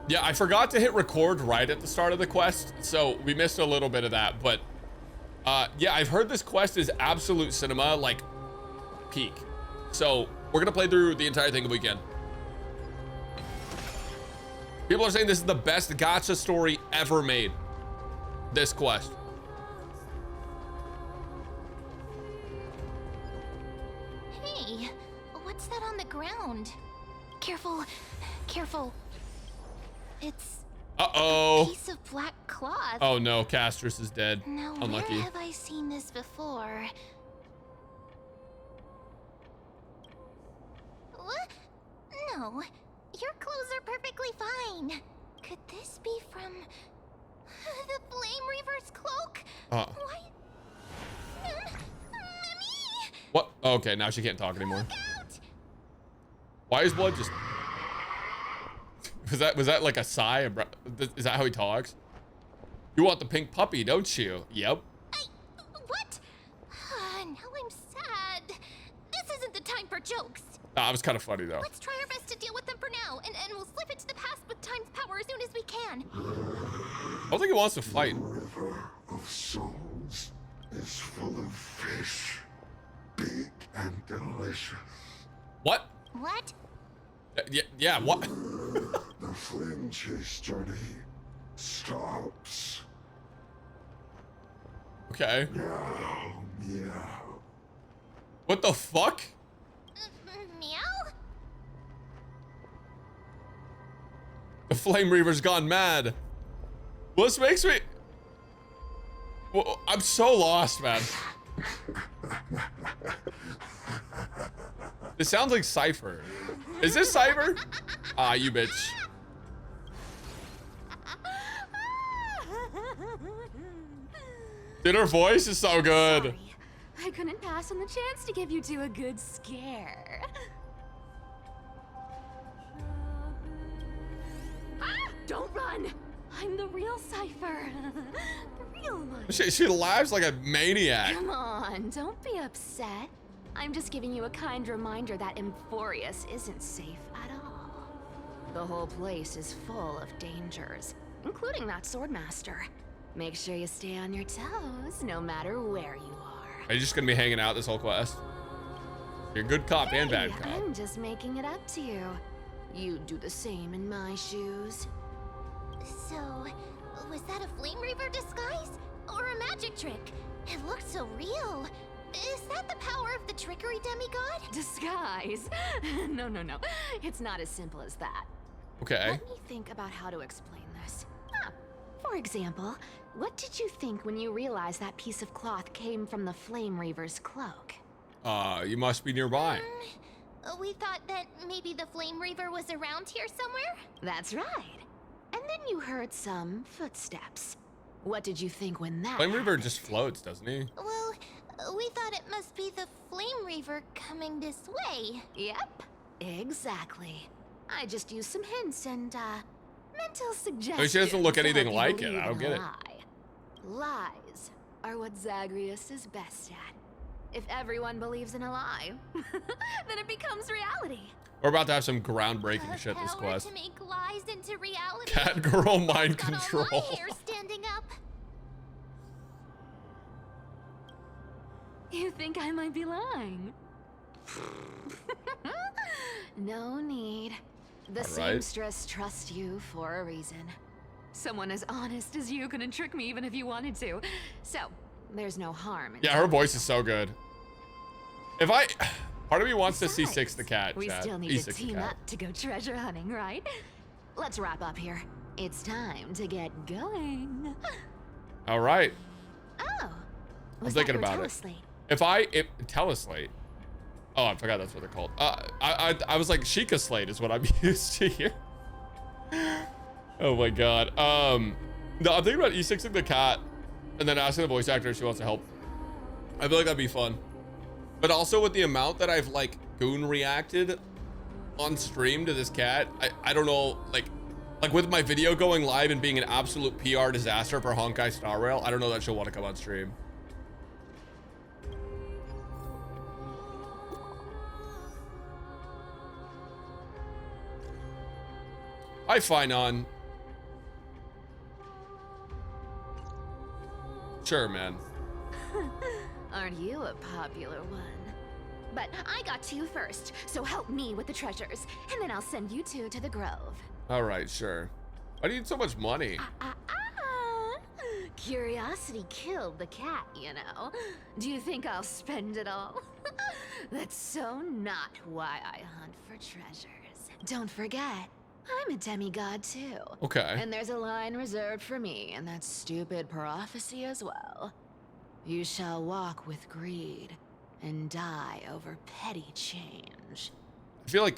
Yeah, I forgot to hit record right at the start of the quest, so we missed a little bit of that, but yeah, I've heard this quest is absolute cinema, like peak. So we're gonna play through the entire thing weekend. People are saying this is the best gacha story ever made. This quest. Hey, what's that on the ground? Careful, careful. It's a piece of black cloth. Oh no, Castrus is dead. Now, Unlucky. where have I seen this before? What? No, your clothes are perfectly fine. Could this be from the Flame Reaver's cloak? Why? Mimi! What? Okay, now she can't talk anymore. Look out! Why is blood just... Was that like a sigh? Is that how he talks? You want the pink puppy, don't you? Yep. What? Now I'm sad. This isn't the time for jokes. That was kind of funny though. Let's try our best to deal with them for now, and we'll slip into the past with time's power as soon as we can. I don't think he wants to fight. The river of souls is full of fish, big and delicious. What? What? Yeah, what? The flame chase journey stops. Okay. Meow, meow. What the fuck? Meow? The Flame Reaver's gone mad. Well, this makes me... Well, I'm so lost, man. It sounds like Cipher. Is this Cipher? Ah, you bitch. Dude, her voice is so good. Sorry. I couldn't pass on the chance to give you two a good scare. Don't run! I'm the real Cipher. The real one. She laughs like a maniac. Come on, don't be upset. I'm just giving you a kind reminder that Emphorius isn't safe at all. The whole place is full of dangers, including that swordmaster. Make sure you stay on your toes, no matter where you are. Are you just gonna be hanging out this whole quest? You're a good cop and bad cop. I'm just making it up to you. You'd do the same in my shoes. So, was that a Flame Reaver disguise? Or a magic trick? It looked so real. Is that the power of the trickery demigod? Disguise? No. It's not as simple as that. Okay. Let me think about how to explain this. For example, what did you think when you realized that piece of cloth came from the Flame Reaver's cloak? You must be nearby. We thought that maybe the Flame Reaver was around here somewhere? That's right. And then you heard some footsteps. What did you think when that Flame Reaver happened? just floats, doesn't he? Well, we thought it must be the Flame Reaver coming this way. Yep, exactly. I just used some hints and, mental suggestions. I mean, she doesn't look to anything help you like it. believe I don't in get a it. lie. Lies are what Zagreus is best at. If everyone believes in a lie, then it becomes reality. We're about to have some groundbreaking The shit this power quest. to make lies into reality. Cat girl mind Got all control. my hair standing up. You think I might be lying? No need. The All right. seamstress trusts you for a reason. Someone as honest as you couldn't trick me even if you wanted to. So, there's no harm in Yeah, her voice is so good. If I... Part of me wants to Besides, C6 the cat, we chat. still need E6 to the team cat. up to go treasure hunting, right? Let's wrap up here. It's time to get going. All right. Oh, I'm thinking about it. If Teleslate. Oh, I forgot that's what they're called. I was like Sheikah Slate is what I'm used to here. Oh my god. No, I'm thinking about E6ing the cat and then asking the voice actor if she wants to help. I feel like that'd be fun. But also with the amount that I've like goon reacted on stream to this cat, I don't know, like with my video going live and being an absolute PR disaster for Honkai Star Rail, I don't know that she'll want to come on stream. Hi, Finon. Sure, man. Aren't you a popular one? But I got to you first, so help me with the treasures, and then I'll send you two to the grove. All right, sure. Why do you need so much money? Curiosity killed the cat, you know. Do you think I'll spend it all? That's so not why I hunt for treasures. Don't forget, I'm a demigod too. Okay. And there's a line reserved for me in that stupid prophecy as well. You shall walk with greed and die over petty change. I feel like...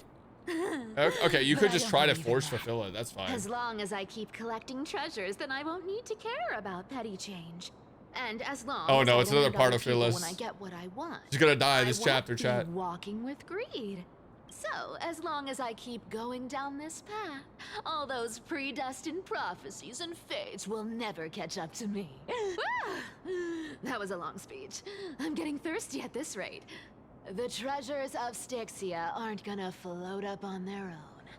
Okay, you But could I just don't try to believe in force that. fulfill it. That's fine. As long as I keep collecting treasures, then I won't need to care about petty change. And as long Oh as no, I it's don't another need part other of people Phyllis. when I get what I want. She's gonna die I this won't chapter, be chat. walking with greed. So, as long as I keep going down this path, all those predestined prophecies and fates will never catch up to me. That was a long speech. I'm getting thirsty at this rate. The treasures of Styxia aren't gonna float up on their own.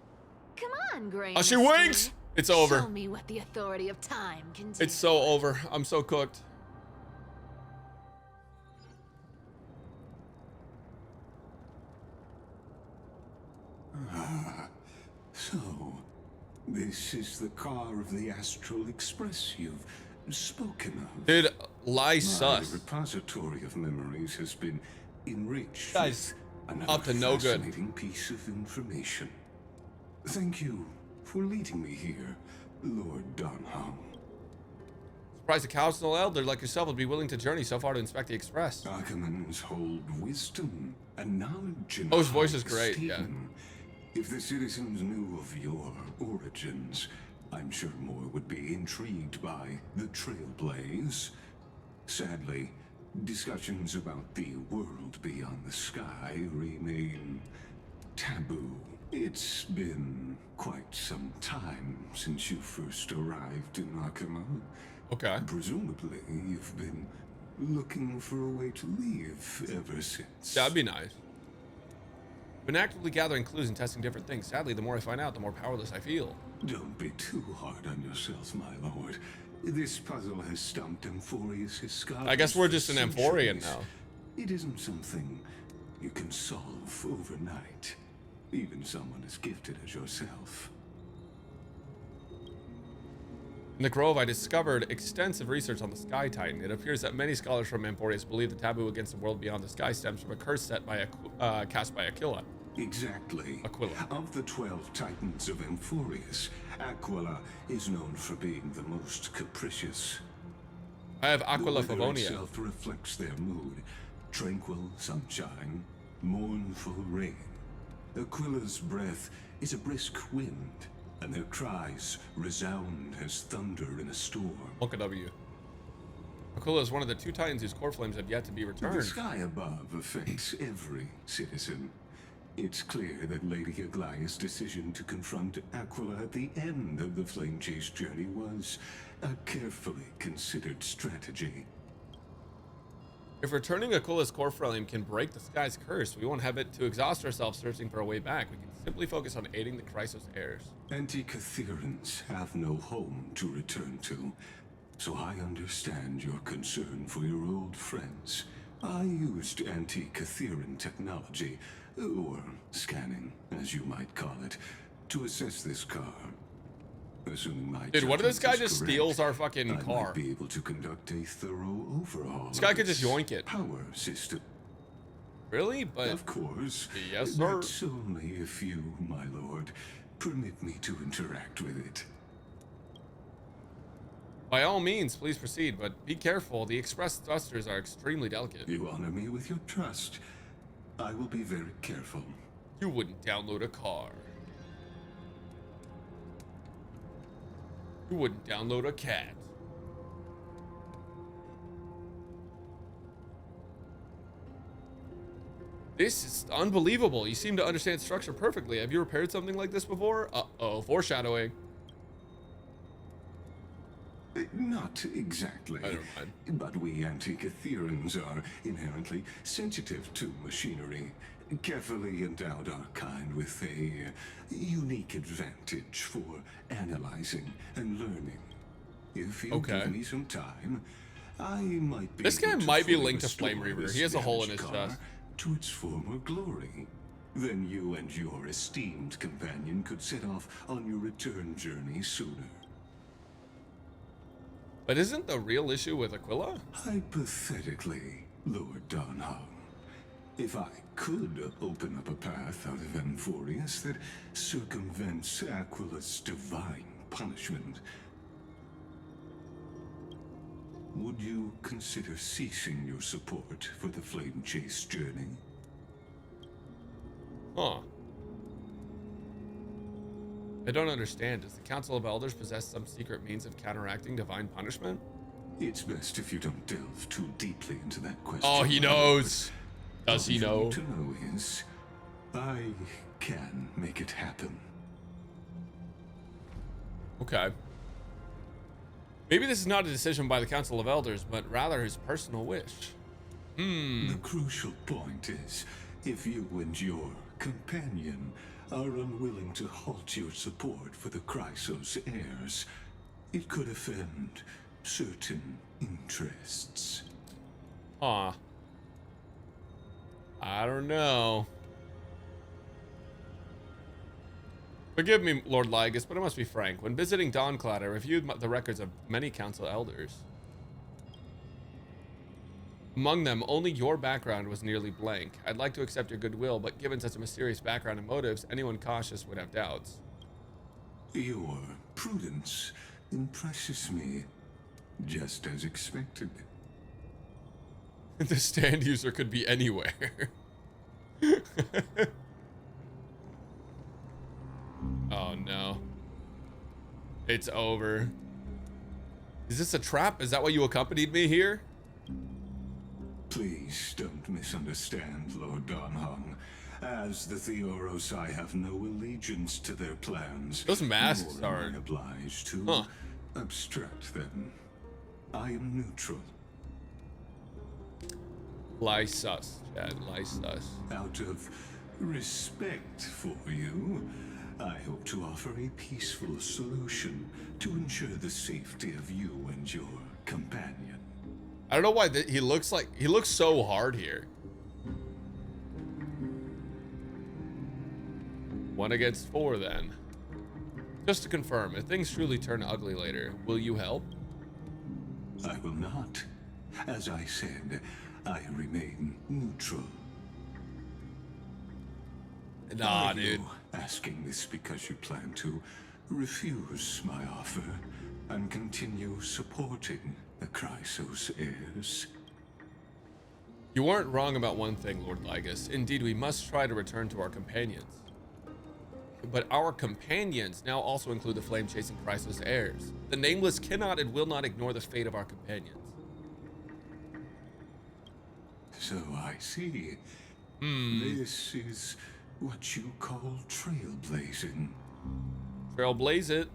Come on, Grain. Oh, she winks! It's over. Show me what the authority of time can do. It's so over. I'm so cooked. So, this is the car of the Astral Express you've spoken of. Dude, lie My sus. repository of memories has been enriched Guys, with another up to no good. fascinating piece of information. Thank you for leading me here, Lord Donham. Surprised a council elder like yourself would be willing to journey so far to inspect the Express. Archimans hold wisdom and knowledge in Oh, his voice high is great, yeah. esteem. If the citizens knew of your origins, I'm sure more would be intrigued by the Trailblaze. Sadly, discussions about the world beyond the sky remain taboo. It's been quite some time since you first arrived in Aquila. Okay. Presumably, you've been looking for a way to leave ever since. That'd be nice. Been actively gathering clues and testing different things. Sadly, the more I find out, the more powerless I feel. Don't be too hard on yourself, my lord. This puzzle has stumped Amphorius' scholars. I guess we're just for an Amphorian centuries. now. It isn't something you can solve overnight. Even someone as gifted as yourself. In the Grove, I discovered extensive research on the Sky Titan. It appears that many scholars from Amphorius believe the taboo against the world beyond the sky stems from a curse set by cast by Aquila. Exactly. Aquila. Of the 12 titans of Amphorius, Aquila is known for being the most capricious. I have Aquila The weather Favonia. itself reflects their mood. Tranquil sunshine, mournful rain. Aquila's breath is a brisk wind, and their cries resound as thunder in a storm. Monka W. Aquila is one of the two titans whose core flames have yet to be The returned. sky above affects every citizen. It's clear that Lady Aglaya's decision to confront Aquila at the end of the Flame Chase journey was a carefully considered strategy. If returning Aquila's core flame can break the sky's curse, we won't have it to exhaust ourselves searching for a way back. We can simply focus on aiding the Chrysos heirs. Anti-Catherians have no home to return to, so I understand your concern for your old friends. I used anti-Catherian technology, or scanning, as you might call it, to assess this car. Assuming my Dude, what if this guy judgment is just correct, steals our fucking I car? might be able to conduct a thorough overhaul. This guy of could just its yoink it. Power system. Really? But Of course. yes, sir. That's only if you, my lord, permit me to interact with it. by all means, please proceed, but be careful. The express thrusters are extremely delicate. You honor me with your trust. I will be very careful. You wouldn't download a car. You wouldn't download a cat. This is unbelievable. You seem to understand structure perfectly. Have you repaired something like this before? Uh-oh, foreshadowing. Not exactly. I don't mind. But we Anti-Catherians are inherently sensitive to machinery. Carefully endowed our kind with a unique advantage for analyzing and learning. If you Okay. give me some time, I might be This guy able to might be fully linked to Flame restore Reaver. this He has a hole in damaged his car chest. to its former glory. Then you and your esteemed companion could set off on your return journey sooner. But isn't the real issue with Aquila? Hypothetically, Lord Donham, if I could open up a path out of Amphorius that circumvents Aquila's divine punishment, would you consider ceasing your support for the Flame Chase journey? Huh. I don't understand. Does the Council of Elders possess some secret means of counteracting divine punishment? It's best if you don't delve too deeply into that question. Oh, he knows. Does he know? All you need to know is, I can make it happen. Okay. Maybe this is not a decision by the Council of Elders, but rather his personal wish. The crucial point is, if you and your companion are unwilling to halt your support for the Chrysos heirs, it could offend certain interests. Huh. I don't know. Forgive me, Lord Lygus, but I must be frank. When visiting Dawnclad, I reviewed the records of many council elders. Among them, only your background was nearly blank. I'd like to accept your goodwill, but given such a mysterious background and motives, anyone cautious would have doubts. Your prudence impresses me, just as expected. The stand user could be anywhere. Oh no. It's over. Is this a trap? Is that why you accompanied me here? Please don't misunderstand, Lord Donham. As the Theoros, I have no allegiance to their plans. Those masks nor are... am I obliged to obstruct them. I am neutral. Lie sus, Chad. Lie sus. Out of respect for you, I hope to offer a peaceful solution to ensure the safety of you and your companion. I don't know why he looks so hard here. 1 against 4 then. Just to confirm, if things truly turn ugly later, will you help? I will not. As I said, I remain neutral. Nah, Are dude. you asking this because you plan to refuse my offer and continue supporting the Chrysos heirs? You weren't wrong about one thing, Lord Lygus. Indeed, we must try to return to our companions. But our companions now also include the flame-chasing Chrysos heirs. The Nameless cannot and will not ignore the fate of our companions. So I see. This is what you call trailblazing. Trailblaze it.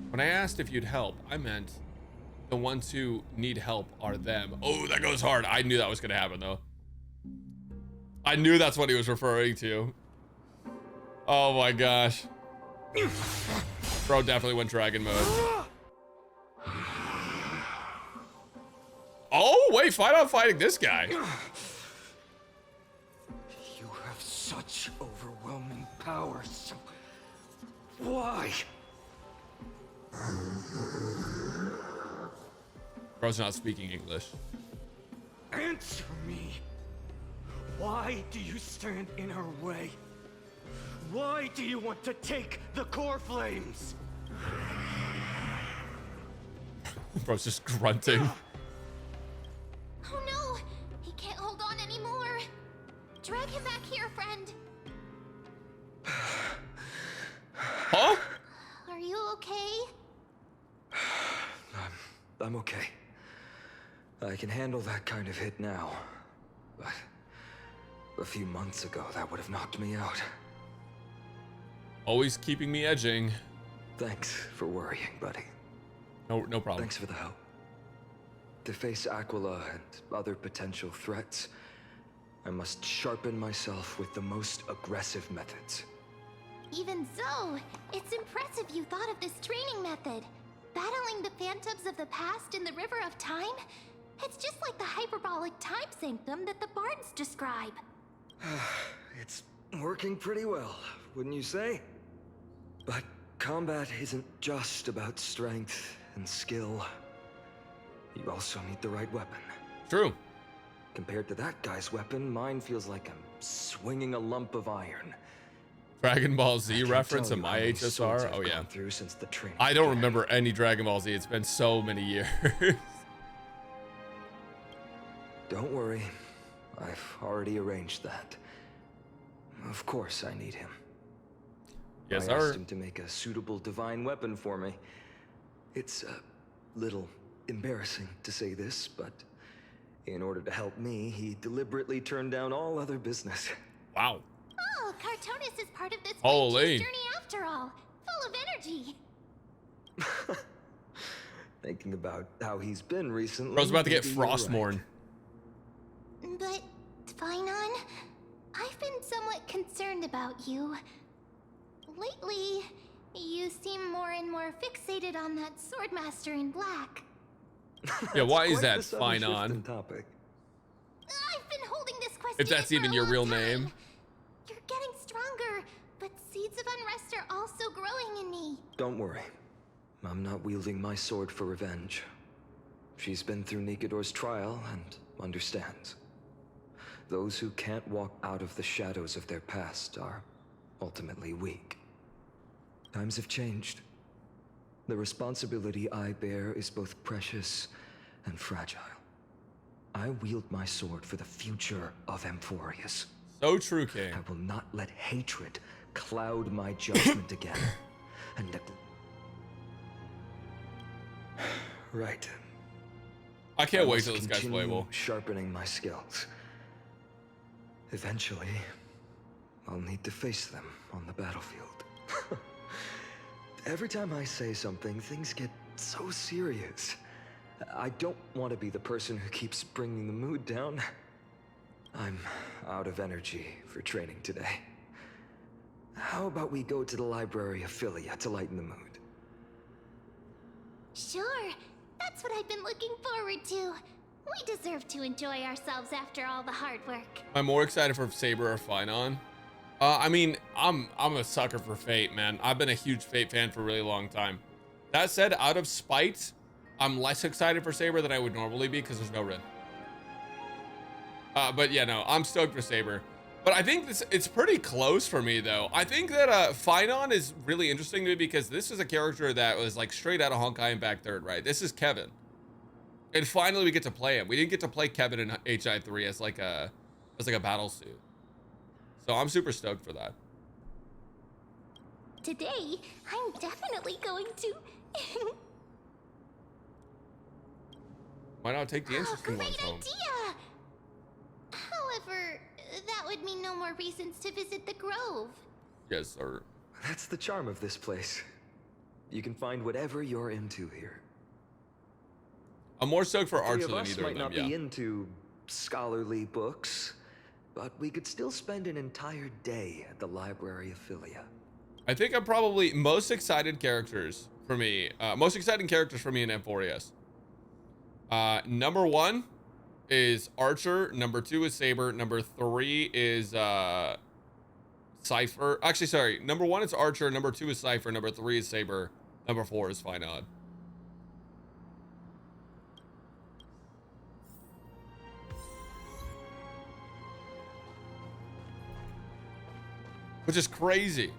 When I asked if you'd help, I meant the ones who need help are them. Oh, that goes hard. I knew that was going to happen, though. I knew that's what he was referring to. Oh my gosh. Bro definitely went dragon mode. Oh, wait, fight on fighting this guy. You have such overwhelming power, so why? Bro's not speaking English. Answer me. Why do you stand in our way? Why do you want to take the core flames? Bro's just grunting. Oh no! He can't hold on anymore. Drag him back here, friend. Huh? Are you okay? I'm okay. I can handle that kind of hit now. But a few months ago, that would have knocked me out. Always keeping me edging. Thanks for worrying, buddy. No problem. Thanks for the help. To face Aquila and other potential threats, I must sharpen myself with the most aggressive methods. Even so, it's impressive you thought of this training method. battling the phantoms of the past in the River of Time? It's just like the hyperbolic time sanctum that the bards describe. It's working pretty well, wouldn't you say? But combat isn't just about strength and skill. You also need the right weapon. True. Compared to that guy's weapon, mine feels like I'm swinging a lump of iron. Dragon Ball Z I can't reference tell in you my how many swords HSR. I've Oh yeah. gone through since the training I don't began. remember any Dragon Ball Z. It's been so many years. Don't worry, I've already arranged that. Of course I need him. Yes, I asked sir. him to make a suitable divine weapon for me. It's a little embarrassing to say this, but in order to help me, he deliberately turned down all other business. Wow. Oh, Cartonis is part of this Holy. journey after all. Full of energy. Thinking about how he's been recently. Bro's about to get maybe you're right. Frostmourne. But, Phynon, I've been somewhat concerned about you. Lately, you seem more and more fixated on that swordmaster in black. Yeah, why is Quite that the sudden shift Phynon? in topic. I've been holding this question If that's for a even your long real time. name. You're getting stronger, but seeds of unrest are also growing in me. Don't worry. I'm not wielding my sword for revenge. She's been through Nikador's trial and understands. Those who can't walk out of the shadows of their past are ultimately weak. Times have changed. The responsibility I bear is both precious and fragile. I wield my sword for the future of Amphorius. So true, King. I will not let hatred cloud my judgment again. And right. I can't I wait must till this guy's continue playable. sharpening my skills. Eventually, I'll need to face them on the battlefield. Every time I say something, things get so serious. I don't want to be the person who keeps bringing the mood down. I'm out of energy for training today. How about we go to the library of Philia to lighten the mood? Sure, that's what I've been looking forward to. We deserve to enjoy ourselves after all the hard work. I'm more excited for Saber or Phynon. I mean, I'm a sucker for Fate, man. I've been a huge Fate fan for a really long time. That said, out of spite, I'm less excited for Saber than I would normally be because there's no Rin. But yeah, no, I'm stoked for Saber. But I think it's pretty close for me, though. I think that Phynon is really interesting to me because this is a character that was like straight out of Honkai Impact 3rd, right? This is Kevin. And finally we get to play him. We didn't get to play Kevin in HI3 as like a battle suit. So I'm super stoked for that. Today, I'm definitely going to... Why not take the interesting great ones home? idea! However, that would mean no more reasons to visit the Grove. Yes, sir. That's the charm of this place. You can find whatever you're into here. I'm more stoked for Three Archer of than us either might of them, not yeah. be into scholarly books, but we could still spend an entire day at the library of Philia. I think I'm probably most exciting characters for me in Amphorius. Number 1 is Archer. Number 2 is Saber. Number 3 is Cipher. Actually, sorry. Number 1 is Archer. Number 2 is Cipher. Number 3 is Saber. Number 4 is Phynon. Which is crazy.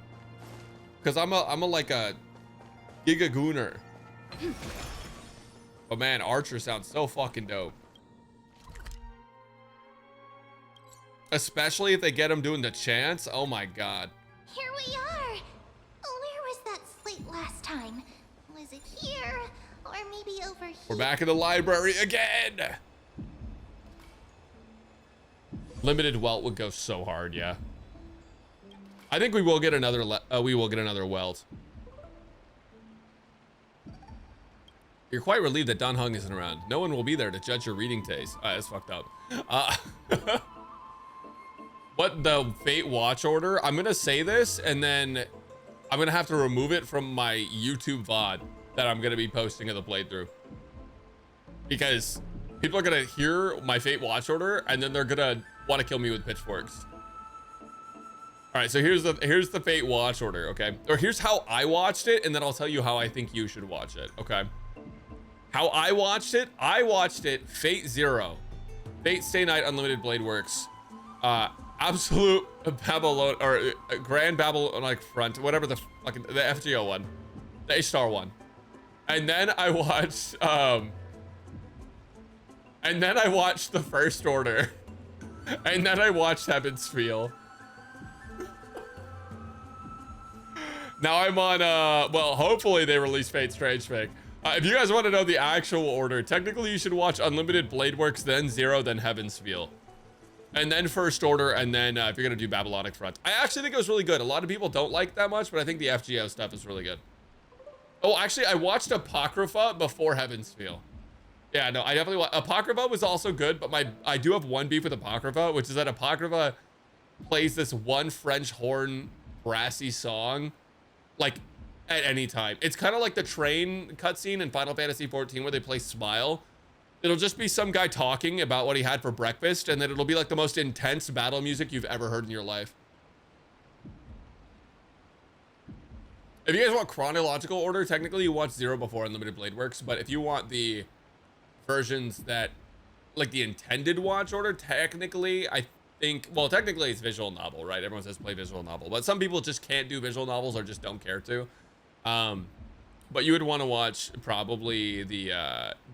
Because I'm like a Gigagooner. But man, Archer sounds so fucking dope. Especially if they get him doing the chants. Oh my god. Here we are! Where was that slate last time? Was it here? Or maybe over here? We're back in the library again. Limited welt would go so hard, yeah. I think we will get another welt. You're quite relieved that Don Hung isn't around. No one will be there to judge your reading taste. That's fucked up. What the Fate watch order? I'm gonna say this and then I'm gonna have to remove it from my YouTube VOD. that I'm gonna be posting of the playthrough, because people are gonna hear my Fate watch order and then they're gonna want to kill me with pitchforks. All right, so here's the Fate watch order, okay? Or here's how I watched it, and then I'll tell you how I think you should watch it, okay? How I watched it Fate 0, Fate Stay Night Unlimited Blade Works, Absolute Babylon, or Grand Babylon, like Front, whatever the fucking, the FGO one, the A-Star one. And then I watched the First Order. And then I watched Heaven's Feel. Now I'm on, well, hopefully they release Fate Strange Fake. If you guys want to know the actual order, technically you should watch Unlimited Blade Works, then 0, then Heaven's Feel. And then First Order, and then if you're going to do Babylonic Front. I actually think it was really good. A lot of people don't like that much, but I think the FGO stuff is really good. Oh, actually, I watched Apocrypha before Heaven's Feel. Yeah, no, I definitely Apocrypha was also good, but I do have one beef with Apocrypha, which is that Apocrypha plays this one French horn brassy song, like, at any time. It's kind of like the train cutscene in Final Fantasy XIV where they play Smile. It'll just be some guy talking about what he had for breakfast, and then it'll be like the most intense battle music you've ever heard in your life. If you guys want chronological order, technically you watch 0 before Unlimited Blade Works, but if you want the versions that, like the intended watch order, technically, I think, well, technically it's visual novel, right? Everyone says play visual novel, but some people just can't do visual novels or just don't care to. But you would want to watch probably the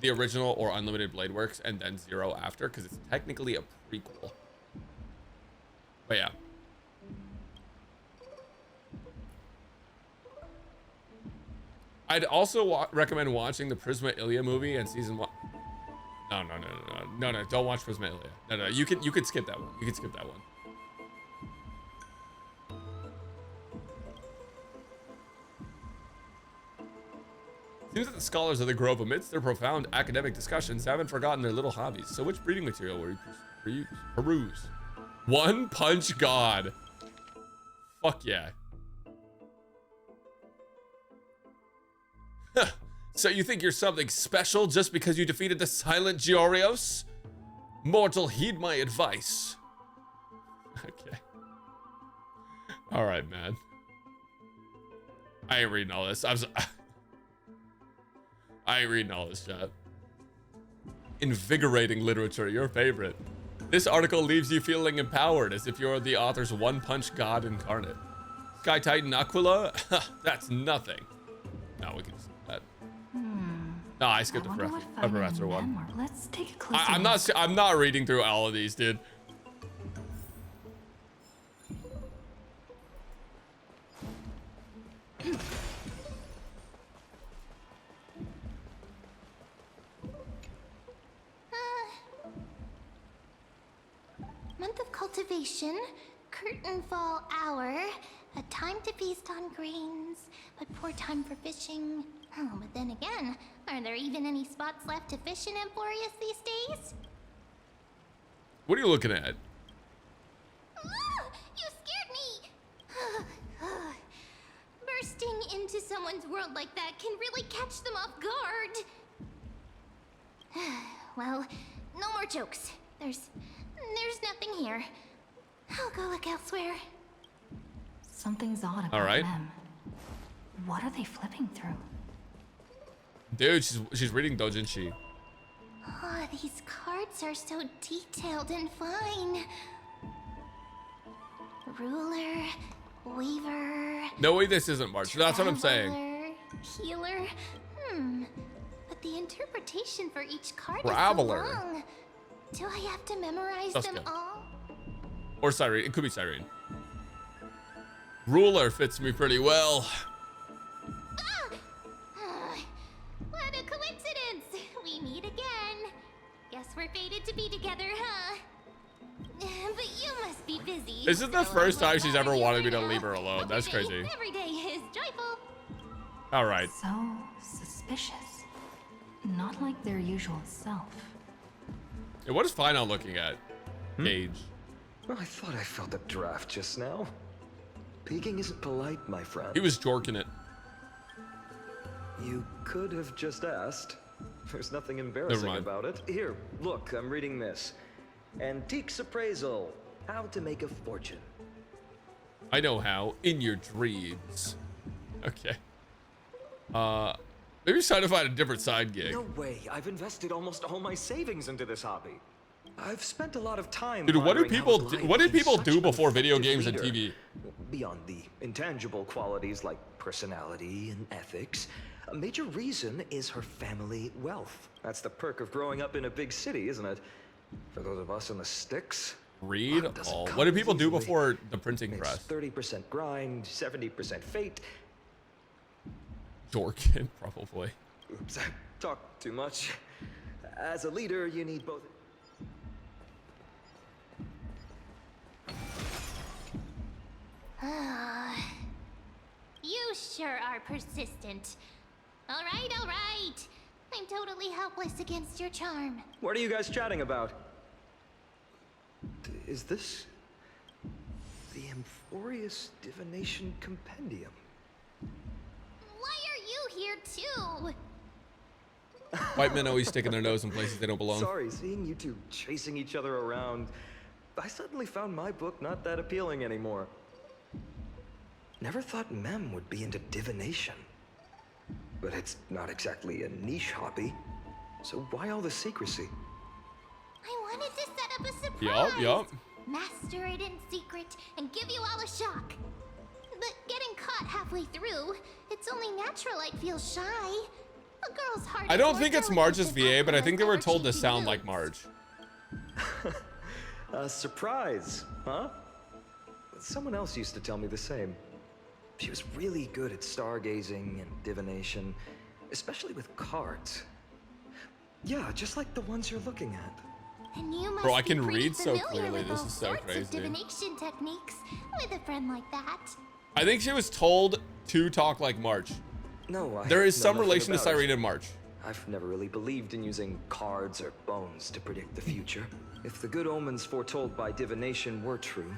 original or Unlimited Blade Works and then 0 after, because it's technically a prequel. But yeah. I'd also recommend watching the Prisma Ilia movie and season 1. No, don't watch Prisma Ilia. No, you could skip that one. You could skip that one. Seems that the scholars of the Grove, amidst their profound academic discussions, haven't forgotten their little hobbies. So which breeding material will you peruse? One Punch God. Fuck yeah. So you think you're something special just because you defeated the silent Giorios? Mortal, heed my advice. Okay. All right, man. I ain't reading all this. I ain't reading all this chat. Invigorating literature, your favorite. This article leaves you feeling empowered, as if you're the author's one-punch god incarnate. Sky Titan Aquila? That's nothing. No, we can skip that. No, I skipped the Professor one. Let's take a closer I'm not reading through all of these, dude. Month of cultivation, curtain fall hour, a time to feast on grains, but poor time for fishing. Oh, but then again, are there even any spots left to fish in Emporius these days? What are you looking at? You scared me! Bursting into someone's world like that can really catch them off guard. Well, no more jokes. There's nothing here. I'll go look elsewhere. Something's odd about All right. them. What are they flipping through? Dude, she's reading Doujinshi. Oh, these cards are so detailed and fine. Ruler, Weaver. No way this isn't March. That's what I'm saying. Traveler, Healer. But the interpretation for each card Traveler. is so long. Do I have to memorize them all? Or Cyrene. It could be Cyrene. Ruler fits me pretty well. What a coincidence! We meet again. Guess we're fated to be together, huh? But you must be busy. This is the first time she's ever wanted me to leave her alone. That's crazy. Every day is joyful. All right. So suspicious. Not like their usual self. Hey, what is Final looking at? Gage. Well, I thought I felt a draft just now. Peeking isn't polite, my friend. He was jorking it. You could have just asked. There's nothing embarrassing about it. Here, look, I'm reading this. Antiques Appraisal. How to make a fortune. I know how. In your dreams. Okay. Maybe it's time to find a different side gig. No way. I've invested almost all my savings into this hobby. I've spent a lot of time. Dude, what do people do? What did people do before video games and TV? Beyond the intangible qualities like personality and ethics, a major reason is her family wealth. That's the perk of growing up in a big city, isn't it? For those of us in the sticks. Read all. What did people do before the printing press? 30% grind, 70% fate. Dorkin, probably. Oops, I talked too much. As a leader, you need both. You sure are persistent. All right, all right. I'm totally helpless against your charm. What are you guys chatting about? Is this the Amphorius Divination Compendium? Why are you here too? White men always sticking their nose in places they don't belong. Sorry, seeing you two chasing each other around, I suddenly found my book not that appealing anymore. Never thought Mem would be into divination. But it's not exactly a niche hobby. So why all the secrecy? I wanted to set up a surprise. Yup. Master it in secret and give you all a shock. But getting caught halfway through, it's only natural I'd feel shy. A girl's heart. I don't think it's Marge's VA, but I think they were told to sound like Marge. A surprise, huh? Someone else used to tell me the same. She was really good at stargazing and divination, especially with cards. Yeah, just like the ones you're looking at. And you must Bro, I be can pretty read so familiar clearly. with This all is so sorts crazy. of divination techniques with a friend like that. I think she was told to talk like Marge. No, There is know some nothing relation to about it. Cyrene and Marge. I've never really believed in using cards or bones to predict the future. If the good omens foretold by divination were true,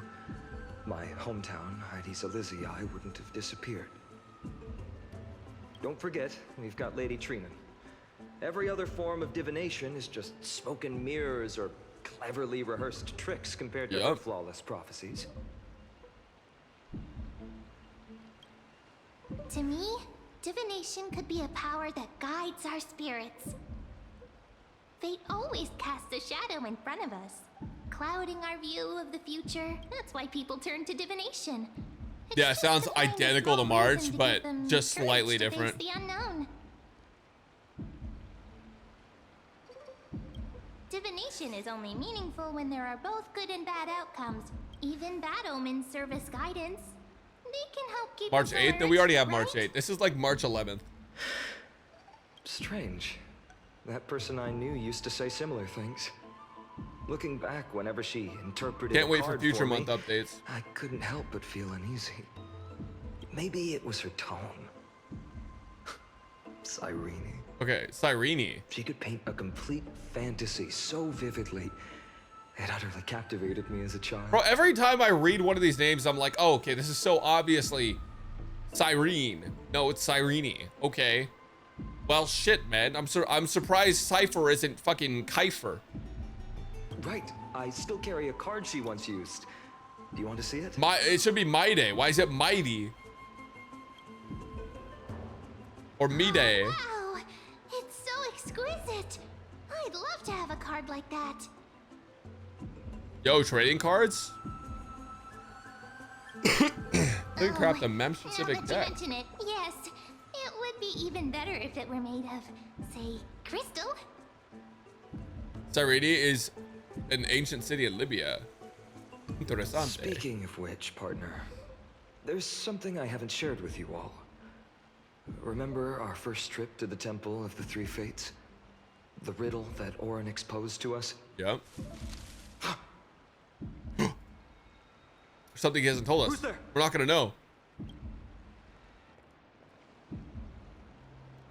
my hometown, Hydes Elysiae, wouldn't have disappeared. Don't forget, we've got Lady Trina. Every other form of divination is just smoke and mirrors or cleverly rehearsed tricks compared to her flawless prophecies. To me, divination could be a power that guides our spirits. Fate always casts a shadow in front of us, clouding our view of the future. That's why people turn to divination. It's Yeah, it just sounds the kind of identical to small Marge, reason to but give them just courage slightly to face different. the unknown. Divination is only meaningful when there are both good and bad outcomes. Even bad omens serve as guidance. They can help keep March us 8th? No, alert, we already have right? March 8th. This is like March 11th. Strange. That person I knew used to say similar things. Looking back, whenever she interpreted Can't a wait for card future me, month updates. I couldn't help but feel uneasy. Maybe it was her tone. Cyrene. Okay, Cyrene. She could paint a complete fantasy so vividly. It utterly captivated me as a child. Bro, every time I read one of these names, I'm like, oh, okay, this is so obviously Cyrene. No, it's Cyrene. Okay. Well, shit, man. I'm surprised Cipher isn't fucking Cipher. Right. I still carry a card she once used. Do you want to see it? It should be Mighty. Why is it Mighty? Or Mide. Wow, it's so exquisite. I'd love to have a card like that. Yo, trading cards? They craft a mem specific Now that deck. you mention it, yes, it would be even better if it were made of, say, crystal. Cyrene is an ancient city in Libya. Interessante. Speaking of which, partner, there's something I haven't shared with you all. Remember our first trip to the Temple of the Three Fates? The riddle that Orin exposed to us? Yep. Something he hasn't told us. Who's there? We're not gonna know.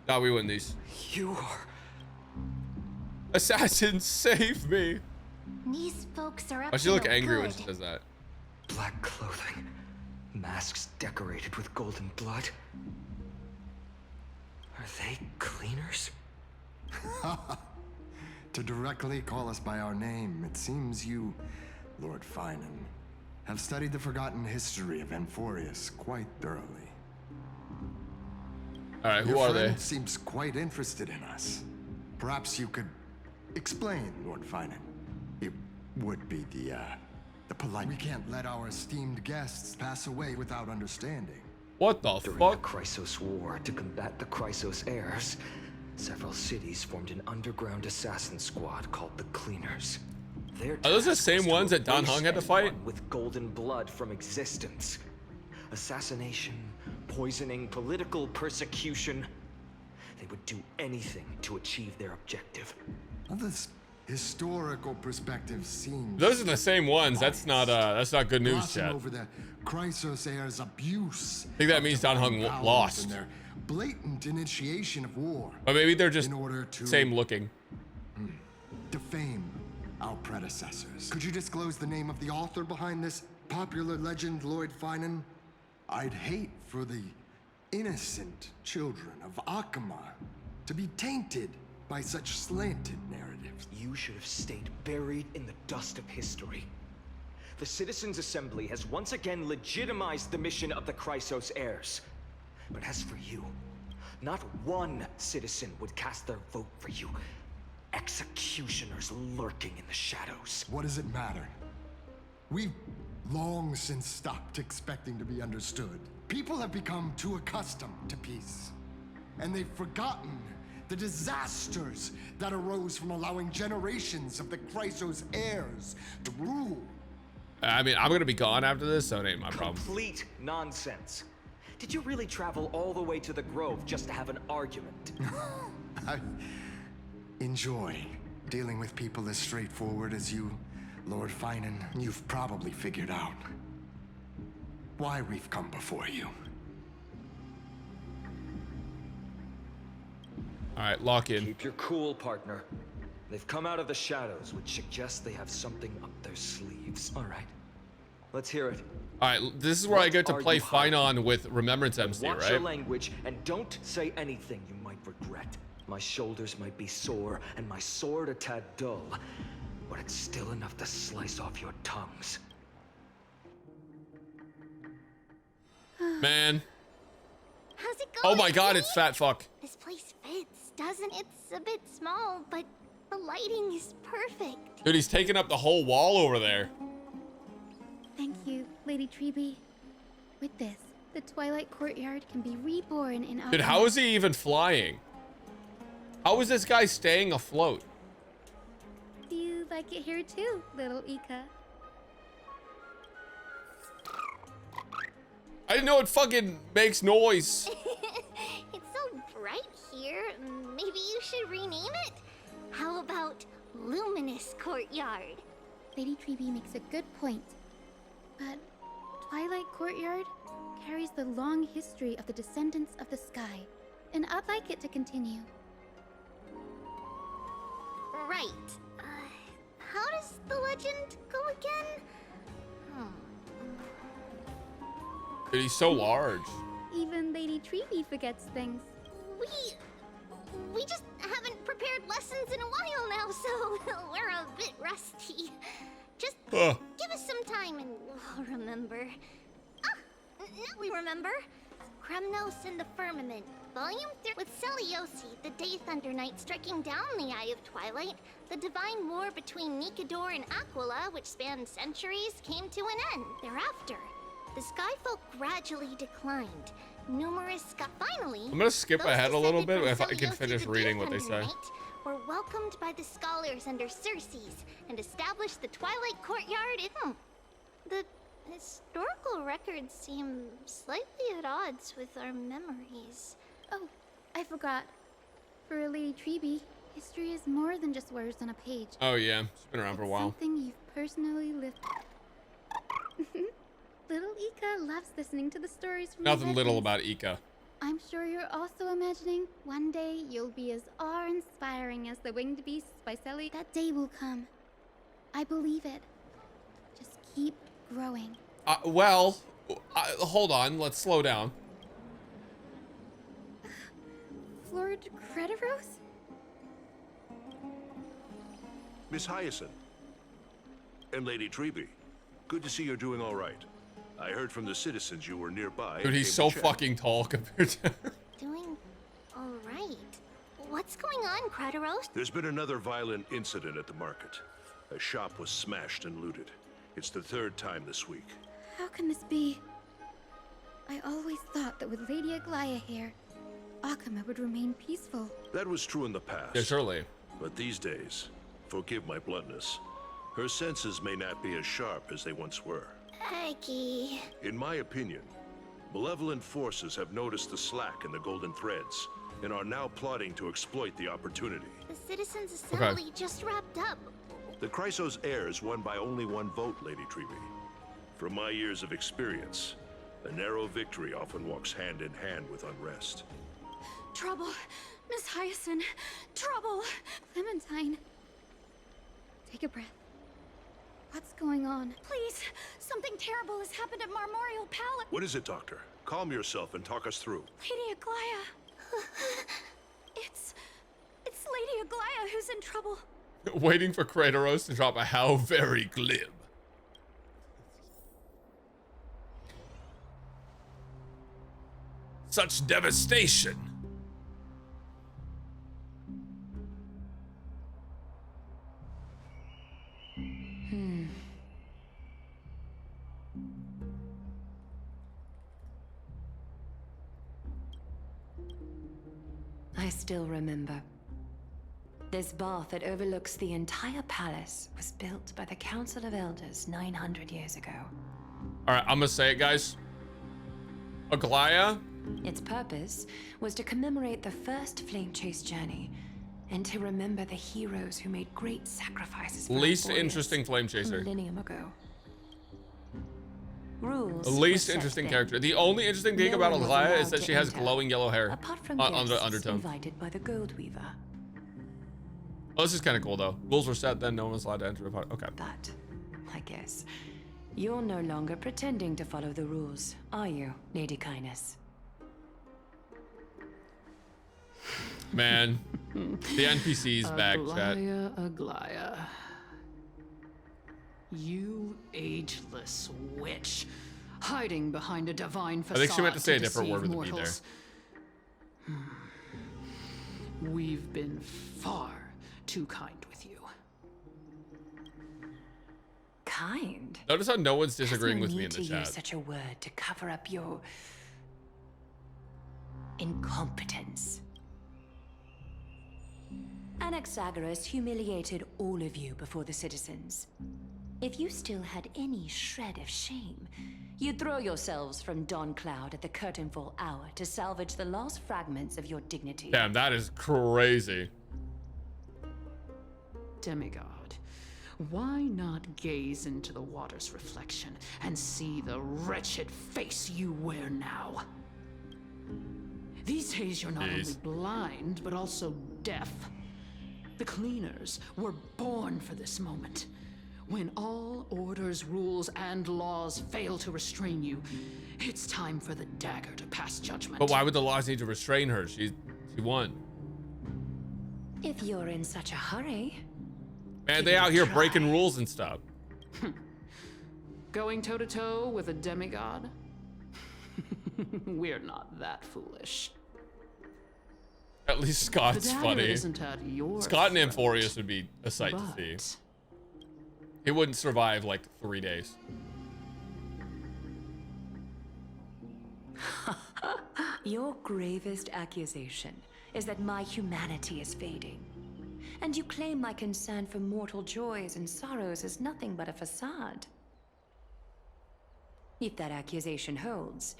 Nah, we win these. You are... Assassin, save me. These folks are up Why to she look no angry when good. she says that? Black clothing. Masks decorated with golden blood. Are they To directly call us by our name, it seems you, Lord Finan, have studied the forgotten history of Amphorius quite thoroughly. All right, who Your are they? friend seems quite interested in us. Perhaps you could explain, Lord Finan. It would be the polite. We can't let our esteemed guests pass away without understanding. What the During fuck? the Chrysos War, to combat the Chrysos heirs, several cities formed an underground assassin squad called the Cleaners. Their Are those the task same was to ones that Dan erase Heng had to fight? anyone with golden blood from existence. Assassination, poisoning, political persecution. They would do anything to achieve their objective. Well, this historical perspective seems... Those are the same ones. That's not good news, glossing chat. over the Chrysos heirs' abuse. I think that means Dan Heng powers lost. and their blatant initiation of war. Or maybe they're just in order to same looking. defame our predecessors. Could you disclose the name of the author behind this popular legend, Lord Finan? I'd hate for the innocent children of Akama to be tainted by such slanted narratives. You should have stayed buried in the dust of history. The Citizens' Assembly has once again legitimized the mission of the Chrysos heirs. But as for you, not one citizen would cast their vote for you. Executioners lurking in the shadows. What does it matter? We've long since stopped expecting to be understood. People have become too accustomed to peace, and they've forgotten the disasters that arose from allowing generations of the Chrysos heirs to rule. I mean, I'm gonna be gone after this, so it ain't my problem. Complete nonsense. Did you really travel all the way to the Grove just to have an argument? I enjoy dealing with people as straightforward as you, Lord Finan. You've probably figured out why we've come before you. All right, lock in. Keep your cool, partner. They've come out of the shadows, which suggests they have something up their sleeves. All right, let's hear it. All right, this is where I get to What are play you hiding? Finan with Remembrance MC, Watch your right? language and don't say anything you might regret. My shoulders might be sore and my sword a tad dull, but it's still enough to slice off your tongues. Man. How's it going? Oh my god, Lee? it's fat fuck. This place fits, doesn't it? It's a bit small, but the lighting is perfect. Dude, he's taking up the whole wall over there. Thank you, Lady Treby. With this, the Twilight Courtyard can be reborn in Dude, how is he even flying? How is this guy staying afloat? Do you like it here too, little Ika? I didn't know it fucking makes noise. It's so bright here. Maybe you should rename it? How about Luminous Courtyard? Lady Treby makes a good point. But Twilight Courtyard carries the long history of the descendants of the sky, and I'd like it to continue. Right. How does the legend go again? Dude, he's so large. Even Lady Treby forgets things. We just haven't prepared lessons in a while now, so we're a bit rusty. Just give us some time and we'll remember. Now we remember. Kremnos in the Firmament, Volume 3, with Celiosi, the Day Thunder Knight striking down the Eye of Twilight. The divine war between Nikador and Aquila, which spanned centuries, came to an end thereafter. The Skyfolk gradually declined. Finally, I'm gonna skip those ahead a little descended bit from if I can Celiosi finish the reading Day what they Thunder say. Knight were welcomed by the scholars under Circes and established the Twilight Courtyard in... The historical records seem slightly at odds with our memories. Oh, I forgot. For Lady Treby, history is more than just words on a page. Oh yeah, it's been around for a while. Something you've personally lived. Little Ika loves listening to the stories from Nothing the little legends. about Ika. I'm sure you're also imagining one day you'll be as awe-inspiring as the winged beasts by Selly. That day will come. I believe it. Just keep growing. Well, hold on. Let's slow down. Lord Crediros? Miss Hyacinth. And Lady Treby. Good to see you're doing all right. I heard from the citizens you were nearby. Dude, he's so fucking tall compared to her. Doing all right. What's going on, Crateros? There's been another violent incident at the market. A shop was smashed and looted. It's the third time this week. How can this be? I always thought that with Lady Aquila here, Akama would remain peaceful. That was true in the past. Yeah, surely. But these days, forgive my bluntness, her senses may not be as sharp as they once were. Aggie. In my opinion, malevolent forces have noticed the slack in the golden threads and are now plotting to exploit the opportunity. The Citizens' Assembly just wrapped up. The Chrysos heirs won by only one vote, Lady Treby. From my years of experience, a narrow victory often walks hand in hand with unrest. Trouble! Miss Hyacinth! Trouble! Clementine. Take a breath. What's going on? Please! Something terrible has happened at Marmorial Palace! What is it, Doctor? Calm yourself and talk us through. Lady Aquila! It's Lady Aquila who's in trouble. Waiting for Crateros to drop a how very glib. Such devastation. I still remember. This bath that overlooks the entire palace was built by the Council of Elders 900 years ago. All right, I'm gonna say it, guys. Aquila. Its purpose was to commemorate the first flame chase journey and to remember the heroes who made great sacrifices. Least interesting flame chaser. A millennium ago. Rules. Least interesting character. The only interesting thing about Aquila is that she has glowing yellow hair apart from on the undertone. Invited by the Gold Weaver. Oh, this is kind of cool though. Rules were set, then no one was allowed to enter. Okay. But I guess you're no longer pretending to follow the rules, are you, Lady Kindness? Man, the NPC's back, chat. Aquila. You ageless witch, hiding behind a divine facade. I think she meant to say a different word with the B mortals. there. We've been far too kind with you. Kind? Notice how no one's disagreeing There's no with me in need the to chat. use such a word to cover up your incompetence. Anaxagoras humiliated all of you before the citizens. If you still had any shred of shame, you'd throw yourselves from Dawn Cloud at the curtainfall hour to salvage the last fragments of your dignity. Damn, that is crazy. Demigod, why not gaze into the water's reflection and see the wretched face you wear now? These days you're not only blind, but also deaf. The cleaners were born for this moment. When all orders, rules, and laws fail to restrain you, it's time for the dagger to pass judgment. But why would the laws need to restrain her? She won. If you're in such a hurry. Man, they out here breaking rules and stuff. Going toe-to-toe with a demigod? We're not that foolish. At least Scott's The dagger funny. isn't at your Scott and throat, Amphorius would be a sight to but see. He wouldn't survive like 3 days. Your gravest accusation is that my humanity is fading. And you claim my concern for mortal joys and sorrows is nothing but a facade. If that accusation holds,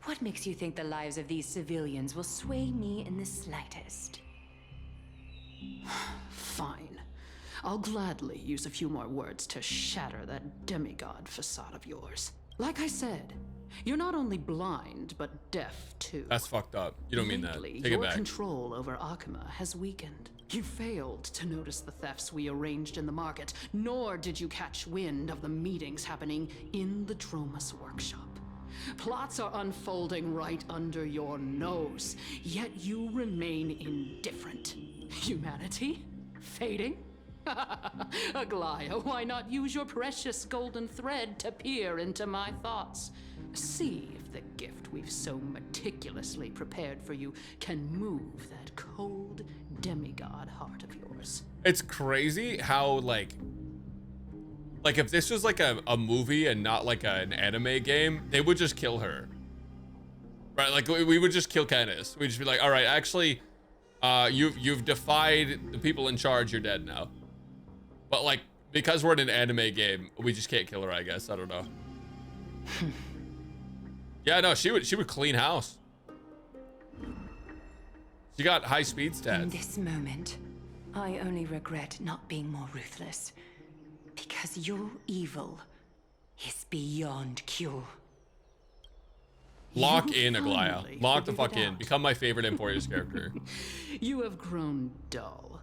what makes you think the lives of these civilians will sway me in the slightest? Fine. I'll gladly use a few more words to shatter that demigod facade of yours. Like I said, you're not only blind, but deaf too. That's fucked up. You don't mean that. Lately, Take it your back. control over Akama has weakened. You failed to notice the thefts we arranged in the market, nor did you catch wind of the meetings happening in the Tromus workshop. Plots are unfolding right under your nose, yet you remain indifferent. Humanity? Fading? Aglia, why not use your precious golden thread to peer into my thoughts? See if the gift we've so meticulously prepared for you can move that cold demigod heart of yours. It's crazy how like if this was like a movie and not like an anime game, they would just kill her. Right? Like we would just kill Candace. We'd just be like, all right, actually, you've defied the people in charge, you're dead now. But like, because we're in an anime game, we just can't kill her, I guess. I don't know. Yeah, no, she would clean house. She got high speed stats. In this moment, I only regret not being more ruthless. Because your evil is beyond cure. Lock in, Aglia. Lock the fuck in. Become my favorite Emporius character. You have grown dull.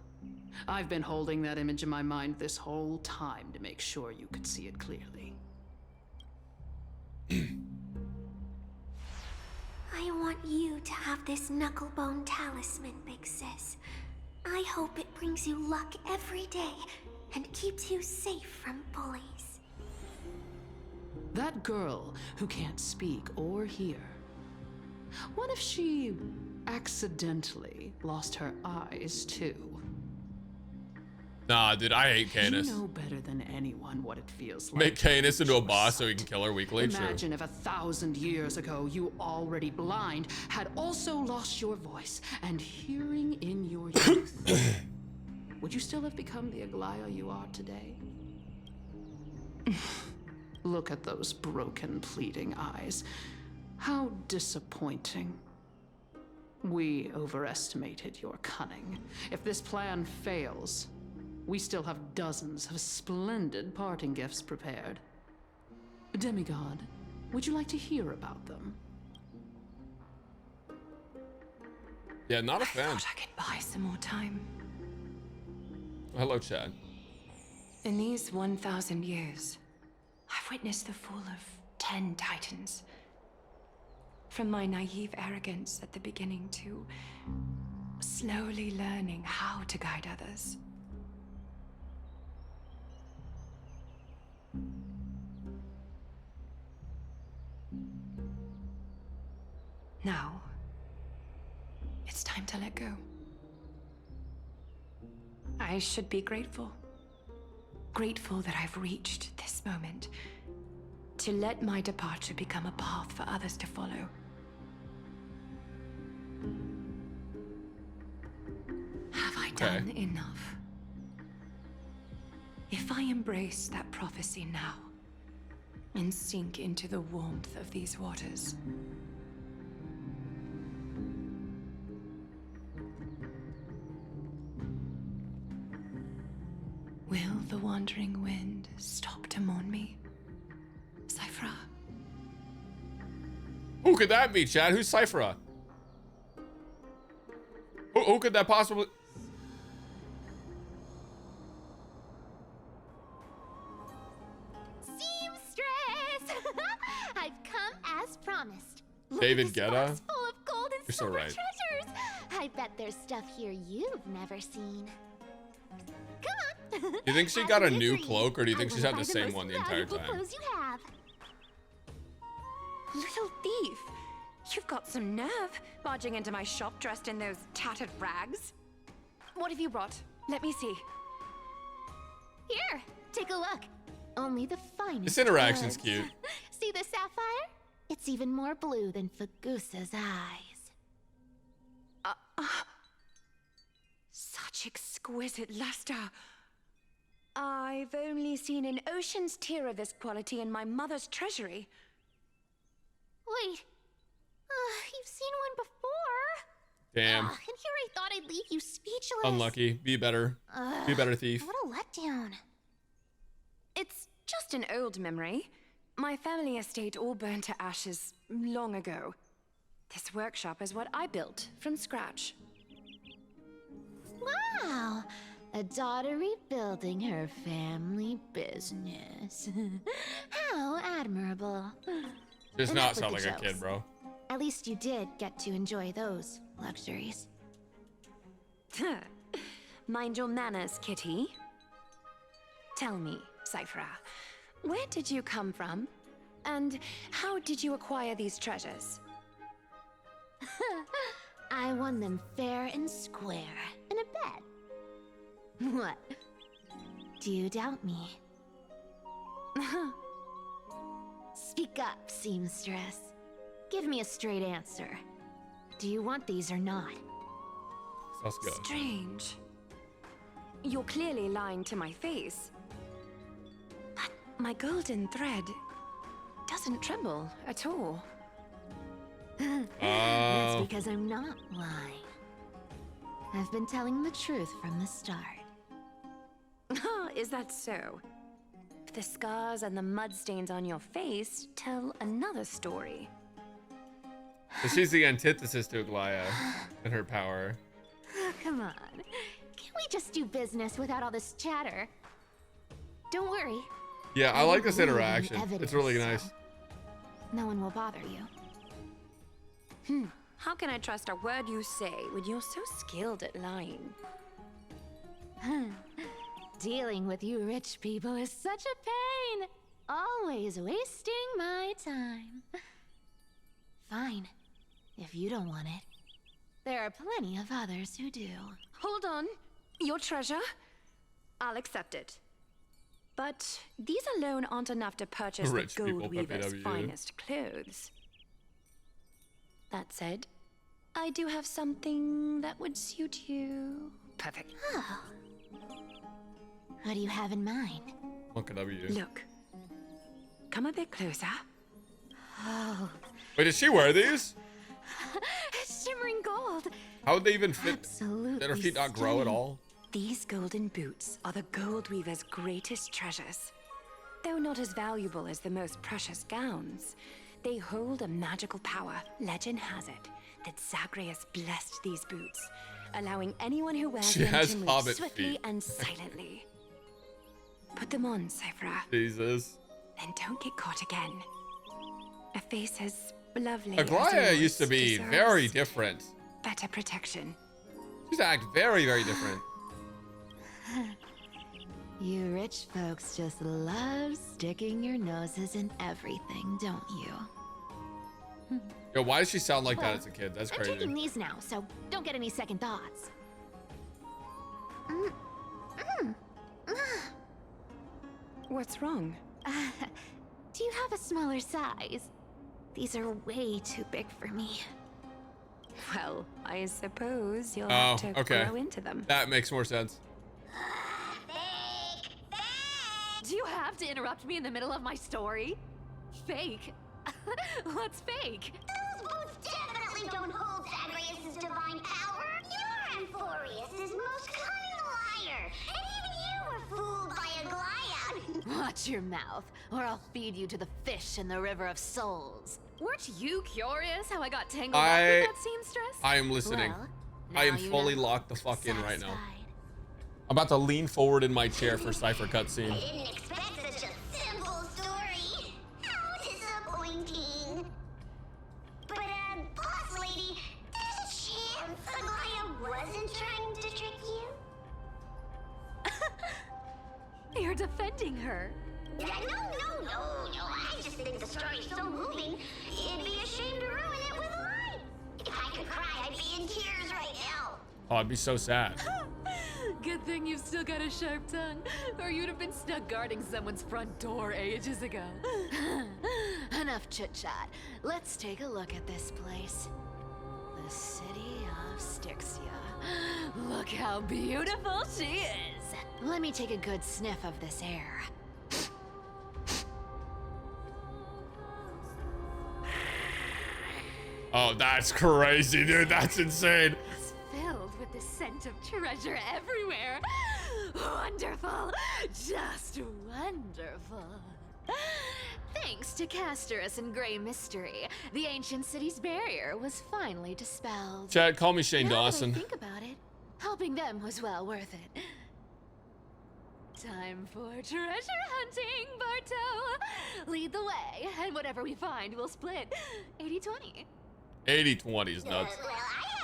I've been holding that image in my mind this whole time to make sure you could see it clearly. I want you to have this knucklebone talisman, Big Sis. I hope it brings you luck every day and keeps you safe from bullies. That girl who can't speak or hear. What if she accidentally lost her eyes too? Nah, dude, I hate Canis. You know better than anyone what it feels like. Make Canis into a boss so he can kill her weekly. Imagine if 1,000 years ago you, already blind, had also lost your voice and hearing in your youth. Would you still have become the Aglia you are today? Look at those broken, pleading eyes. How disappointing. We overestimated your cunning. If this plan fails, we still have dozens of splendid parting gifts prepared. Demigod, would you like to hear about them? Yeah, not a fan. I thought I could buy some more time. Hello, Chad. In these 1,000 years, I've witnessed the fall of 10 titans. From my naive arrogance at the beginning to slowly learning how to guide others. Now, it's time to let go. I should be grateful. Grateful that I've reached this moment. To let my departure become a path for others to follow. Have I done enough? If I embrace that prophecy now, and sink into the warmth of these waters, will the wandering wind stop to mourn me? Cipher. Who could that be, Chad? Who's Cipher? Who could that possibly... Seamstress! I've come as promised. Look David at this Guetta? box full of gold and You're so silver right. treasures. I bet there's stuff here you've never seen. Come on. Do you think she As got a we new agreed, cloak, or do you I think she's wanna had the buy same most one the entire valuable time? clothes you have. Little thief! You've got some nerve, barging into my shop dressed in those tattered rags. What have you brought? Let me see. Here, take a look. Only the finest. This interaction's goods. cute. See the sapphire? It's even more blue than Fagusa's eyes. Such exquisite luster. I've only seen an ocean's tear of this quality in my mother's treasury. Wait. You've seen one before. Damn. And here I thought I'd leave you speechless. Unlucky. Be better. Be better, thief. What a letdown. It's just an old memory. My family estate all burned to ashes long ago. This workshop is what I built from scratch. Wow. A daughter rebuilding her family business. How admirable. Does Enough not with sound the like a kid, jokes. bro. At least you did get to enjoy those luxuries. Mind your manners, Kitty. Tell me, Cipher, where did you come from? And how did you acquire these treasures? I won them fair and square in a bet. What? Do you doubt me? Speak up, seamstress. Give me a straight answer. Do you want these or not? Sounds good. Strange. You're clearly lying to my face. But my golden thread doesn't tremble at all. That's because I'm not lying. I've been telling the truth from the start. Is that so? The scars and the mud stains on your face tell another story. So she's the antithesis to Aquila and her power. Oh, come on. Can't we just do business without all this chatter? Don't worry. Yeah, I like this interaction. It's really nice. No one will bother you. How can I trust a word you say when you're so skilled at lying? Dealing with you rich people is such a pain. Always wasting my time. Fine, if you don't want it. There are plenty of others who do. Hold on. Your treasure? I'll accept it. But these alone aren't enough to purchase the Rich people, gold weaver's PPW. finest clothes. That said, I do have something that would suit you. Perfect. Oh. What do you have in mind? Monkey W. Look. Come a bit closer. Oh. Wait, did she wear these? Shimmering gold. How would they even fit? Absolutely. Did her feet not grow at all? These golden boots are the gold weaver's greatest treasures. Though not as valuable as the most precious gowns, they hold a magical power. Legend has it that Zagreus blessed these boots, allowing anyone who wears them to move hobbit swiftly feet. and silently. Put them on, Cipher, Jesus. and don't get caught again. A face as lovely as Aquila yours used to be deserves very different. better protection. She used to act very, very different. You rich folks just love sticking your noses in everything, don't you? Yo, why does she sound like that as a kid? That's I'm crazy. taking these now, so don't get any second thoughts. What's wrong? Do you have a smaller size? These are way too big for me. Well, I suppose you'll have to grow into them. That makes more sense. Do you have to interrupt me in the middle of my story? Fake? What's fake? Those boots definitely don't hold Zagreus' divine power. You're Amphorius' most cunning liar. And even you were fooled by a Glyad. Watch your mouth, or I'll feed you to the fish in the river of souls. Weren't you curious how I got tangled up with that seamstress? I am listening. Well, I am now you fully know. locked the fuck in right now. Satisfied. I'm about to lean forward in my chair for Cipher cutscene. I didn't expect such a simple story. How disappointing. But, boss lady, there's a chance Aglaya wasn't trying to trick you? You're defending her. No. I just think the story's so moving, it'd be a shame to ruin it with a lie. If I could cry, I'd be in tears right now. Oh, I'd be so sad. Good thing you've still got a sharp tongue, or you'd have been stuck guarding someone's front door ages ago. Enough chit-chat. Let's take a look at this place. The city of Styxia. Look how beautiful she is. Let me take a good sniff of this air. Oh, that's crazy, dude. That's insane. It's filled with the scent of treasure everywhere. Wonderful. Just wonderful. Thanks to Castorus and Grey Mystery, the ancient city's barrier was finally dispelled. Chad, call me Shane Now Dawson. that I think about it, helping them was well worth it. Time for treasure hunting, Barto. Lead the way, and whatever we find, we'll split 80-20. 80-20 is nuts. Well, I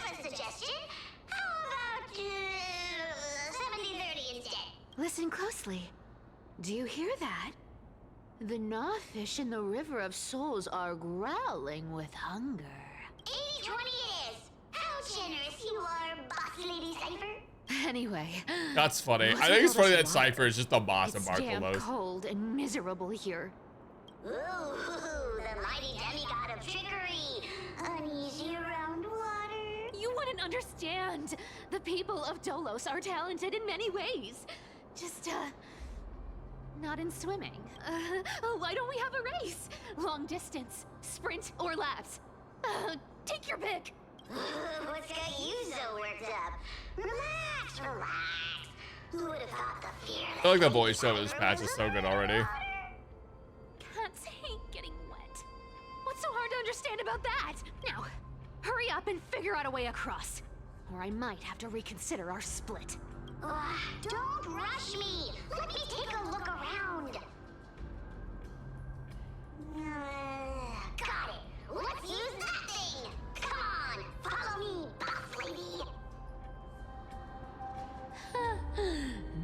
have a suggestion. How about 70-30 instead? Listen closely. Do you hear that? The gnawfish in the River of Souls are growling with hunger. 80-20 it is! How generous you are, boss lady Cipher! Anyway. That's funny. what's I think with it's all funny this that water? Cipher is just the boss of It's damn Markelos. cold and miserable here. Ooh, the mighty demigod of trickery! Uneasy around water. You wouldn't understand. The people of Dolos are talented in many ways. Just, not in swimming. Why don't we have a race? Long distance, sprint, or laps? Take your pick. What's got you so worked up? Relax, relax. Who would have thought the fear? I feel like the voice of this patch is so good already. Cats hate getting wet. What's so hard to understand about that? Now, hurry up and figure out a way across. Or I might have to reconsider our split. Don't rush me. Let me take a look around. Got it. Let's use that thing. Come on, follow me, boss lady.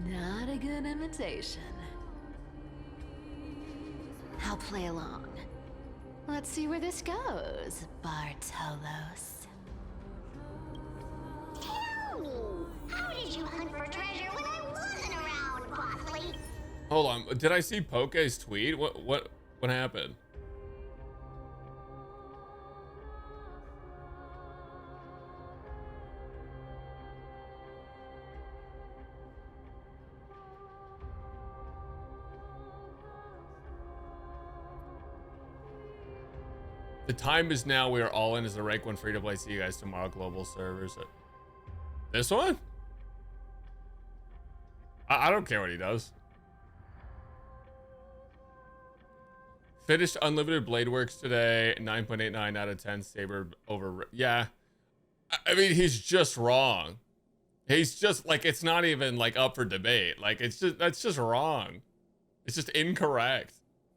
Not a good imitation. I'll play along. Let's see where this goes, Bartolos. Tell me, how did you hunt for treasure when I wasn't around, boss lady? Hold on. Did I see Poke's tweet? What happened? The time is now. We are all in as a rank 1 free to play. See you guys tomorrow. Global servers. This one? I don't care what he does. Finished Unlimited Blade Works today. 9.89 out of 10. Saber over. Yeah. I mean, he's just wrong. He's just like, it's not even like up for debate. Like, that's just wrong. It's just incorrect.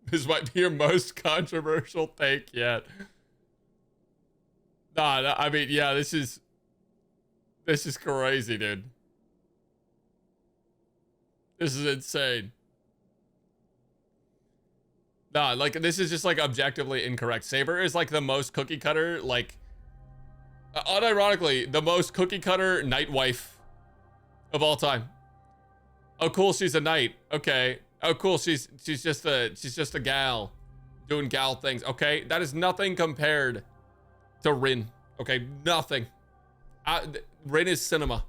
This might be your most controversial take yet. Nah, I mean, yeah, this is crazy, dude. This is insane. Nah, like, this is just like objectively incorrect. Saber is like the most cookie cutter, like, unironically, the most cookie cutter knight wife of all time. Oh, cool, she's a knight. Okay. Oh, cool. She's just a gal doing gal things. Okay, that is nothing compared to Rin. Okay, nothing. Rin is cinema.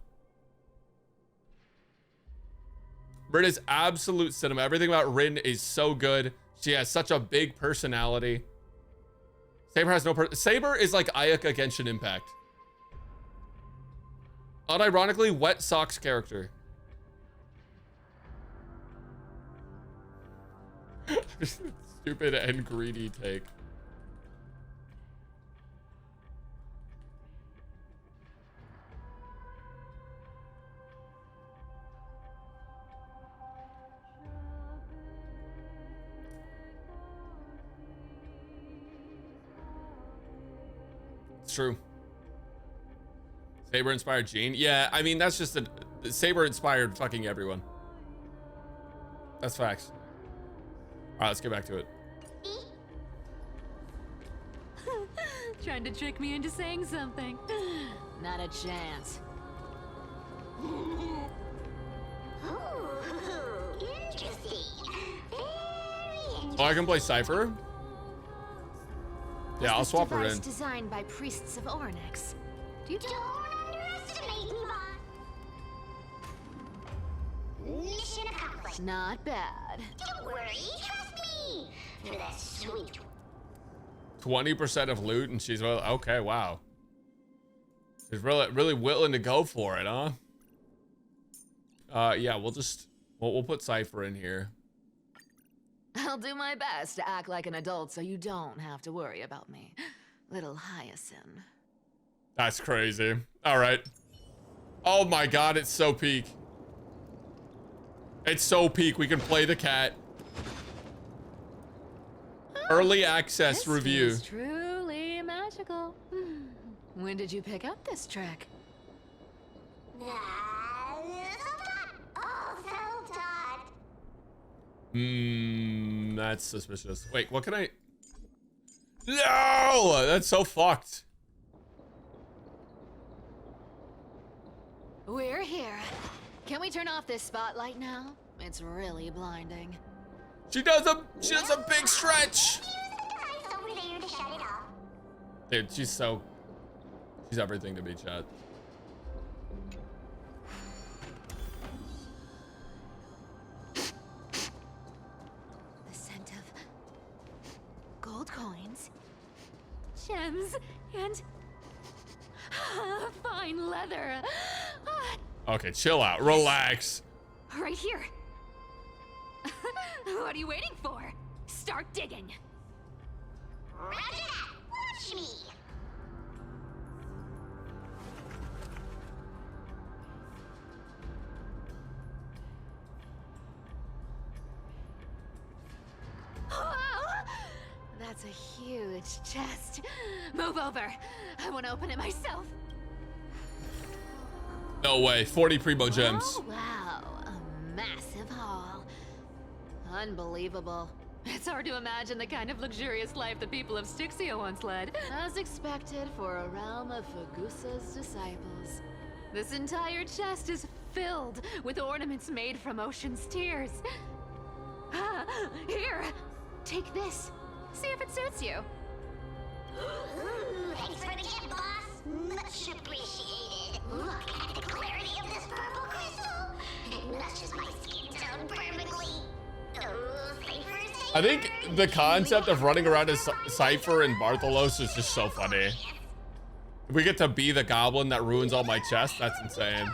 Rin is absolute cinema. Everything about Rin is so good. She has such a big personality. Saber has no Saber is like Ayaka Genshin Impact. Unironically, Wet Socks character. Stupid and greedy take. It's true. Saber inspired Jean. Yeah, I mean, that's just a Saber inspired fucking everyone. That's facts. All right, let's get back to it. Trying to trick me into saying something. Not a chance. Ooh, interesting. Very interesting. Oh, I can play Cipher? Yeah, I'll swap her in. Designed by priests of Ornyx. Don't underestimate me, boss. Mission accomplished. Not bad. Don't worry, trust me. For that sweet 20% of loot, and she's well. Okay, wow. She's really willing to go for it, huh? Yeah, we'll put Cipher in here. I'll do my best to act like an adult so you don't have to worry about me, little Hyacinth. That's crazy. All right. Oh my God, it's so peak. It's so peak. We can play the cat. Early access This review. is truly magical. When did you pick up this trick? self-taught. All self-taught. That's suspicious. Wait, what can I... No! That's so fucked. We're here. Can we turn off this spotlight now? It's really blinding. She does a big stretch. Over there to shut it off. Dude, she's everything to me, chat. The scent of gold coins, gems, and fine leather. Okay, chill out. Relax. Right here. What are you waiting for? Start digging. Roger that. Watch me. Wow! That's a huge chest. Move over. I want to open it myself. No way. 40 primo gems. Oh, wow. A massive haul. Unbelievable. It's hard to imagine the kind of luxurious life the people of Styxia once led. As expected for a realm of Fagusa's disciples. This entire chest is filled with ornaments made from ocean's tears. Here, take this. See if it suits you. Ooh, thanks for the gift, boss. Much appreciated. Look at the clarity of this purple crystal. It matches my skin tone perfectly. Oh, Cipher. I think the concept of running around as Cipher and Bartholos is just so funny. If we get to be the goblin that ruins all my chests, that's insane.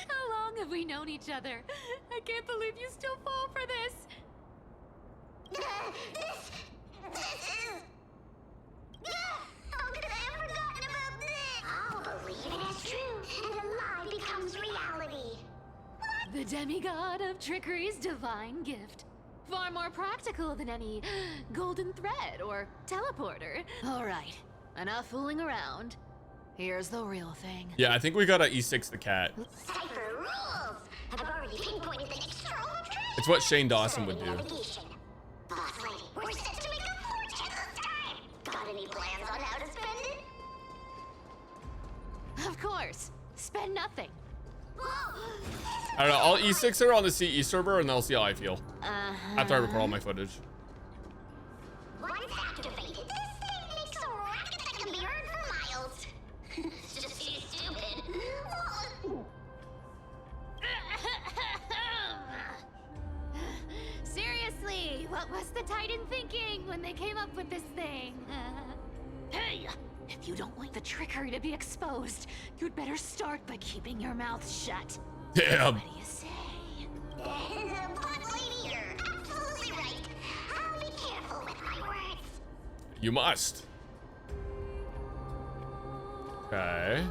How long have we known each other? I can't believe you still fall for this. This is... How could I have forgotten about this? I'll believe it as true, and the lie becomes reality. The demigod of trickery's divine gift. Far more practical than any golden thread or teleporter. All right, enough fooling around. Here's the real thing. Yeah, I think we gotta E6 the cat. Cipher rules! I've already pinpointed the next stronghold tree. It's what Shane Dawson would do. Navigation. Boss lady, we're set to make a fortune this time. Got any plans on how to spend it? Of course. Spend nothing. I don't know. I'll E6 her on the CE server and they'll see how I feel. After I record all my footage. Once activated, this thing makes a racket that can be heard for miles. It's just too stupid. Seriously, what was the Titan thinking when they came up with this thing? Hey, if you don't want the trickery to be exposed, you'd better start by keeping your mouth shut. Damn. What do you say? Boss lady, you're absolutely right. I'll be careful with my words. You must. Okay.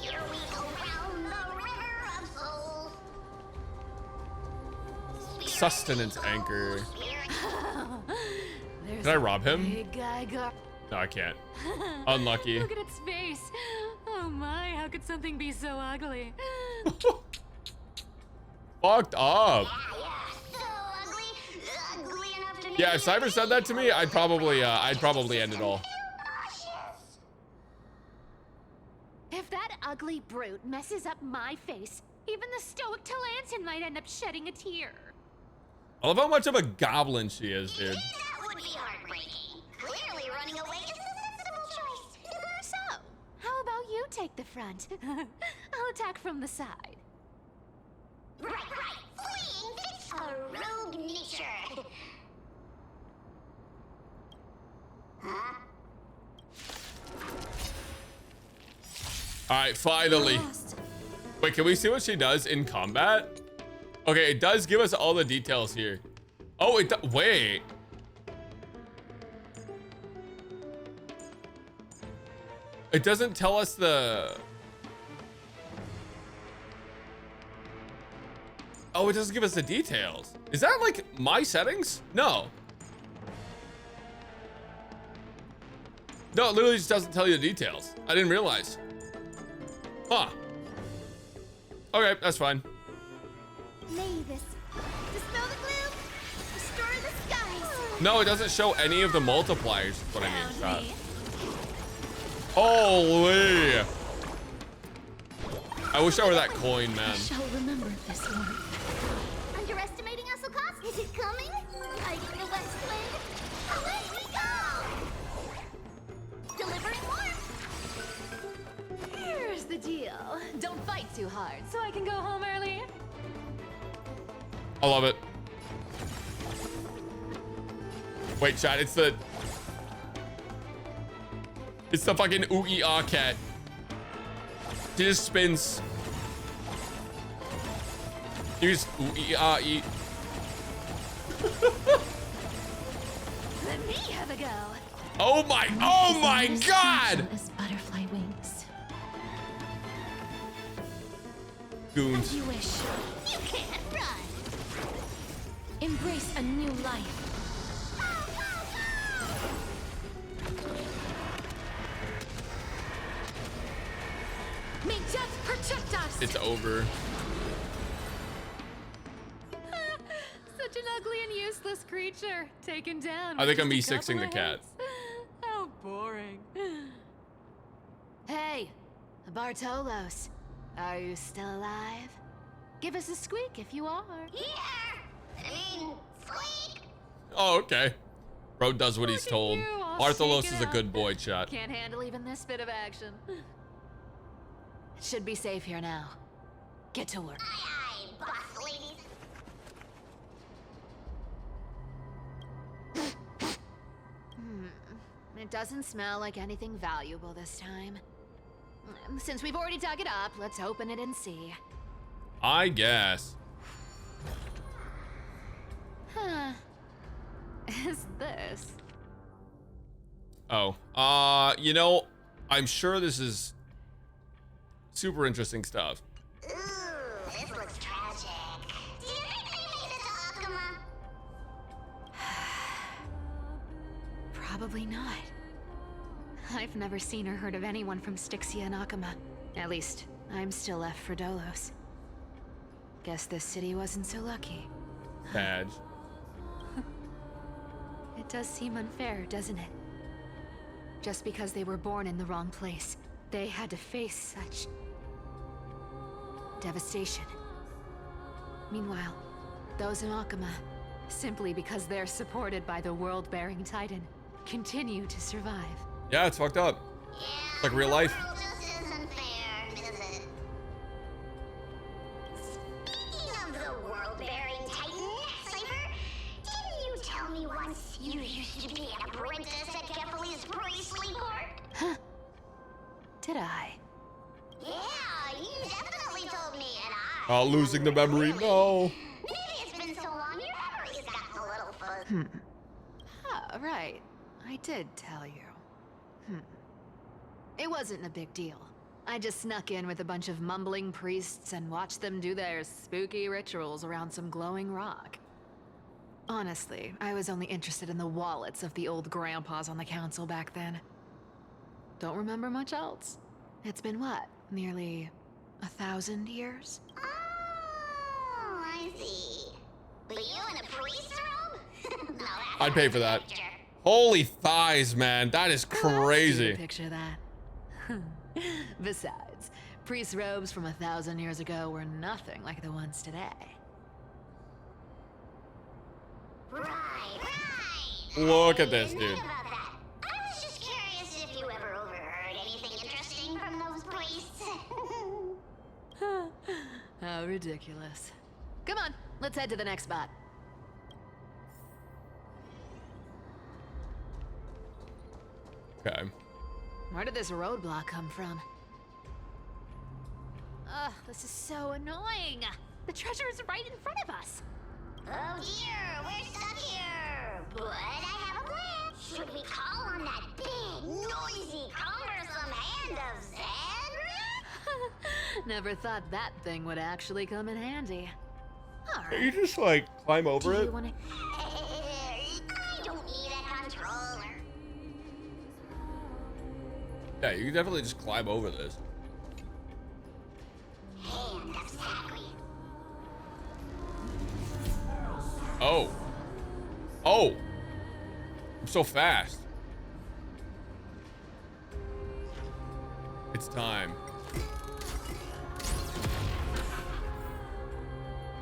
Here we go round the river of souls. Sustenance anchor. There's Did I rob him? Big guy No, I can't. Unlucky. Look at its face. Oh my, how could something be so ugly? Fucked up. So ugly enough to make Yeah, if Cipher said that to me, I'd probably end it all. If that ugly brute messes up my face, even the stoic Talantin might end up shedding a tear. I love how much of a goblin she is, dude. That would be heartbreaking. Clearly running away is the sensible choice. So, how about you take the front? I'll attack from the side. Right. Fleeing fits a rogue nature. Huh? All right, finally. Wait, can we see what she does in combat? Okay, it does give us all the details here. Oh, wait. It doesn't tell us the... Oh, it doesn't give us the details. Is that like my settings? No. No, it literally just doesn't tell you the details. I didn't realize. Huh. Okay, that's fine. Mavis, dispel the gloom, destroy the skies. No, it doesn't show any of the multipliers. Is what I mean. Stop. Holy! I wish I were that coin, man. I shall remember this one. Underestimating us, Okas? Is it coming? Hiding the west wind? Away we go! Delivering warmth! Here's the deal. Don't fight too hard so I can go home early. I love it. Wait, chat, it's the fucking ooh-ee-ah cat. He just spins. You just ooh-ee-ah-ee. Let me have a go. Oh my god! As butterfly wings. Goons. You wish. You can't run. Embrace a new life. May death protect us. It's over. Such an ugly and useless creature. Taken down. I think I'm with just a E6ing the couple of cat. hits. How boring. Hey, Bartolos. Are you still alive? Give us a squeak if you are. Here! I mean, squeak! Oh, okay. Bro does what he's told. you, all Bartholos shaken is a up. good boy, chat. Can't handle even this bit of action. It should be safe here now. Get to work. Aye, aye, boss ladies. It doesn't smell like anything valuable this time. Since we've already dug it up, let's open it and see. I guess. Huh. Is this? Oh. You know, I'm sure this is super interesting stuff. Ooh, this looks tragic. Do you think they made it to Aquila? Probably not. I've never seen or heard of anyone from Styxia and Akama. At least, I'm still left for Dolos. Guess this city wasn't so lucky. Badge. It does seem unfair, doesn't it? Just because they were born in the wrong place, they had to face such devastation. Meanwhile, those in Akama, simply because they're supported by the world-bearing Titan, continue to survive. Yeah, it's fucked up. Yeah, It's like real life. the world just isn't fair, is it? Speaking of the world-bearing Titan, Cipher, didn't you tell me once you used to be an apprentice at Kephal's priestly court? Huh? Did I? Yeah, you definitely told me, and I... Oh, losing the memory. No. Maybe it's been so long, your memory's gotten a little fuzzy. Ah, right. I did tell you. It wasn't a big deal. I just snuck in with a bunch of mumbling priests and watched them do their spooky rituals around some glowing rock. Honestly, I was only interested in the wallets of the old grandpas on the council back then. Don't remember much else. It's been what, nearly 1,000 years? Oh, I see. But you in a priest robe? No, that's I'd pay for that. Holy thighs, man. That is crazy. Picture that. Besides, priest robes from 1,000 years ago were nothing like the ones today. Right. Look at this, I dude. knew about that. I was just curious if you ever overheard anything interesting from those priests. How ridiculous. Come on, let's head to the next spot. Okay. Where did this roadblock come from? Ugh, this is so annoying. The treasure is right in front of us. Oh dear, we're stuck here. But I have a plan. Should we call on that big, noisy, cumbersome hand of Zandra? Never thought that thing would actually come in handy. Can you just like climb over Do it? you wanna... I don't need a controller. Yeah, you can definitely just climb over this. Oh. Oh. I'm so fast. It's time.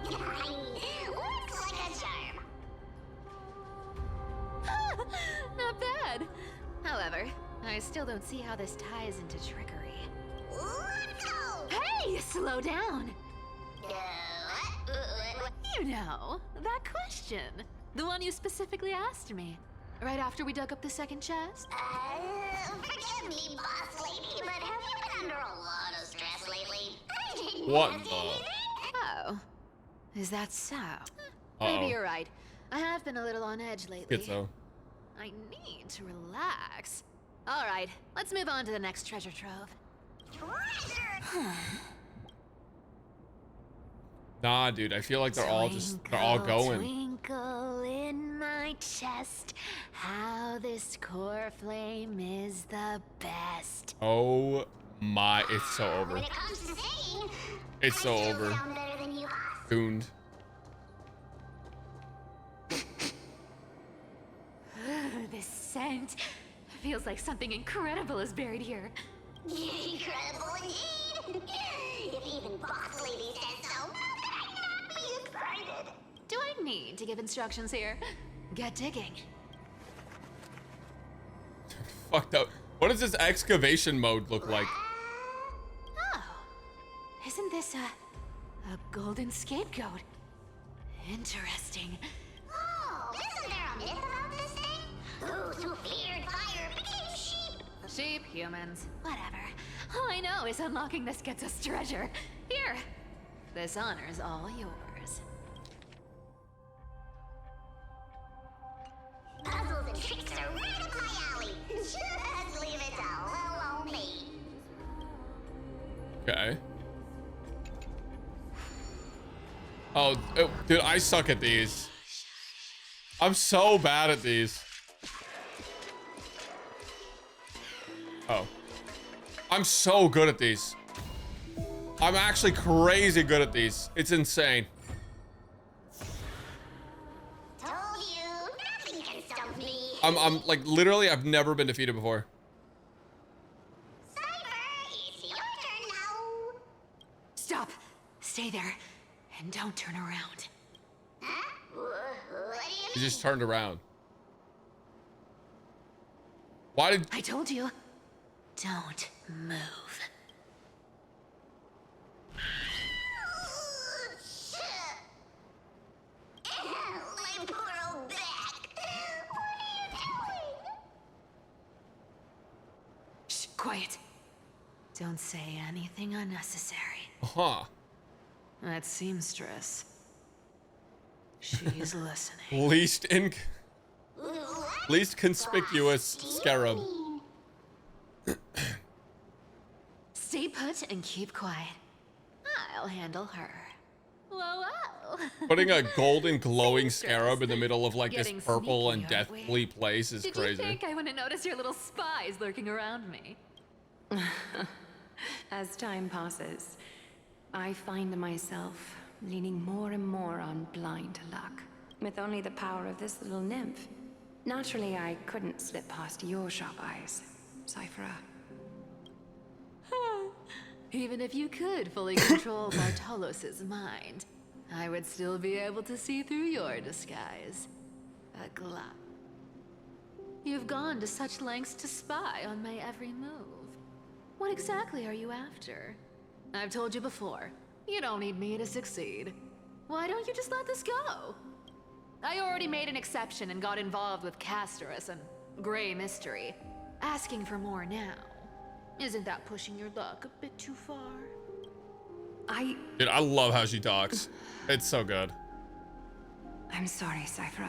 Looks like a charm. Not bad. However, I still don't see how this ties into trickery. Let's go! Hey, slow down. What? You know, that question. The one you specifically asked me. Right after we dug up the second chest? Forgive me, boss lady, but have you been under a lot of stress lately? I didn't What ask the? anything. Oh. Is that so? Uh-oh. Maybe you're right. I have been a little on edge lately. Schizo. I need to relax. All right, let's move on to the next treasure trove. Nah, dude, I feel like they're all going. Twinkle in my chest, how this core flame is the best. Oh my, it's so over. When it comes to singing, It's so I still over. sound better than you, boss. Gooned. This scent feels like something incredible is buried here. Incredible indeed. If even boss lady says so, how could I not be excited? Do I need to give instructions here? Get digging. Fucked up. What does this excavation mode look like? Oh, isn't this a golden scapegoat? Interesting. Oh, isn't there a myth about this thing? Those who feared fire became sheep. Sheep, humans, whatever. All I know is unlocking this gets us treasure. Here, this honor's all yours. Puzzles and tricks are right up my alley. Just leave it to little old me. Okay. Oh, dude, I suck at these. I'm so bad at these. Oh. I'm so good at these. I'm actually crazy good at these. It's insane. Told you, nothing can stump me. I'm like, literally, I've never been defeated before. Cipher, it's your turn now. Stop. Stay there. And don't turn around. Huh? What do you He mean? just turned around. Why did... I told you. Don't move. My poor old back. What are you doing? Shh, quiet. Don't say anything unnecessary. Huh. That seamstress. She's listening. Least conspicuous scarab. Stay put and keep quiet. I'll handle her. Whoa, whoa. Putting a golden glowing scarab in the middle of like this Getting purple sneaky, and aren't we? deathly place is Did crazy. you think I wouldn't notice your little spies lurking around me? As time passes, I find myself leaning more and more on blind luck. With only the power of this little nymph. Naturally, I couldn't slip past your sharp eyes, Cipher. Even if you could fully control Bartolos's mind, I would still be able to see through your disguise. Aquila. You've gone to such lengths to spy on my every move. What exactly are you after? I've told you before, you don't need me to succeed. Why don't you just let this go? I already made an exception and got involved with Castorus and Grey Mystery. Asking for more now. Isn't that pushing your luck a bit too far? Dude, I love how she talks. It's so good. I'm sorry, Cipher.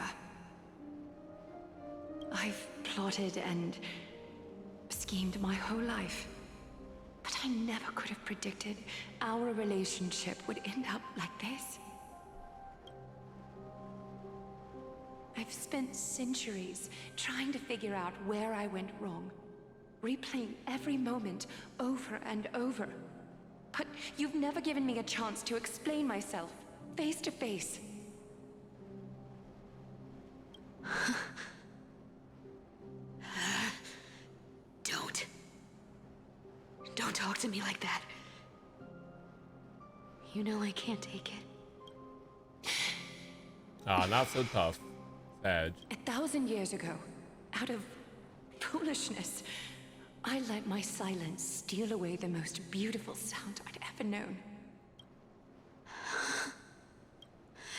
I've plotted and schemed my whole life. But I never could have predicted our relationship would end up like this. I've spent centuries trying to figure out where I went wrong, replaying every moment over and over. But you've never given me a chance to explain myself, face to face. Don't talk to me like that. You know I can't take it. Ah, not so tough. Edge. 1,000 years ago, out of foolishness, I let my silence steal away the most beautiful sound I'd ever known.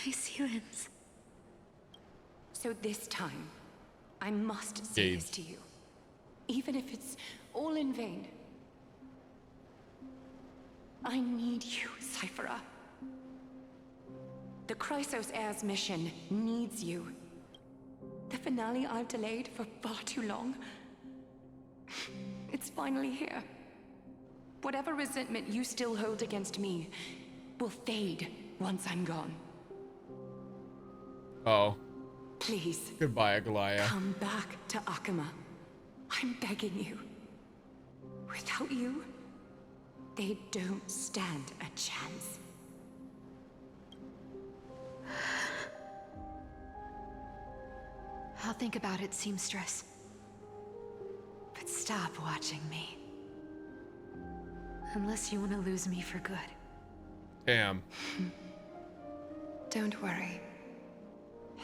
My silence. So this time, I must say this to you, even if it's all in vain. I need you, Cipher. The Chrysos Heir's mission needs you. The finale I've delayed for far too long. It's finally here. Whatever resentment you still hold against me will fade once I'm gone. Oh. Please. Goodbye, Aquila. Come back to Akima. I'm begging you. Without you, they don't stand a chance. I'll think about it, seamstress. But stop watching me. Unless you want to lose me for good. Damn. Don't worry.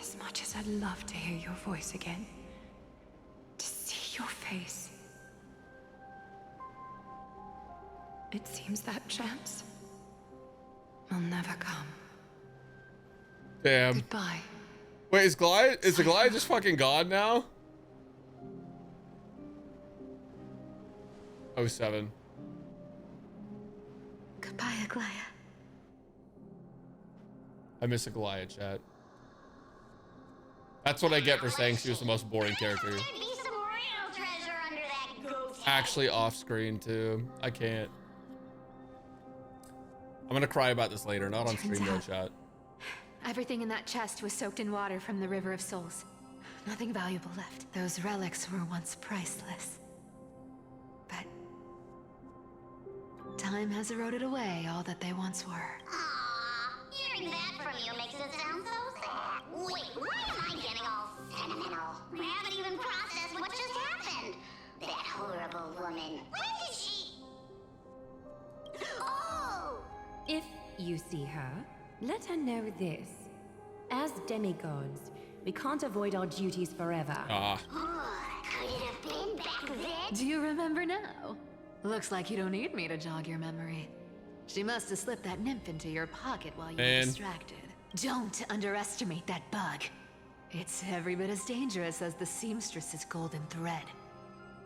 As much as I'd love to hear your voice again, to see your face, it seems that chance will never come. Damn. Goodbye. Wait, is the Goliath just fucking gone now? 07. Goodbye, Aquila. I miss a Goliath, chat. That's what I get for saying she was the most boring character. Actually off screen too. I can't. I'm gonna cry about this later, not on stream though, chat. Everything in that chest was soaked in water from the River of Souls. Nothing valuable left. Those relics were once priceless. But time has eroded away all that they once were. Aww, hearing that from you makes it sound so sad. Wait, why am I getting all sentimental? I haven't even processed what just happened. That horrible woman. When did she... Oh! If you see her, let her know this. As demigods, we can't avoid our duties forever. Could it have been back then? Do you remember now? Looks like you don't need me to jog your memory. She must have slipped that nymph into your pocket while you were distracted. Don't underestimate that bug. It's every bit as dangerous as the seamstress's golden thread.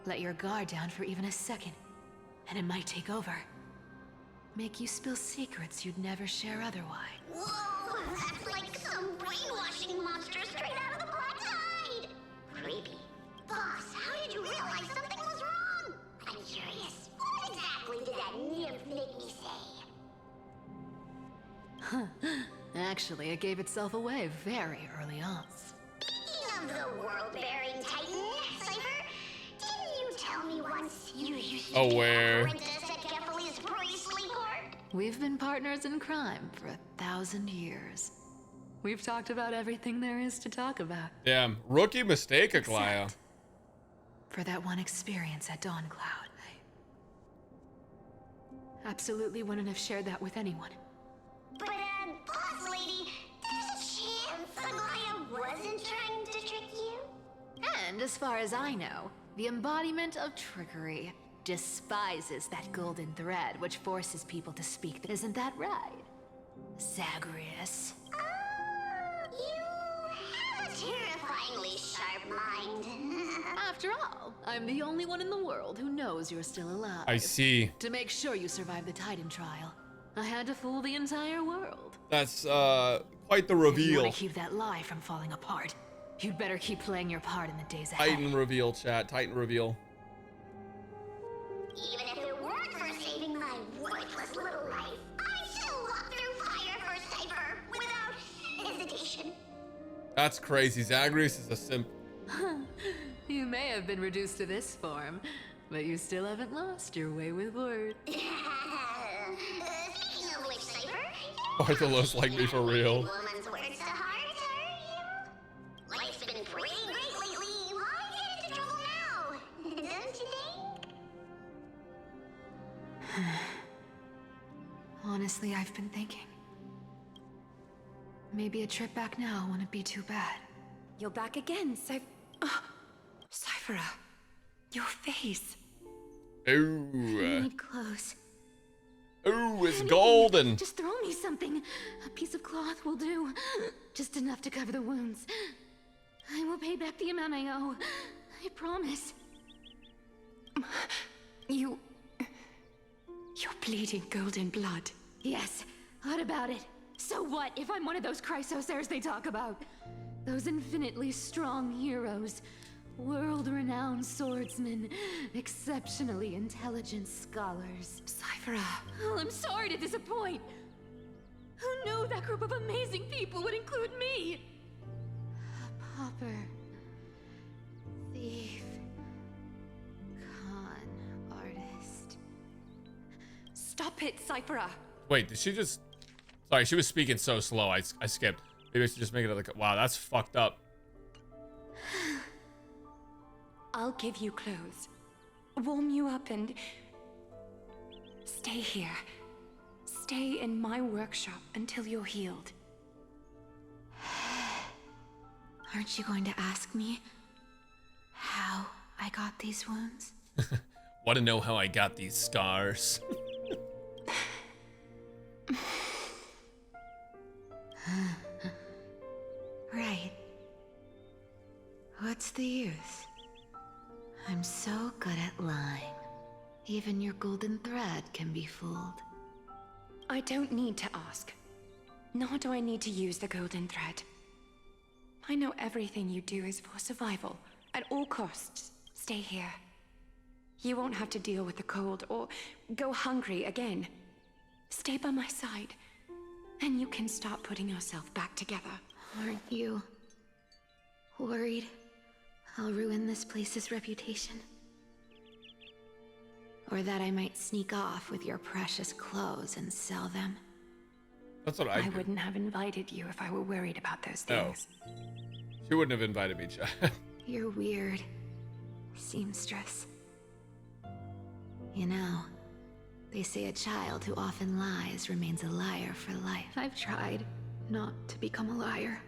Let your guard down for even a second, and it might take over. Make you spill secrets you'd never share otherwise. Whoa, that's like some brainwashing monster straight out of the Black Tide. Creepy. Boss, how did you realize something was wrong? I'm curious. What exactly did that nymph make me say? Huh. Actually, it gave itself away very early on. Speaking of the world-bearing titan, Cipher, didn't you tell me once you used to be an apprentice at Kefali's priestly court? We've been partners in crime for 1,000 years. We've talked about everything there is to talk about. Damn, rookie mistake, Aquila. For that one experience at Dawncloud. I absolutely wouldn't have shared that with anyone. But, boss lady, there's a chance Aglaia wasn't trying to trick you? And as far as I know, the embodiment of trickery despises that golden thread which forces people to speak. Isn't that right, Zagreus? You have a terrifyingly sharp mind. After all, I'm the only one in the world who knows you're still alive. I see. To make sure you survive the Titan trial, I had to fool the entire world. That's quite the If you reveal. want to keep that lie from falling apart, you'd better keep playing your part in the days ahead. Titan reveal, chat. Titan reveal. Even if it weren't for saving my worthless little life, I'd still walk through fire for Cipher without hesitation. That's crazy. Zagreus is a simp. You may have been reduced to this form, But you still haven't lost your way with words. Speaking of which, Cipher, Bartholos like me for real. woman's words to heart, life's been pretty great lately. Why get into trouble now? Don't you think? Honestly, I've been thinking. Maybe a trip back now wouldn't be too bad. You're back again, Cyphera. Your face. Ooh. I need clothes. Ooh, it's golden. Just throw me something. A piece of cloth will do. Just enough to cover the wounds. I will pay back the amount I owe. I promise. You're bleeding golden blood. Yes. What about it? So what if I'm one of those Chrysosaurs they talk about? Those infinitely strong heroes. World-renowned swordsmen. Exceptionally intelligent scholars. Cyphera. Oh, I'm sorry to disappoint. Who knew that group of amazing people would include me? A pauper. Thief. Con artist. Stop it, Cyphera. Wait, did she just... Sorry, she was speaking so slow. I skipped. Maybe I should just make it like... Wow, that's fucked up. I'll give you clothes, warm you up, and stay here. Stay in my workshop until you're healed. Aren't you going to ask me how I got these wounds? Want to know how I got these scars? Right. What's the use? I'm so good at lying. Even your golden thread can be fooled. I don't need to ask. Nor do I need to use the golden thread. I know everything you do is for survival. At all costs, stay here. You won't have to deal with the cold or go hungry again. Stay by my side, and you can start putting yourself back together. Aren't you worried I'll ruin this place's reputation? Or that I might sneak off with your precious clothes and sell them? That's what I do. wouldn't have invited you if I were worried about those things. No. She wouldn't have invited me, Chad. You're weird, seamstress. You know, they say a child who often lies remains a liar for life. I've tried not to become a liar.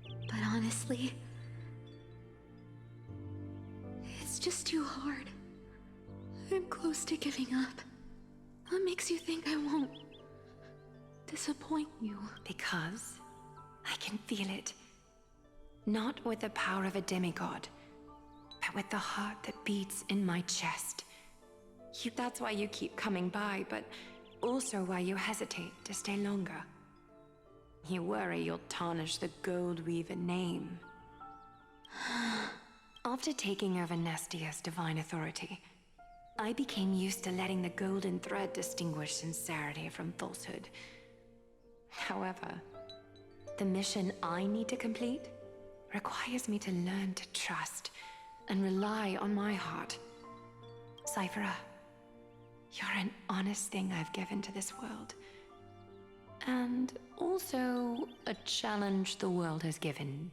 But honestly, it's just too hard. I'm close to giving up. What makes you think I won't disappoint you? Because I can feel it. Not with the power of a demigod, but with the heart that beats in my chest. That's why you keep coming by, but also why you hesitate to stay longer. You worry you'll tarnish the Gold Weaver name. After taking over Nestia's divine authority, I became used to letting the golden thread distinguish sincerity from falsehood. However, the mission I need to complete requires me to learn to trust and rely on my heart. Cyphera, you're an honest thing I've given to this world. And also a challenge the world has given.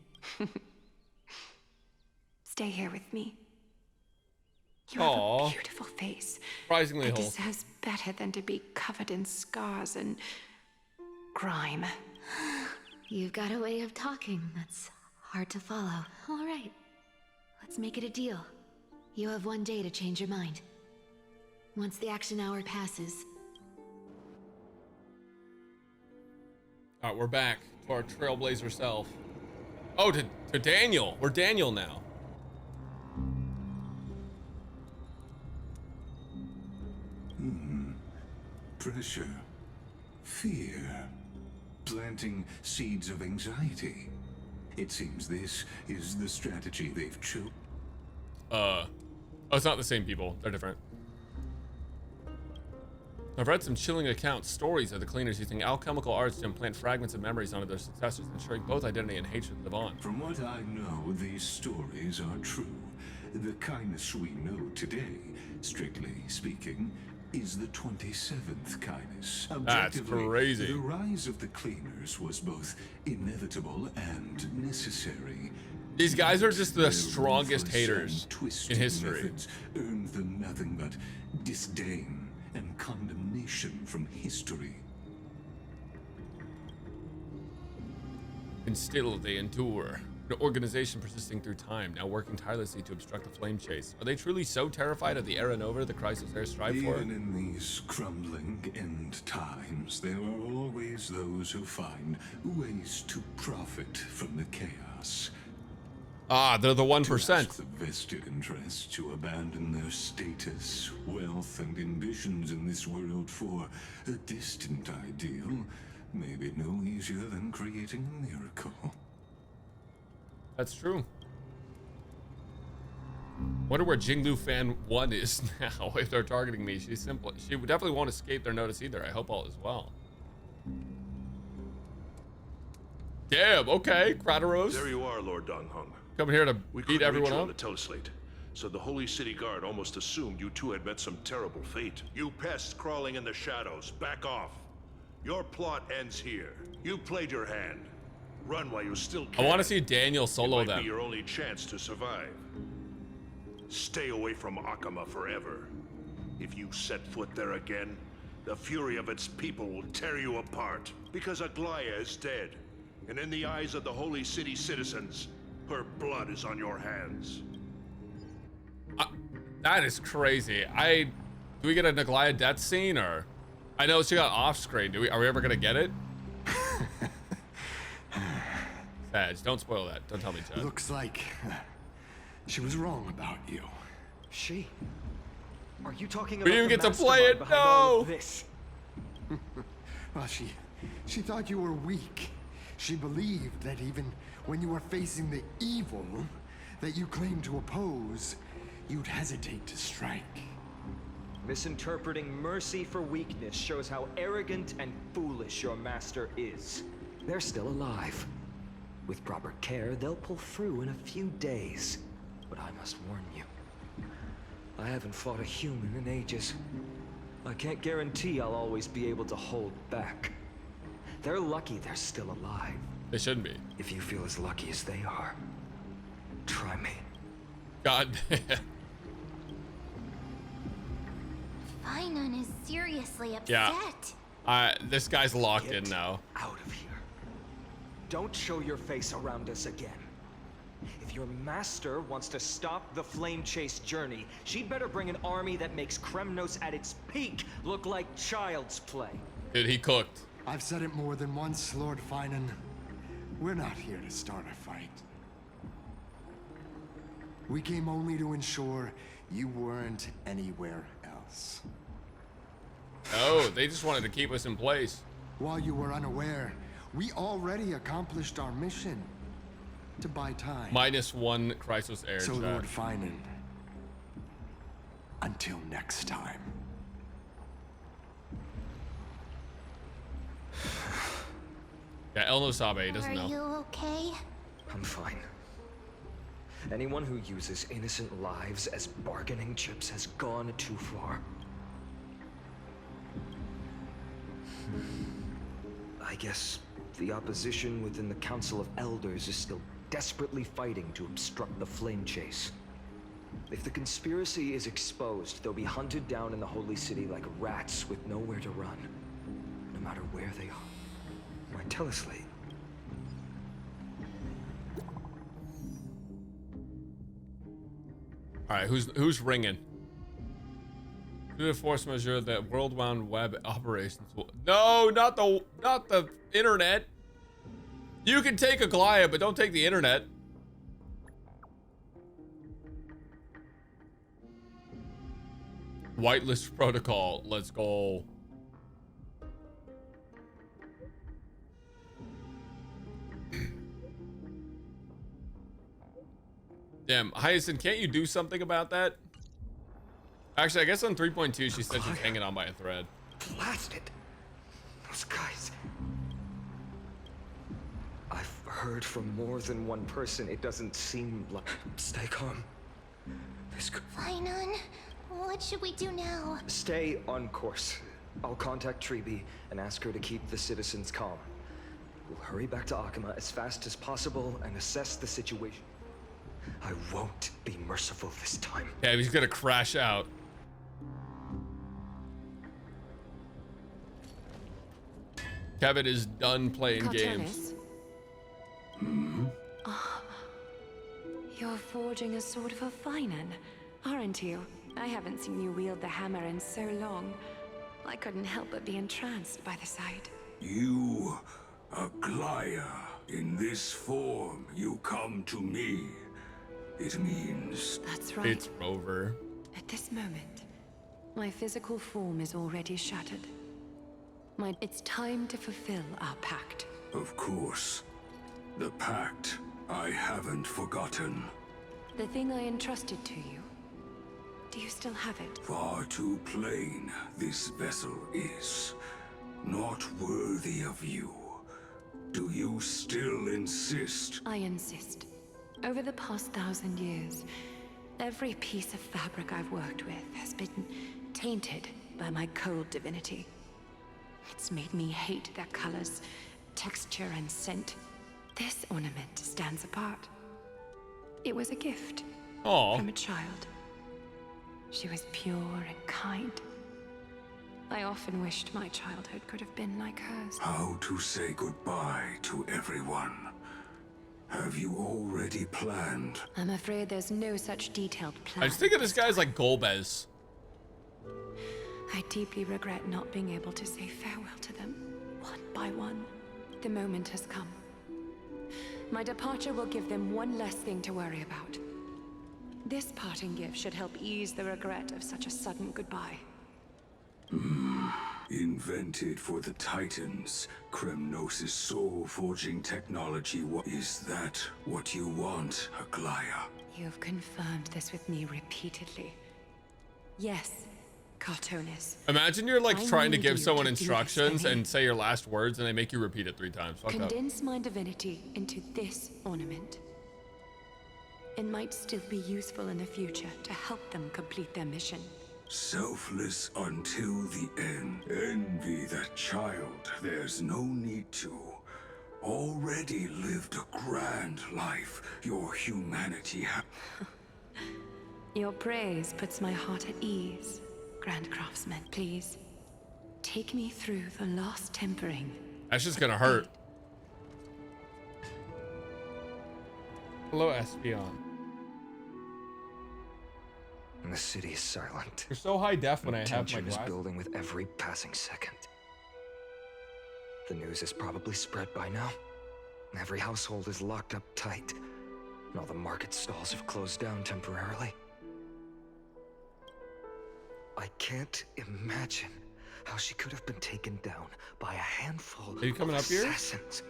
Stay here with me. You have a beautiful face. Surprisingly that wholesome. deserves better than to be covered in scars and grime. You've got a way of talking that's hard to follow. All right, let's make it a deal. You have 1 day to change your mind. Once the action hour passes... All right, we're back to our trailblazer self. Oh, to Daniel. We're Daniel now. Pressure. Fear. Planting seeds of anxiety. It seems this is the strategy they've chosen. Oh, it's not the same people. They're different. I've read some chilling accounts, stories of the cleaners using alchemical arts to implant fragments of memories onto their successors, ensuring both identity and hatred live on. From what I know, these stories are true. The Kindness we know today, strictly speaking, is the 27th Kindness. That's crazy. The rise of the Cleaners was both inevitable and necessary. These guys are just the Their strongest ruthless haters and twisted in history. methods earned them nothing but disdain and condemnation from history. And still they endure. An organization persisting through time, now working tirelessly to obstruct the flame chase. Are they truly so terrified of the era Nova the Chrysos heirs strive for? Even in these crumbling end times, there are always those who find ways to profit from the chaos. Ah, they're the 1%. To ask the vested interests to abandon their status, wealth, and ambitions in this world for a distant ideal may be no easier than creating a miracle. That's true. Wonder where Jinglu fan 1 is now if they're targeting me. She definitely won't escape their notice either. I hope all is well. Damn, okay, Kratos. There you are, Lord Donghung. Coming here to We beat couldn't everyone reach you up. on the teleslate, so the Holy City Guard almost assumed you two had met some terrible fate. You pests crawling in the shadows, back off. Your plot ends here. You played your hand. Run while you still can. I want to see Daniel solo it might them. be your only chance to survive. Stay away from Akama forever. If you set foot there again, the fury of its people will tear you apart. Because Aglaya is dead, and in the eyes of the Holy City citizens, her blood is on your hands. That is crazy. Do we get a Naglaya death scene, or? I know she got off screen. Are we ever gonna get it? Sag, don't spoil that. Don't tell me, Chad. Looks like she was wrong about you. She? Are you talking We about didn't even the get to play it. mastermind behind all No. of this? Well, she thought you were weak. She believed that even when you were facing the evil that you claimed to oppose, you'd hesitate to strike. Misinterpreting mercy for weakness shows how arrogant and foolish your master is. They're still alive. With proper care, they'll pull through in a few days. But I must warn you, I haven't fought a human in ages. I can't guarantee I'll always be able to hold back. They're lucky they're still alive. They shouldn't be. If you feel as lucky as they are, try me. God damn. Finon is seriously upset. Yeah. This guy's locked in now. Out of here. Don't show your face around us again. If your master wants to stop the flame chase journey, she'd better bring an army that makes Kremnos at its peak look like child's play. Dude, he cooked. I've said it more than once, Lord Finan. We're not here to start a fight. We came only to ensure you weren't anywhere else. Oh, they just wanted to keep us in place. While you were unaware, we already accomplished our mission to buy time. -1 Chrysos heir. So, chat. Lord Finan, until next time. Yeah, El Nosabe, he doesn't Are know. you okay? I'm fine. Anyone who uses innocent lives as bargaining chips has gone too far. I guess the opposition within the Council of Elders is still desperately fighting to obstruct the flame chase. If the conspiracy is exposed, they'll be hunted down in the Holy City like rats with nowhere to run, no matter where they are. My teleslate. All right, who's ringing? Due to force majeure, the World Wide Web operations will... No, not the internet. You can take Aglaya, but don't take the internet. Whitelist protocol. Let's go. Damn, Hyacinth, can't you do something about that? Actually, I guess on 3.2, she said she's hanging on by a thread. Blasted. Those guys. I've heard from more than one person. It doesn't seem like... Stay calm. This could... Finon, what should we do now? Stay on course. I'll contact Treeby and ask her to keep the citizens calm. We'll hurry back to Aquila as fast as possible and assess the situation. I won't be merciful this time. Yeah, he's gonna crash out. Kevin is done playing games. Oh, you're forging a sword for Finon, aren't you? I haven't seen you wield the hammer in so long. I couldn't help but be entranced by the sight. You, Aquila, in this form you come to me. It means... That's right. It's Rover. At this moment, my physical form is already shattered. It's time to fulfill our pact. Of course. The pact I haven't forgotten. The thing I entrusted to you. Do you still have it? Far too plain this vessel is. Not worthy of you. Do you still insist? I insist. Over the past 1,000 years, every piece of fabric I've worked with has been tainted by my cold divinity. It's made me hate their colors, texture, and scent. This ornament stands apart. It was a gift from a child. She was pure and kind. I often wished my childhood could have been like hers. How to say goodbye to everyone? Have you already planned? I'm afraid there's no such detailed plan. I just think of this guy as like Golbez. I deeply regret not being able to say farewell to them, one by one. The moment has come. My departure will give them one less thing to worry about. This parting gift should help ease the regret of such a sudden goodbye. Invented for the Titans, Kremnos' soul-forging technology. Is that what you want, Aquila? You've confirmed this with me repeatedly. Yes, Cartonis. Imagine you're like trying to give someone instructions and say your last words and they make you repeat it 3 times. Fuck up. Condense my divinity into this ornament. It might still be useful in the future to help them complete their mission. Selfless until the end. Envy that child. There's no need to. Already lived a grand life. Your humanity Your praise puts my heart at ease, Grand Craftsman. Please, take me through the last tempering. That's just gonna hurt. Hello, Espion. And the city is silent. You're so high def when I have my Tension is glasses. building with every passing second. The news is probably spread by now. Every household is locked up tight. And all the market stalls have closed down temporarily. I can't imagine how she could have been taken down by a handful Are you coming of up here? assassins.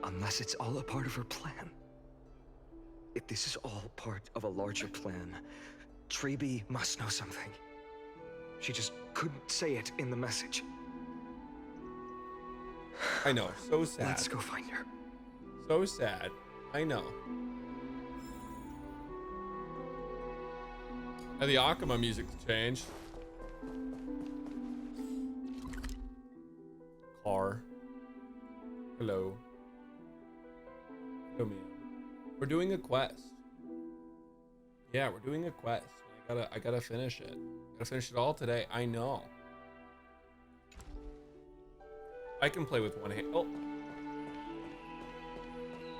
Unless it's all a part of her plan. If this is all part of a larger plan, Treeby must know something. She just couldn't say it in the message. I know, so sad. Let's go find her. So sad. I know. And the Aquila music's changed. Car. Hello. Hello, man. We're doing a quest. Yeah, we're doing a quest. I gotta finish it. Gotta finish it all today. I know. I can play with one hand. Oh.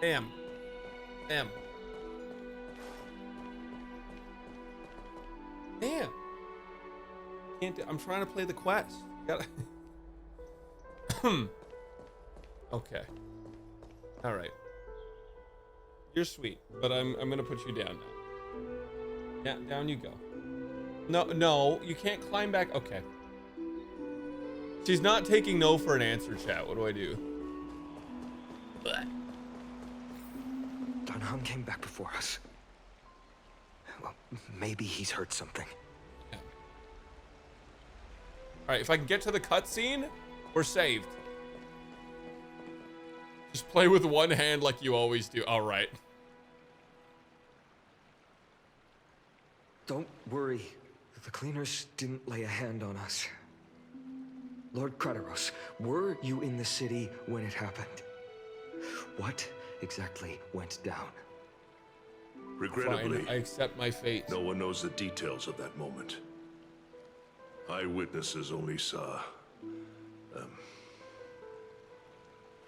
Damn. Damn. Damn. Can't do, I'm trying to play the quest. Gotta. Okay. All right. You're sweet, but I'm gonna put you down now. Yeah, down you go. No, you can't climb back. Okay. She's not taking no for an answer, chat. What do I do? Dunham came back before us. Well, maybe he's heard something. Yeah. All right, if I can get to the cutscene, we're saved. Just play with one hand like you always do. All right. Don't worry. The cleaners didn't lay a hand on us. Lord Crateros, were you in the city when it happened? What exactly went down? Regrettably, Fine, I accept my fate. no one knows the details of that moment. Eyewitnesses only saw...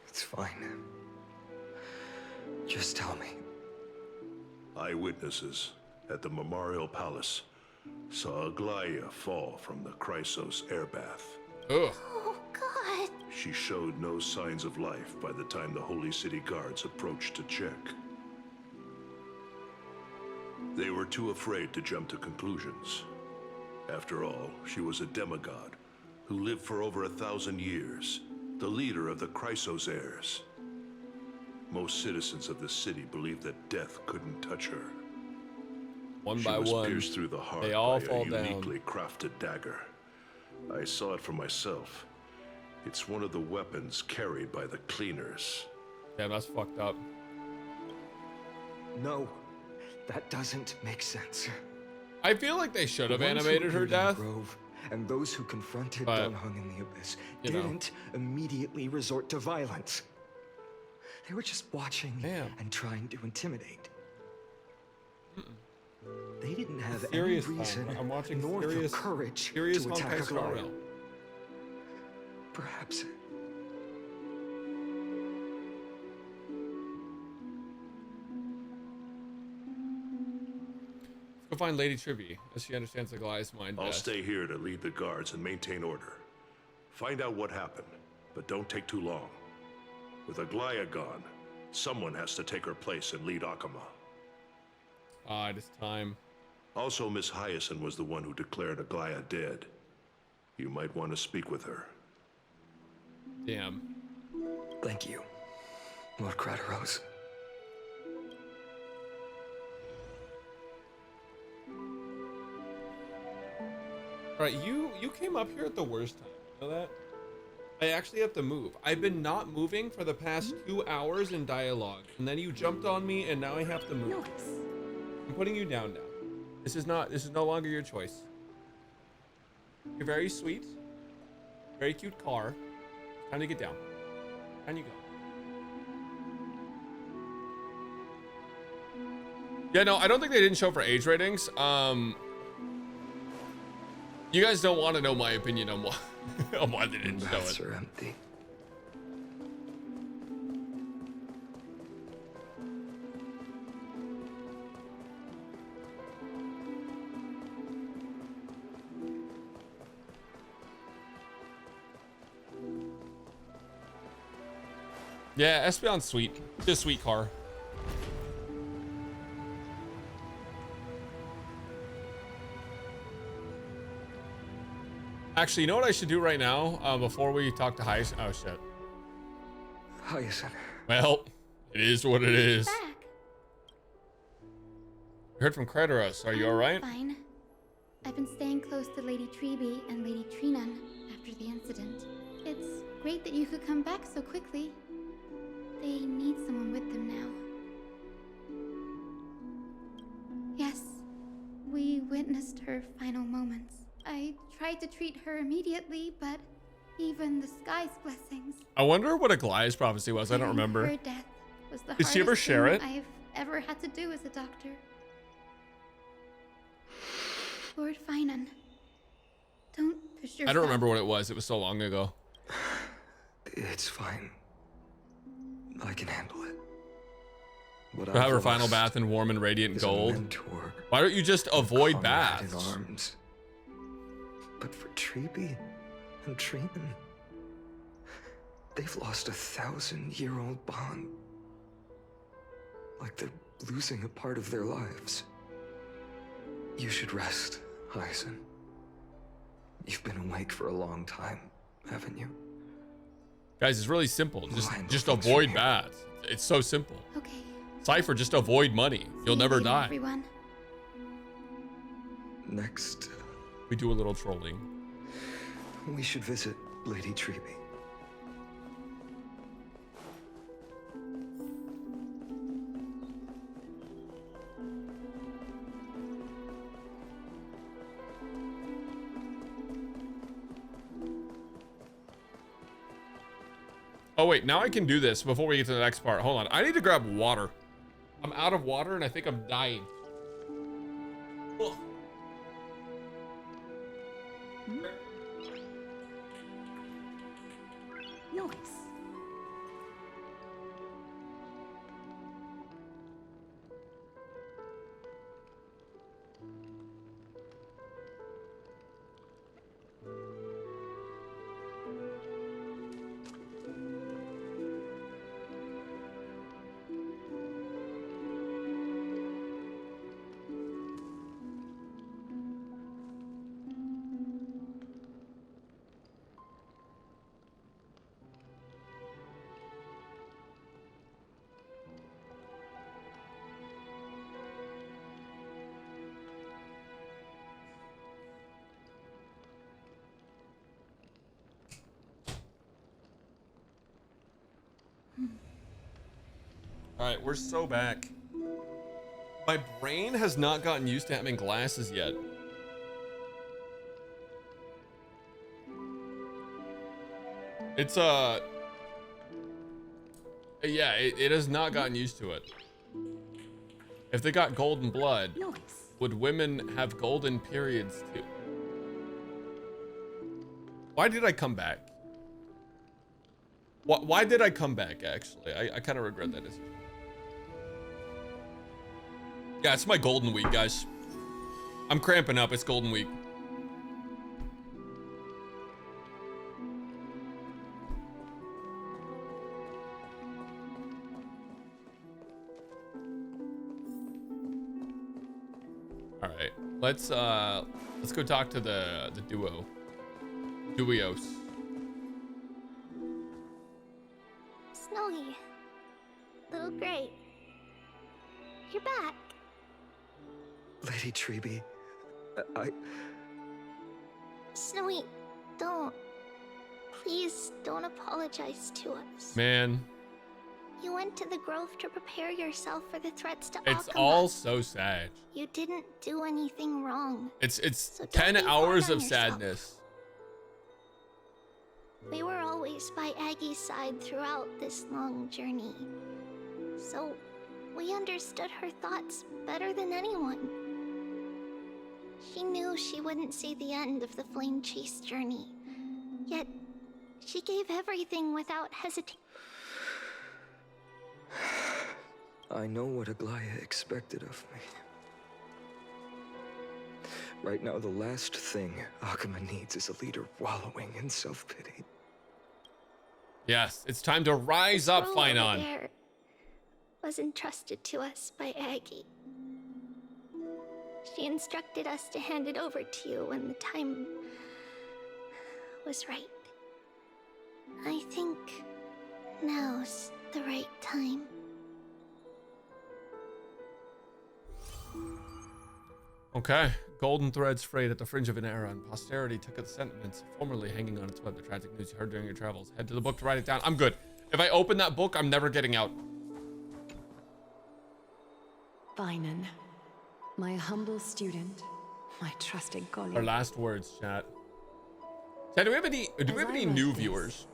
It's fine. Just tell me. Eyewitnesses at the Memorial Palace saw Aglaia fall from the Chrysos airbath. Ugh. Oh, God. She showed no signs of life by the time the Holy City guards approached to check. They were too afraid to jump to conclusions. After all, she was a demigod who lived for over 1,000 years, the leader of the Chrysos heirs. Most citizens of the city believed that death couldn't touch her. One She by was one, pierced through the heart they all by fall a down. uniquely crafted dagger. I saw it for myself. It's one of the weapons carried by the cleaners. Damn, that's fucked up. No, that doesn't make sense. I feel like they should have The ones who animated her appeared in the death. Grove and those who confronted But, Dunhung in the Abyss you know. didn't immediately resort to violence. They were just watching and trying to intimidate. They didn't have any Serious reason time. I'm watching nor serious, the courage serious to attack Honkai Star Aglaia. Rail. Perhaps. Go find Lady Trivy, as she understands the Goliath's mind I'll best. stay here to lead the guards and maintain order. Find out what happened, but don't take too long. With Aglaia gone, someone has to take her place and lead Akama. Ah, it is time. Also, Miss Hyacinth was the one who declared Aglaia dead. You might want to speak with her. Damn. Thank you, Lord Crateros. Alright, you came up here at the worst time. You know that? I actually have to move. I've been not moving for the past 2 hours in dialogue, and then you jumped on me, and now I have to move. I'm putting you down now. This is no longer your choice. You're very sweet. Very cute car. Time to get down. Down you go. Yeah, no, I don't think they didn't show for age ratings. You guys don't want to know my opinion on why they didn't show Baths it. are empty. Yeah, Espeon's sweet. She's a sweet car. Actually, you know what I should do right now before we talk to Hyacinth? Oh, shit. Hyacinth. Well, it is what it is. Back. I heard from Crateros. Are you alright? Fine. I've been staying close to Lady Treby and Lady Trinan after the incident. It's great that you could come back so quickly. They need someone with them now. Yes, we witnessed her final moments. I tried to treat her immediately, but even the sky's blessings. I wonder what Aglaia's prophecy was. I don't remember. Her death was the Did she ever hardest share thing it? I've ever had to do as a doctor. Lord Finan, don't push yourself. I don't remember what it was. It was so long ago. It's fine. I can handle it. What We'll have her I've final lost bath in warm and radiant is a gold. mentor, Why don't you just avoid comrade in baths? arms. But for Treby and Trinan, they've lost 1,000-year-old bond. Like they're losing a part of their lives. You should rest, Hyacinth. You've been awake for a long time, haven't you? Guys, it's really simple. Just things avoid from here. baths. It's so simple. Okay. Cipher, just avoid money. You'll See you never later, die. Everyone. Next, We do a little trolling. we should visit Lady Treby. Oh wait, now I can do this before we get to the next part. Hold on, I need to grab water. I'm out of water and I think I'm dying. Ugh. Nice. All right, we're so back. My brain has not gotten used to having glasses yet. It's yeah, it has not gotten used to it. If they got golden blood, would women have golden periods too? Why did I come back? Why did I come back, actually? I kind of regret that decision. Yeah, it's my golden week, guys. I'm cramping up. It's golden week. All right, let's go talk to the duos. Snowy, little Gray, you're back. Lady Treby, Snowy, don't. Please don't apologize to us. Man, You went to the Grove to prepare yourself for the threats to it's Aquila. all so sad. You didn't do anything wrong. It's So don't 10 be hard hours on of yourself. sadness. We were always by Aggie's side throughout this long journey. So we understood her thoughts better than anyone. She knew she wouldn't see the end of the Flame Chase journey. Yet, she gave everything without hesitation. I know what Aglaya expected of me. Right now, the last thing Akuma needs is a leader wallowing in self-pity. Yes, it's time to rise up, Role over Finon. there was entrusted to us by Aggie. She instructed us to hand it over to you when the time was right. I think now's the right time. Okay. Golden threads frayed at the fringe of an era, and posterity took the sentiments formerly hanging on its web. The tragic news you heard during your travels. Head to the book to write it down. I'm good. If I open that book, I'm never getting out. Finon, my humble student, my trusted colleague. Our last words, chat. Chat, do we have any new viewers?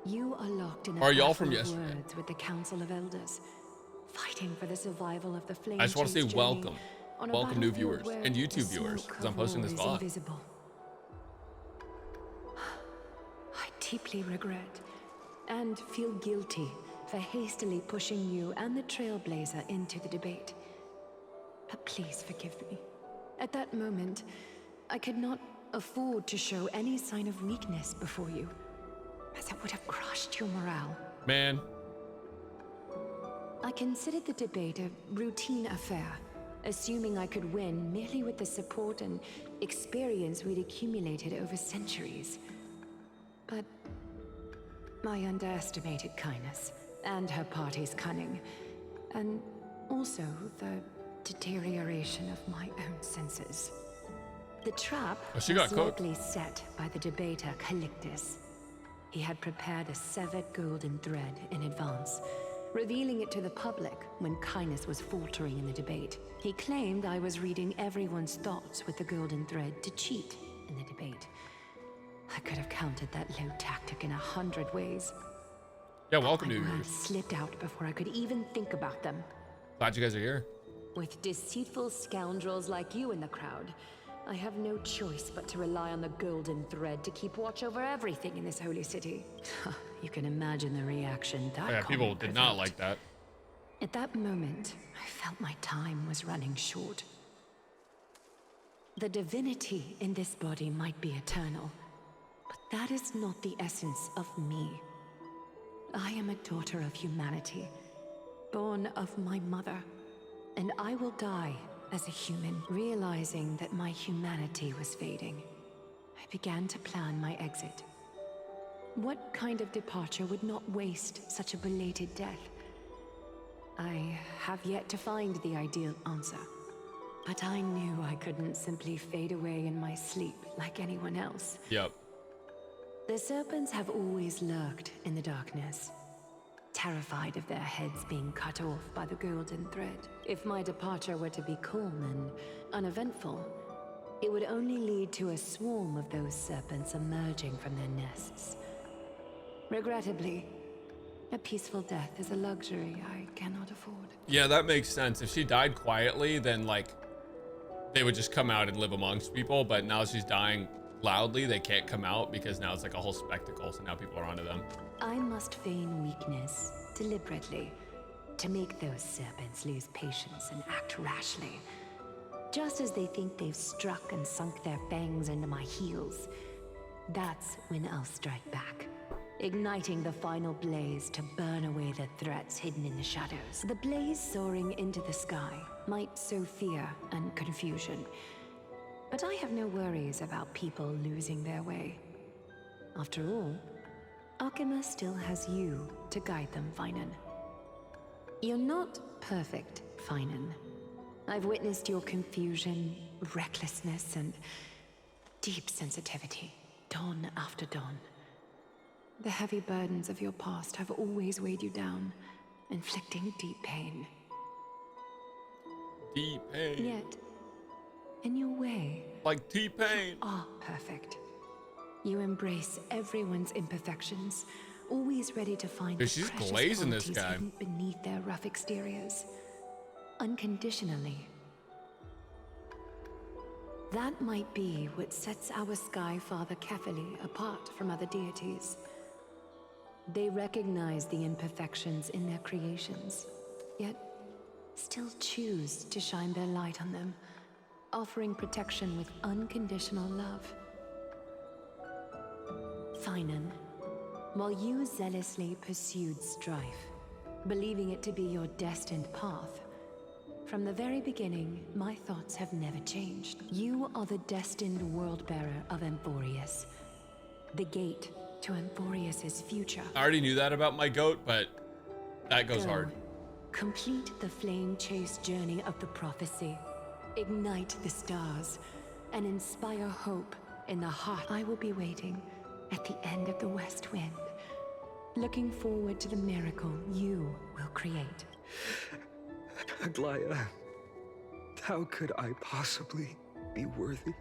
You are locked in a Or are y'all battle from of yesterday? words with the Council of Elders, fighting for the survival of the Flame I just want to Chase say journey welcome. on a Welcome new battlefield viewers where and the YouTube viewers, smoke because I'm of posting war this is vlog. invisible. I deeply regret and feel guilty for hastily pushing you and the Trailblazer into the debate. But please forgive me. At that moment, I could not afford to show any sign of weakness before you, as it would have crushed your morale. Man. I considered the debate a routine affair, assuming I could win merely with the support and experience we'd accumulated over centuries. But I underestimated Kindness and her party's cunning, and also the deterioration of my own senses. The trap Oh, she was got cooked. likely set by the debater Calictus. He had prepared a severed golden thread in advance, revealing it to the public when Kindness was faltering in the debate. He claimed I was reading everyone's thoughts with the golden thread to cheat in the debate. I could have countered that low tactic in 100 ways. Yeah, welcome My to words you. slipped out before I could even think about them. Glad you guys are here. With deceitful scoundrels like you in the crowd, I have no choice but to rely on the golden thread to keep watch over everything in this holy city. You can imagine the reaction that Yeah, people comment did not provoked. like that. At that moment, I felt my time was running short. The divinity in this body might be eternal, but that is not the essence of me. I am a daughter of humanity, born of my mother, and I will die as a human. Realizing that my humanity was fading, I began to plan my exit. What kind of departure would not waste such a belated death? I have yet to find the ideal answer, but I knew I couldn't simply fade away in my sleep like anyone else. Yep. The serpents have always lurked in the darkness, terrified of their heads being cut off by the golden thread. If my departure were to be calm and uneventful, it would only lead to a swarm of those serpents emerging from their nests. Regrettably, a peaceful death is a luxury I cannot afford. Yeah, that makes sense. If she died quietly, then like they would just come out and live amongst people, but now she's dying loudly, they can't come out because now it's like a whole spectacle, so now people are onto them. I must feign weakness deliberately to make those serpents lose patience and act rashly. Just as they think they've struck and sunk their fangs into my heels, that's when I'll strike back, igniting the final blaze to burn away the threats hidden in the shadows. The blaze soaring into the sky might sow fear and confusion, but I have no worries about people losing their way. After all, Aquila still has you to guide them, Finan. You're not perfect, Finan. I've witnessed your confusion, recklessness, and deep sensitivity, dawn after dawn. The heavy burdens of your past have always weighed you down, inflicting deep pain. Deep pain. Yet, in your way, like T-Pain, you are perfect. You embrace everyone's imperfections, always ready to find dude, the she's precious glazing this qualities guy. hidden beneath their rough exteriors. Unconditionally. That might be what sets our Sky Father Kefili apart from other deities. They recognize the imperfections in their creations, yet still choose to shine their light on them, offering protection with unconditional love. Finan, while you zealously pursued strife, believing it to be your destined path, from the very beginning, my thoughts have never changed. You are the destined world-bearer of Emphorius, the gate to Emphorius's future. I already knew that about my goat, but that goes Go. hard. Complete the flame chase journey of the prophecy. Ignite the stars and inspire hope in the heart. I will be waiting at the end of the west wind, looking forward to the miracle you will create. Aquila, how could I possibly be worthy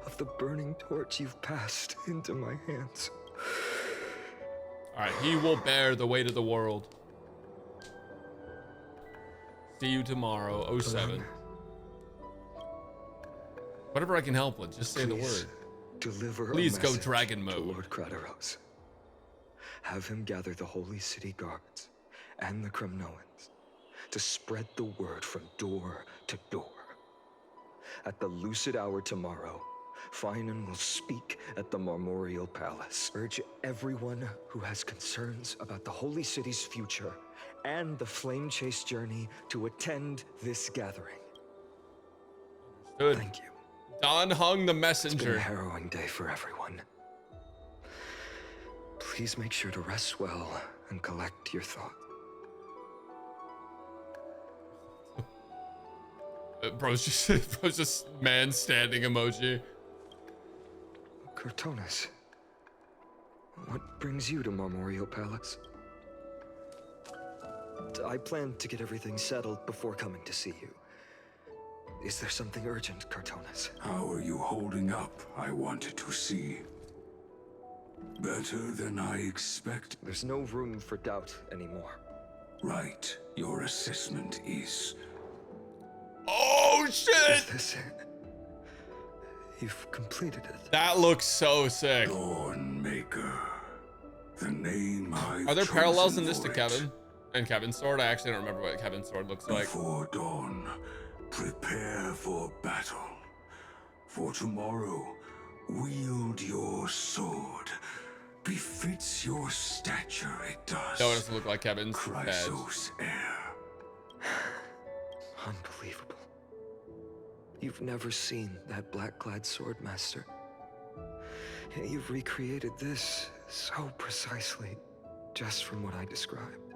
of the burning torch you've passed into my hands? All right, he will bear the weight of the world. See you tomorrow, 07. Whatever I can help with, just say the word. Deliver Please a go message dragon to mode. Lord Krateros. Have him gather the holy city guards and the Kremnoans to spread the word from door to door. At the lucid hour tomorrow, Finan will speak at the Marmorial Palace. Urge everyone who has concerns about the holy city's future and the flame chase journey to attend this gathering. Good. Thank you. Don Hung the It's been messenger. a harrowing day for everyone. Please make sure to rest well and collect your thoughts. Bro's just man standing emoji. Cortonis, what brings you to Marmorial Palace? I plan to get everything settled before coming to see you. Is there something urgent, Cortonis? How are you holding up, I wanted to see. Better than I expect. There's no room for doubt anymore. Right. Your assessment is... Oh, shit! Is this it? You've completed it. That looks so sick. Dawnmaker. The name Are there parallels in this to Kevin? And Kevin's sword? I actually don't remember what Kevin's sword looks like. Before dawn, prepare for battle. For tomorrow, wield your sword. Befits your stature, it does. No, it doesn't look like Kevin's head. Chrysos heir. Unbelievable. You've never seen that black-clad sword master. You've recreated this so precisely, just from what I described.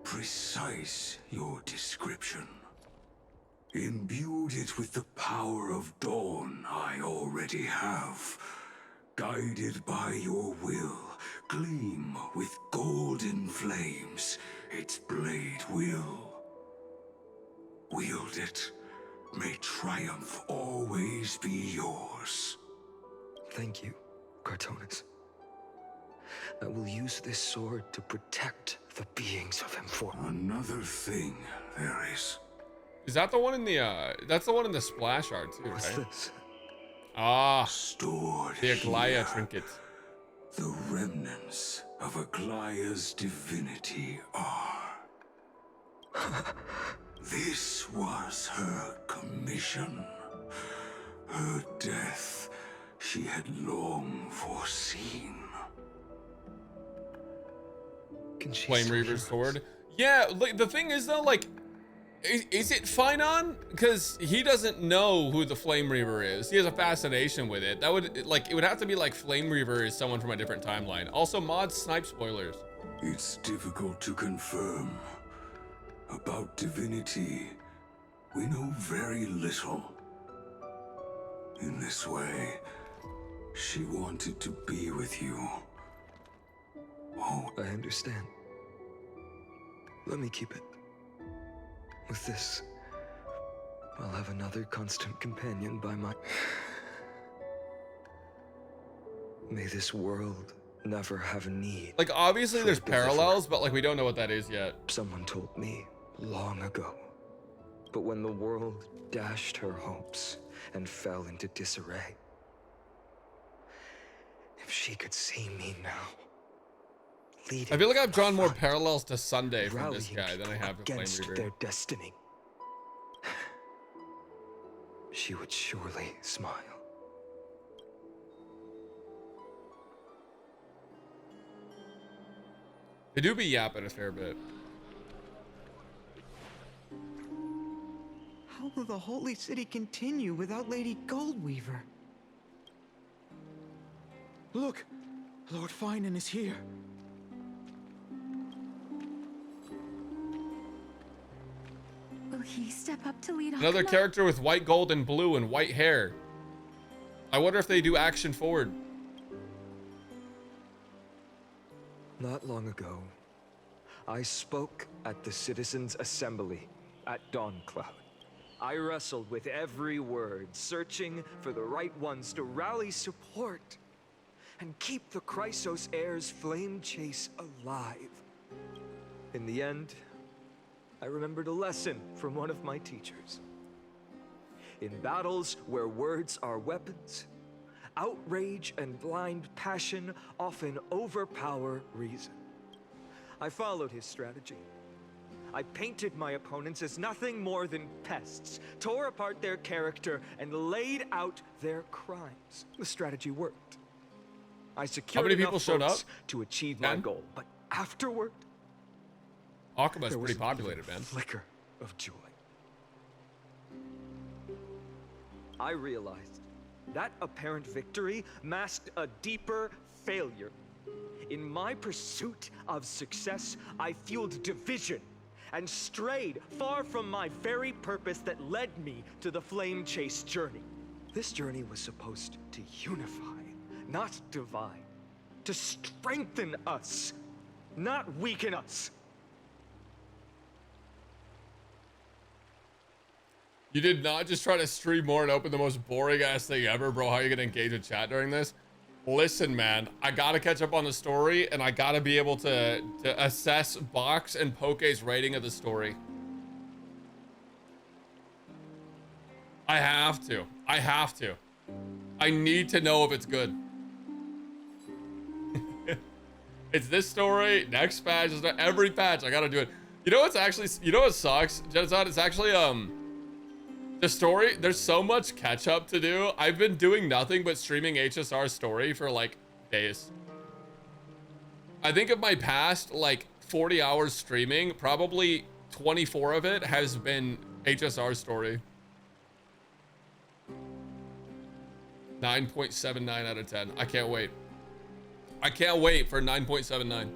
Precise, your description. Imbued it with the power of dawn I already have. Guided by your will, gleam with golden flames, its blade will. Wield it. May triumph always be yours. Thank you, Cartonis. I will use this sword to protect the beings of Inform. Another thing there is. Is that the one in the, that's the one in the splash art too, What's right? this? Ah, stored the Aquila here. trinket. The remnants of Aglia's divinity are. This was her commission. Her death she had long foreseen. Can she Flame Reaver's sword. Yeah, like, the thing is though, like, is it Finon? Because he doesn't know who the Flame Reaver is. He has a fascination with it. That would, like, it would have to be like Flame Reaver is someone from a different timeline. Also, mod snipe spoilers. It's difficult to confirm. About divinity, we know very little. In this way, she wanted to be with you. Oh, I understand. Let me keep it. With this, I'll have another constant companion by my... May this world never have a need. Like, obviously there's parallels, but like we don't know what that is yet. Someone told me long ago. But when the world dashed her hopes and fell into disarray, if she could see me now, leading, I feel like I've drawn more parallels to Sunday from this rallying guy than I have to Flame against Reaver. their destiny, she would surely smile. They do be yapping a fair bit. How will the Holy City continue without Lady Goldweaver? Look, Lord Finan is here. Will he step up to lead Another Aquila? character with white, gold, and blue and white hair. I wonder if they do action forward. Not long ago, I spoke at the Citizens' Assembly at Dawncloud. I wrestled with every word, searching for the right ones to rally support and keep the Chrysos heir's flame chase alive. In the end, I remembered a lesson from one of my teachers. In battles where words are weapons, outrage and blind passion often overpower reason. I followed his strategy. I painted my opponents as nothing more than pests, tore apart their character, and laid out their crimes. The strategy worked. I secured many enough people showed votes up? to achieve my 10? goal, but afterward, Akuma's there was pretty populated, man. a flicker of joy. I realized that apparent victory masked a deeper failure. In my pursuit of success, I fueled division and strayed far from my very purpose that led me to the flame chase journey. This journey was supposed to unify, not divide, to strengthen us, not weaken us. You did not just try to stream more and open the most boring ass thing ever, bro. How are you gonna engage with chat during this? Listen, man, I gotta catch up on the story, and I gotta be able to assess Box and Poke's rating of the story. I have to. I have to. I need to know if it's good. It's this story, next patch, every patch, I gotta do it. You know what's actually, you know what sucks, Genocide? It's actually, the story, there's so much catch up to do. I've been doing nothing but streaming HSR story for like days. I think of my past like 40 hours streaming, probably 24 of it has been HSR story. 9.79 out of 10. I can't wait. I can't wait for 9.79.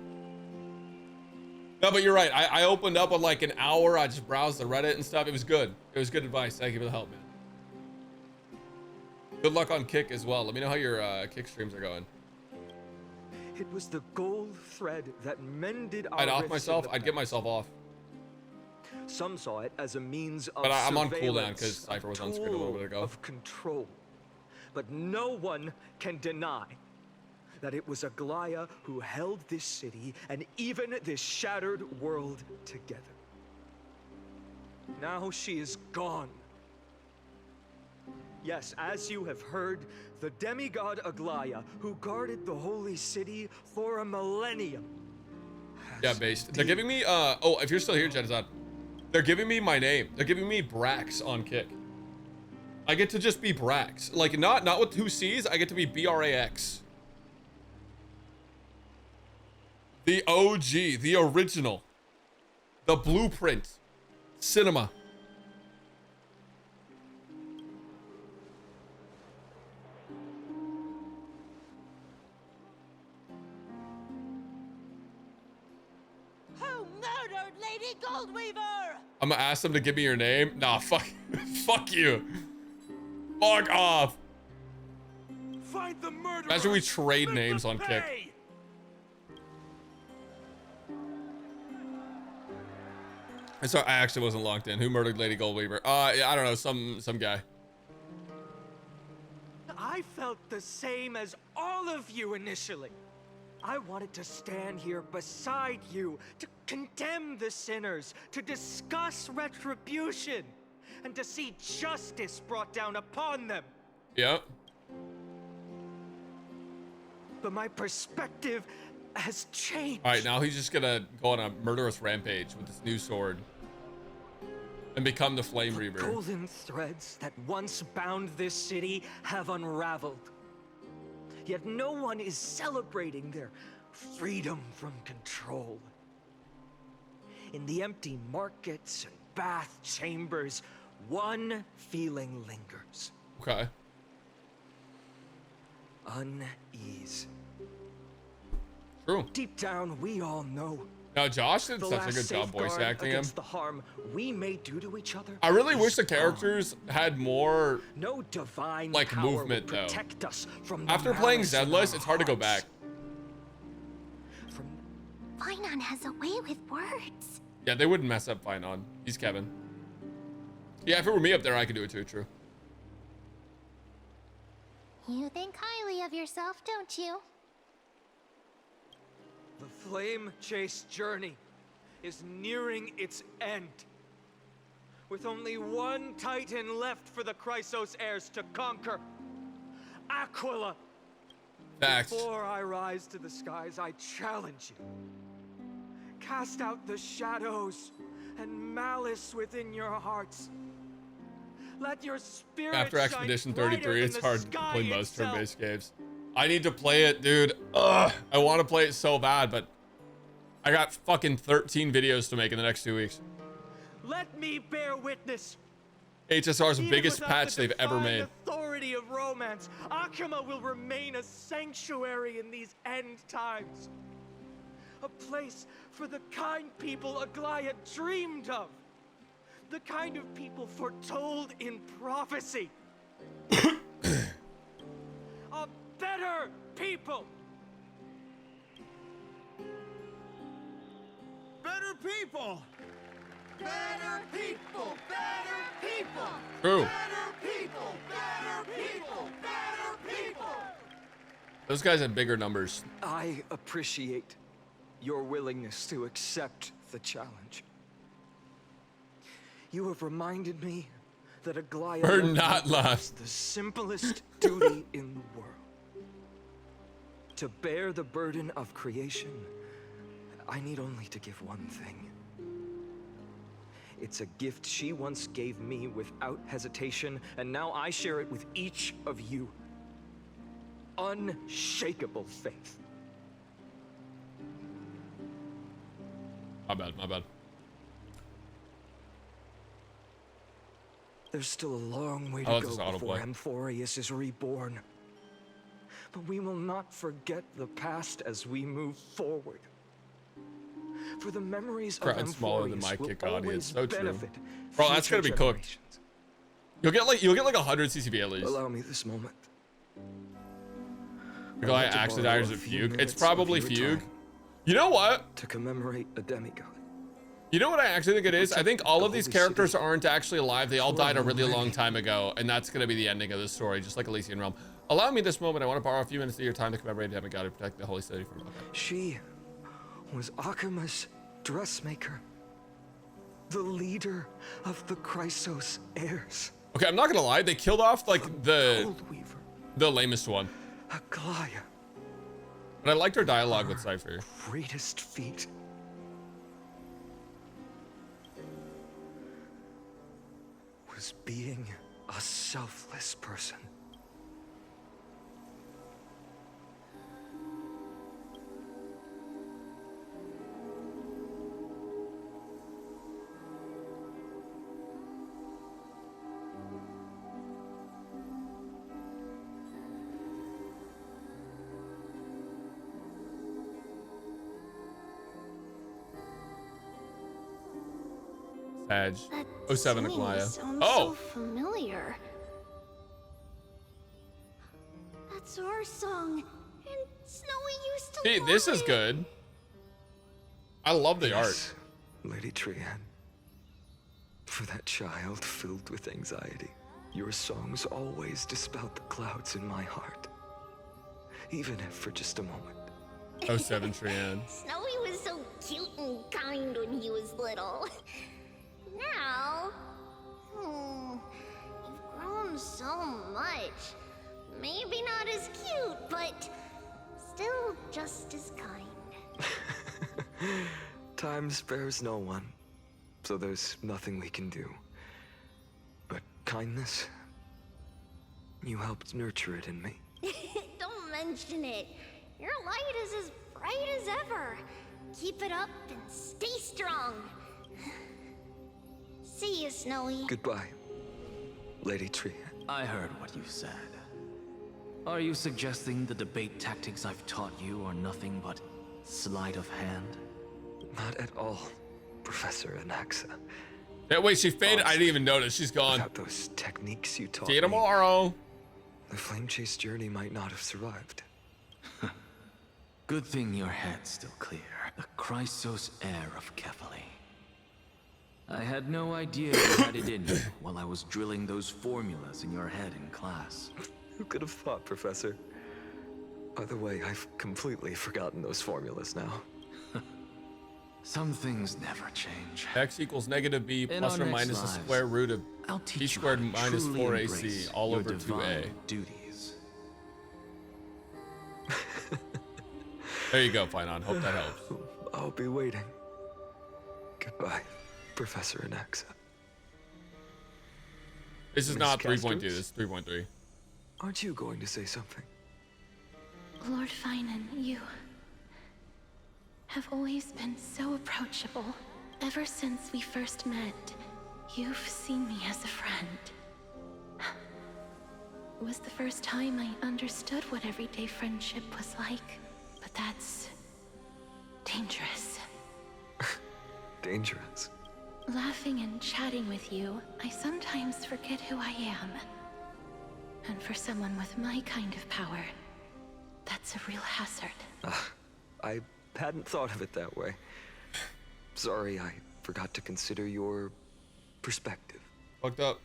No, but you're right. I opened up on like an hour. I just browsed the Reddit and stuff. It was good. It was good advice. Thank you for the help, man. Good luck on Kick as well. Let me know how your Kick streams are going. It was the gold thread that mended our I'd off rifts myself. in the I'd get myself off. Some saw it as a means of But I'm on cooldown surveillance, because Cipher was on screen a little bit ago. of control. But no one can deny that it was Aquila who held this city and even this shattered world together. Now she is gone. Yes, as you have heard, the demigod Aquila, who guarded the holy city for a millennium. Yeah, based. They're giving me, oh, if you're still here, Genocide, they're giving me my name. They're giving me Brax on Kick. I get to just be Brax. Like, not with 2 C's, I get to be BRAX. The OG, the original, the blueprint, cinema. Who murdered Lady Goldweaver? I'm gonna ask them to give me your name. Nah, fuck, fuck you. Fuck off. Find the murderer. Imagine we trade names on Kick. Sorry, I actually wasn't locked in. Who murdered Lady Goldweaver? I don't know, some guy. I felt the same as all of you initially. I wanted to stand here beside you, to condemn the sinners, to discuss retribution, and to see justice brought down upon them. Yep. But my perspective has changed. All right, now he's just gonna go on a murderous rampage with this new sword and become the Flame Reaver. Golden threads that once bound this city have unraveled. Yet no one is celebrating their freedom from control. In the empty markets and bath chambers, one feeling lingers. Okay. Unease. True. Deep down, we all know. Now, Josh did the such a last good job voice safeguard acting him. against the harm we may do to each other. I really is wish the gone. characters had more No divine like power movement will though. protect us from the After playing malice in Zedless, our it's hard to go hearts. back. Finon has a way with words. Yeah, they wouldn't mess up Finon. He's Kevin. Yeah, if it were me up there, I could do it too, true. You think highly of yourself, don't you? The flame chase journey is nearing its end. With only one Titan left for the Chrysos heirs to conquer. Aquila. Facts. Before I rise to the skies, I challenge you. Cast out the shadows and malice within your hearts. Let your spirit After shine Expedition brighter 33, than it's the hard to sky play most itself. turn-based games. I need to play it, dude. Ugh, I want to play it so bad, but I got fucking 13 videos to make in the next 2 weeks. Let me bear witness. HSR's Even biggest without patch the they've ever divine made. Authority of romance, Akama will remain a sanctuary in these end times. A place for the kind people Aglaia dreamed of. The kind of people foretold in prophecy. A better people. Better people! Better people! Better people! True. Better people! Better people! Better people! Those guys have bigger numbers. I appreciate your willingness to accept the challenge. You have reminded me that Aquila We're not is lost. the simplest duty in the world. To bear the burden of creation, I need only to give one thing. It's a gift she once gave me without hesitation, and now I share it with each of you. Unshakable faith. My bad, my bad. There's still a long way to go before Amphorius is reborn. But we will not forget the past as we move forward. For the memories of Crowd smaller than my Amphorius kick will audience. always So true. benefit Bro, that's future gonna be cooked. generations. You'll get like 100 CCB at least. Allow me this moment. Nikolai actually dies at Fugue. It's probably Fugue. You know what? To commemorate a demigod. You know what I actually think it is? I think all of these characters aren't actually alive. They all died a really long time ago, and that's gonna be the ending of the story, just like Elysian Realm. Allow me this moment. I want to borrow a few minutes of your time to commemorate a demigod and protect the holy city from. Okay. She was Akima's dressmaker, the leader of the Chrysos heirs. Okay, I'm not gonna lie. They killed off like the lamest one. Aquila. But I liked her dialogue with Cipher. Greatest feat. Was being a selfless person. Sag. 07 Aquila. So Oh! familiar. That's our song. And Snowy used to See, love this is it. good. I love the art. Lady Trian. For that child filled with anxiety, your songs always dispelled the clouds in my heart. Even if for just a moment. 07 Trian. Snowy was so cute and kind when he was little. Now, you've grown so much. Maybe not as cute, but still just as kind. Time spares no one, so there's nothing we can do. But kindness, you helped nurture it in me. Don't mention it. Your light is as bright as ever. Keep it up and stay strong. See you, Snowy. Goodbye, Lady Trian. I heard what you said. Are you suggesting the debate tactics I've taught you are nothing but sleight of hand? Not at all, Professor Anaxa. Yeah, wait, she faded. I didn't even notice. She's gone. Without those techniques you taught See you me, tomorrow. the flame chase journey might not have survived. Good thing your head's still clear. The Chrysos heir of Kefali. I had no idea you had it in you while I was drilling those formulas in your head in class. Who could have thought, Professor? By the way, I've completely forgotten those formulas now. Some things never change. X equals negative B In plus our or next minus the lives, square root of I'll B teach you squared how to minus truly 4AC embrace all your over divine 2A. duties. There you go, Finon. Hope that helps. I'll be waiting. Goodbye, Professor Anaxa. This is Miss not 3.2. Castros? This is 3.3. Aren't you going to say something? Lord Finan, you have always been so approachable. Ever since we first met, you've seen me as a friend. It was the first time I understood what everyday friendship was like, but that's dangerous. Dangerous. Laughing and chatting with you, I sometimes forget who I am. And for someone with my kind of power, that's a real hazard. I hadn't thought of it that way. Sorry, I forgot to consider your perspective. Fucked up.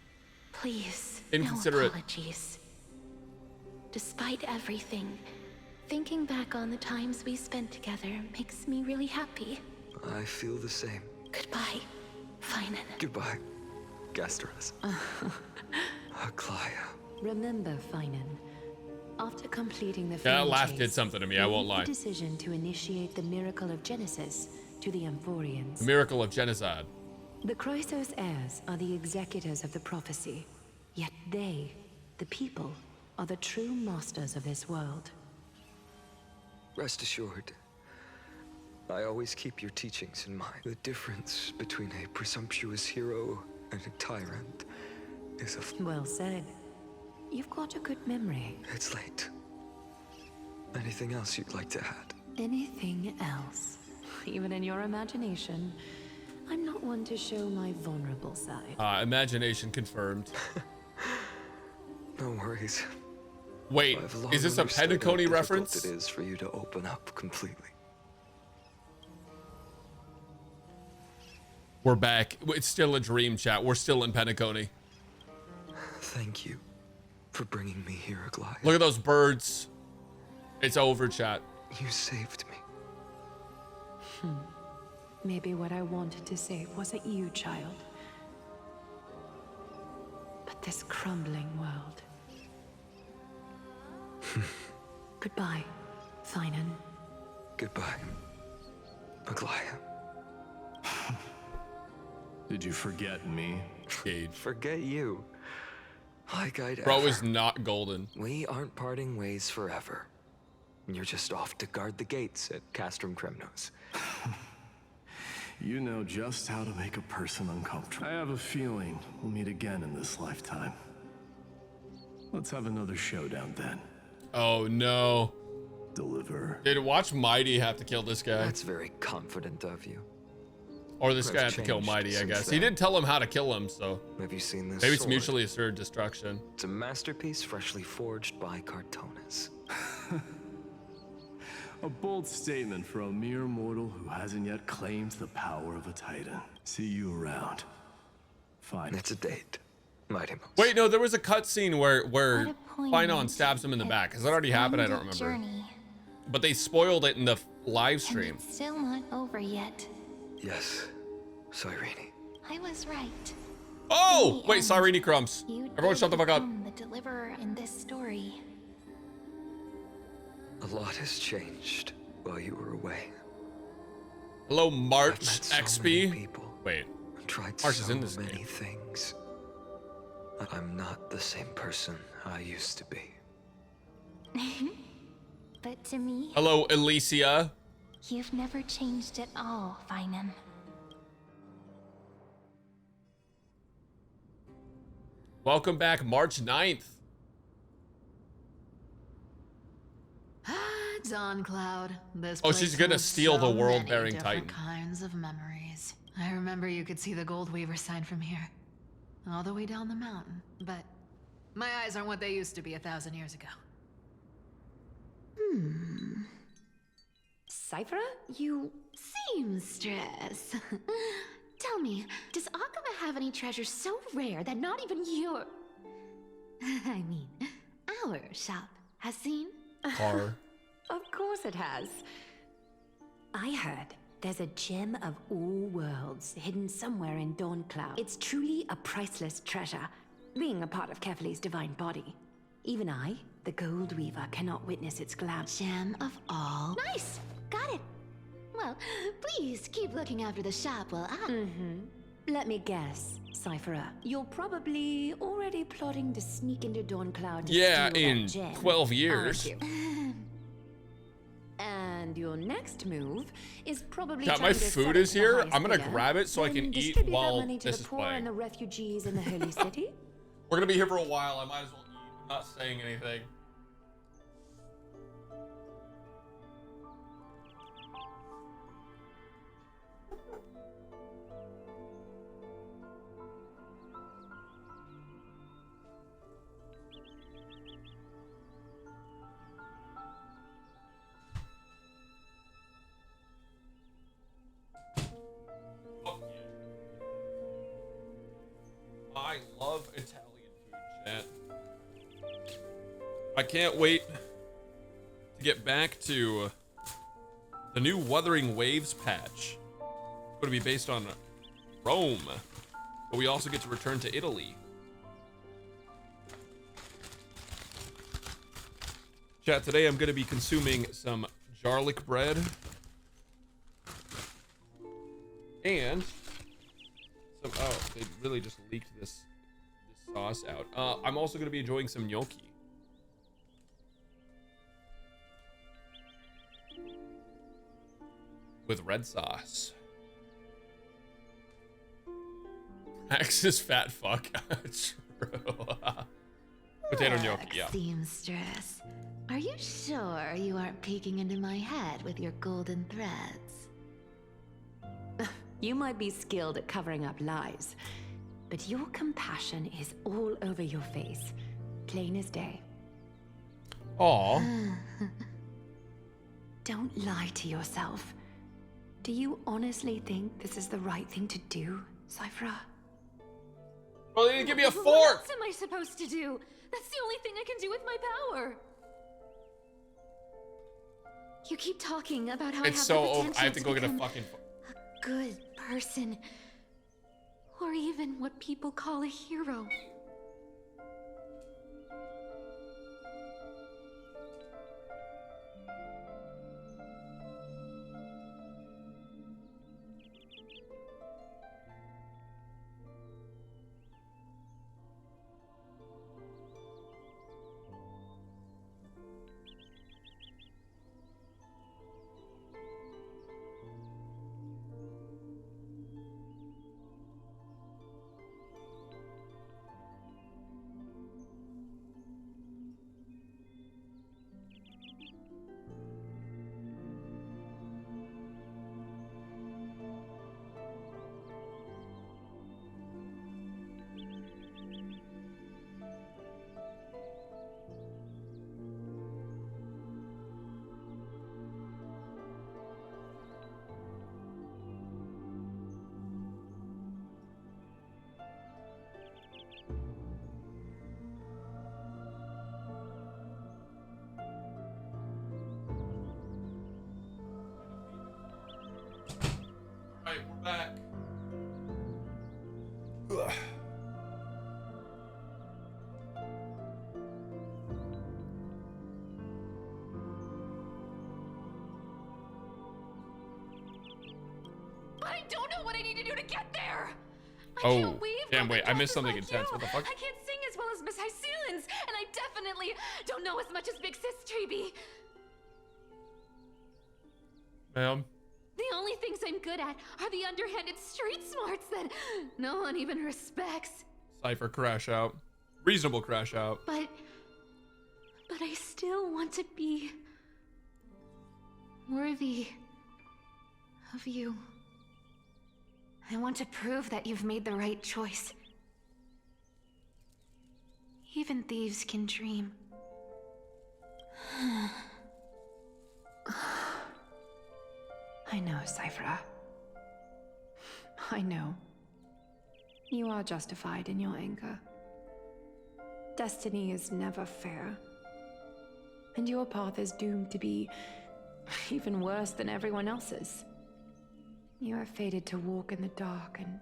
Please, Inconsiderate. no apologies. Despite everything, Thinking back on the times we spent together makes me really happy. I feel the same. Goodbye, Finan. Goodbye, Gasterus. Aquila. Remember, Finan, after completing the That film laugh chase, did something to me, I you won't made lie. the decision to initiate the miracle of Genesis to the Amphorians. The miracle of genocide. The Chrysos heirs are the executors of the prophecy, yet they, the people, are the true masters of this world. Rest assured, I always keep your teachings in mind. The difference between a presumptuous hero and a tyrant is a... Well said. You've got a good memory. It's late. Anything else you'd like to add? Anything else? Even in your imagination, I'm not one to show my vulnerable side. Imagination confirmed. No worries. Wait, is this a Pentacone reference? It is for you to open up completely. We're back. It's still a dream, chat. We're still in Pentacone. Thank you for bringing me here, Aquila. Look at those birds. It's over, chat. You saved me. Maybe what I wanted to save wasn't you, child, but this crumbling world. Goodbye, Finan. Goodbye, Aquila. Did you forget me? Forget you. Like I'd Bro ever. is not golden. We aren't parting ways forever. You're just off to guard the gates at Castrum Kremnos. You know just how to make a person uncomfortable. I have a feeling we'll meet again in this lifetime. Let's have another showdown then. Oh no. Deliver. Did watch Mighty have to kill this guy? That's very confident of you. Or this guy I've had to kill changed Mighty, I since guess. then. He didn't tell him how to kill him, so Have you seen this maybe it's sword? mutually assured destruction. It's a masterpiece freshly forged by Cartonis. A bold statement for a mere mortal who hasn't yet claimed the power of a titan. See you around. Fine. It's a date. Mighty Mouse. Wait, no, there was a cutscene where What a Finon poignant stabs him in the back. Has that already happened? I don't remember. Journey. But they spoiled it in the live stream. And it's still not over yet. Yes, Cyrene. I was right. Oh! In the Wait, end, Cyrene crumbs. you Everyone did shut the fuck up. become the deliverer in this story. A lot has changed while you were away. Hello, March I've met so XP. many people. Wait, I've tried March so is in this many game. things. I'm not the same person I used to be. But to me, Hello, Alicia. you've never changed at all, Finan. Welcome back, March 9th. Dawn Cloud. This Oh, she's place gonna holds steal the so world-bearing many titan. different kinds of memories. I remember you could see the Gold Weaver sign from here, all the way down the mountain. But my eyes aren't what they used to be 1,000 years ago. Cipher, you Seamstress. tell me, does Aquila have any treasures so rare that not even your... I mean, our shop has seen? Car. Of course it has. I heard there's a gem of all worlds hidden somewhere in Dawncloud. It's truly a priceless treasure, being a part of Kefali's divine body. Even I, the Gold Weaver, cannot witness its glamour. Gem of all. Nice! Got it! Well, please keep looking after the shop while I... Let me guess, Cipher. You're probably already plotting to sneak into Dawncloud to Yeah, steal in that gem, 12 years. aren't you? And your next move is probably Got trying my to food set is up the here. highest I'm gonna bidder, grab it so I then can eat distribute that while money to this the is poor playing. and the refugees in the Holy City. We're gonna be here for a while. I might as well eat. I'm not saying anything. I love Italian food, chat. I can't wait to get back to the new Wuthering Waves patch. It's going to be based on Rome, but we also get to return to Italy. Chat, today I'm going to be consuming some garlic bread and some, oh, they really just leaked this sauce out. I'm also going to be enjoying some gnocchi. With red sauce. Max's fat fuck. True. Potato gnocchi, yeah. Seamstress, are you sure you aren't peeking into my head with your golden threads? You might be skilled at covering up lies, but your compassion is all over your face, plain as day. Aw. Don't lie to yourself. Do you honestly think this is the right thing to do, Cipher? Well, they didn't give me a fork! What else am I supposed to do? That's the only thing I can do with my power. You keep talking about how It's I have so the old. potential I have to go get a become fucking. a good person, or even what people call a hero. Alright, we're back. Ugh. I don't know what I need to do to get there. Oh, damn, wait, I missed something intense. What the fuck? I can't sing as well as Miss Hyceelins, and I definitely don't know as much as Big Sis Treby. Ma'am? The only things I'm good at are the underhanded street smarts that no one even respects. Cipher crash out. Reasonable crash out. But I still want to be worthy of you. I want to prove that you've made the right choice. Even thieves can dream. I know, Cipher. I know. You are justified in your anger. Destiny is never fair. And your path is doomed to be even worse than everyone else's. You are fated to walk in the dark and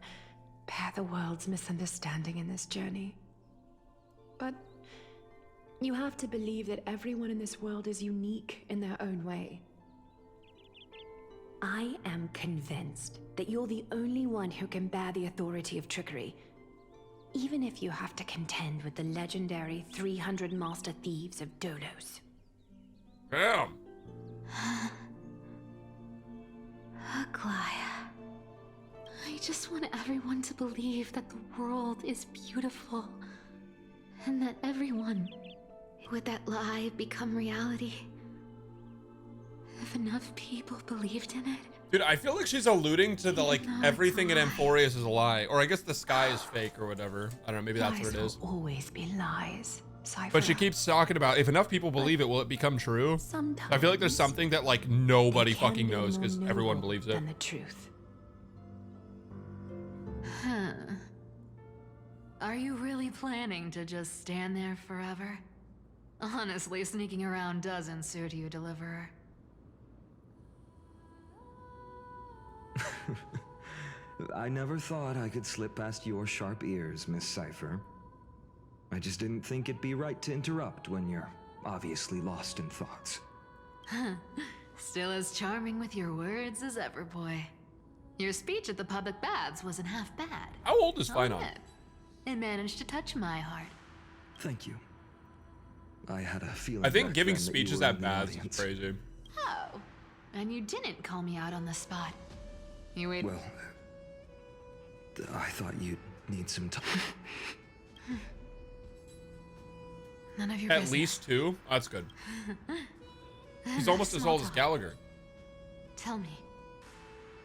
bear the world's misunderstanding in this journey. But you have to believe that everyone in this world is unique in their own way. I am convinced that you're the only one who can bear the authority of trickery, even if you have to contend with the legendary 300 master thieves of Dolos. Damn. Aquila, I just want everyone to believe that the world is beautiful, and that everyone, would that lie become reality? If enough people believed in it. Dude, I feel like she's alluding to the, like, everything in Amphorius is a lie. Or I guess the sky is fake or whatever. I don't know, maybe that's what it is. Lies will always be lies, Cipher. But she keeps talking about, if enough people believe it, will it become true? Sometimes I feel like there's something that, like, nobody fucking knows because everyone believes it. Than the truth. Huh. Are you really planning to just stand there forever? Honestly, sneaking around doesn't suit you, Deliverer. I never thought I could slip past your sharp ears, Miss Cipher. I just didn't think it'd be right to interrupt when you're obviously lost in thoughts. Still as charming with your words as ever, boy. Your speech at the public baths wasn't half bad. How old is Finon? It managed to touch my heart. Thank you. I had a feeling. I think back giving then that you speeches were at in the baths is audience. crazy. Oh, and you didn't call me out on the spot. You waited. Well, I thought you'd need some time. None of your At business. least 2? That's good. He's almost as old as Gallagher. Tell me,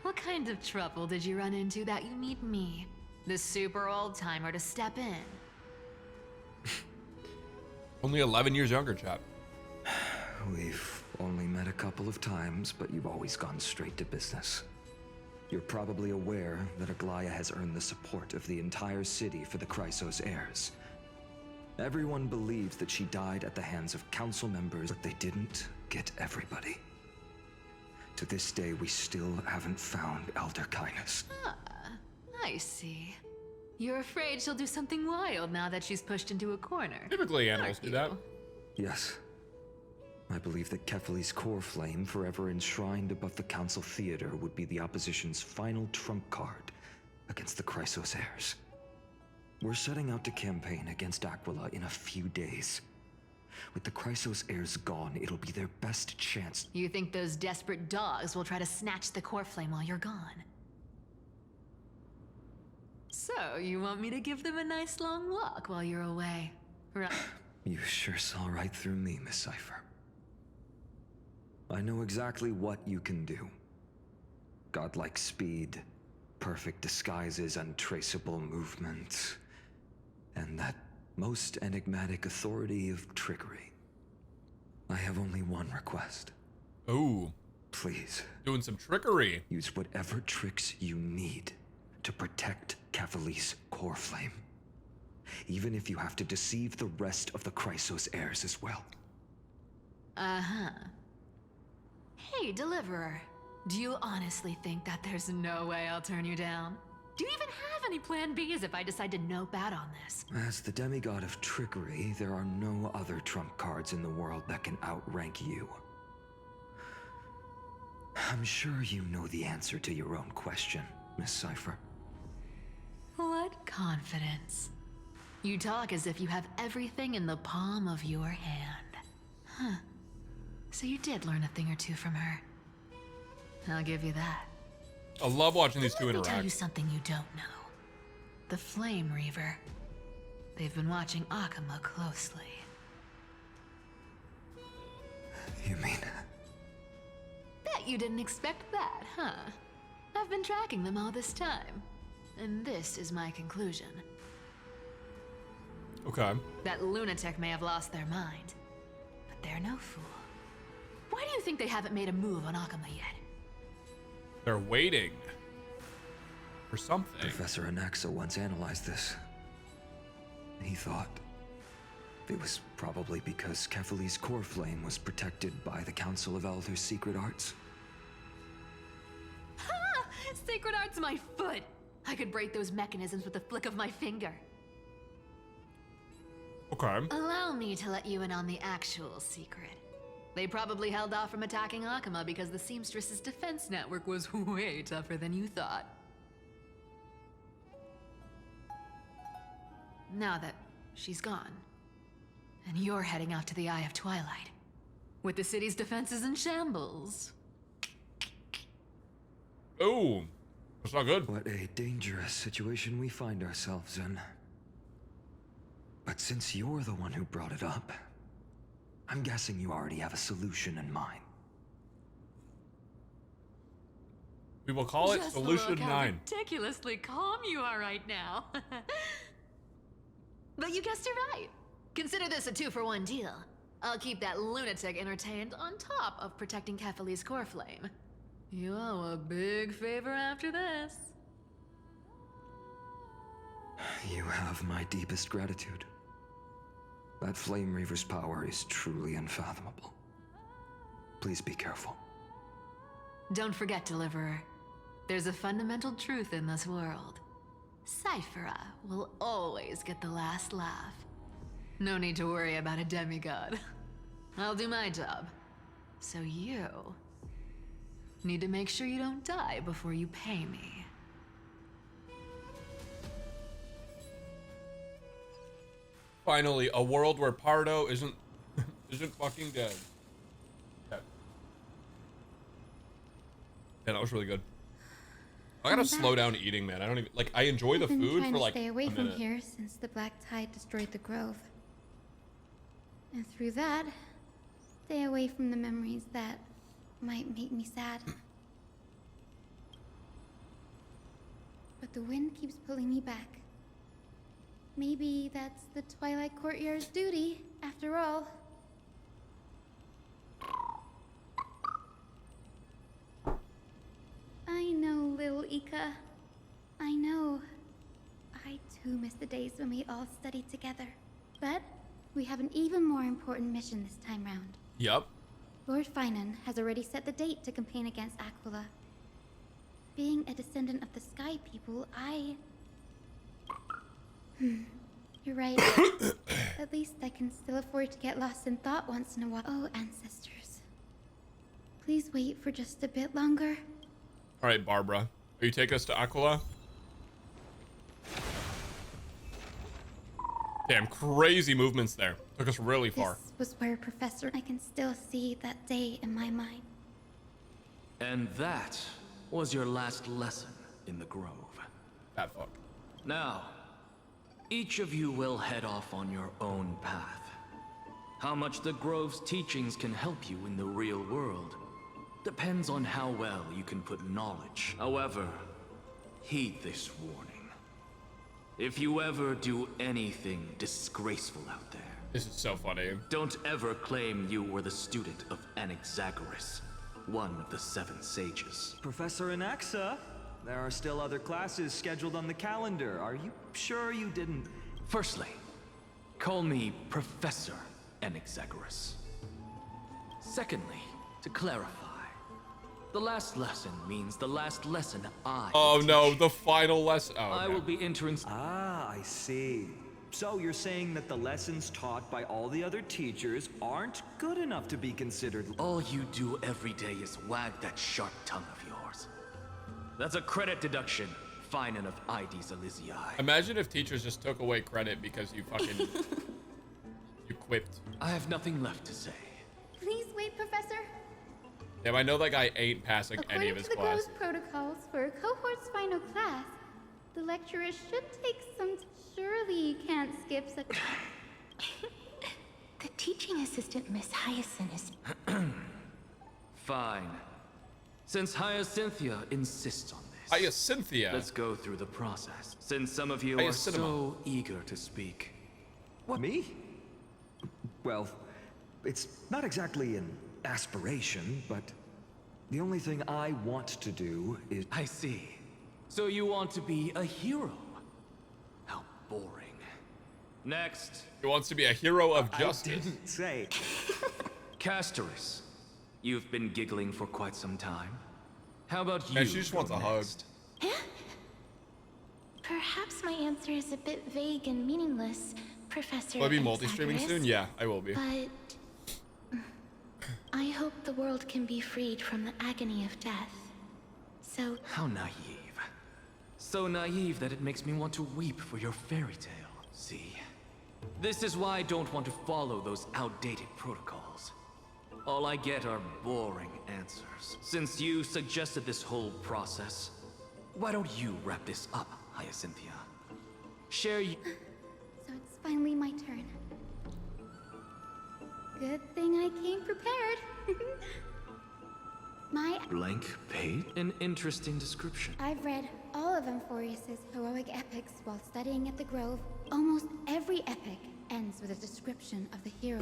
what kind of trouble did you run into that you need me, the super old timer, to step in? Only 11 years younger, chap. We've only met a couple of times, but you've always gone straight to business. You're probably aware that Aquila has earned the support of the entire city for the Chrysos heirs. Everyone believes that she died at the hands of council members, but they didn't get everybody. To this day, we still haven't found Elder Kindness. Ah, I see. You're afraid she'll do something wild now that she's pushed into a corner. Typically, animals do that. Yes. I believe that Kefali's core flame, forever enshrined above the council theater, would be the opposition's final trump card against the Chrysos heirs. We're setting out to campaign against Aquila in a few days. With the Chrysos heirs gone, it'll be their best chance. You think those desperate dogs will try to snatch the core flame while you're gone? So, you want me to give them a nice long walk while you're away, right? You sure saw right through me, Miss Cipher. I know exactly what you can do. Godlike speed, perfect disguises, untraceable movement, and that most enigmatic authority of trickery. I have only one request. Ooh. Please. Doing some trickery. Use whatever tricks you need to protect Kefali's core flame. Even if you have to deceive the rest of the Chrysos heirs as well. Uh-huh. Hey, Deliverer. Do you honestly think that there's no way I'll turn you down? Do you even have any plan Bs if I decide to nope out on this? As the demigod of trickery, there are no other trump cards in the world that can outrank you. I'm sure you know the answer to your own question, Miss Cipher. What confidence. You talk as if you have everything in the palm of your hand. Huh. So you did learn a thing or two from her. I'll give you that. I love watching these two Let me tell you interact. something you don't know. The Flame Reaver. They've been watching Akama closely. You mean? Bet you didn't expect that, huh? I've been tracking them all this time. And this is my conclusion. Okay. That lunatic may have lost their mind, but they're no fool. Why do you think they haven't made a move on Akama yet? They're waiting for something. Professor Anaxa once analyzed this. He thought it was probably because Kefali's core flame was protected by the Council of Elders' secret arts. Ha! Sacred Art's my foot! I could break those mechanisms with a flick of my finger. Okay. Allow me to let you in on the actual secret. They probably held off from attacking Akama because the Seamstress's defense network was way tougher than you thought. Now that she's gone, and you're heading out to the Eye of Twilight, with the city's defenses in shambles. Oh, that's not good. What a dangerous situation we find ourselves in. But since you're the one who brought it up, I'm guessing you already have a solution in mind. We will call it Just Solution look how 9. ridiculously calm you are right now. But you guessed it right. Consider this a 2-for-1 deal. I'll keep that lunatic entertained on top of protecting Kefali's core flame. You owe a big favor after this. You have my deepest gratitude. That Flame Reaver's power is truly unfathomable. Please be careful. Don't forget, Deliverer. There's a fundamental truth in this world. Cipher will always get the last laugh. No need to worry about a demigod. I'll do my job. So you need to make sure you don't die before you pay me. Finally, a world where Pardo isn't fucking dead. Yeah, that was really good. I gotta slow down eating, man. I don't even like. I enjoy the food for like stay away a from minute. here since the Black Tide destroyed the grove, and through that, stay away from the memories that might make me sad. But the wind keeps pulling me back. Maybe that's the Twilight Courtyard's duty, after all. I know, little Ika. I know. I too miss the days when we all studied together. But we have an even more important mission this time round. Yup. Lord Finan has already set the date to campaign against Aquila. Being a descendant of the Sky People, You're right. At least I can still afford to get lost in thought once in a while. Oh, ancestors. Please wait for just a bit longer. All right, Barbara. Will you take us to Aquila? Damn, crazy movements there. Took us really far. This was where Professor... I can still see that day in my mind. And that was your last lesson in the Grove. That fuck. Now, each of you will head off on your own path. How much the Grove's teachings can help you in the real world depends on how well you can put knowledge. However, heed this warning. If you ever do anything disgraceful out there... This is so funny. Don't ever claim you were the student of Anaxagoras, one of the 7 sages. Professor Anaxa, there are still other classes scheduled on the calendar. Are you sure you didn't... Firstly, call me Professor Anaxagoras. Secondly, to clarify, the last lesson means the last lesson I Oh no, the final lesson. Oh, I will be entering... Ah, I see. So you're saying that the lessons taught by all the other teachers aren't good enough to be considered... All you do every day is wag that sharp tongue of yours. That's a credit deduction, Finan of Ides Elysiae. Imagine if teachers just took away credit because you fucking... you quipped. I have nothing left to say. Please wait, Professor. Damn, I know that guy ain't passing any of his classes. According to the Grove's protocols for a cohort's final class, the lecturer should take some... Surely you can't skip such... The teaching assistant, Miss Hyacinth, is... Fine. Since Hyacinthia insists on this... Hyacinthia? Let's go through the process. Since some of you are so eager to speak. What, me? Well, it's not exactly an aspiration, but the only thing I want to do is... I see. So you want to be a hero? How boring. Next. He wants to be a hero of justice. I didn't say. Castoris, you've been giggling for quite some time. How about you? Yeah, she just wants a hug. Perhaps my answer is a bit vague and meaningless, Professor. Will I be multi-streaming soon? Yeah, I will be. But I hope the world can be freed from the agony of death. So... How naive. So naive that it makes me want to weep for your fairy tale. See? This is why I don't want to follow those outdated protocols. All I get are boring answers. Since you suggested this whole process, why don't you wrap this up, Hyacinthia? Share you... So it's finally my turn. Good thing I came prepared. My... Blank page? An interesting description. I've read all of Amphorius's heroic epics while studying at the Grove. Almost every epic ends with a description of the hero.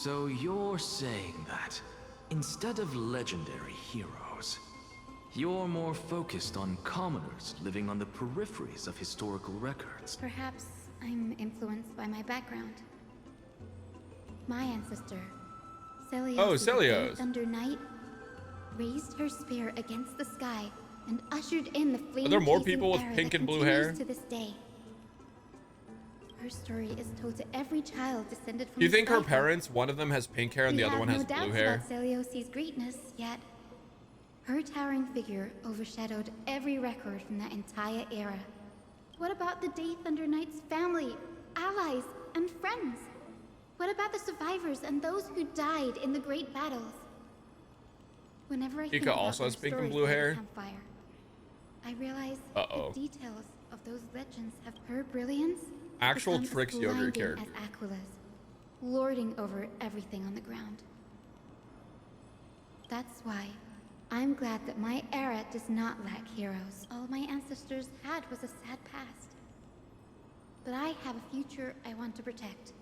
So you're saying that, instead of legendary heroes, you're more focused on commoners living on the peripheries of historical records. Perhaps I'm influenced by my background. My ancestor, Celios, Oh, of the Celios. Great Thunder Knight, raised her spear against the sky and ushered in the flame. Are there more chasing people with era pink that and blue continues hair? to this day. Her story is told to every child descended from Do you the think her Cipher. parents, one of them has pink hair and the other one has We have blue no hair? doubts about Celios' greatness, yet her towering figure overshadowed every record from that entire era. What about the Day Thunder Knight's family, allies, and friends? What about the survivors and those who died in the great battles? Whenever I think Ika about also has their pink and stories blue by the hair. campfire, I realize Uh-oh. the details of those legends have her brilliance. Actual become as Trix Yogurt blinding character. as Aquila's, lording over everything on the ground. That's why I'm glad that my era does not lack heroes. All my ancestors had was a sad past. But I have a future I want to protect.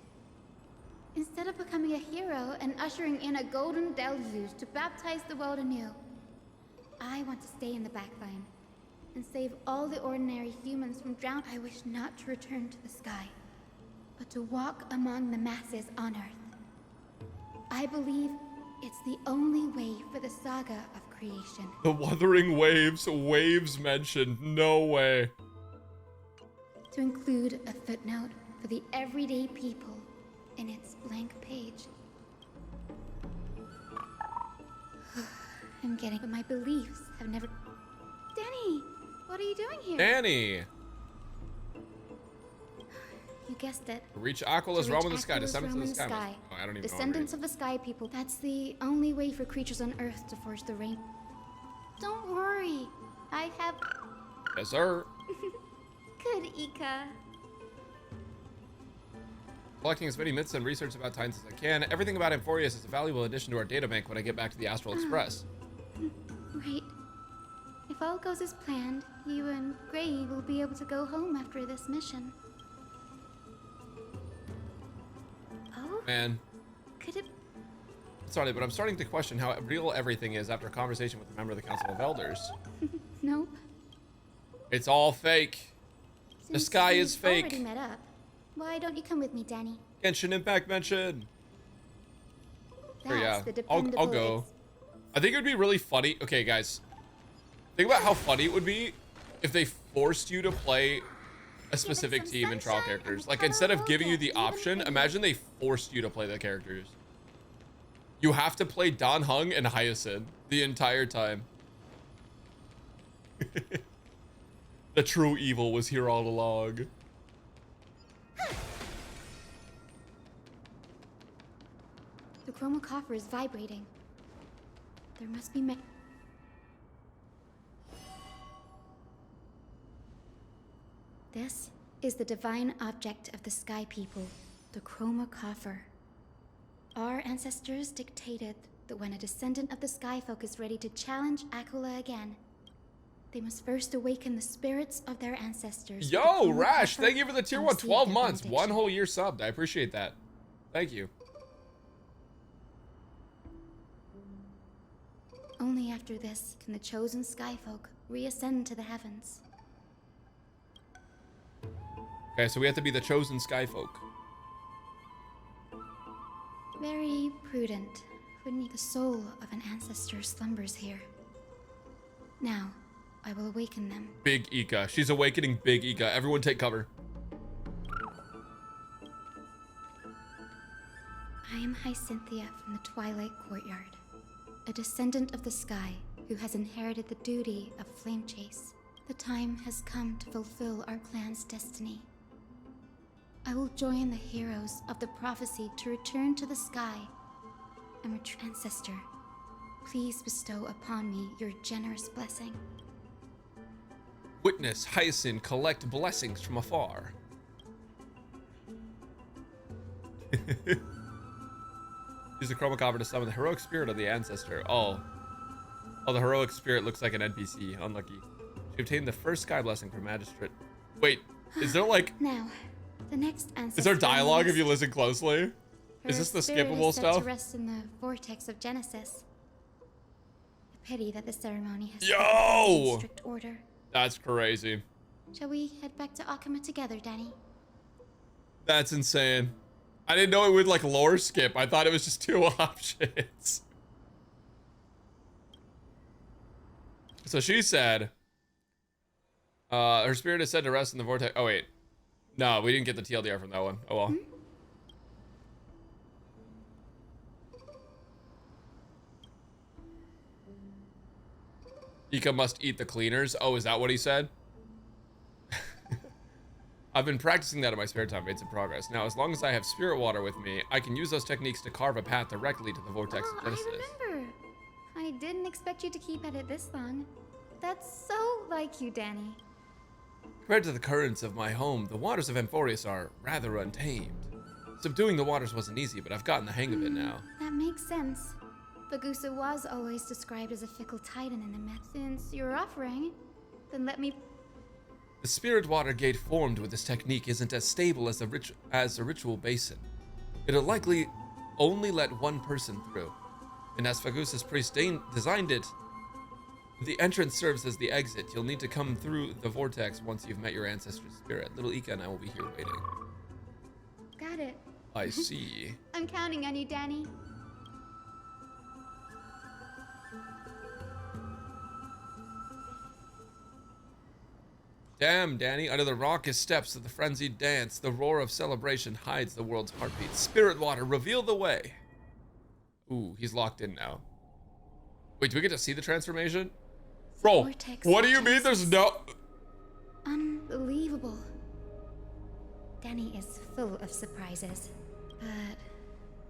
Instead of becoming a hero and ushering in a golden deluge to baptize the world anew, I want to stay in the backline and save all the ordinary humans from drowning. I wish not to return to the sky, but to walk among the masses on Earth. I believe it's the only way for the saga of creation. The Wuthering Waves. Waves mentioned. No way. To include a footnote for the everyday people in its blank page. I'm getting, but my beliefs have never... Danny! What are you doing here? Danny! You guessed it. Reach Aquila's To realm reach in the sky. Aquila's Descendants of realm the in sky. Oh, I don't even Descendants of the sky people. That's the only way for creatures on Earth to forge the rain. Don't worry. I have... know. Yes, sir. Good, Ika. Collecting as many myths and research about Titans as I can. Everything about Amphorius is a valuable addition to our databank when I get back to the Astral Express. Right. If all goes as planned, you and Gray will be able to go home after this mission. Oh? Man. Could it... Sorry, but I'm starting to question how real everything is after a conversation with a member of the Council of Elders. Nope. It's all fake. The Since sky is we've fake. already met up, why don't you come with me, Danny? Genshin Impact mention. Sure, yeah. The I'll dependable go. I think it would be really funny. Okay, guys. Think about how funny it would be if they forced you to play a specific team and trial characters. Like, instead of giving you the option, imagine they forced you to play the characters. You have to play Dan Heng and Hyacinth the entire time. The true evil was here all along. The chroma coffer is vibrating. There must be This is the divine object of the Sky People, the chroma coffer. Our ancestors dictated that when a descendant of the Skyfolk is ready to challenge Aquila again, they must first awaken the spirits of their ancestors. Yo, Rash, thank you for the tier 1 12 months. 1 whole year subbed. I appreciate that. Thank you. Only after this can the chosen Skyfolk reascend to the heavens. Okay, so we have to be the chosen Skyfolk. Very prudent. Wouldn't you? The soul of an ancestor slumbers here. Now, I will awaken them. Big Ika. She's awakening Big Ika. Everyone take cover. I am Hyacinthia from the Twilight Courtyard, a descendant of the sky who has inherited the duty of flame chase. The time has come to fulfill our clan's destiny. I will join the heroes of the prophecy to return to the sky and ancestor, please bestow upon me your generous blessing. Witness Hyacinth collect blessings from afar. Use the chroma coffer to summon the heroic spirit of the ancestor. Oh, the heroic spirit looks like an NPC. Unlucky. She obtained the first sky blessing from Magistrate. Wait, is there like... Now, the next ancestor... Is there dialogue if you listen closely? Is this the skippable stuff? To rest in the vortex of Genesis. A pity that the ceremony has Yo! strict order. That's crazy. Shall we head back to Akama together, Danny? That's insane. I didn't know it would like lore skip. I thought it was just 2 options. So she said, her spirit is said to rest in the vortex. Oh wait, no, we didn't get the TLDR from that one. Oh well. Ika must eat the cleaners. Oh, is that what he said? I've been practicing that in my spare time, made some progress. Now, as long as I have spirit water with me, I can use those techniques to carve a path directly to the vortex of Genesis. I remember. I didn't expect you to keep at it this long. That's so like you, Danny. Compared to the currents of my home, the waters of Amphorius are rather untamed. Subduing the waters wasn't easy, but I've gotten the hang of it now. That makes sense. Bagusa was always described as a fickle titan in the myth. Since you're offering, then let me... The spirit water gate formed with this technique isn't as stable as a ritual basin. It'll likely only let one person through. And as Fagusa's priest designed it, the entrance serves as the exit. You'll need to come through the vortex once you've met your ancestor's spirit. Little Ika and I will be here waiting. Got it. I see. I'm counting on you, Danny. Damn, Danny. Under the raucous steps of the frenzied dance, the roar of celebration hides the world's heartbeat. Spirit water, reveal the way. Ooh, he's locked in now. Wait, do we get to see the transformation? Bro, what do you mean there's no... Unbelievable. Danny is full of surprises, but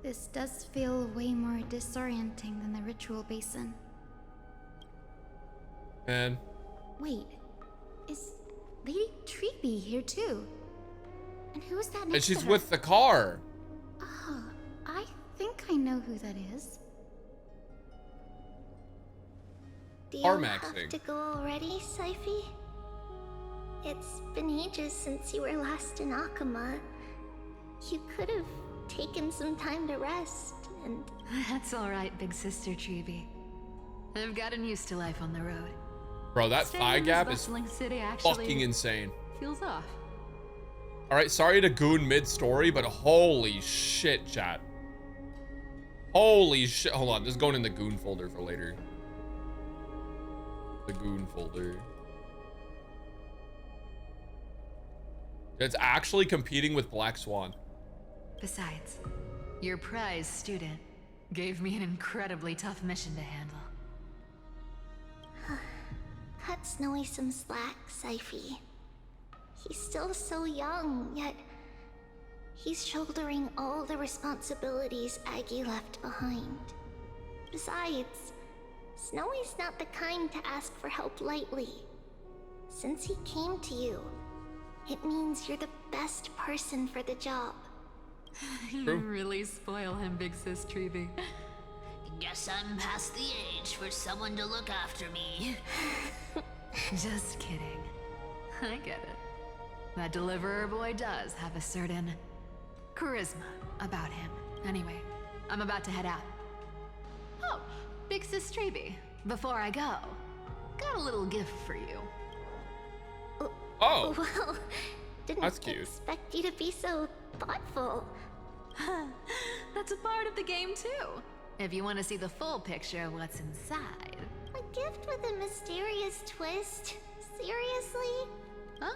this does feel way more disorienting than the ritual basin. Man. Wait, is Lady Treeby here too? And who is that next to her? And she's with the car. Oh, I think I know who that is. Do you have to go already, Cipher? It's been ages since you were last in Akama. You could have taken some time to rest and... That's alright, big sister Treeby. I've gotten used to life on the road. Bro, that Staying thigh in this gap is bustling city actually fucking insane. feels off. Alright, sorry to goon mid-story, but holy shit, chat. Holy shit. Hold on, this is going in the goon folder for later. The goon folder. It's actually competing with Black Swan. Besides, your prize student gave me an incredibly tough mission to handle. Cut Snowy some slack, Cipher. He's still so young, yet he's shouldering all the responsibilities Aggie left behind. Besides, Snowy's not the kind to ask for help lightly. Since he came to you, it means you're the best person for the job. You really spoil him, big sis Treeby. Guess I'm past the age for someone to look after me. Just kidding. I get it. That deliverer boy does have a certain charisma about him. Anyway, I'm about to head out. Oh, big sis Treeby, before I go, got a little gift for you. Oh, well, didn't that's cute. Expect you to be so thoughtful. That's a part of the game too. If you want to see the full picture of what's inside. A gift with a mysterious twist? Seriously? Huh?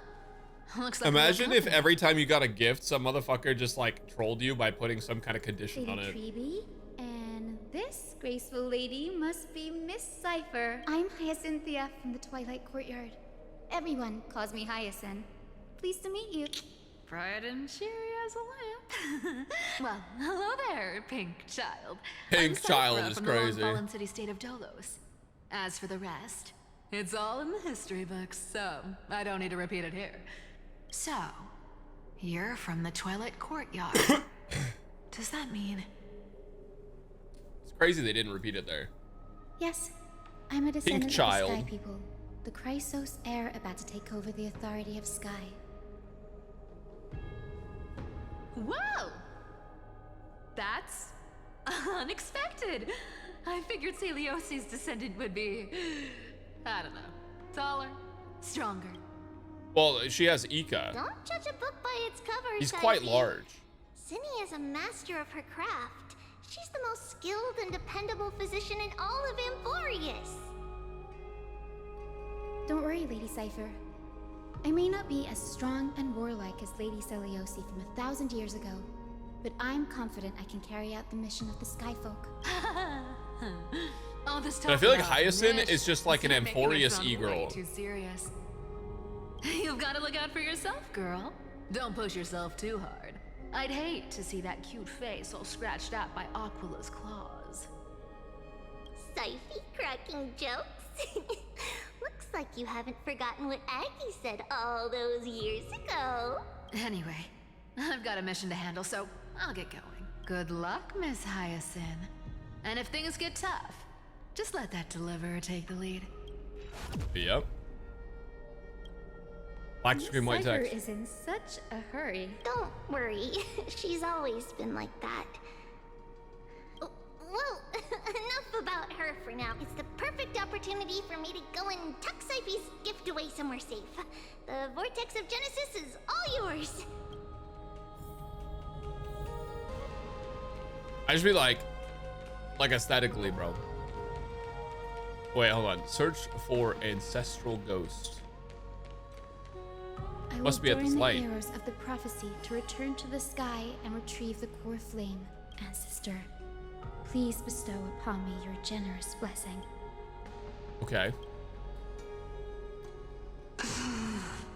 Looks like Imagine if every time you got a gift, some motherfucker just like trolled you by putting some kind of condition on it. Treeby, and this graceful lady must be Miss Cipher. I'm Hyacinthia from the Twilight Courtyard. Everyone calls me Hyacinth. Pleased to meet you. Bright and cheery as a lamp. Well, hello there, Pink Child. Pink Child is from crazy. The fallen city state of Dolos. As for the rest, it's all in the history books, so I don't need to repeat it here. So, you're from the Twilight Courtyard. Does that mean? It's crazy they didn't repeat it there. Yes, I'm a descendant of the Child. Sky People, the Chrysos heir about to take over the authority of Sky. Whoa! That's unexpected. I figured Celiosi's descendant would be, I don't know, taller, stronger. Well, she has Ika. Don't judge a book by its cover. He's Saiki. quite large. Cindy is a master of her craft. She's the most skilled and dependable physician in all of Amphorius. Don't worry, Lady Cipher. I may not be as strong and warlike as Lady Celiosi from 1,000 years ago, but I'm confident I can carry out the mission of the Skyfolk. All this But I feel like Hyacinth is just like an Amphorius e-girl. Too serious. You've got to look out for yourself, girl. Don't push yourself too hard. I'd hate to see that cute face all scratched out by Aquila's claws. Siphy cracking jokes? Looks like you haven't forgotten what Aggie said all those years ago. Anyway, I've got a mission to handle, so I'll get going. Good luck, Miss Hyacinth. And if things get tough, just let that deliverer take the lead. Yep. Black screen, white Cipher text. is in such a hurry. Don't worry, she's always been like that. Well, enough about her for now. It's the perfect opportunity for me to go and tuck Siphy's gift away somewhere safe. The Vortex of Genesis is all yours. I just be like aesthetically, bro. Wait, hold on. Search for ancestral ghost. I Must will be at this join the light. arrows of the prophecy to return to the sky and retrieve the core flame, ancestor. Please bestow upon me your generous blessing. Okay.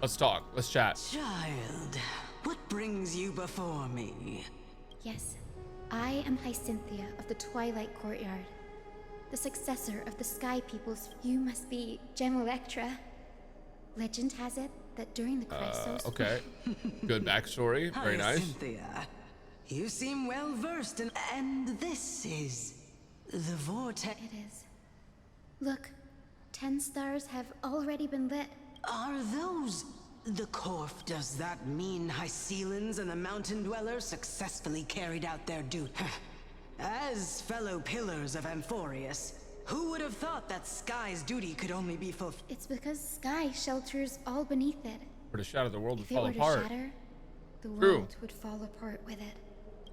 Let's talk. Let's chat. Child, what brings you before me? Yes, I am Hyacinthia of the Twilight Courtyard, the successor of the Sky Peoples. You must be Gem Electra. Legend has it that during the Chrysos... Okay. Good backstory. Very nice. Hyacinthia, you seem well versed in... And this is... the Vortex... It is. Look, 10 stars have already been lit. Are those... the Corf? Does that mean Hycelans and the Mountain Dwellers successfully carried out their duty? As fellow pillars of Amphorius, who would have thought that Sky's duty could only be fulfilled? It's because Sky shelters all beneath it. For the shadow, the world would If it fall were apart. to shatter, the True. world would fall apart with it.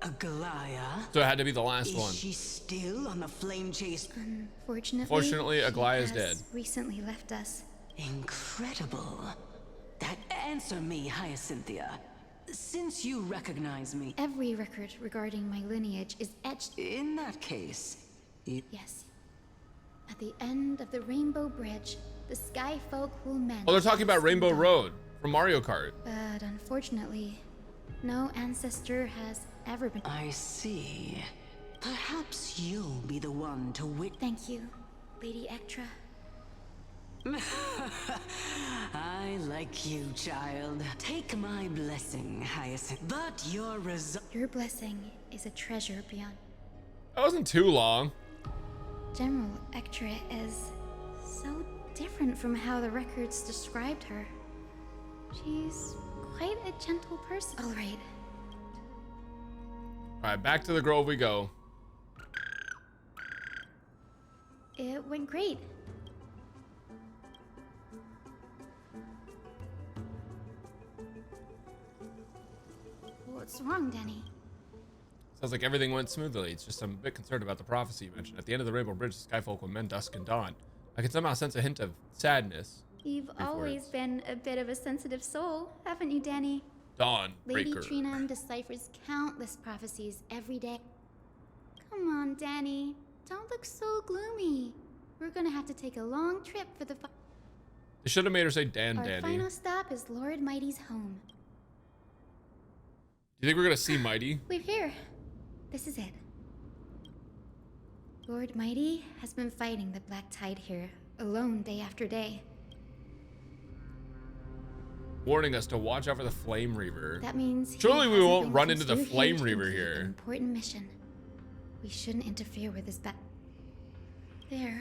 Aglaya? So it had to be the last Is one. she still on the flame chase? Unfortunately, Aglaya's she dead. has recently left us. Incredible. That answer me, Hyacinthia. Since you recognize me... Every record regarding my lineage is etched... In that case... Yes. At the end of the Rainbow Bridge, the Sky Folk will mend... Oh, they're talking about Rainbow Road from Mario Kart. But unfortunately, no ancestor has ever been... I see. Perhaps you'll be the one to Thank you, Lady Ectra. I like you, child. Take my blessing, Hyacinth. But Your blessing is a treasure beyond... That wasn't too long. General Ectra is so different from how the records described her. She's quite a gentle person. All right. All right, back to the grove we go. It went great. What's wrong, Danny? Sounds like everything went smoothly. It's just I'm a bit concerned about the prophecy you mentioned. At the end of the Rainbow Bridge, the Skyfolk will mend dusk and dawn. I can somehow sense a hint of sadness. You've Brief always words. been a bit of a sensitive soul, haven't you, Danny? Dawn Lady Breaker. Trinam deciphers countless prophecies every day. Come on, Danny. Don't look so gloomy. We're gonna have to take a long trip for the... They should have made her say Dan Our Danny. final stop is Lord Mighty's home. Do you think we're gonna see Mighty? We're here. This is it. Lord Mighty has been fighting the Black Tide here, alone day after day. Warning us to watch out for the Flame Reaver. That means he Surely we hasn't won't been run into the consumed Flame here to Reaver complete here. an important mission. We shouldn't interfere with his There.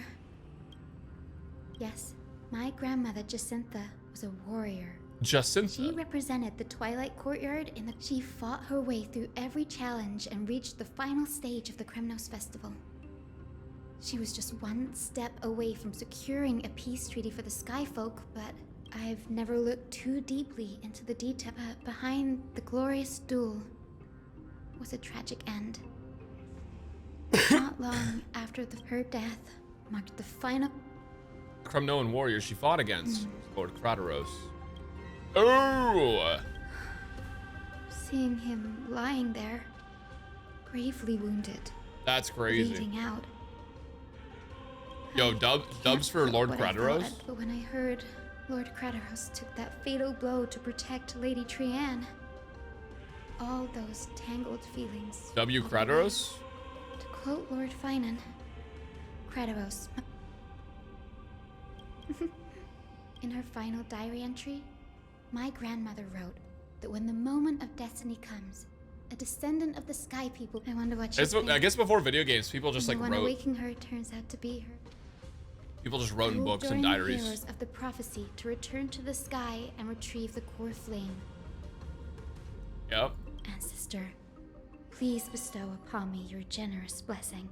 Yes, my grandmother Jacintha was a warrior. Jacintha? She represented the Twilight Courtyard in the... She fought her way through every challenge and reached the final stage of the Kremnos Festival. She was just one step away from securing a peace treaty for the Skyfolk, but I've never looked too deeply into the detail. Behind the glorious duel was a tragic end. Not long after her death marked the final Crumnoan warrior she fought against, Lord Krateros. Oh! Seeing him lying there, gravely wounded. That's crazy. Bleeding out. Yo, dubs for Lord Krateros? But when I heard Lord Krateros took that fatal blow to protect Lady Trianne, all those tangled feelings. W. Krateros? To quote Lord Finan, Krateros. In her final diary entry, my grandmother wrote that when the moment of destiny comes, a descendant of the Sky People. I wonder what she thinks. I guess before video games, people just like wrote. wrote. Awaking her turns out to be her. People just wrote in books and The diaries. heroes of the prophecy to return to the sky and retrieve the core flame. Yep. Ancestor, please bestow upon me your generous blessing.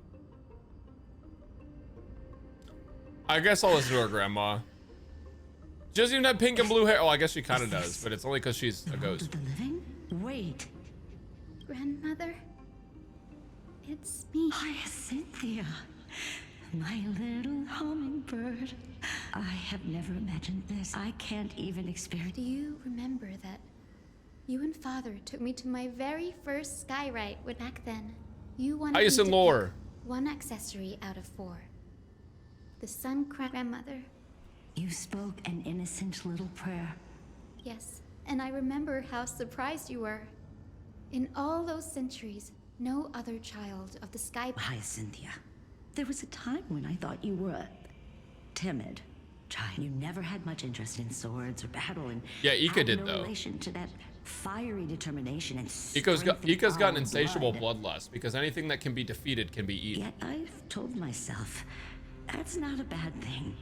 I guess I'll listen to her grandma. She doesn't even have pink and blue hair. Oh, I guess she kind of does, but it's only because she's a ghost. Wait. Grandmother? It's me. Cynthia. My little hummingbird. I have never imagined this. I can't even experience. Do you remember that you and Father took me to my very first sky ride when back then you wanted me to lore. pick one accessory out of 4. The sun grandmother. You spoke an innocent little prayer. Yes, and I remember how surprised you were. In all those centuries, no other child of the sky. Cynthia. There was a time when I thought you were a timid child. You never had much interest in swords or battle, and yeah, Ika did no though. Relation to that fiery determination and Ika's got an insatiable bloodlust because anything that can be defeated can be eaten. Yet I've told myself that's not a bad thing.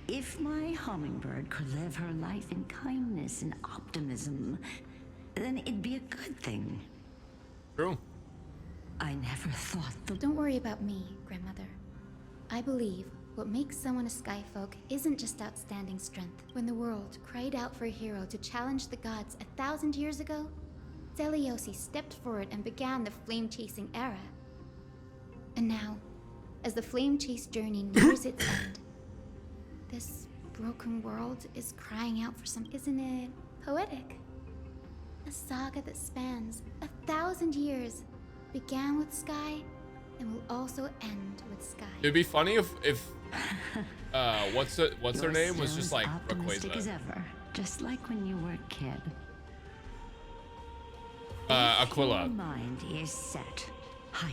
If my hummingbird could live her life in kindness and optimism, then it'd be a good thing. True. I never thought the— Don't worry about me, Grandmother. I believe what makes someone a Skyfolk isn't just outstanding strength. When the world cried out for a hero to challenge the gods 1,000 years ago, Zeliosi stepped forward and began the flame-chasing era. And now, as the flame-chase journey nears its end, this broken world is crying out for some. Isn't it poetic? A saga that spans 1,000 years began with Sky and will also end with Sky. It'd be funny if what's her name was just like optimistic as Rayquaza. ever, just like when you were a kid. Aquila. Your mind is set.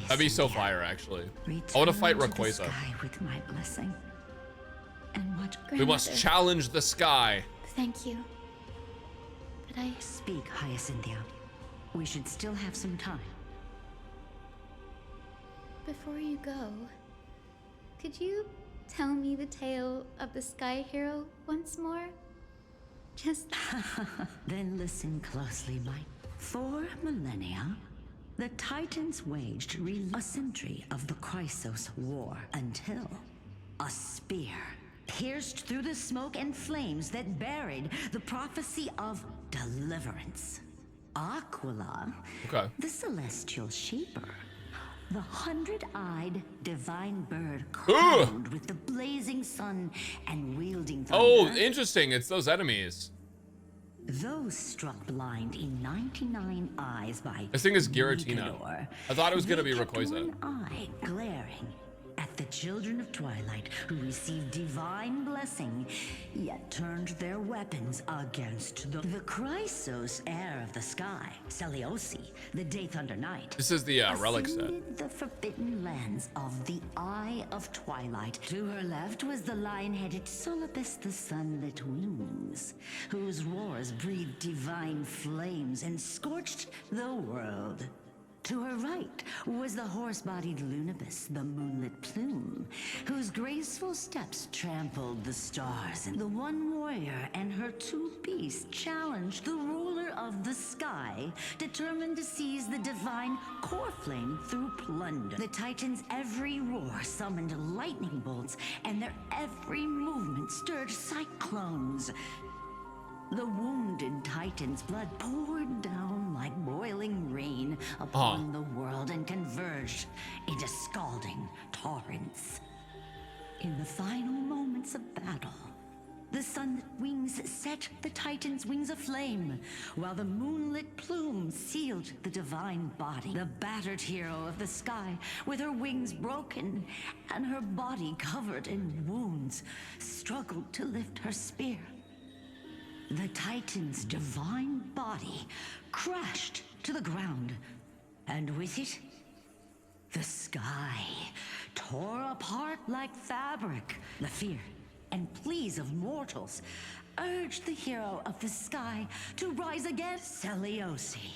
That'd be so fire, actually. I want to fight Return to the Rayquaza. sky with my blessing. And what We must challenge the sky. Thank you. But I speak, Hyacinthia. We should still have some time. Before you go, could you tell me the tale of the Sky Hero once more? Just Then listen closely, Mike. For millennia, the Titans waged a century of the Chrysos War until a spear pierced through the smoke and flames that buried the prophecy of deliverance. Aquila, the celestial sheeper, the 100-eyed divine bird crowned with the blazing sun and wielding thunder. Oh, interesting. It's those enemies. Those struck blind in 99 eyes by This thing is Giratina. Nicanor. I thought it was gonna They be kept Rayquaza. one eye glaring at the children of Twilight who received divine blessing, yet turned their weapons against the Chrysos heir of the sky, Celiosi, the Day Thunder Knight. This is the relic set. Ascended the forbidden lands of the Eye of Twilight. To her left was the lion-headed Solipus, the sunlit wings, whose roars breathed divine flames and scorched the world. To her right was the horse-bodied Lunibus, the moonlit plume, whose graceful steps trampled the stars. And the one warrior and her 2 beasts challenged the ruler of the sky, determined to seize the divine core flame through plunder. The Titans' every roar summoned lightning bolts, and their every movement stirred cyclones. The wounded Titan's blood poured down like boiling rain upon the world and converged into scalding torrents. In the final moments of battle, the sunlit wings set the Titan's wings aflame, while the moonlit plume sealed the divine body. The battered hero of the sky, with her wings broken and her body covered in wounds, struggled to lift her spear. The Titan's divine body crashed to the ground, and with it, the sky tore apart like fabric. The fear and pleas of mortals urged the hero of the sky to rise again. Celiosi,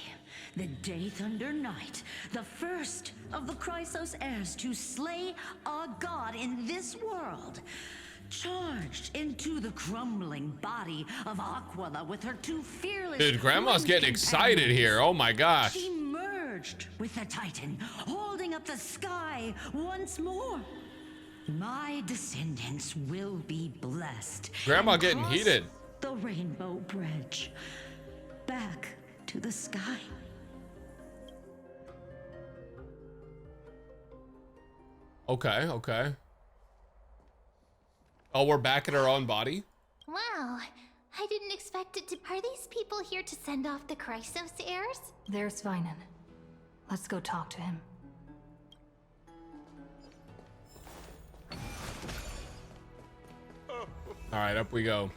the Day Thunder Knight, the first of the Chrysos heirs to slay a god in this world, charged into the crumbling body of Aquila with her two fearless— Dude, Grandma's getting excited here. Oh my gosh. She merged with the Titan, holding up the sky once more. My descendants will be blessed. Grandma and getting cross heated. The rainbow bridge back to the sky. Okay, okay. Oh, we're back at our own body? Wow, I didn't expect it to. Are these people here to send off the Chrysos heirs? There's Vinan. Let's go talk to him. All right, up we go.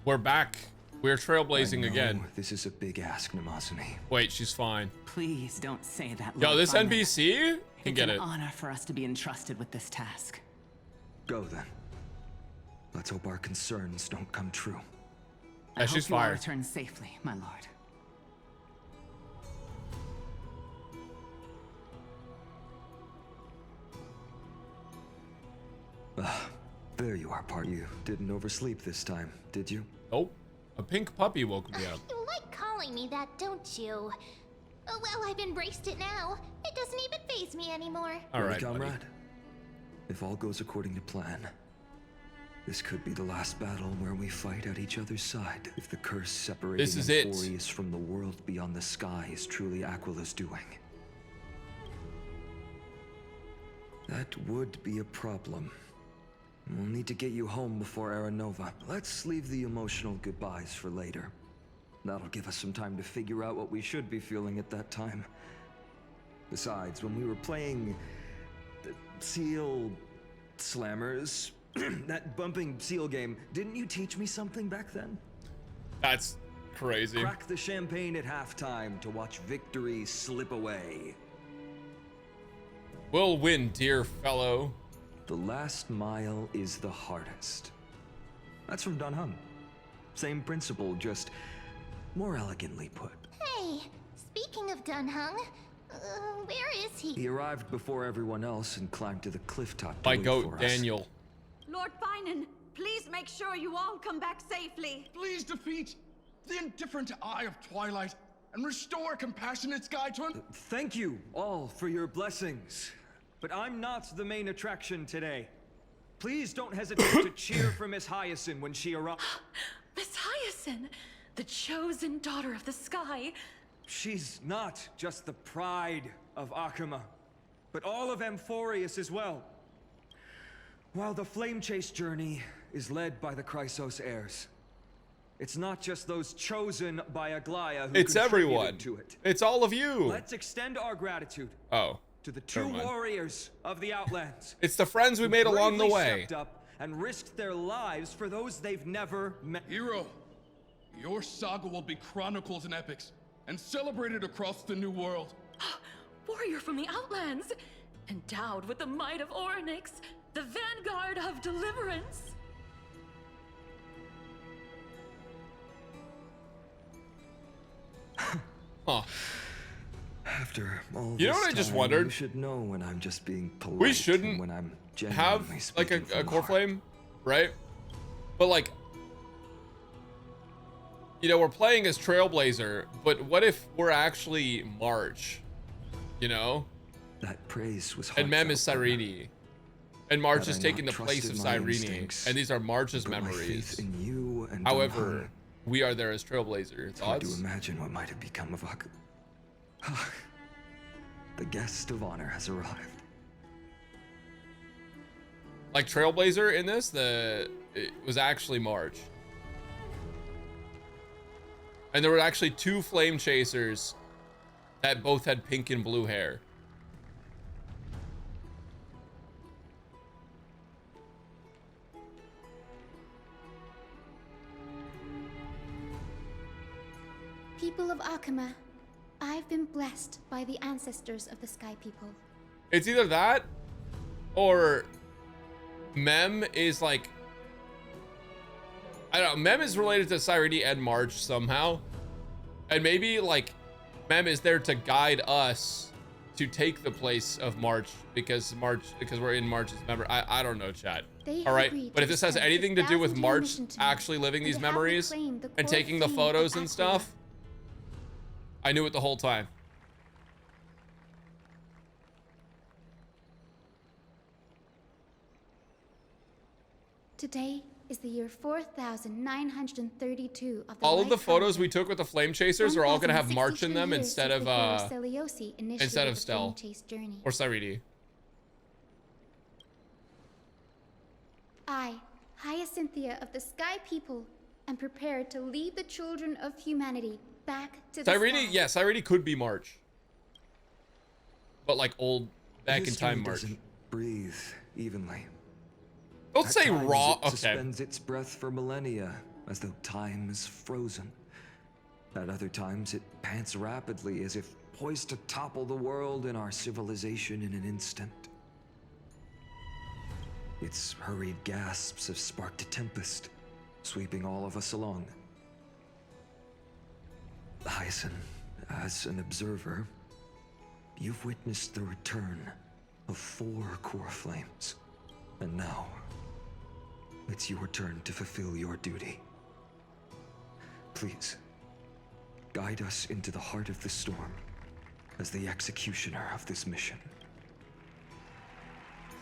We're back. We're trailblazing again. This is a big ask, Namazani. Wait, she's fine. Please don't say that. Yo, Lord this Vinan. NPC can get it. It's an honor for us to be entrusted with this task. Go then. Let's hope our concerns don't come true. I she's hope you all fired. return safely, my lord. There you are, Part. You didn't oversleep this time, did you? Nope. A pink puppy woke me up. You like calling me that, don't you? Oh, well, I've embraced it now. It doesn't even faze me anymore. All right, comrade. buddy. If all goes according to plan, this could be the last battle where we fight at each other's side. If the curse separating This is it. Amphorius from the world beyond the sky is truly Aquila's doing, that would be a problem. We'll need to get you home before Aranova. Let's leave the emotional goodbyes for later. That'll give us some time to figure out what we should be feeling at that time. Besides, when we were playing the Seal Slammers, that bumping seal game, didn't you teach me something back then? That's crazy. Crack the champagne at halftime to watch victory slip away. We'll win, dear fellow. The last mile is the hardest. That's from Dun Hung. Same principle, just more elegantly put. Hey, speaking of Dun Hung, where is he? He arrived before everyone else and climbed to the cliff top to My wait goat, for us. Daniel. Lord Vinan, please make sure you all come back safely. Please defeat the indifferent Eye of Twilight and restore a compassionate sky to Thank you all for your blessings. But I'm not the main attraction today. Please don't hesitate to cheer for Miss Hyacinth when she arrives. Miss Hyacinth, the chosen daughter of the sky. She's not just the pride of Akama, but all of Amphorius as well. While the Flame Chase journey is led by the Chrysos heirs, it's not just those chosen by Aglaya who It's contributed everyone. to it. It's all of you. Let's extend our gratitude Oh. to the two never mind. warriors of the Outlands. It's the friends we who made along the bravely way. stepped up and risked their lives for those they've never met. Hero, your saga will be chronicled in epics and celebrated across the New World. Warrior from the Outlands, endowed with the might of Orynyx, the vanguard of deliverance. Huh. After all You know this what I just time, wondered? You should know when I'm just being polite. We and shouldn't when I'm have genuinely like speaking a from the core heart. flame, right? But like, you know, we're playing as Trailblazer, but what if we're actually March? You know? That praise was And Mem is heartfelt, Cyrene. And March Had is I taking the not place of trusted my Cyrene. instincts, And these are March's put my memories. faith in you and However, Dun Hung, We are there as Trailblazer. It's hard to Thoughts? imagine what might have become of Aquila. The guest of honor has arrived. Like Trailblazer in this, it was actually March. And there were actually 2 flame chasers that both had pink and blue hair. People of Akama, I've been blessed by the ancestors of the Sky People. It's either that or Mem is like, I don't know, Mem is related to Cyrene and March somehow. And maybe like Mem is there to guide us to take the place of March because we're in March's memory. I don't know, chat. All right, but if this has anything to do with March actually living these memories and taking the photos and stuff, I knew it the whole time. Today is the year 4932 of the All of the Light photos we Fountain. took with the flame chasers are all gonna have March in them 1063 instead years of before Seleucus initiated instead of the Stel flame chase journey. or Cyrene. I, Hyacinthia of the Sky People, am prepared to lead the children of humanity back to the Cyrene, sky. yes, Cyrene could be March, but like old back in History time March. doesn't breathe evenly. Don't At say times raw. It Okay. suspends its breath for millennia, as though time is frozen. At other times, it pants rapidly, as if poised to topple the world and our civilization in an instant. Its hurried gasps have sparked a tempest, sweeping all of us along. Hyacinth, as an observer, you've witnessed the return of 4 core flames, and now it's your turn to fulfill your duty. Please, guide us into the heart of the storm as the executioner of this mission.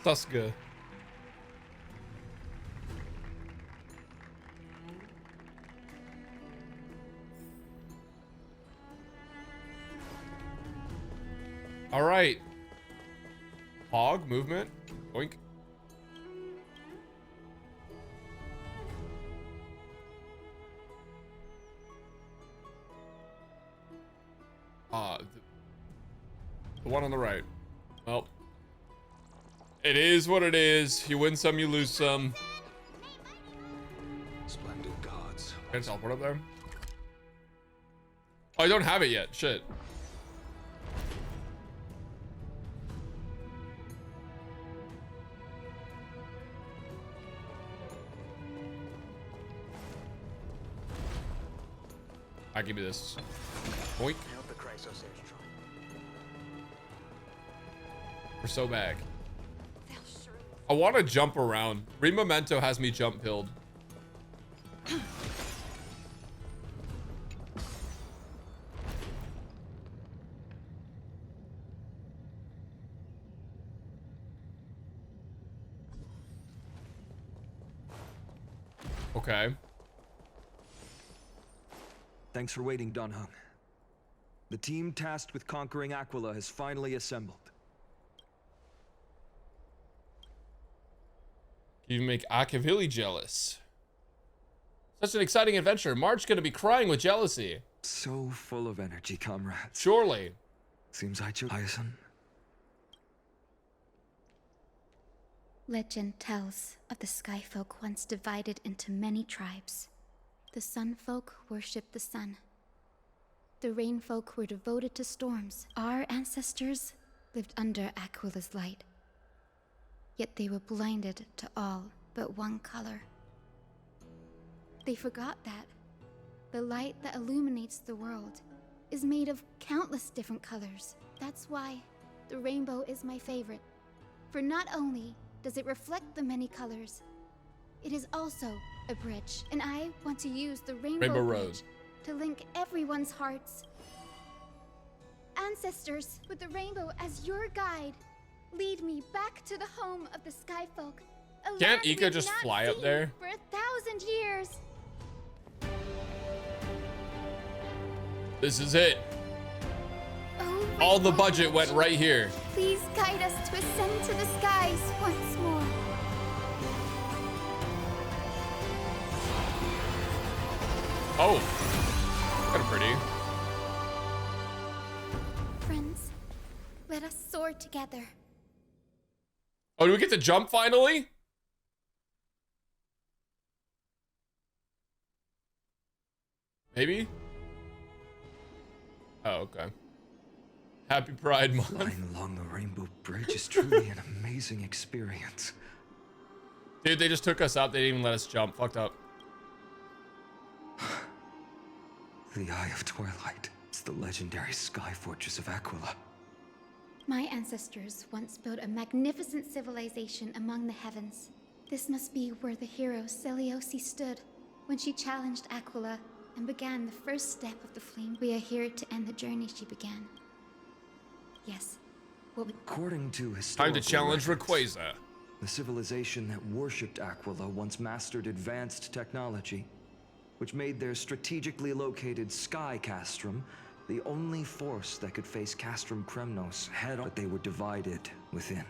Tuska. All right. Hog movement. Boink. The one on the right. Well, it is what it is. You win some, you lose some. Splendid gods. Can I teleport up there? Oh, I don't have it yet. Shit. I give you this. Boink. We're so back. I want to jump around. Rememento has me jump pilled. Okay. Thanks for waiting, Dunhung. The team tasked with conquering Aquila has finally assembled. You make Akavili jealous. Such an exciting adventure. March gonna be crying with jealousy. So full of energy, comrades. Surely. Seems I chose Hyacinth. Legend tells of the Sky Folk once divided into many tribes. The Sun Folk worshipped the sun. The Rain Folk were devoted to storms. Our ancestors lived under Aquila's light. Yet they were blinded to all but one color. They forgot that the light that illuminates the world is made of countless different colors. That's why the rainbow is my favorite. For not only does it reflect the many colors, it is also a bridge. And I want to use the Rainbow Road Bridge to link everyone's hearts. Ancestors, with the rainbow as your guide, lead me back to the home of the Sky Folk. Can't Ika just fly up there? For 1,000 years. This is it. Oh, All the budget went right here. please guide us to ascend to the skies once more. Oh, kind of pretty. Friends, let us soar together. Oh, do we get to jump finally? Maybe? Oh, okay. Happy Pride Month. Flying along the Rainbow Bridge is truly an amazing experience. Dude, they just took us up. They didn't even let us jump. Fucked up. The Eye of Twilight. It's the legendary sky fortress of Aquila. My ancestors once built a magnificent civilization among the heavens. This must be where the hero Celiosi stood when she challenged Aquila and began the first step of the flame. We are here to end the journey she began. Yes. According to historical Time to challenge records, Rayquaza. the civilization that worshipped Aquila once mastered advanced technology, which made their strategically located Sky Castrum the only force that could face Castrum Kremnos head-on, but they were divided within.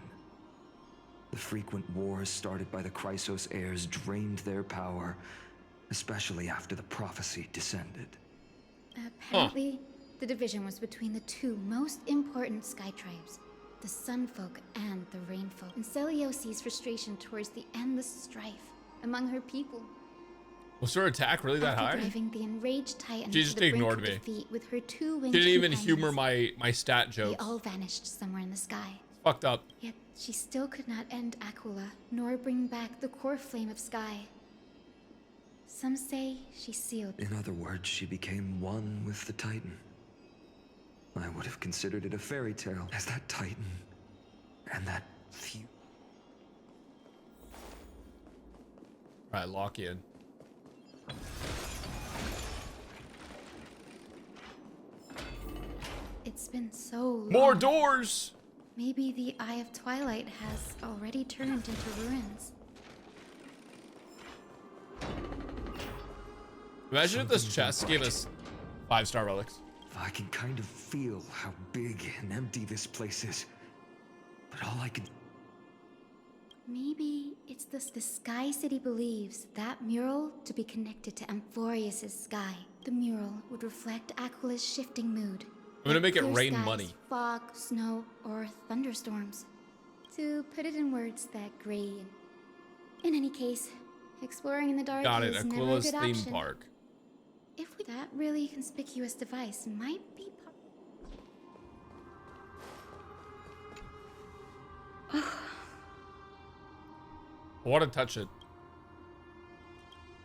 The frequent wars started by the Chrysos heirs drained their power, especially after the Prophecy descended. Apparently, the division was between the two most important sky tribes, the Sunfolk and the Rainfolk, and Celiosi's frustration towards the endless strife among her people. Was her attack really that After high? driving the enraged Titan She to just the brink ignored of me. defeat with her two winged Didn't even companions, humor my stat they jokes. all vanished somewhere in the sky. Fucked up. Yet she still could not end Aquila, nor bring back the core flame of Sky. Some say she sealed. In other words, she became one with the Titan. I would have considered it a fairy tale, as that Titan and that few. Alright, lock in. It's been so long. More doors! Maybe the Eye of Twilight has already turned into ruins. Imagine if this chest gave us 5-star relics. I can kind of feel how big and empty this place is. But all I can... Maybe it's the Sky City believes that mural to be connected to Amphorius' sky. The mural would reflect Aquila's shifting mood. I'm gonna make it Clear rain skies, money. Fog, snow, or thunderstorms. To put it in words that gray. In any case, exploring in the dark Got it, is never a Aquila's good theme option. park. If that really conspicuous device might be I want to touch it.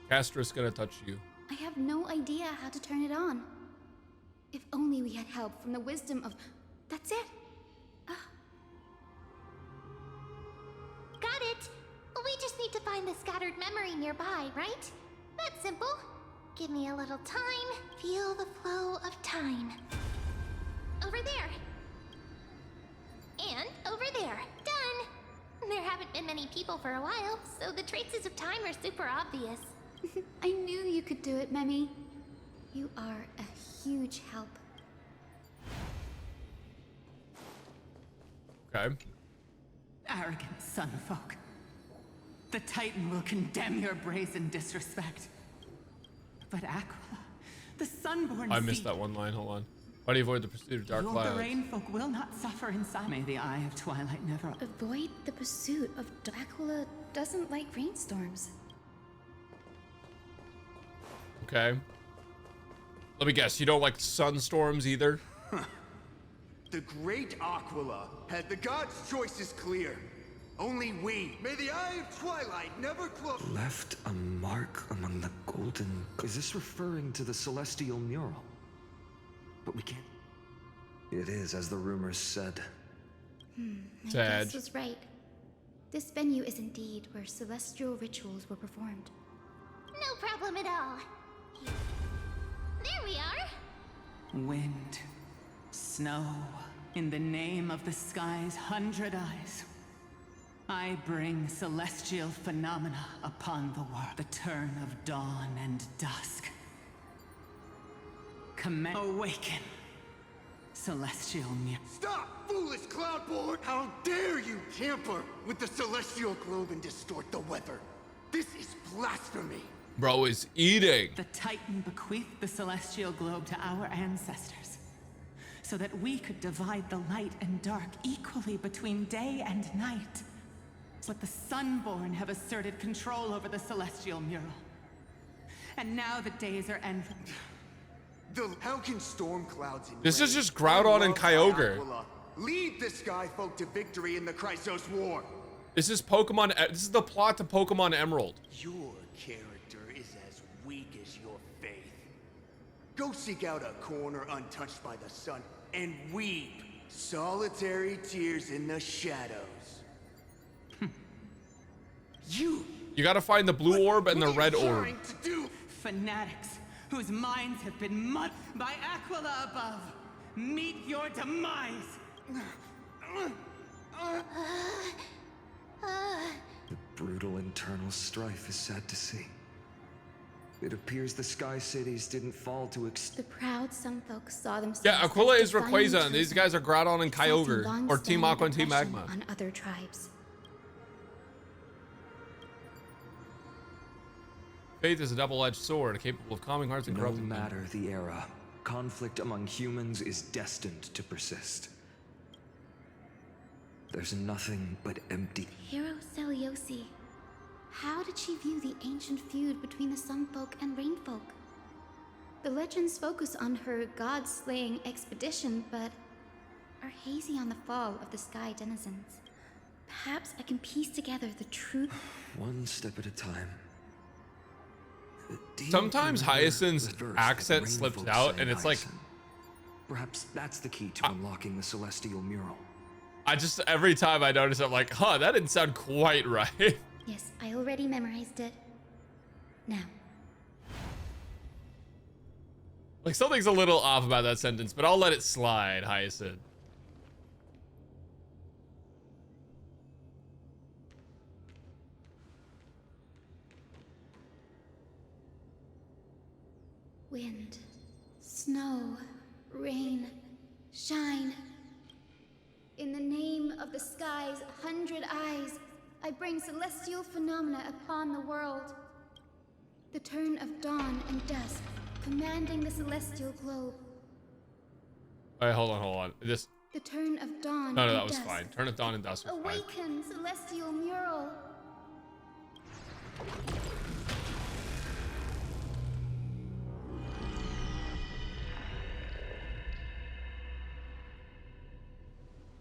Castra's gonna touch you. I have no idea how to turn it on. If only we had help from the wisdom of... That's it! Got it! We just need to find the scattered memory nearby, right? That's simple. Give me a little time. Feel the flow of time. Over there. And over there. Done! There haven't been many people for a while, so the traces of time are super obvious. I knew you could do it, Memi. You are a huge help. Okay. Arrogant sunfolk. The Titan will condemn your brazen disrespect. But Aquila, the sunborn I missed seed, that one line. Hold on. Why do you avoid the pursuit of dark the clouds? rainfolk will not suffer in silence. May the Eye of Twilight never... Avoid the pursuit of... Aquila doesn't like rainstorms. Okay. Let me guess. You don't like sunstorms either? The great Aquila had the gods' choices clear. Only we. May the Eye of Twilight never close. Left a mark among the golden... Is this referring to the celestial mural? But we can't... It is, as the rumors said. My Sad. guess was right. This venue is indeed where celestial rituals were performed. No problem at all. There we are. Wind, snow, in the name of the sky's 100 eyes. I bring celestial phenomena upon the world. The turn of dawn and dusk. Awaken. Celestial mirror. Stop, foolish cloudborn! How dare you tamper with the celestial globe and distort the weather? This is blasphemy. Bro is eating. The Titan bequeathed the celestial globe to our ancestors, so that we could divide the light and dark equally between day and night. But the Sunborn have asserted control over the celestial mural. And now the days are ending. How can storm clouds and This is rain just Groudon and Kyogre. Aquila lead the Sky Folk to victory in the Chrysos War? This is Pokemon. This is the plot to Pokemon Emerald. Your character is as weak as your faith. Go seek out a corner untouched by the sun and weep solitary tears in the shadows. You gotta find the blue orb and the red orb. Fanatics whose minds have been mud by Aquila above. Meet your demise. The brutal internal strife is sad to see. It appears the Sky Cities didn't fall to The proud Sun folk saw themselves. Yeah, Aquila as is divine Rayquaza, and these guys are Groudon and exalting Kyogre, or Team long-standing Aqua and Team oppression Magma. on other tribes. Faith is a double-edged sword, capable of calming hearts and No corrupting them. matter the era, conflict among humans is destined to persist. There's nothing but empty. Hero Celiosi. How did she view the ancient feud between the Sun folk and Rain folk? The legends focus on her god-slaying expedition, but are hazy on the fall of the Sky denizens. Perhaps I can piece together the truth. One step at a time. Sometimes Hyacinth's accent slips out, and it's like... Perhaps that's the key to unlocking the celestial mural. Every time I notice it, I'm like, huh, that didn't sound quite right. Yes, I already memorized it. Now. Like, something's a little off about that sentence, but I'll let it slide, Hyacinth. Wind, snow, rain, shine. In the name of the sky's 100 eyes, I bring celestial phenomena upon the world. The turn of dawn and dusk, commanding the celestial globe. Alright, hold on. The turn of dawn No, and that was dusk. fine. Turn of dawn and dusk was fine. Awaken, celestial mural.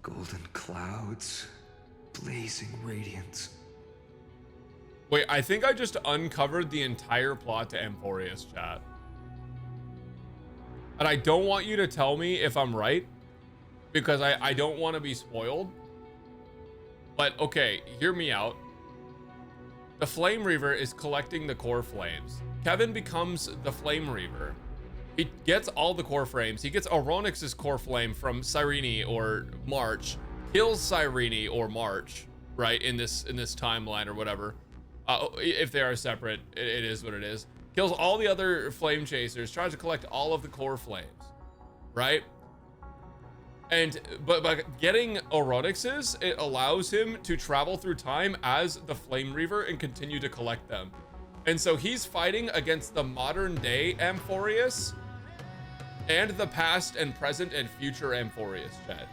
Golden clouds, blazing radiance. Wait, I think I just uncovered the entire plot to Amphorius, chat. And I don't want you to tell me if I'm right, because I don't want to be spoiled. But okay, hear me out. The Flame Reaver is collecting the core flames. Kevin becomes the Flame Reaver. He gets all the core frames. He gets Oronix's core flame from Cyrene or March, kills Cyrene or March, right, in this timeline or whatever. If they are separate, it is what it is. Kills all the other flame chasers, tries to collect all of the core flames, right? And but by getting Oronix's, it allows him to travel through time as the Flame Reaver and continue to collect them. And so he's fighting against the modern day Amphorius and the past and present and future Amphorius, chat.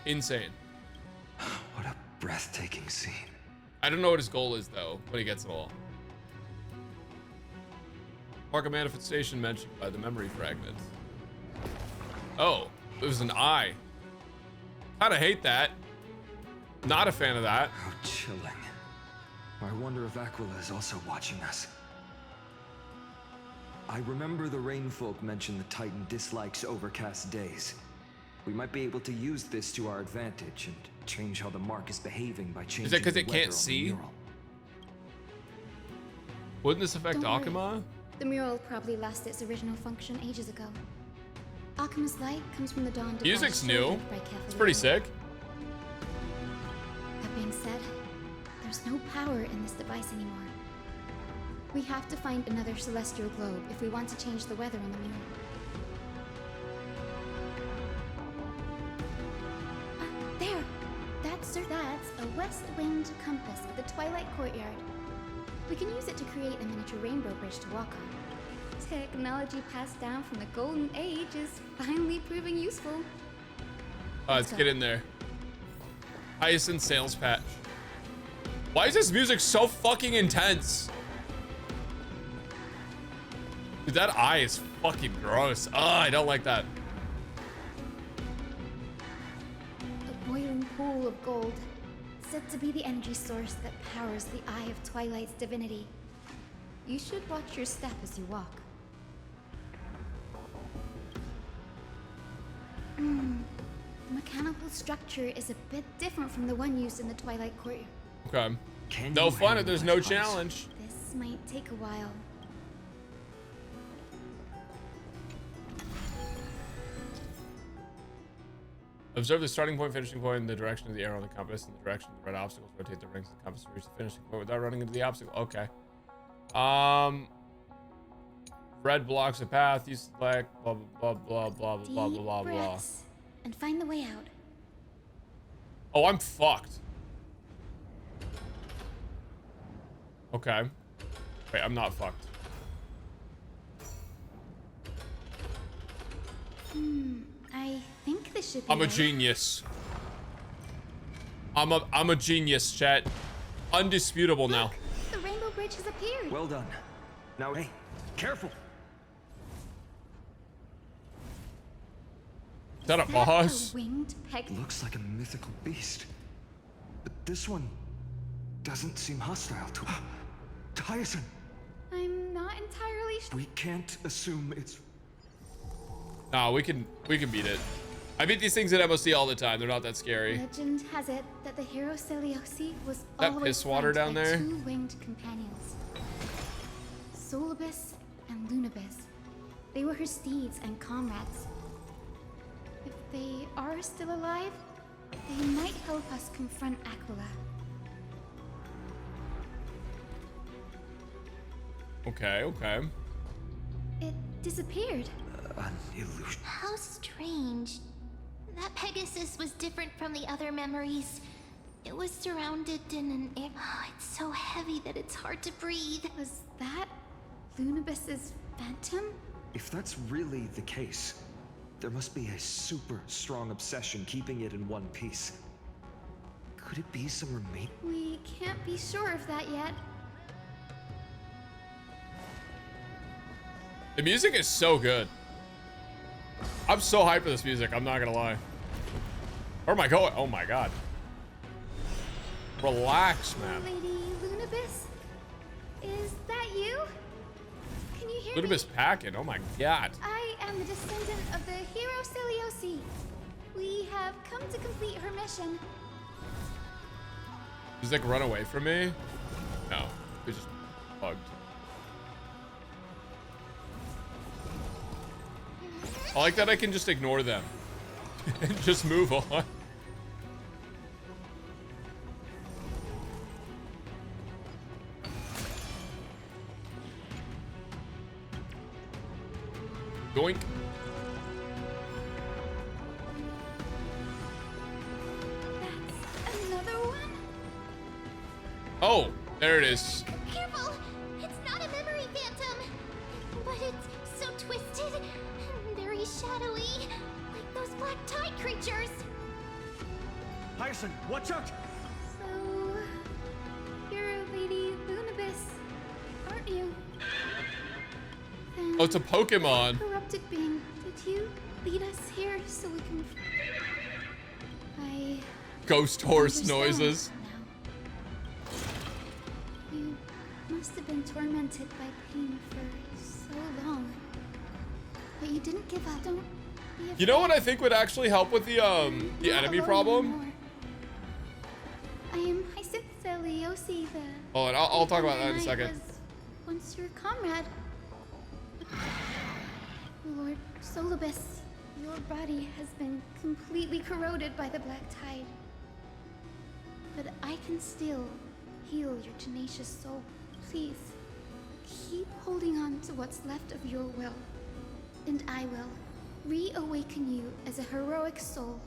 Insane. What a breathtaking scene. I don't know what his goal is, though, but he gets it all. Mark of manifestation mentioned by the memory fragments. Oh, it was an eye. Kinda hate that. Not a fan of that. How chilling. I wonder if Aquila is also watching us. I remember the Rainfolk mentioned the Titan dislikes overcast days. We might be able to use this to our advantage and change how the mark is behaving by changing. Is it because the it weather can't on the see? mural. Wouldn't this affect Don't worry. Akuma? The mural probably lost its original function ages ago. Akuma's light comes from the dawn. Music's device new. shielded by It's pretty Cavalier. sick. That being said, there's no power in this device anymore. We have to find another celestial globe if we want to change the weather on the moon. There! That's a west-winged compass with a twilight courtyard. We can use it to create a miniature rainbow bridge to walk on. Technology passed down from the Golden Age is finally proving useful. Let's get in there. Hyacinth sales patch. Why is this music so fucking intense? Dude, that eye is fucking gross. I don't like that. A boiling pool of gold, said to be the energy source that powers the Eye of Twilight's divinity. You should watch your step as you walk. The mechanical structure is a bit different from the one used in the Twilight Courtyard. Okay. No fun if there's no challenge. This might take a while. Observe the starting point, finishing point, and the direction of the arrow on the compass, and the direction of the red obstacles. Rotate the rings of the compass to reach the finishing point without running into the obstacle. Okay. Red blocks the path. You select blah blah blah blah blah blah blah blah blah. And find the way out. Oh, I'm fucked. Okay. Wait, I'm not fucked. I think this should be I'm a genius. I'm a genius, chat. Undisputable now. The rainbow bridge has appeared. Well done. Now, hey, careful. Is that a boss? Winged peg. Looks like a mythical beast. But this one doesn't seem hostile to Hyacinth. I'm not entirely sure. We can't assume it's... Nah, we can beat it. I beat these things at MOC all the time. They're not that scary. Legend has it that the hero Celiosi was That always piss water flanked down by there? two winged companions, Solibus and Lunabis. They were her steeds and comrades. If they are still alive, they might help us confront Aquila. Okay, okay. It disappeared. An illusion. How strange. That Pegasus was different from the other memories. It was surrounded in an air. Oh, it's so heavy that it's hard to breathe. Was that Lunabis's phantom? If that's really the case, there must be a super strong obsession keeping it in one piece. Could it be some remain? We can't be sure of that yet. The music is so good. I'm so hyped for this music, I'm not gonna lie. Where am I going? Oh my god. Relax, man. Lady Lunabis? Is that you? Can you hear me? Lunabis packing, oh my god. I am the descendant of the hero Celiosi. We have come to complete her mission. Does like run away from me? No, it's just bugged. I like that I can just ignore them and just move on. Doink. That's another one? Oh, there it is. Careful! It's not a memory phantom! But it's so twisted and very shadowy, like those black tide creatures. Hyacinth, watch out! So, you're Lady Lunabis, aren't you? Then Oh, it's a Pokemon. corrupted being, did you lead us here so we can... I... Ghost horse understand noises. now. You must have been tormented by pain for so long. But you didn't give up. Don't be afraid. You know what I think would actually help with the Not enemy alone problem? anymore. I am Hyacinth Celiosi, the... Oh, and I'll talk about that in a I second. was once your comrade. Lord Solibus, your body has been completely corroded by the black tide. But I can still heal your tenacious soul. Please, Keep holding on to what's left of your will, and I will reawaken you as a heroic soul.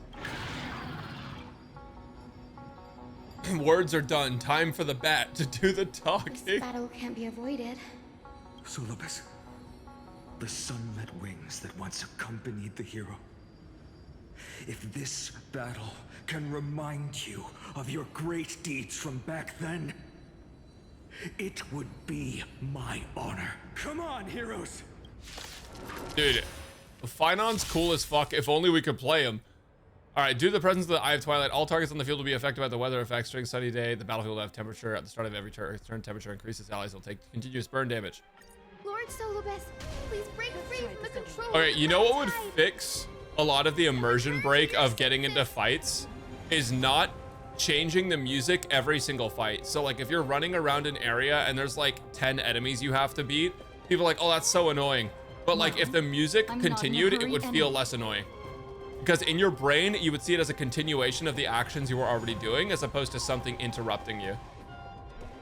Words are done. Time for the bat to do the talking. This battle can't be avoided. Solobus, the sunlit wings that once accompanied the hero. If this battle can remind you of your great deeds from back then, it would be my honor. Come on, heroes! Dude, Finon's cool as fuck. If only we could play him. Alright, due to the presence of the Eye of Twilight, all targets on the field will be affected by the weather effects. During sunny day, the battlefield will have temperature. At the start of every turn, temperature increases. Allies will take continuous burn damage. Lord Solobus, please break free from the control. Okay, you know what would fix a lot of the immersion break of getting into fights? Is not changing the music every single fight. So like if you're running around an area and there's like 10 enemies you have to beat, people are like, oh, that's so annoying. But like if the music continued, it would feel less annoying. Because in your brain, you would see it as a continuation of the actions you were already doing as opposed to something interrupting you.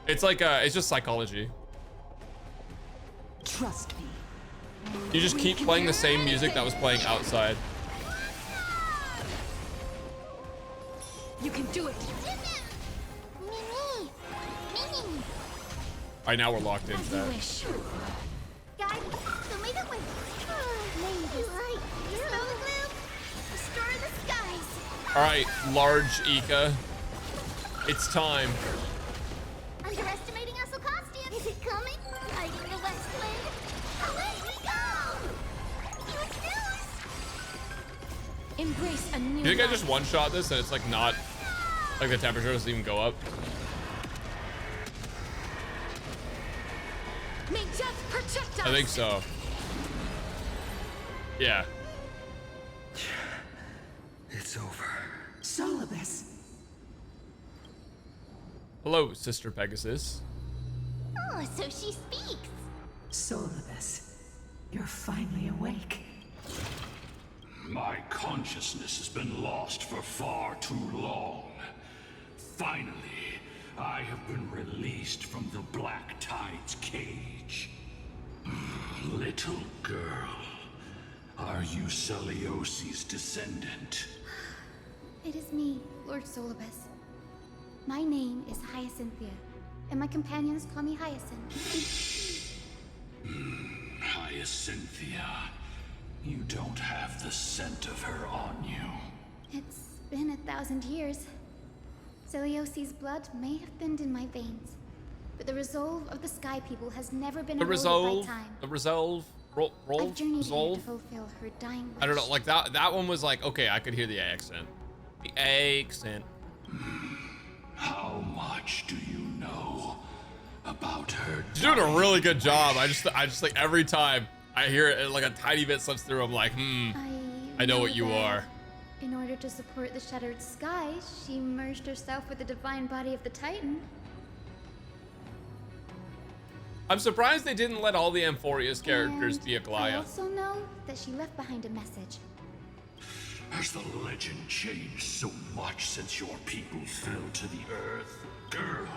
It's like, it's just psychology. Trust me. You just keep playing the same music that was playing outside. You can do it. Alright, now we're locked into that. Guys, the way that went. You like smell the gloom? Restore the skies. Alright, large Ika. It's time. Underestimating Usulcastian. Is it coming? Riding the west wind. Away we go! Good news! Embrace a new Do you think I just one-shot this and it's like not, like the temperature doesn't even go up? May death protect us. I think so. Yeah. It's over. Solobus. Hello, Sister Pegasus. Oh, so she speaks. Solobus, you're finally awake. My consciousness has been lost for far too long. Finally, I have been released from the Black Tide's cage. Little girl, are you Celiosi's descendant? It is me, Lord Solobus. My name is Hyacinthia, and my companions call me Hyacinth. Hyacinthia, you don't have the scent of her on you. It's been 1,000 years. Celiosi's blood may have thinned in my veins, but the resolve of the Sky People has never been eroded by time. I've journeyed here to fulfill her dying wish. I don't know, like that one was like, okay, I could hear the accent. The accent. How much do you know about her? She's doing a really good job. I just like every time I hear it, like a tiny bit slips through, I'm like, I know what you are. In order to support the shattered sky, she merged herself with the divine body of the Titan. I'm surprised they didn't let all the Amphorius characters be I Aquila. also know that she left behind a message. Has the legend changed so much since your people fell to the earth? Girl,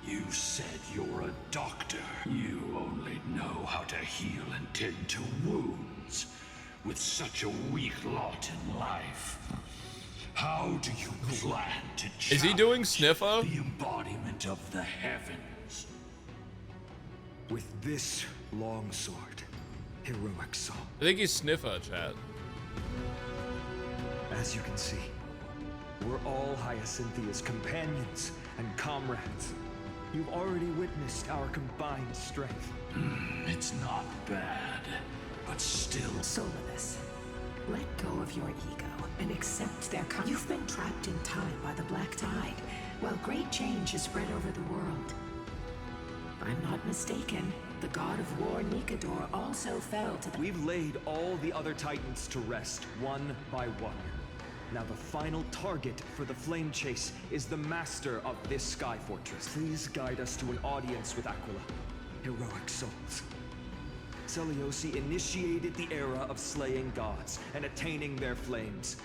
you said you're a doctor. You only know how to heal and tend to wounds. With such a weak lot in life, how do you plan to Is he doing Sniffa? The embodiment of the heavens? With this long sword, heroic soul. I think he's Sniffa, chat. As you can see, we're all Hyacinthia's companions and comrades. You've already witnessed our combined strength. It's not bad, but still. Solobus, let go of your ego and accept their You've been trapped in time by the Black Tide, while great change has spread over the world. If I'm not mistaken, the god of war Nikador also fell to the... We've laid all the other titans to rest, one by one. Now the final target for the flame chase is the master of this sky fortress. Please guide us to an audience with Aquila. Heroic souls. Celiosi initiated the era of slaying gods and attaining their flames.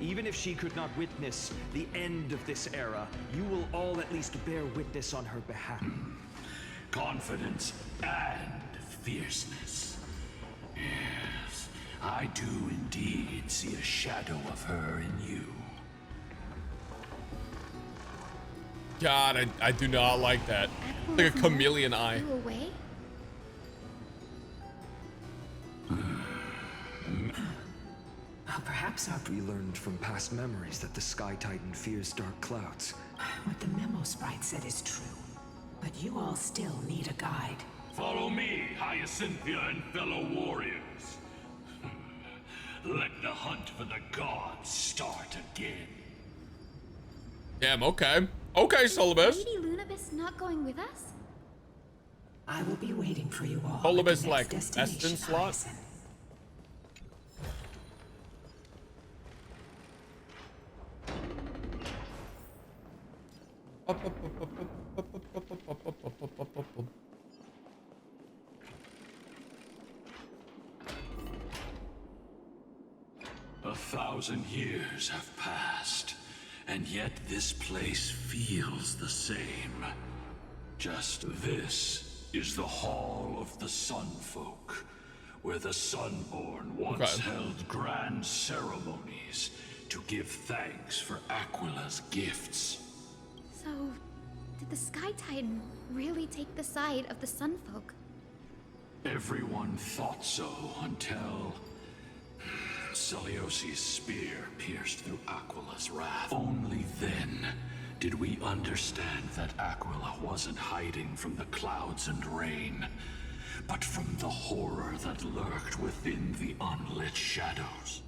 Even if she could not witness the end of this era, you will all at least bear witness on her behalf. confidence, and fierceness. Yes, I do indeed see a shadow of her in you. God, I do not like that. Like a chameleon eye. You away? Oh, perhaps We learned from past memories that the Sky Titan fears dark clouds. what the memo sprite said is true. But you all still need a guide. Follow me, Hyacinthia and fellow warriors. Let the hunt for the gods start again. Damn, okay. Okay, Solibus. Lady Lunabis not going with us? I will be waiting for you all. Solibus like Eston slot. A 1,000 years have passed, and yet this place feels the same. Just this is the Hall of the Sunfolk, where the Sunborn once held grand ceremonies to give thanks for Aquila's gifts. So, did the Sky Titan really take the side of the Sunfolk? Everyone thought so until Celiosi's spear pierced through Aquila's wrath. Only then did we understand that Aquila wasn't hiding from the clouds and rain, but from the horror that lurked within the unlit shadows.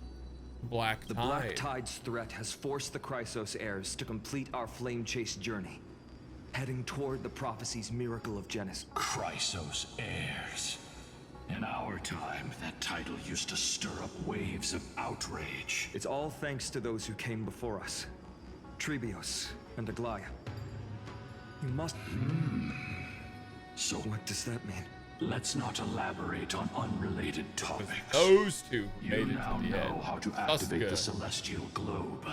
The Black Tide's threat has forced the Chrysos heirs to complete our flame chase journey, heading toward the Prophecies' miracle of Genesis. Chrysos heirs. In our time, that title used to stir up waves of outrage. It's all thanks to those who came before us. Trebios and Aglaia. You must... So what does that mean? Let's not elaborate on unrelated topics. Those two You made it now to the know end. how to That's activate good. the celestial globe.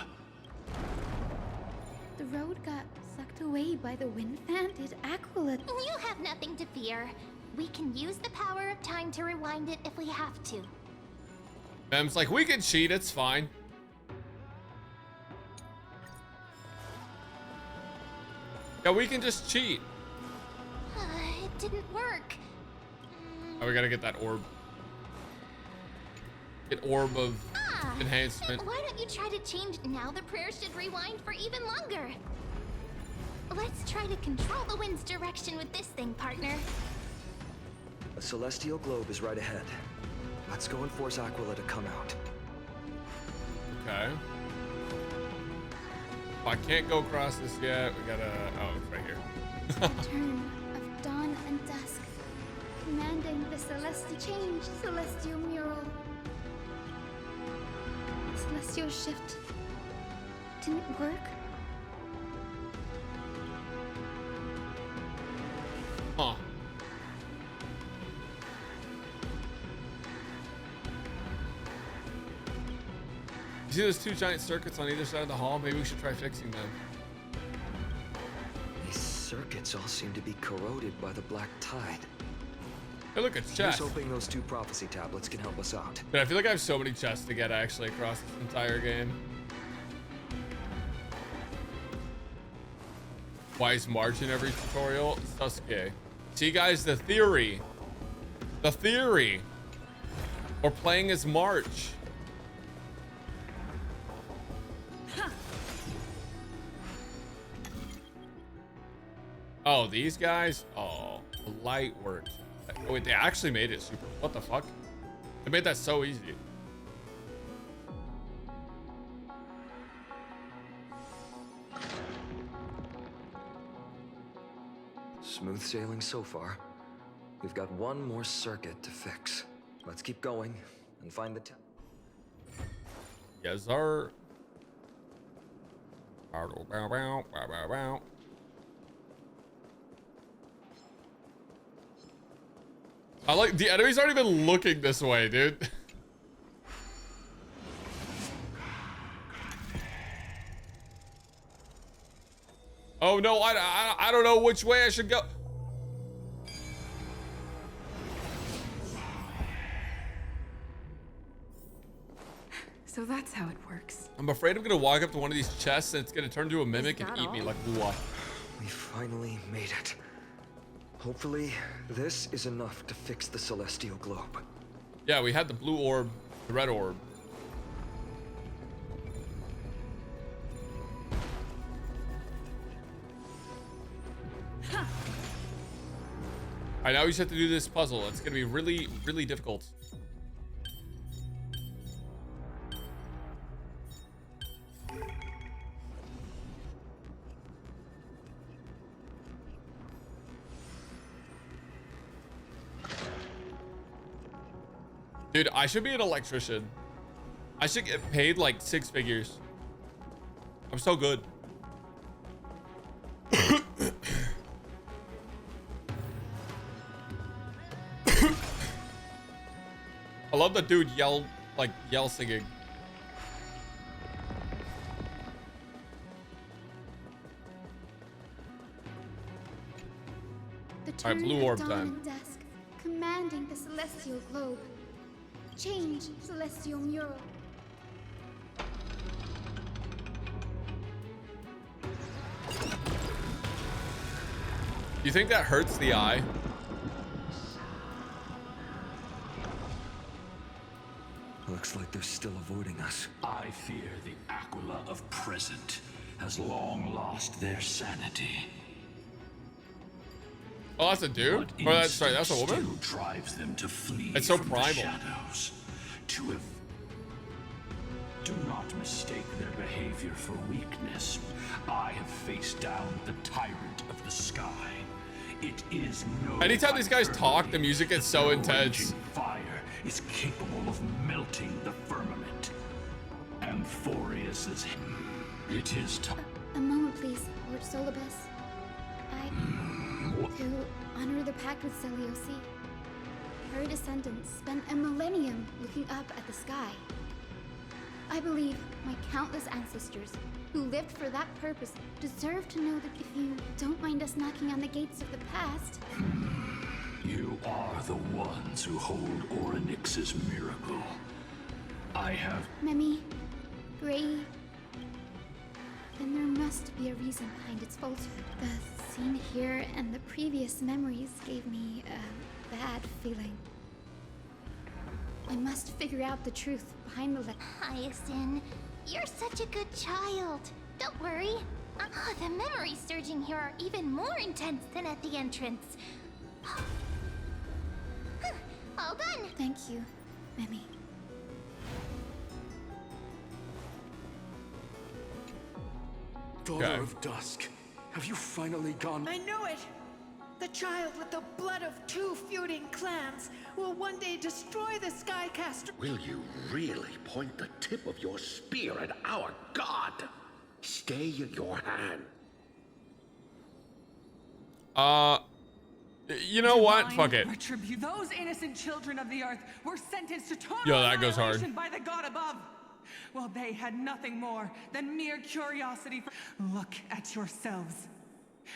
The road got sucked away by the wind fan? Did Aquila... You have nothing to fear. We can use the power of time to rewind it if we have to. Mem's like, we can cheat, it's fine. Yeah, we can just cheat. It didn't work. Oh, we gotta get that orb. Get orb of enhancement. Why don't you try to change now? The prayer should rewind for even longer. Let's try to control the wind's direction with this thing, partner. A celestial globe is right ahead. Let's go and force Aquila to come out. Okay. If I can't go across this yet, we gotta... Oh, it's right here. Return of dawn and dusk, commanding the celestial change, celestial mural. Celestial shift didn't work. Huh. You see those two giant circuits on either side of the hall? Maybe we should try fixing them. These circuits all seem to be corroded by the Black Tide. Hey, look, it's Here's chest. hoping those two prophecy tablets can help us out. Dude, I feel like I have so many chests to get actually across this entire game. Why is March in every tutorial? Sasuke. See, guys, the theory. The theory. We're playing as March. Oh, these guys? Oh, the light works. Oh, wait, they actually made it super. What the fuck? They made that so easy. Smooth sailing so far. We've got one more circuit to fix. Let's keep going and find the Yes, sir. Bow, bow, bow, bow, bow, bow. I like the enemies aren't even looking this way, dude. Oh no, I don't know which way I should go. So that's how it works. I'm afraid I'm gonna walk up to one of these chests and it's gonna turn into a mimic and that eat me all? like Lua. We finally made it. Hopefully, this is enough to fix the celestial globe. Yeah, we had the blue orb, the red orb. I now we just have to do this puzzle. It's gonna be really, really difficult. Dude, I should be an electrician. I should get paid like 6 figures. I'm so good. I love the dude yell singing. The All turn right, blue of orb dawn time. and dusk, commanding the celestial globe. Change, celestial mural. You think that hurts the eye? Looks like they're still avoiding us. I fear the Aquila of present has long lost their sanity. Oh, that's a dude? Or that's, sorry, that's a woman? Still drives them to flee It's so from primal. the shadows. Do not mistake their behavior for weakness. I have faced down the tyrant of the sky. It is no. Anytime these guys talk, the music gets so intense. Raging fire is capable of melting the firmament. Amphorius's. It is time. A moment, please, Lord Solibus. To honor the pact with Selioci. Her descendants spent a millennium looking up at the sky. I believe my countless ancestors who lived for that purpose deserve to know that if you don't mind us knocking on the gates of the past. You are the ones who hold Orynyx's miracle. I have. Memi, Gray. Then there must be a reason behind its falsehood. The scene here and the previous memories gave me a bad feeling. I must figure out the truth behind the Hyacinth, you're such a good child. Don't worry. The memories surging here are even more intense than at the entrance. All done. Thank you, Memi. Daughter of Dusk, have you finally gone? I knew it! The child with the blood of 2 feuding clans will one day destroy the Skycaster. Will you really point the tip of your spear at our god? Stay your hand. You know what? Fuck it. Retribution. Those innocent children of the earth were sentenced to total Yo, that goes hard. annihilation by the god above. Well, they had nothing more than mere curiosity. Look at yourselves.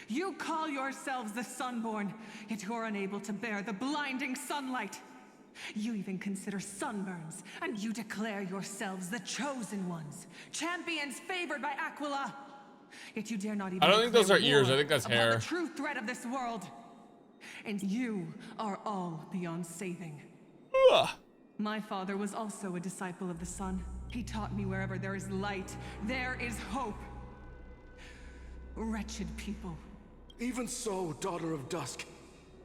You call yourselves the Sunborn, yet you're unable to bear the blinding sunlight. You even consider sunburns, and you declare yourselves the chosen ones, champions favored by Aquila. Yet you dare not even. I don't think those are declare ears. war I think that's upon hair. the true threat of this world. And you are all beyond saving. My father was also a disciple of the sun. He taught me wherever there is light, there is hope. Wretched people. Even so, Daughter of Dusk.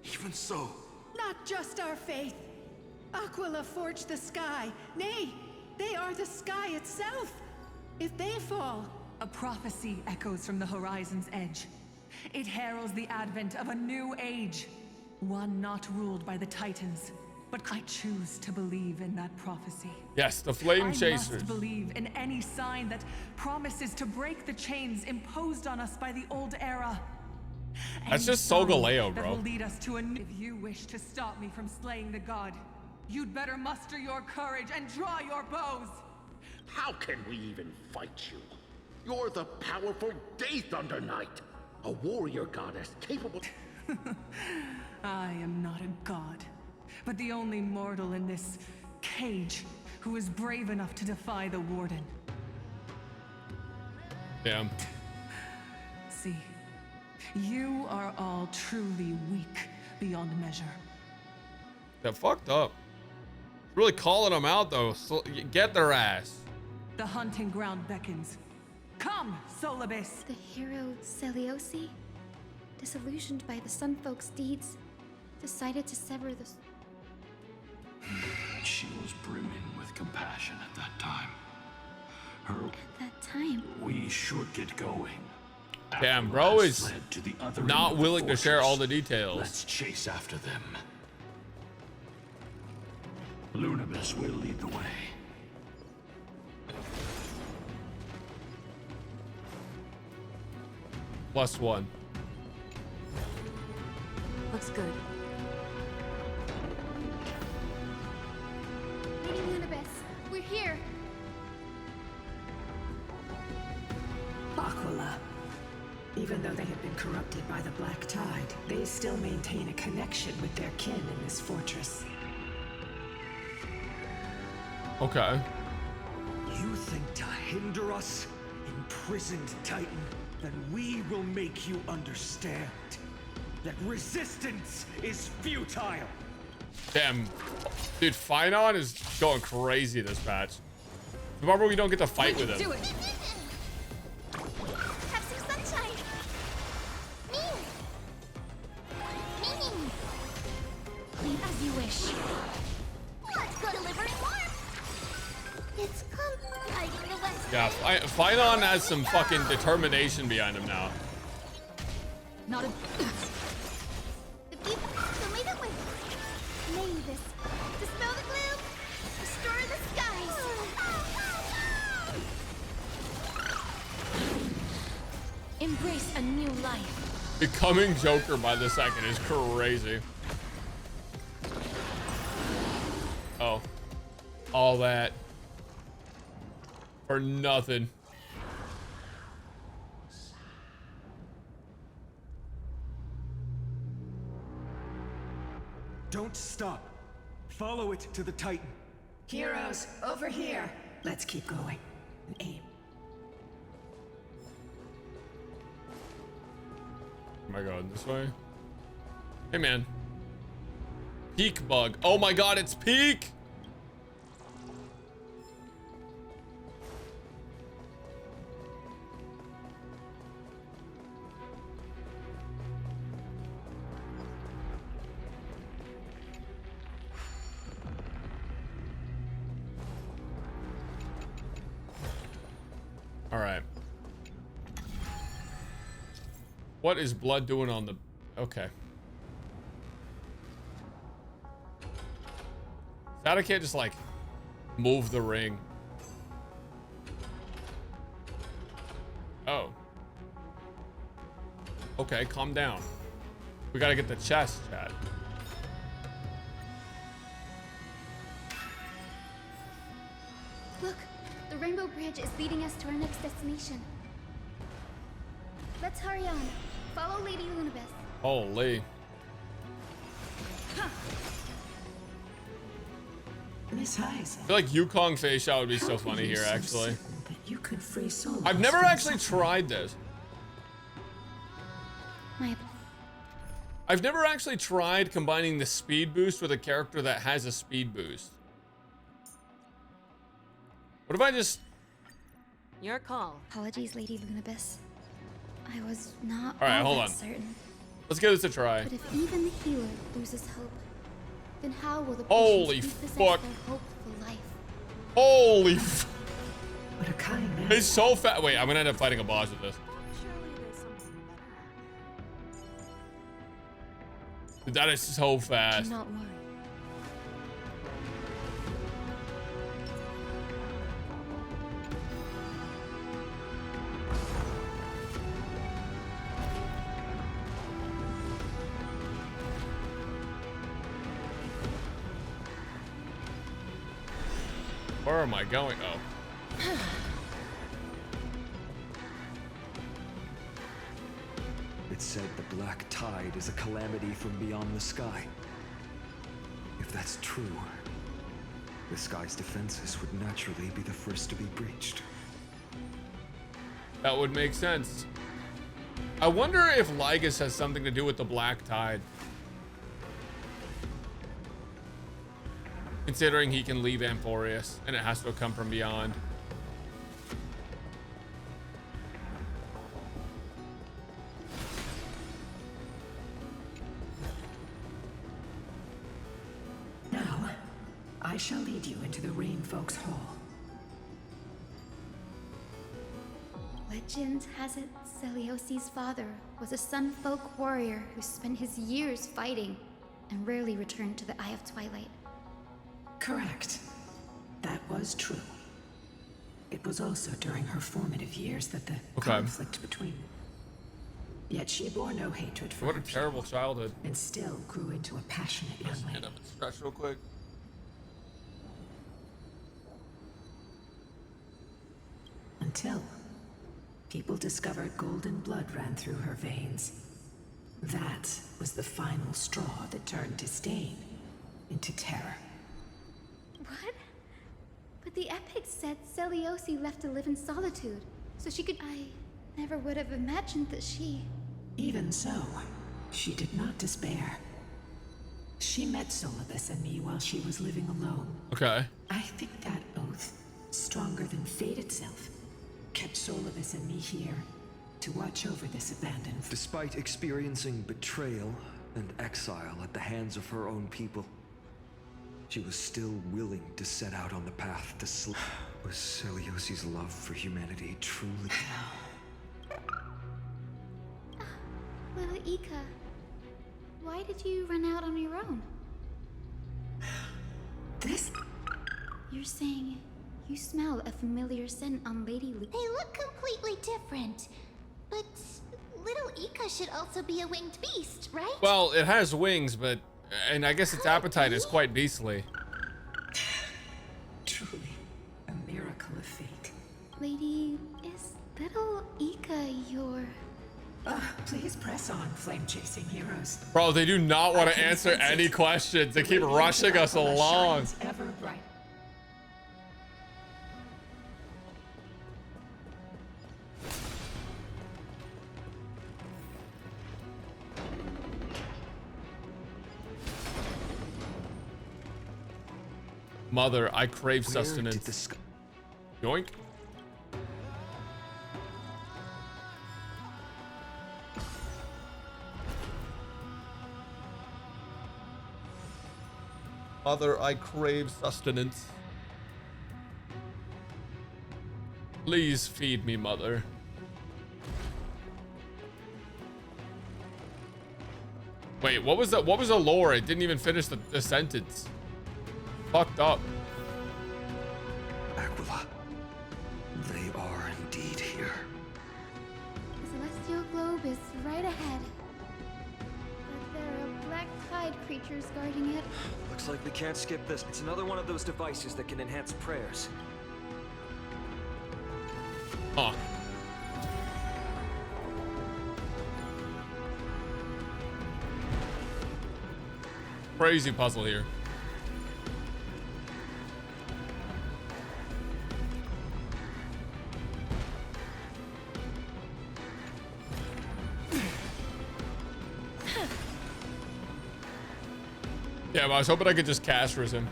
Even so. Not just our faith. Aquila forged the sky. Nay, they are the sky itself. If they fall, a prophecy echoes from the horizon's edge. It heralds the advent of a new age. One not ruled by the Titans. But I choose to believe in that prophecy. Yes, the flame I chasers. must believe in any sign that promises to break the chains imposed on us by the old era. That's Any just sign Solgaleo, that bro. will lead us to a new. If you wish to stop me from slaying the god, you'd better muster your courage and draw your bows. How can we even fight you? You're the powerful Day Thunder Knight, a warrior goddess capable. I am not a god, but the only mortal in this cage who is brave enough to defy the Warden. Damn. See, you are all truly weak beyond measure. That fucked up. Really calling them out though. So, get their ass. The hunting ground beckons. Come, Solibus! The hero Celiosi, disillusioned by the Sun Folk's deeds, decided to sever the... She was brimming with compassion at that time. At that time? We should get going. Damn, bro is led to the other not willing to share all the details. Let's chase after them. Lunabis will lead the way. +1. Looks good. Lady Lunabis, we're here. Aquila. Even though they have been corrupted by the Black Tide, they still maintain a connection with their kin in this fortress. Okay. You think to hinder us, imprisoned Titan, then we will make you understand that resistance is futile. Damn. Dude, Finon is going crazy this match. Remember, we don't get to fight with him. Do it. Have some sunshine. Me. As you wish. Let's go delivering warmth. It's come hiding the west. Yeah, Finon has some fucking determination behind him now. Not a... The people who made it with... May this dispel the gloom, restore the skies. Embrace a new life. Becoming Joker by the second is crazy. Oh. All that. For nothing. Don't stop. Follow it to the Titan. Heroes, over here. Let's keep going. Aim. Am I going this way? Hey, man. Peak bug. Oh my god, it's peak! All right. What is blood doing on the... Okay. That I can't just like move the ring. Oh. Okay, calm down. We gotta get the chest, chat. Look, the Rainbow Bridge is leading us to our next destination. Let's hurry on. Follow Lady Lunabis. Holy. Miss Heise. I feel like Yukong face shot would be so funny here, actually. That you could free souls. I've never actually tried this. I've never actually tried combining the speed boost with a character that has a speed boost. What if I just... Your call. Apologies, Lady Lunabis. I was not All right, all hold that on. certain. Let's give this a try. But if even the healer loses hope, then how will the Holy patients repossess fuck. their hope for life? Holy f... What a kind man. It's so fast. Wait, I'm gonna end up fighting a boss with this. Dude, that is so fast. Do not worry. Where am I going? Oh. It said the Black Tide is a calamity from beyond the sky. If that's true, the sky's defenses would naturally be the first to be breached. That would make sense. I wonder if Lygus has something to do with the Black Tide. Considering he can leave Amphorius and it has to come from beyond. Now, I shall lead you into the Rain Folks Hall. Legend has it Celiosi's father was a Sun Folk warrior who spent his years fighting and rarely returned to the Eye of Twilight. Correct. That was true. It was also during her formative years that the conflict between them. Yet she bore no hatred for What a her terrible people, childhood. and still grew into a passionate young lady. Stand up and stretch real quick. Until people discovered golden blood ran through her veins. That was the final straw that turned disdain into terror. What? But the epics said Celiosi left to live in solitude, so she could... I never would have imagined that she... Even so, she did not despair. She met Solibus and me while she was living alone. Okay. I think that oath, stronger than fate itself, kept Solibus and me here to watch over this abandoned... Despite experiencing betrayal and exile at the hands of her own people, she was still willing to set out on the path to sleep. Was Celiosi's love for humanity truly... Little Ika, why did you run out on your own? This... You're saying you smell a familiar scent on Lady Lu... They look completely different. But little Ika should also be a winged beast, right? Well, it has wings, but... And I guess its appetite is quite beastly. Truly, a miracle of fate. Lady, is little Ika your... Please press on, flame-chasing heroes. Bro, they do not want to answer any questions. They keep rushing us along. Ever bright. Mother, I crave sustenance. Yoink. Mother, I crave sustenance. Please feed me, Mother. Wait, what was that? What was the lore? It didn't even finish the sentence. Fucked up. Aquila, they are indeed here. The celestial globe is right ahead. But there are black tide creatures guarding it. Looks like we can't skip this. It's another one of those devices that can enhance prayers. Huh. Crazy puzzle here. Yeah, but I was hoping I could just cast him.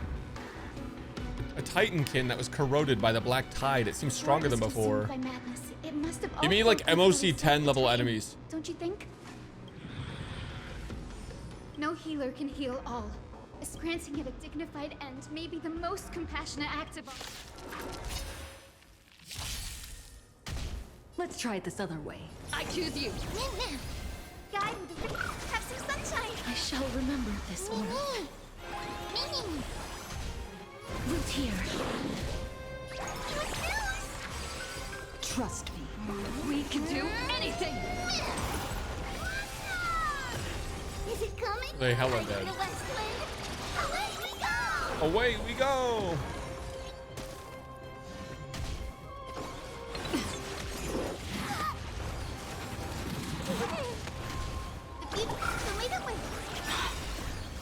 A Titankin that was corroded by the black tide. It seems stronger than before. By madness. It must have You mean like also MOC 10 level enemies? Don't you think? No healer can heal all. Is granting it a dignified end may be the most compassionate act of all. Let's try it this other way. I choose you. Guide with the... Have some sunshine. I shall remember this one. Mini. Root here. Trust me. We can do anything. Is it coming? They hella dead. Away we go! Away we go!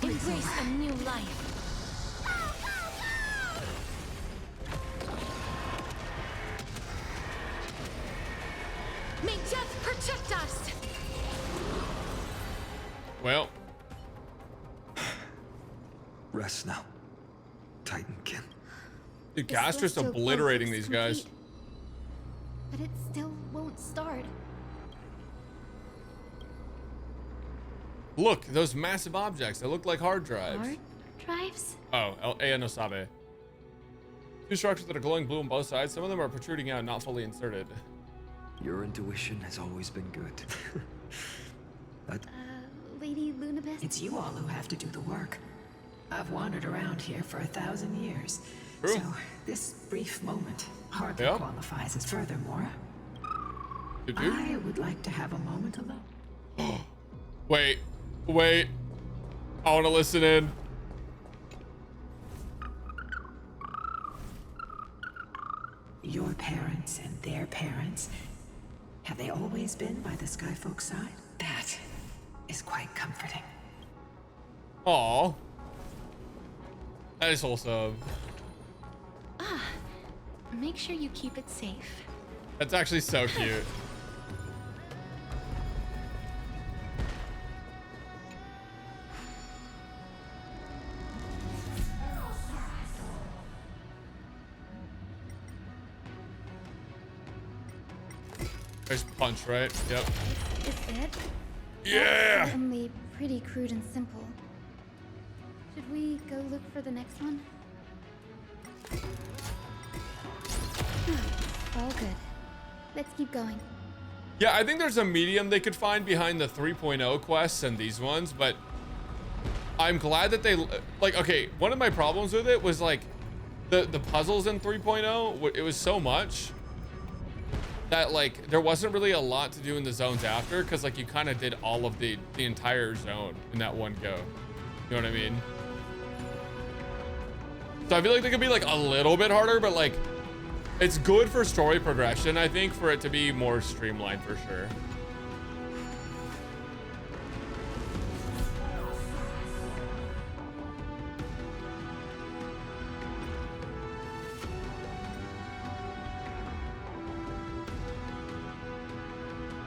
Embrace a new life. dust. Well. Rest now, Titankin. Dude, Gastra's obliterating these guys. But it still won't start. Look, those massive objects. They look like hard drives. Hard drives? Oh, no sabe. Two structures that are glowing blue on both sides. Some of them are protruding out, not fully inserted. Your intuition has always been good. Lady Lunabis? It's you all who have to do the work. I've wandered around here for 1,000 years. True. So this brief moment hardly qualifies as furthermore. I would like to have a moment alone. Wait. I want to listen in. Your parents and their parents, have they always been by the Skyfolk side? That is quite comforting. Aw. That is wholesome. Make sure you keep it safe. That's actually so cute. Nice punch, right? Yep. Is it? Yeah! That's only pretty crude and simple. Should we go look for the next one? All good. Let's keep going. Yeah, I think there's a medium they could find behind the 3.0 quests and these ones, but I'm glad that they, like, okay, one of my problems with it was, like, the puzzles in 3.0, it was so much that, like, there wasn't really a lot to do in the zones after, because, like, you kind of did all of the entire zone in that one go. You know what I mean? So I feel like they could be, like, a little bit harder, but, like, it's good for story progression, I think, for it to be more streamlined for sure.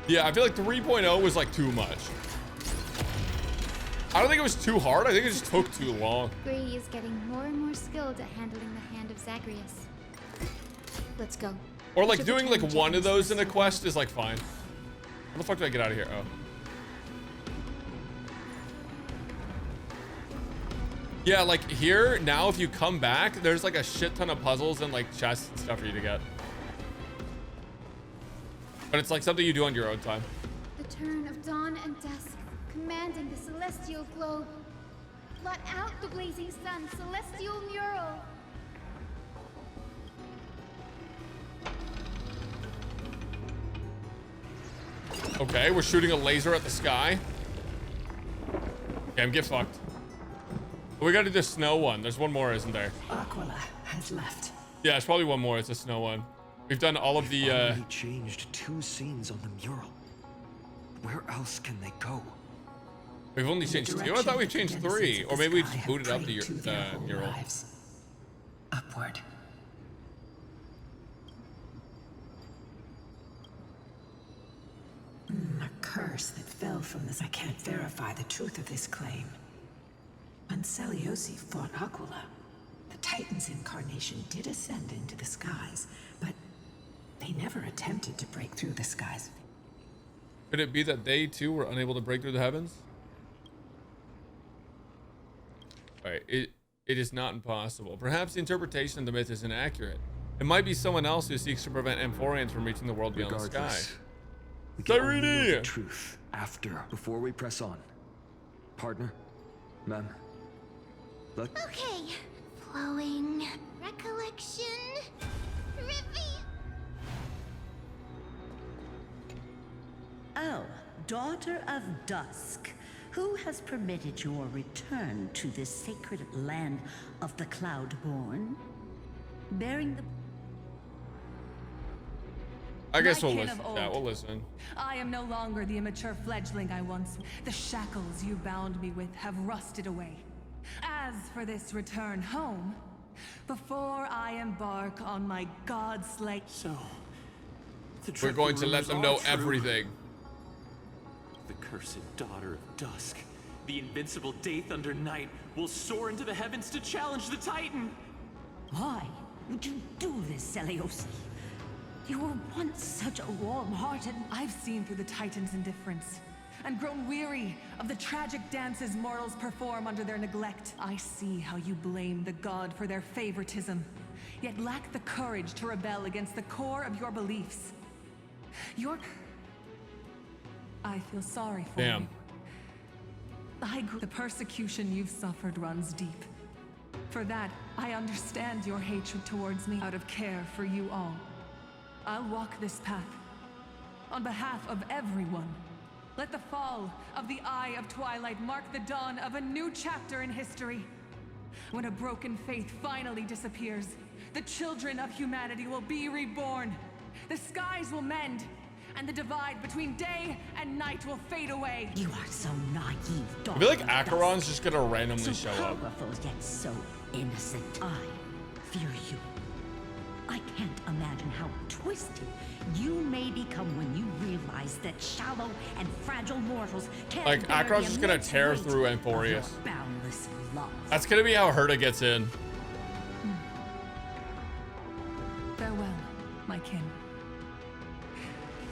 Yeah, I feel like 3.0 was like too much. I don't think it was too hard. I think it just took too long. Grady is getting more and more skilled at handling the hand of Zagreus. Let's go. Or like doing like one of those in a quest is like fine. How the fuck did I get out of here? Oh. Yeah, like here, now if you come back, there's like a shit ton of puzzles and like chests and stuff for you to get. But it's like something you do on your own time. The turn of dawn and dusk, commanding the celestial globe. Blot out the blazing sun, celestial mural. Okay, we're shooting a laser at the sky. Okay, get fucked. We gotta do the snow one. There's one more, isn't there? Aquila has left. Yeah, it's probably one more. It's a snow one. We've done all of the Finally changed 2 scenes on the mural. Where else can they go? We've only changed 2. I thought we changed 3, or maybe we just booted up the mural. Upward. A curse that fell from this. I can't verify the truth of this claim. When Celiosi fought Aquila, the Titan's incarnation did ascend into the skies, but they never attempted to break through the skies. Could it be that they too were unable to break through the heavens? Alright, it is not impossible. Perhaps the interpretation of the myth is inaccurate. It might be someone else who seeks to prevent Amphorians from reaching the world beyond the sky. We can only know the truth before we press on. Partner, ma'am, Okay, flowing recollection, Oh, daughter of dusk, who has permitted your return to this sacred land of the Cloudborn? Bearing the... I guess we'll kin listen. of old. Yeah, we'll listen. I am no longer the immature fledgling I once was. The shackles you bound me with have rusted away. As for this return home, before I embark on my god-slay... We're going to let them know everything. The cursed daughter of dusk, the invincible day thunder knight, will soar into the heavens to challenge the Titan. Why would you do this, Seliosi? You were once such a warm-hearted... I've seen through the Titan's indifference and grown weary of the tragic dances mortals perform under their neglect. I see how you blame the god for their favoritism, yet lack the courage to rebel against the core of your beliefs. I feel sorry for you. The persecution you've suffered runs deep. For that, I understand your hatred towards me out of care for you all. I'll walk this path on behalf of everyone. Let the fall of the Eye of Twilight mark the dawn of a new chapter in history. When a broken faith finally disappears, the children of humanity will be reborn. The skies will mend, and the divide between day and night will fade away. You are so naive, I feel like Acheron's just gonna randomly show up. Powerful yet so innocent. I fear you. I can't imagine how twisted you may become when you realize that shallow and fragile mortals can't. Like Acheron's just gonna tear through Amphorius. Boundless love. That's gonna be how Herta gets in. Farewell, my kin.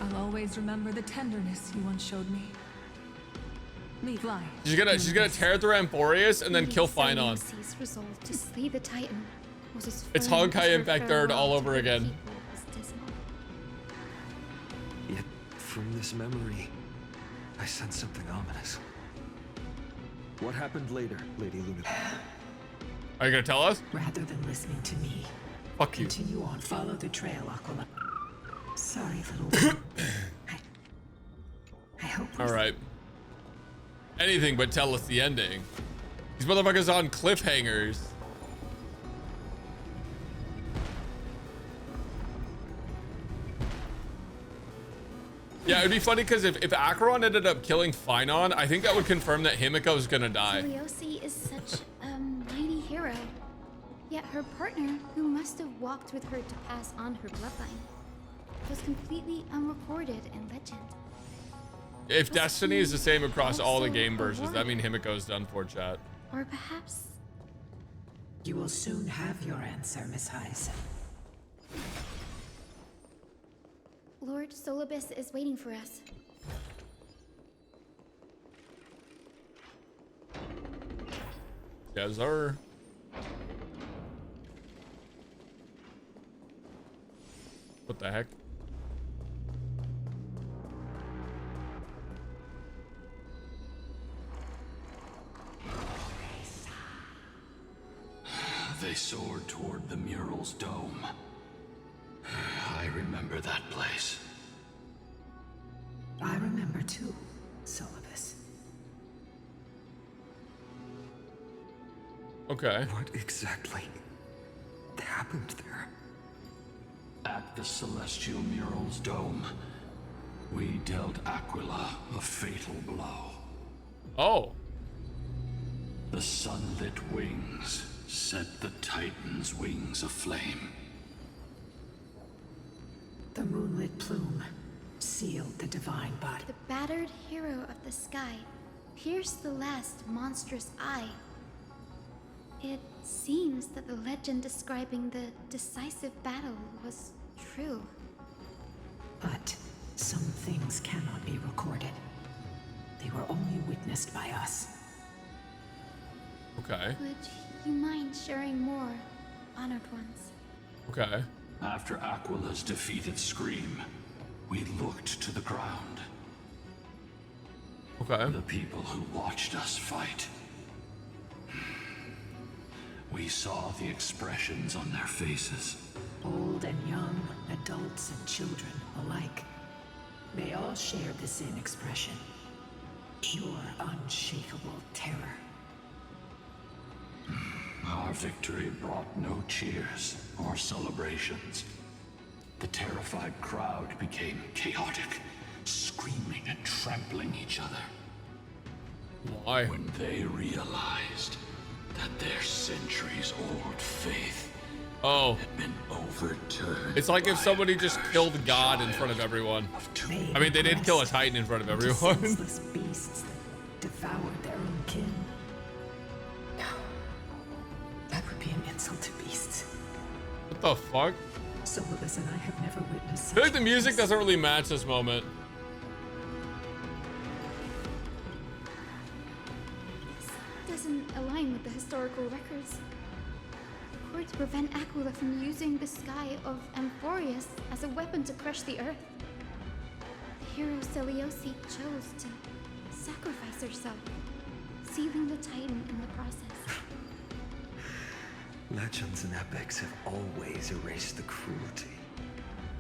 I'll always remember the tenderness you once showed me. Fly. She's gonna tear through Amphorius and then kill Finon. Seleucus' resolve to slay the Titan was as It's firm Honkai as her Impact 3rd farewell all to over her again. people was dismal. Yet, from this memory, I sense something ominous. What happened later, Lady Luna? Are you gonna tell us? Rather than listening to me, fuck you. Continue on. Follow the trail, Aquila. Sorry, little one. I hope. All right. Anything but tell us the ending. These motherfuckers on cliffhangers. Yeah, it'd be funny because if Acheron ended up killing Finon, I think that would confirm that Himiko's gonna die. Seleucus is such a mighty hero. Yet her partner, who must have walked with her to pass on her bloodline, was completely unrecorded in legend. If Destiny is the same across all the game versions, that means Himiko's done for, chat. Or perhaps... You will soon have your answer, Miss Hyacinth. Lord Solibus is waiting for us. Yes, sir. What the heck? They soared toward the mural's dome. I remember that place. I remember too, Solibus. Okay. What exactly happened there? At the celestial mural's dome, we dealt Aquila a fatal blow. Oh. The sunlit wings set the Titan's wings aflame. The moonlit plume sealed the divine body. The battered hero of the sky pierced the last monstrous eye. It seems that the legend describing the decisive battle was true. But some things cannot be recorded. They were only witnessed by us. Okay. Would you mind sharing more, honored ones? Okay. After Aquila's defeated scream, we looked to the ground. Okay. The people who watched us fight. We saw the expressions on their faces. Old and young, adults and children alike. They all shared the same expression. Pure, unshakable terror. Our victory brought no cheers or celebrations. The terrified crowd became chaotic, screaming and trampling each other. Why? When they realized that their centuries-old faith had been overturned. It's like if somebody just killed God in front of everyone. I mean, they did kill a Titan in front of everyone. Senseless beasts that devoured their own kin. No, that would be an insult to beasts. What the fuck? Solus and I have never witnessed. I feel like the music doesn't really match this moment. This doesn't align with the historical records. The court to prevent Aquila from using the sky of Amphorius as a weapon to crush the earth. The hero Celiosi chose to sacrifice herself, sealing the Titan in the process. Legends and epics have always erased the cruelty,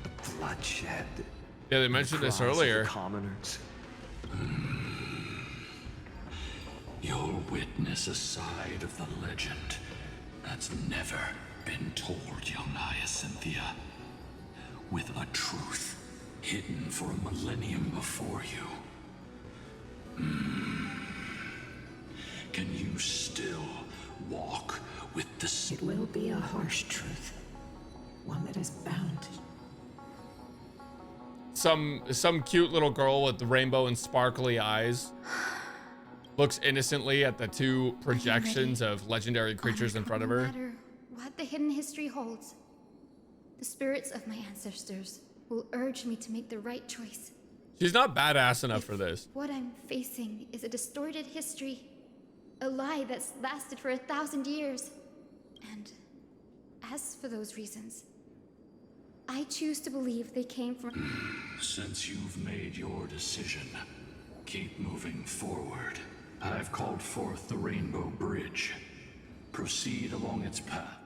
the bloodshed. Yeah, they mentioned this earlier. Commoners. You'll witness a side of the legend that's never been told, young Hyacinthia. With a truth hidden for a millennium before you. Can you still walk with the... It will be a harsh truth. One that is bound. Some cute little girl with the rainbow and sparkly eyes looks innocently at the two projections of legendary creatures in front of her. No matter what the hidden history holds, the spirits of my ancestors will urge me to make the right choice. She's not badass enough for this. What I'm facing is a distorted history, a lie that's lasted for 1,000 years. And as for those reasons, I choose to believe they came from... Since you've made your decision, keep moving forward. I've called forth the Rainbow Bridge. Proceed along its path.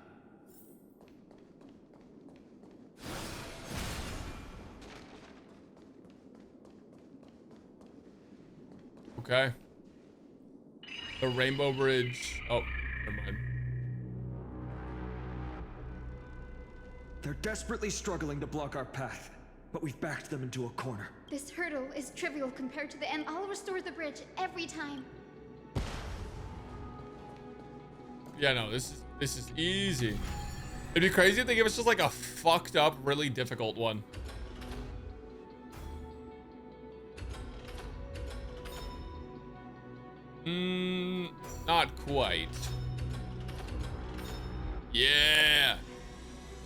Okay. The Rainbow Bridge. Oh, never mind. They're desperately struggling to block our path, but we've backed them into a corner. This hurdle is trivial compared to the end. I'll restore the bridge every time. Yeah, no, this is easy. It'd be crazy if they give us just like a fucked up, really difficult one. Not quite. Yeah.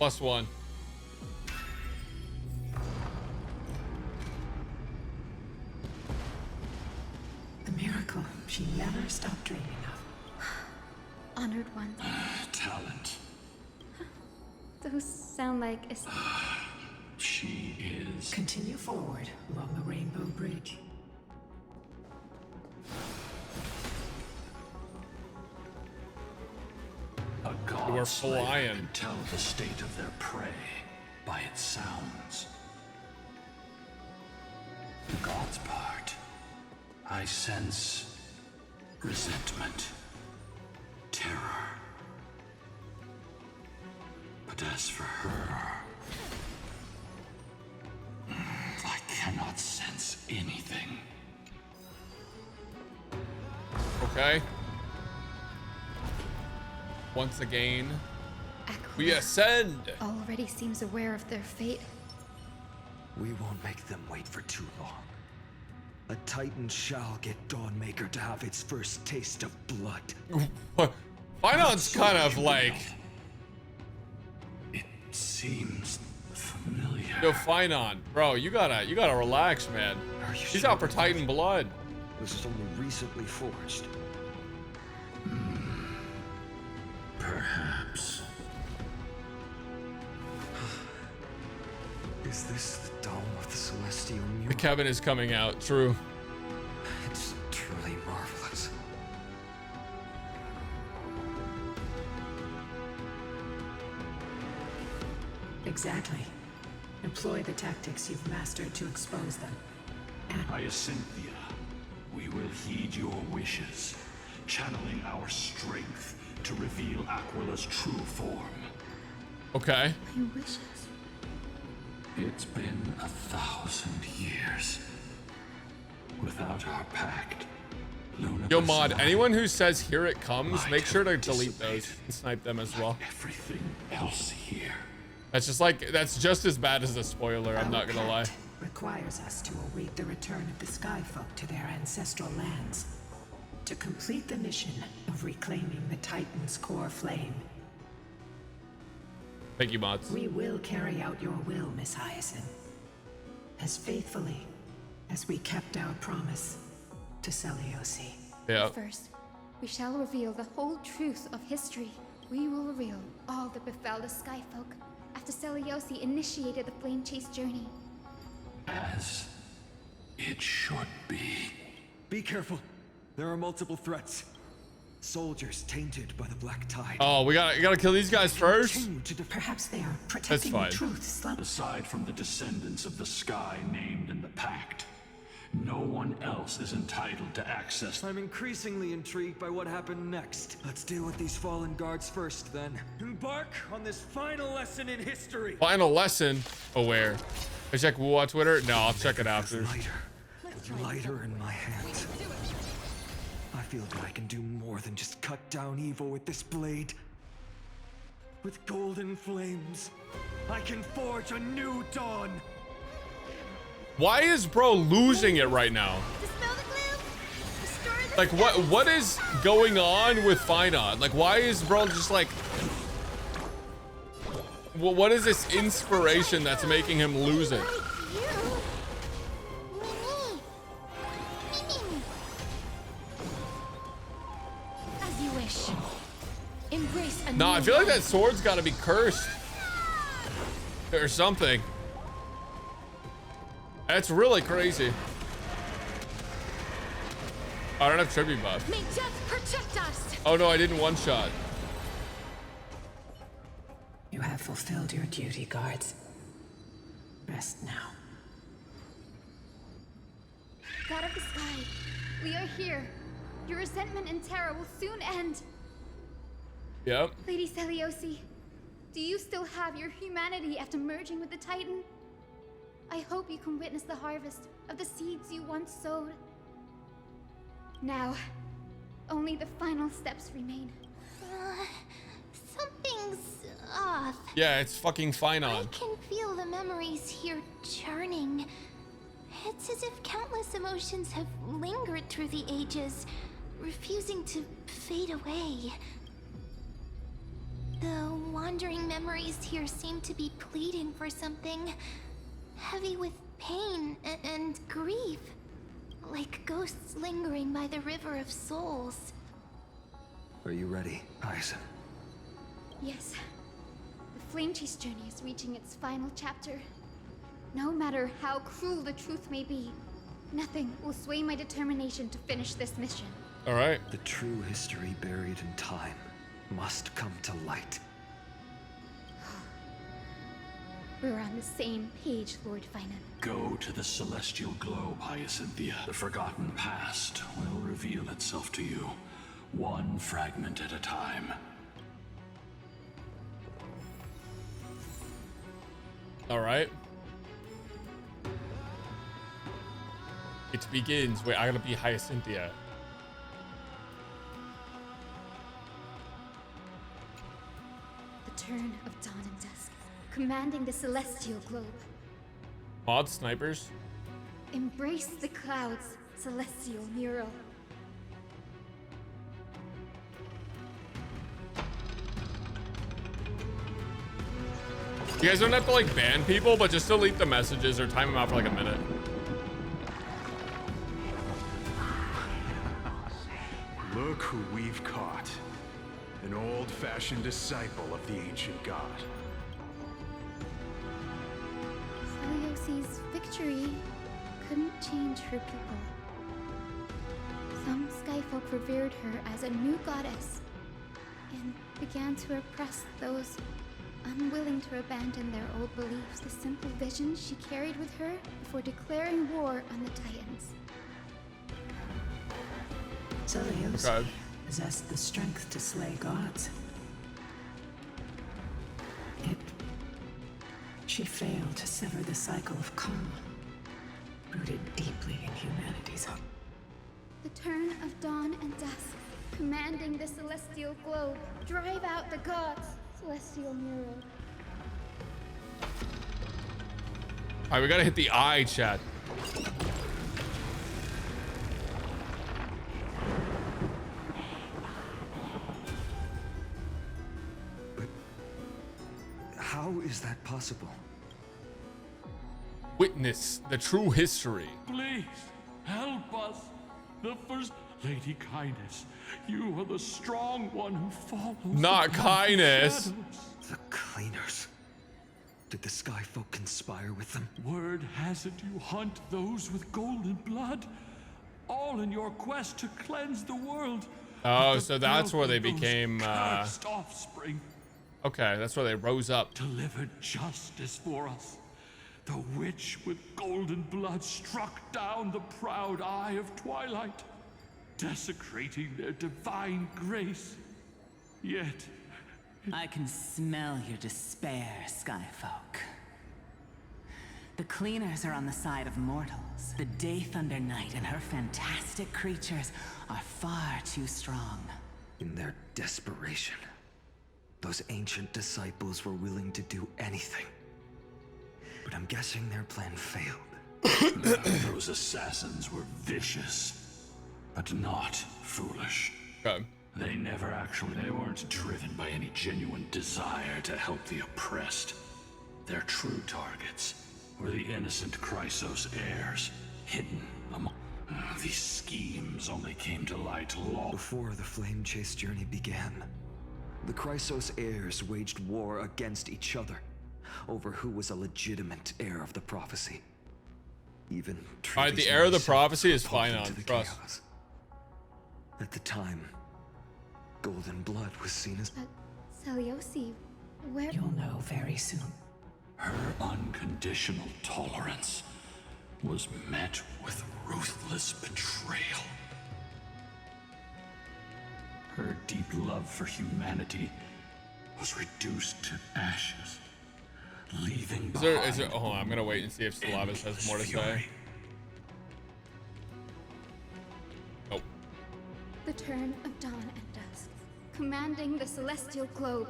+1. The miracle she never stopped dreaming of. Honored one. Talent. Those sound like a... She is... Continue forward along the Rainbow Bridge. A god We're slayer flying. can tell the state of their prey by its sounds. The god's part. I sense resentment, terror. But as for her, I cannot sense anything. Okay. Once again, we ascend. Already seems aware of their fate. We won't make them wait for too long. A Titan shall get Dawnmaker to have its first taste of blood. Finon's kind of like... It seems familiar. Yo, Finon, bro, you gotta relax, man. He's out for Titan blood. This is only recently forged. Perhaps. Is this the dome of the celestial The mural? Kevin is coming out, true. It's truly marvelous. Exactly. Employ the tactics you've mastered to expose them. Hyacinthia, we will heed your wishes, channeling our strength to reveal Aquila's true form. Okay. My wishes. It's been 1,000 years. Without our pact, Yo, mod, anyone who says here it comes, make sure to delete those and snipe them as well. everything else here. That's just like, that's just as bad as a spoiler, I'm not gonna lie. Requires us to await the return of the Sky Folk to their ancestral lands to complete the mission of reclaiming the Titan's core flame. Thank you, mods. We will carry out your will, Miss Hyacinth, as faithfully as we kept our promise to Seliosi. Yeah. First, we shall reveal the whole truth of history. We will reveal all that befell the Skyfolk after Seliosi initiated the Flame Chase journey. As it should be. Be careful. There are multiple threats. Soldiers tainted by the Black Tide. Oh, you gotta kill these guys first? Perhaps they are protecting the truth. Aside from the descendants of the sky named in the pact, no one else is entitled to access. I'm increasingly intrigued by what happened next. Let's deal with these fallen guards first, then. Embark on this final lesson in history. Final lesson? Oh, where? I check Wu on Twitter? No, I'll check it after. Lighter in my hands. I feel that I can do more than just cut down evil with this blade. With golden flames, I can forge a new dawn. Why is bro losing it right now? Like what is going on with Finon? Like why is bro just like what is this inspiration that's making him lose it? As you wish. Embrace a No, I feel like that sword's gotta be cursed. Or something. That's really crazy. I don't have tribute buff. May death protect us. Oh no, I didn't one shot. You have fulfilled your duty, guards. Rest now. God of the Sky, we are here. Your resentment and terror will soon end. Yep. Lady Seliosi, do you still have your humanity after merging with the Titan? I hope you can witness the harvest of the seeds you once sowed. Now, only the final steps remain. Something's off. Yeah, it's fucking Finon. I can feel the memories here churning. It's as if countless emotions have lingered through the ages, refusing to fade away. The wandering memories here seem to be pleading for something, heavy with pain and grief, like ghosts lingering by the river of souls. Are you ready, Hyacinth? Yes. The Flame Chase journey is reaching its final chapter. No matter how cruel the truth may be, nothing will sway my determination to finish this mission. All right. The true history buried in time must come to light. We're on the same page, Lord Finon. Go to the celestial globe, Hyacinthia. The forgotten past will reveal itself to you, one fragment at a time. All right. It begins. Wait, I gotta be Hyacinthia. The turn of dawn and dusk, commanding the celestial globe. Mod snipers. Embrace the clouds, celestial mural. You guys don't have to like ban people, but just delete the messages or time them out for like a minute. Look who we've caught. An old-fashioned disciple of the ancient god. Seliosi's victory couldn't change her people. Some skyfolk revered her as a new goddess and began to oppress those unwilling to abandon their old beliefs. The simple vision she carried with her before declaring war on the Titans. Seliosi possessed the strength to slay gods. Yet, she failed to sever the cycle of karma, rooted deeply in humanity's heart. The turn of dawn and dusk, commanding the celestial globe. Drive out the gods, celestial mural. All right, we gotta hit the eye, chat. How is that possible? Witness the true history. Please, help us. The First Lady Kindness, you are the strong one who follows. Not Kindness. The cleaners. Did the Sky Folk conspire with them? Word has it you hunt those with golden blood, all in your quest to cleanse the world. Oh, so that's where they became. Cursed offspring. Okay, that's where they rose up. Delivered justice for us. The witch with golden blood struck down the proud eye of twilight, desecrating their divine grace. Yet I can smell your despair, Skyfolk. The cleaners are on the side of mortals. The Day Thunder Knight and her fantastic creatures are far too strong. In their desperation, those ancient disciples were willing to do anything. But I'm guessing their plan failed. Those assassins were vicious, but not foolish. Okay. They weren't driven by any genuine desire to help the oppressed. Their true targets were the innocent Chrysos heirs, hidden among... These schemes only came to light long before the Flame Chase journey began. The Chrysos heirs waged war against each other over who was a legitimate heir of the prophecy. Even alright, the heir of the prophecy is fine on trust. Chaos. At the time, golden blood was seen as... Seliosi, where... You'll know very soon. Her unconditional tolerance was met with ruthless betrayal. Her deep love for humanity was reduced to ashes, leaving behind... Is there, hold on, I'm gonna wait and see if Slavus has more to say. Oh. The turn of dawn and dusk, commanding the celestial globe.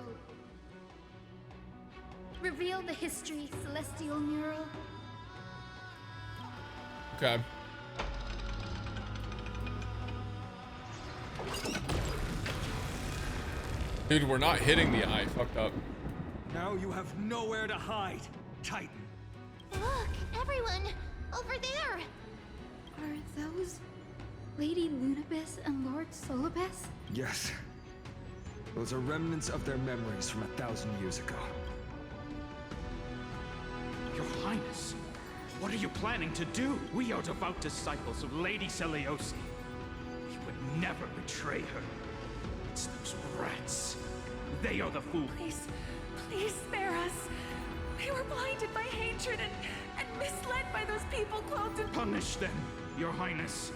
Reveal the history, celestial mural. Okay. Dude, we're not hitting the eye. Fucked up. Now you have nowhere to hide, Titan. Look, everyone! Over there! Are those Lady Lunabis and Lord Solibus? Yes. Those are remnants of their memories from 1,000 years ago. Your Highness, what are you planning to do? We are devout disciples of Lady Seliosi. We would never betray her. It's those rats. They are the fools. Please spare us. We were blinded by hatred and misled by those people clothed in... Punish them, Your Highness.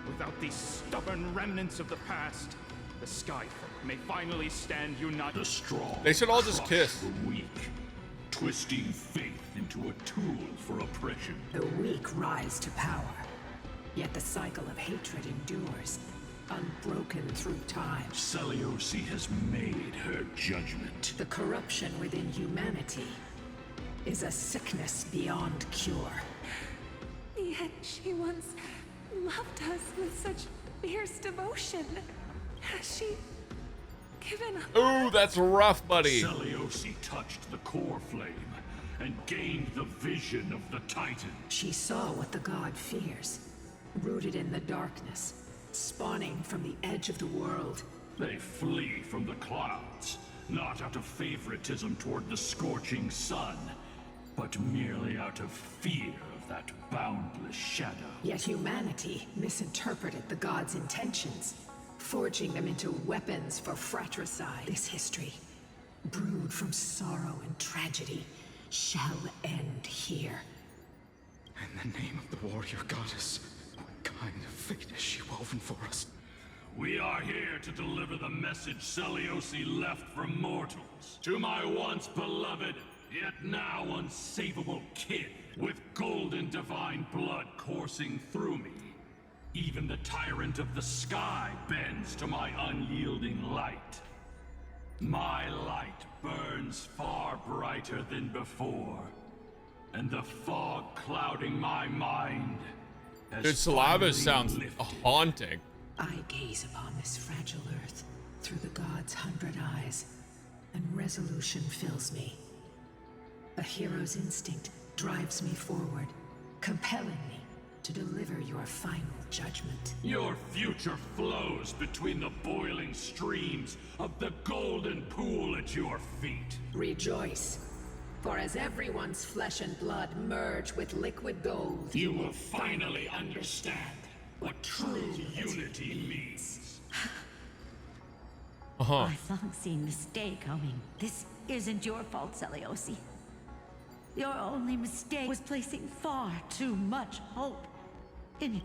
Without these stubborn remnants of the past, the Skyfolk may finally stand united. The strong. They should all just kiss. The weak, twisting faith into a tool for oppression. The weak rise to power, yet the cycle of hatred endures, unbroken through time. Seliosi has made her judgment. The corruption within humanity is a sickness beyond cure. Yet she once loved us with such fierce devotion. Has she given up? Ooh, that's rough, buddy. Seliosi touched the core flame and gained the vision of the Titan. She saw what the god fears, rooted in the darkness, spawning from the edge of the world. They flee from the clouds, not out of favoritism toward the scorching sun, but merely out of fear of that boundless shadow. Yet humanity misinterpreted the god's intentions, forging them into weapons for fratricide. This history, brewed from sorrow and tragedy, shall end here. In the name of the warrior goddess, what kind of fate has she woven for us? We are here to deliver the message Seliosi left for mortals. To my once beloved, yet now unsavable kid, with golden divine blood coursing through me. Even the tyrant of the sky bends to my unyielding light. My light burns far brighter than before. and the fog clouding my mind has Dude, Saliva finally sounds lifted. haunting. I gaze upon this fragile earth through the gods' 100 eyes, and resolution fills me. A hero's instinct drives me forward, compelling me to deliver your final judgment. Your future flows between the boiling streams of the golden pool at your feet. Rejoice, for as everyone's flesh and blood merge with liquid gold, You will finally understand what true unity means. I've long seen this day coming. This isn't your fault, Celiosi. Your only mistake was placing far too much hope in it.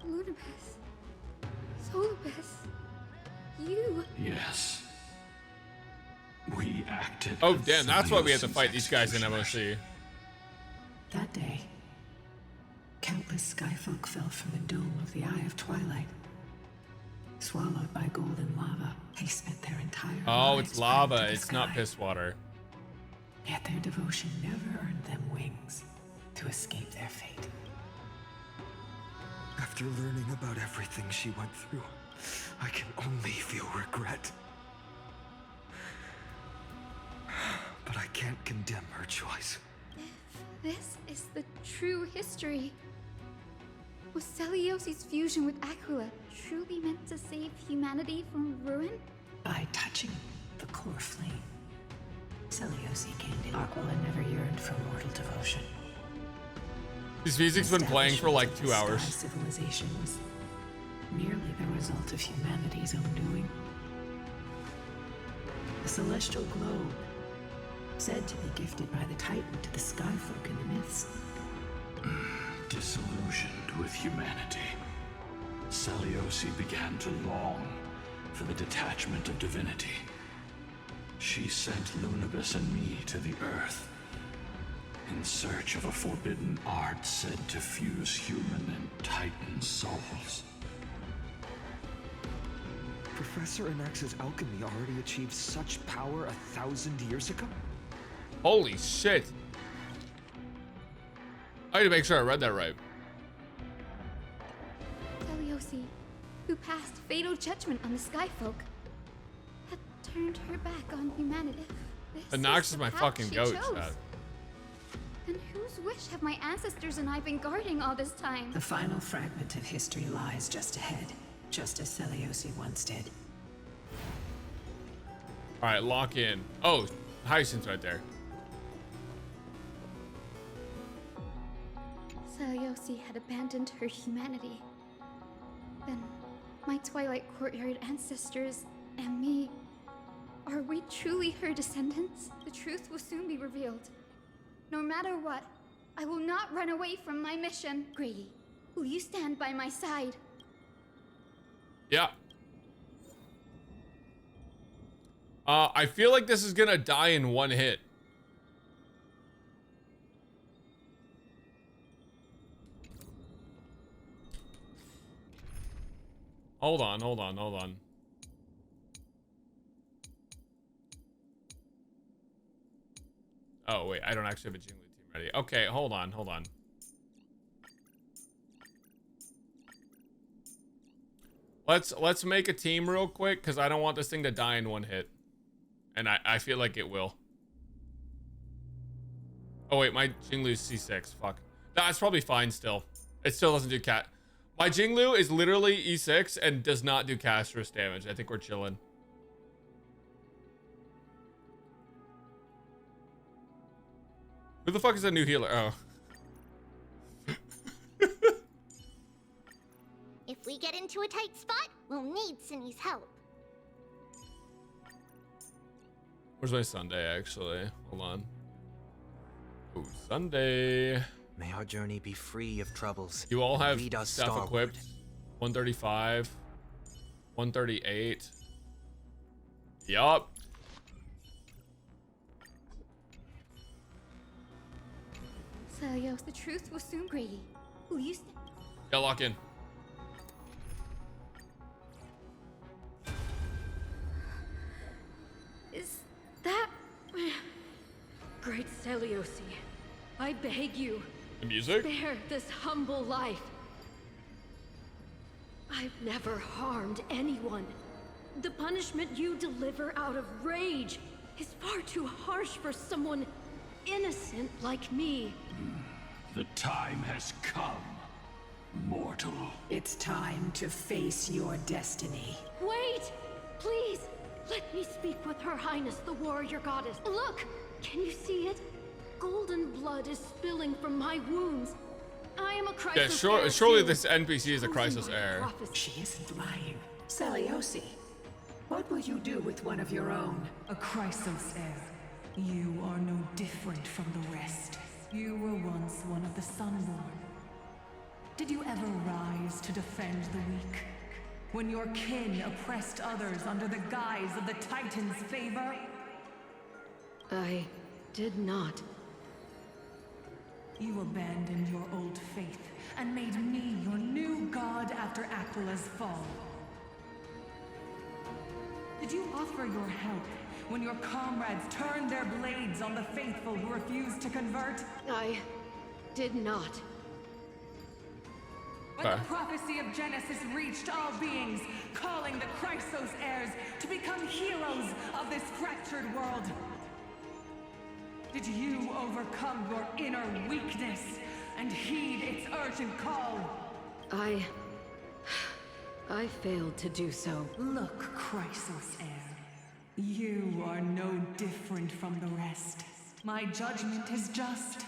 Lunabus. Solibus. You. Yes. We acted. Oh, at damn, that's why we had to Celiosi's fight these guys in executioners. MOC. That day, countless skyfolk fell from the dome of the Eye of Twilight. Swallowed by golden lava, they spent their entire Oh, lives it's lava. praying to the It's not sky. piss water. Yet their devotion never earned them wings to escape their fate. After learning about everything she went through, I can only feel regret. But I can't condemn her choice. This is the true history. Was Celiosi's fusion with Aquila truly meant to save humanity from ruin? By touching the core flame, Celiosi gained it. Aquila never yearned for mortal devotion. This music's been playing for like 2 hours. Sky civilization was merely the result of humanity's own doing. The celestial globe, said to be gifted by the Titan to the skyfolk in the myths. Disillusioned with humanity, Celiosi began to long for the detachment of divinity. She sent Lunabus and me to the Earth in search of a forbidden art said to fuse human and Titan souls. Professor Anax's alchemy already achieved such power 1,000 years ago? Holy shit. I need to make sure I read that right. Celiosi, who passed fatal judgment on the skyfolk, had turned her back on humanity. This Anax the is my path fucking she goat, chose. chat. Then whose wish have my ancestors and I been guarding all this time? The final fragment of history lies just ahead, just as Celiosi once did. Alright, lock in. Oh, Hyacinth's right there. Celiosi had abandoned her humanity. Then, my Twilight Courtyard ancestors and me, are we truly her descendants? The truth will soon be revealed. No matter what, I will not run away from my mission. Grady, will you stand by my side? Yeah. I feel like this is gonna die in one hit. Hold on. Oh, wait, I don't actually have a Jingli team ready. Okay, hold on. Let's make a team real quick, because I don't want this thing to die in one hit. And I feel like it will. Oh, wait, my Jinglu's C6. Fuck. That's probably fine still. It still doesn't do cat. My Jinglu is literally E6 and does not do castress damage. I think we're chilling. Who the fuck is a new healer? Oh. If we get into a tight spot, we'll need Cindy's help. Where's my Sunday, actually? Hold on. Ooh, Sunday. May our journey be free of troubles. You all have Lead us stuff starward. equipped. 135. 138. Yup. Celios, the truth will soon. Grady, will you stand? Yeah, lock in. Is that... Great Celiosi, I beg you. The music? Spare this humble life. I've never harmed anyone. The punishment you deliver out of rage is far too harsh for someone innocent like me. The time has come, mortal. It's time to face your destiny. Wait! Please! Let me speak with Her Highness, the warrior goddess. Look! Can you see it? Golden blood is spilling from my wounds. I am a crisis heir. Yeah, surely this NPC is a crisis heir. She isn't lying. Seliosi, what will you do with one of your own? A Chrysos heir. You are no different from the rest. You were once one of the Sunborn. Did you ever rise to defend the weak? When your kin oppressed others under the guise of the Titan's favor? I did not. You abandoned your old faith and made me your new god after Aquila's fall. Did you offer your help when your comrades turned their blades on the faithful who refused to convert? I did not. When the prophecy of Genesis reached all beings, calling the Chrysos heirs to become heroes of this fractured world, did you overcome your inner weakness and heed its urgent call? I failed to do so. Look, Chrysos heir. You are no different from the rest. My judgment is just.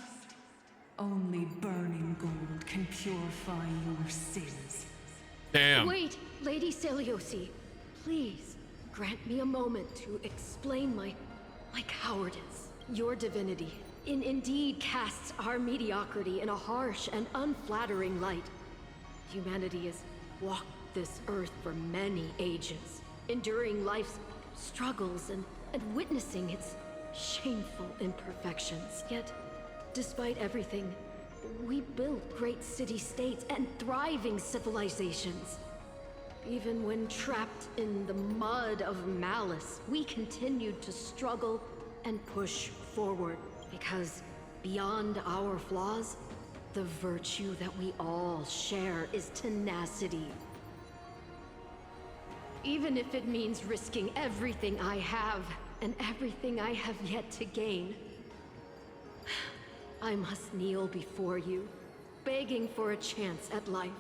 Only burning gold can purify your sins. Damn. Wait, Lady Seliosi. Please, grant me a moment to explain my cowardice. Your divinity indeed casts our mediocrity in a harsh and unflattering light. Humanity has walked this earth for many ages, enduring life's struggles and witnessing its shameful imperfections. Yet, despite everything, we built great city-states and thriving civilizations. Even when trapped in the mud of malice, we continued to struggle and push forward. Because beyond our flaws, the virtue that we all share is tenacity. Even if it means risking everything I have and everything I have yet to gain. I must kneel before you, begging for a chance at life.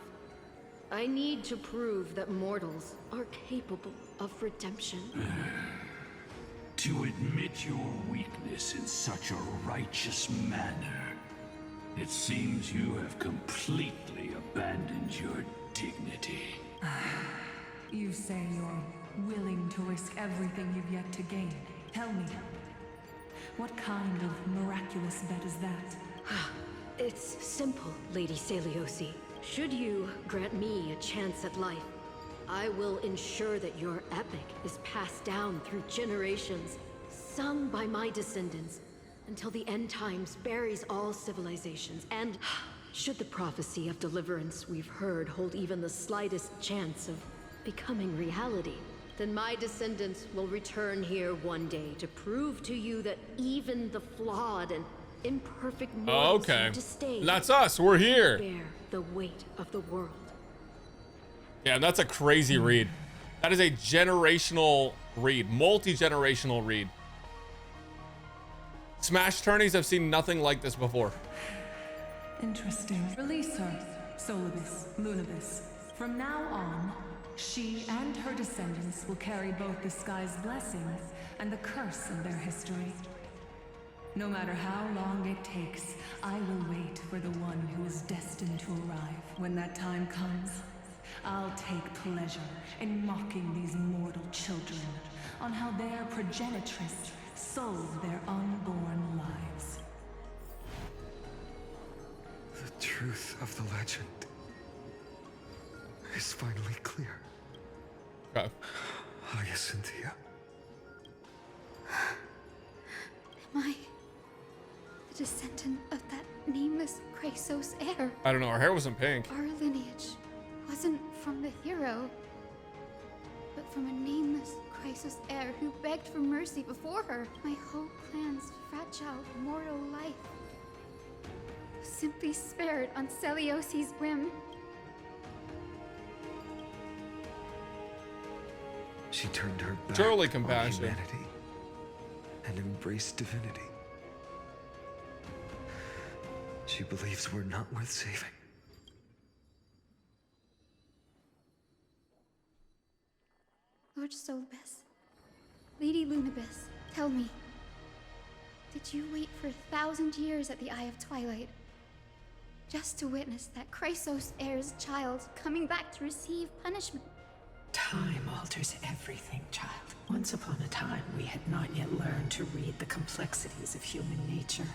I need to prove that mortals are capable of redemption. To admit your weakness in such a righteous manner, it seems you have completely abandoned your dignity. You say you're willing to risk everything you've yet to gain. Tell me, what kind of miraculous bet is that? It's simple, Lady Seliosi. Should you grant me a chance at life, I will ensure that your epic is passed down through generations, sung by my descendants, until the end times buries all civilizations. And should the prophecy of deliverance we've heard hold even the slightest chance of becoming reality, then my descendants will return here one day to prove to you that even the flawed and imperfect mortals okay. to stay. That's us. We're here. Bear the weight of the world. Yeah, that's a crazy read. That is a generational read, multi-generational read. Smash tourneys have seen nothing like this before. Interesting. Release her, Solibus, Lunibus. From now on, she and her descendants will carry both the sky's blessings and the curse of their history. No matter how long it takes, I will wait for the one who is destined to arrive. When that time comes, I'll take pleasure in mocking these mortal children on how their progenitress sold their unborn lives. The truth of the legend is finally clear. Hyacinthia. Am I the descendant of that nameless Chrysos heir? I don't know, her hair wasn't pink. Our lineage wasn't from the hero, but from a nameless Chrysos heir who begged for mercy before her. My whole clan's fragile mortal life simply spared on Celiosi's whim. She turned her back Truly on compassionate. humanity and embraced divinity. She believes we're not worth saving. Lord Solibus, Lady Lunibus, tell me, did you wait for 1,000 years at the Eye of Twilight just to witness that Chrysos heir's child coming back to receive punishment? Time alters everything, child. Once upon a time, we had not yet learned to read the complexities of human nature.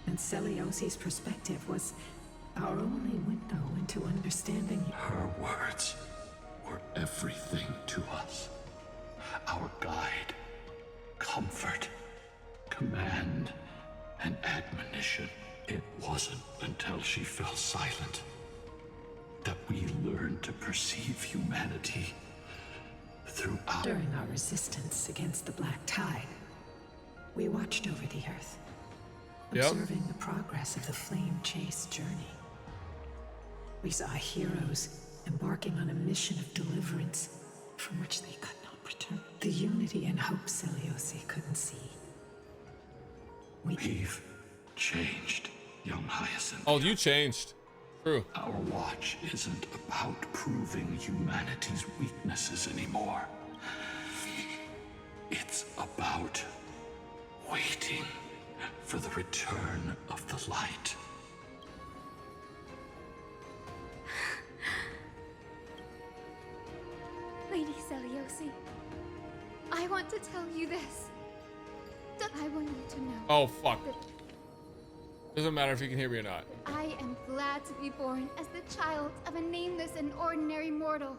And Celiosi's perspective was our only window into understanding. Her words were everything to us. Our guide, comfort, command, and admonition. It wasn't until she fell silent that we learned to perceive humanity through our... During our resistance against the Black Tide, we watched over the Earth, observing the progress of the Flame Chase journey. We saw heroes embarking on a mission of deliverance from which they could not return. The unity and hope Celiosi couldn't see. We've changed, young Hyacinth. Oh, you changed. True. Our watch isn't about proving humanity's weaknesses anymore. It's about waiting for the return of the light. Lady Celiosi, I want to tell you this. I want you to know. Oh, fuck. Doesn't matter if you can hear me or not. I am glad to be born as the child of a nameless and ordinary mortal.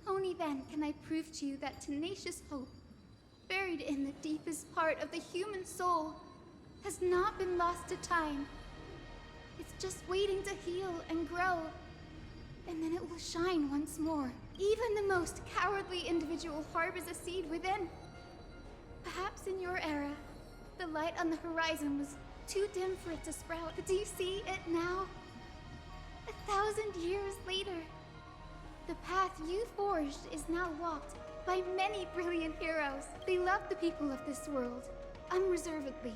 Only then can I prove to you that tenacious hope, buried in the deepest part of the human soul, has not been lost to time. It's just waiting to heal and grow, and then it will shine once more. Even the most cowardly individual harbors a seed within. Perhaps in your era, the light on the horizon was too dim for it to sprout, but do you see it now? 1,000 years later, the path you forged is now walked by many brilliant heroes. They love the people of this world, unreservedly,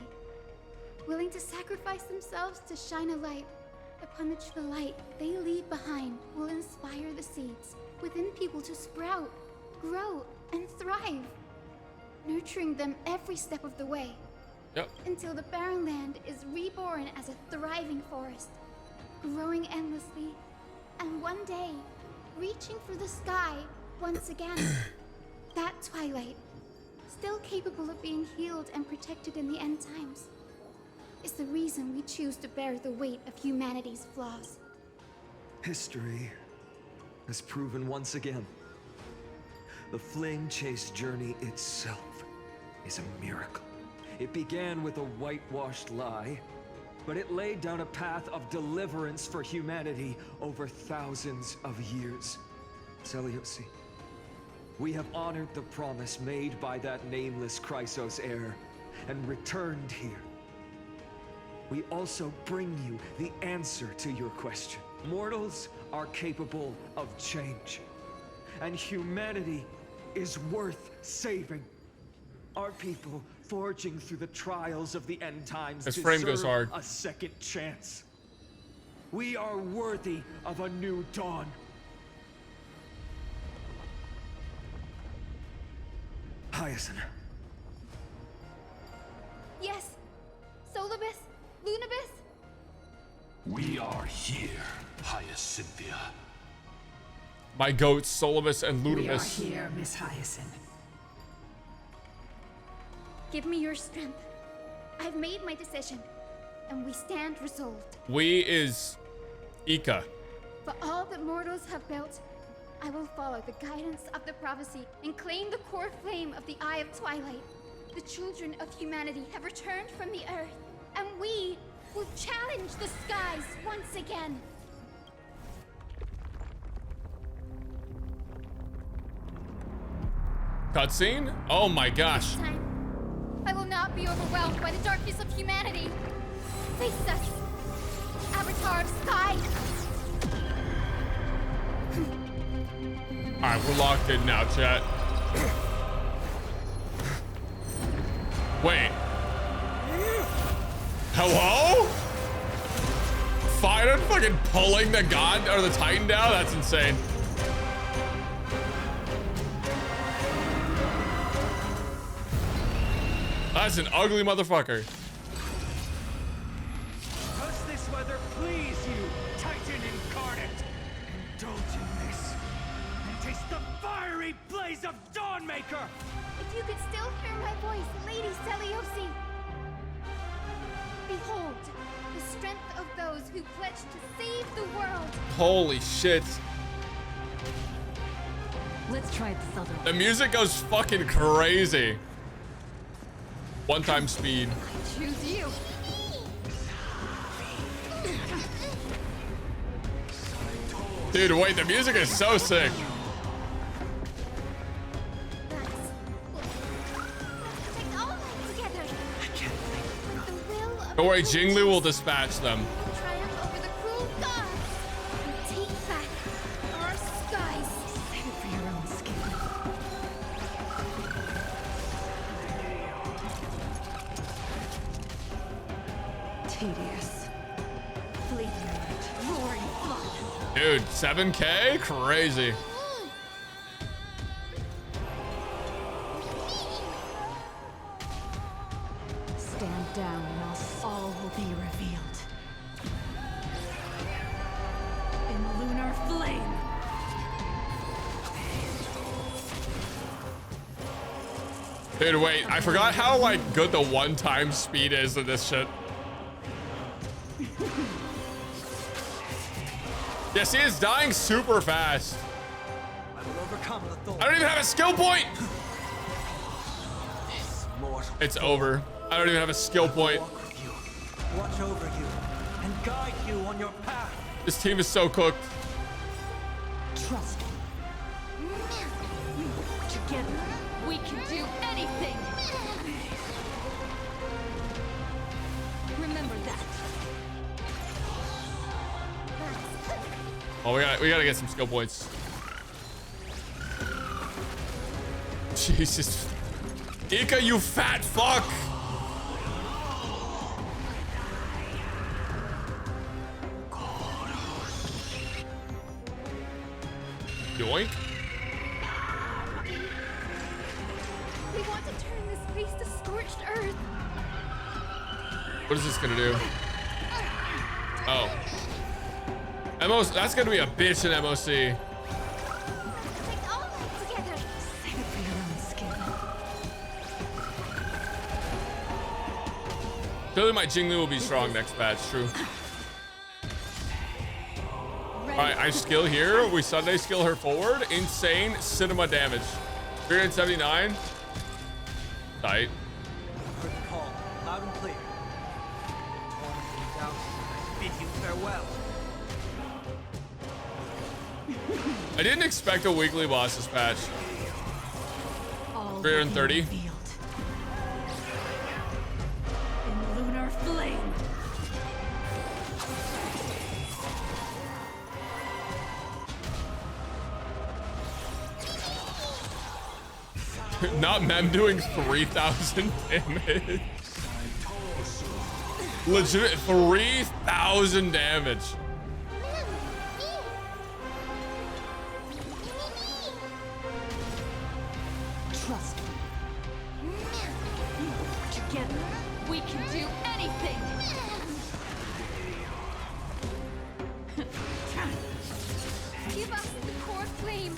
willing to sacrifice themselves to shine a light upon which the light they leave behind will inspire the seeds within people to sprout, grow, and thrive, nurturing them every step of the way. Yep. Until the barren land is reborn as a thriving forest, growing endlessly, and one day, reaching for the sky once again. That twilight, still capable of being healed and protected in the end times, is the reason we choose to bear the weight of humanity's flaws. History has proven once again, the Flame Chase journey itself is a miracle. It began with a whitewashed lie, but it laid down a path of deliverance for humanity over thousands of years. Celiosi, we have honored the promise made by that nameless Chrysos heir and returned here. We also bring you the answer to your question. Mortals are capable of change, and humanity is worth saving. Our people forging through the trials of the end times This frame goes deserve hard. a second chance. We are worthy of a new dawn. Hyacinth. Yes, Solibus, Lunibus. We are here, Hyacinthia. My goats, Solibus and We are Ludibus. here, Miss Hyacinth. Give me your strength. I've made my decision, and we stand resolved. We is Ika. For all that mortals have built, I will follow the guidance of the prophecy and claim the core flame of the Eye of Twilight. The children of humanity have returned from the earth, and we will challenge the skies once again. Cutscene? Oh my gosh. This time, I will not be overwhelmed by the darkness of humanity. Face us, avatar of sky. All right, we're locked in now, chat. Wait. Hello? Fire fucking pulling the god or the Titan down? That's insane. That's an ugly motherfucker. Does this weather please you, Titan incarnate? Indulge in this and taste the fiery blaze of Dawnmaker! If you could still hear my voice, Lady Seliosi. Behold, the strength of those who pledged to save the world. Holy shit. Let's try this other one. The music goes fucking crazy. One-time speed. I choose you. Dude, wait, the music is so sick. Don't worry, Jinglu will dispatch them. Triumph over the cruel gods and take back our skies. Save it for your own skin. Tedious. Fleeting light. Roaring flood. Dude, 7K? Crazy. Stand down and all will be revealed. In lunar flame. Dude, wait, I forgot how like good the one-time speed is in this shit. Yeah, see, it's dying super fast. I don't even have a skill point. It's over. I don't even have a skill point. Watch over you and guide you on your path. This team is so cooked. Trust me. Together, we can do anything. Remember that. Oh, we gotta get some skill points. Jesus. Ika, you fat fuck! Yoink. We want to turn this place to scorched earth. What is this gonna do? Oh. MOC, that's gonna be a bitch in MOC. Take all of it together. Save it for your own skin. Clearly my Jinglu will be strong next patch, true. Alright, I skill here. We Sunday skill her forward. Insane cinema damage. 379. Tight. Heard the call, loud and clear. Bid you farewell. I didn't expect a weekly boss this patch. 330. In lunar flame. Not Mem doing 3,000 damage. Legit 3,000 damage. Trust me. Together, we can do anything. Give us the core flame.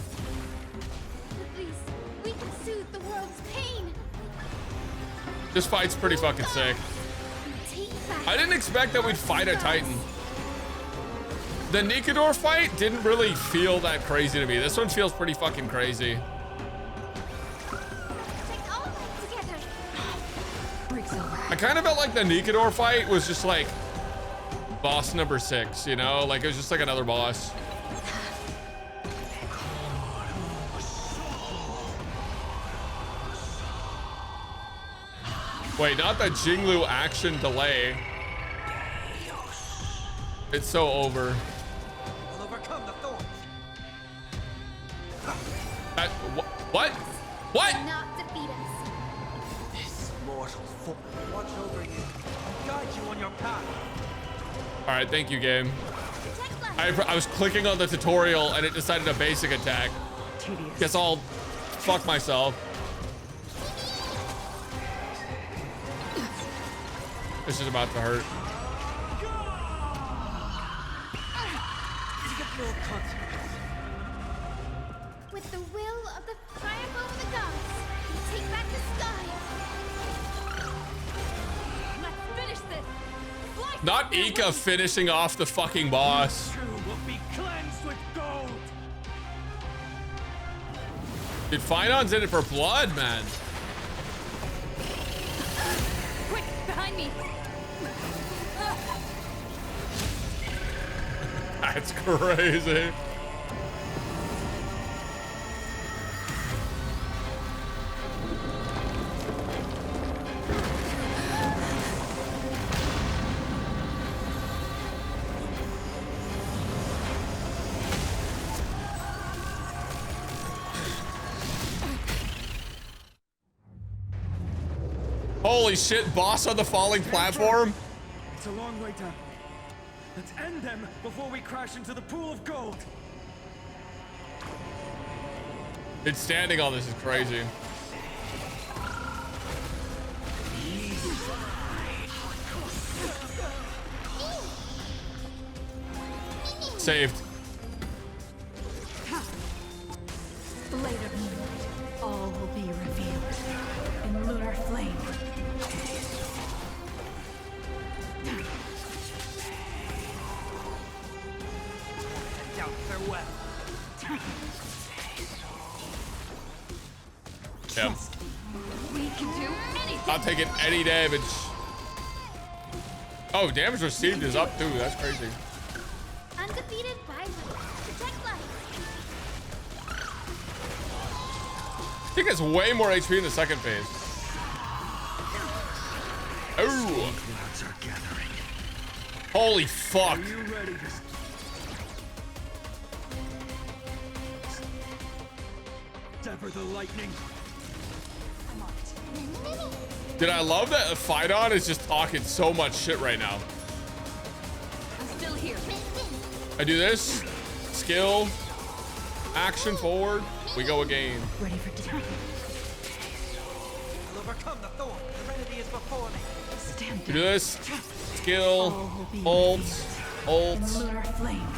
At least we can soothe the world's pain. This fight's pretty fucking sick. I didn't expect that we'd fight a Titan. The Nikador fight didn't really feel that crazy to me. This one feels pretty fucking crazy. I kind of felt like the Nikador fight was just like boss number 6, you know? Like it was just like another boss. Wait, not the Jinglu action delay. It's so over. We'll overcome the thorns. What? What? Not defeat us. This mortal foe. Watch over you. Guide you on your path. All right, thank you, game. I was clicking on the tutorial and it decided a basic attack. Guess I'll fuck myself. This is about to hurt. With the will of the triumph of the gods, we take back the sky. Let's finish this. Not Ika finishing off the fucking boss. Will be cleansed with gold. Dude, Finon's in it for blood, man. Quick, behind me. That's crazy. Holy shit, boss on the falling platform? It's a long way down. Let's end them before we crash into the pool of gold. It's standing on this is crazy. Saved. Later moonlight, all will be revealed in lunar flame. Down farewell. Yeah. We can do anything. Not taking any damage. Oh, damage received is up too. That's crazy. Undefeated violence. Protect life. I think it's way more HP in the second phase. Oh. Clouds are gathering. Holy fuck. Are you ready to sever the lightning? Dude, I love that Phaidon is just talking so much shit right now. I'm still here. I do this, skill, action forward, we go again. Ready for time. I'll overcome the thorn. The remedy is before me. Stand You do this, skill, ult, in lunar flame.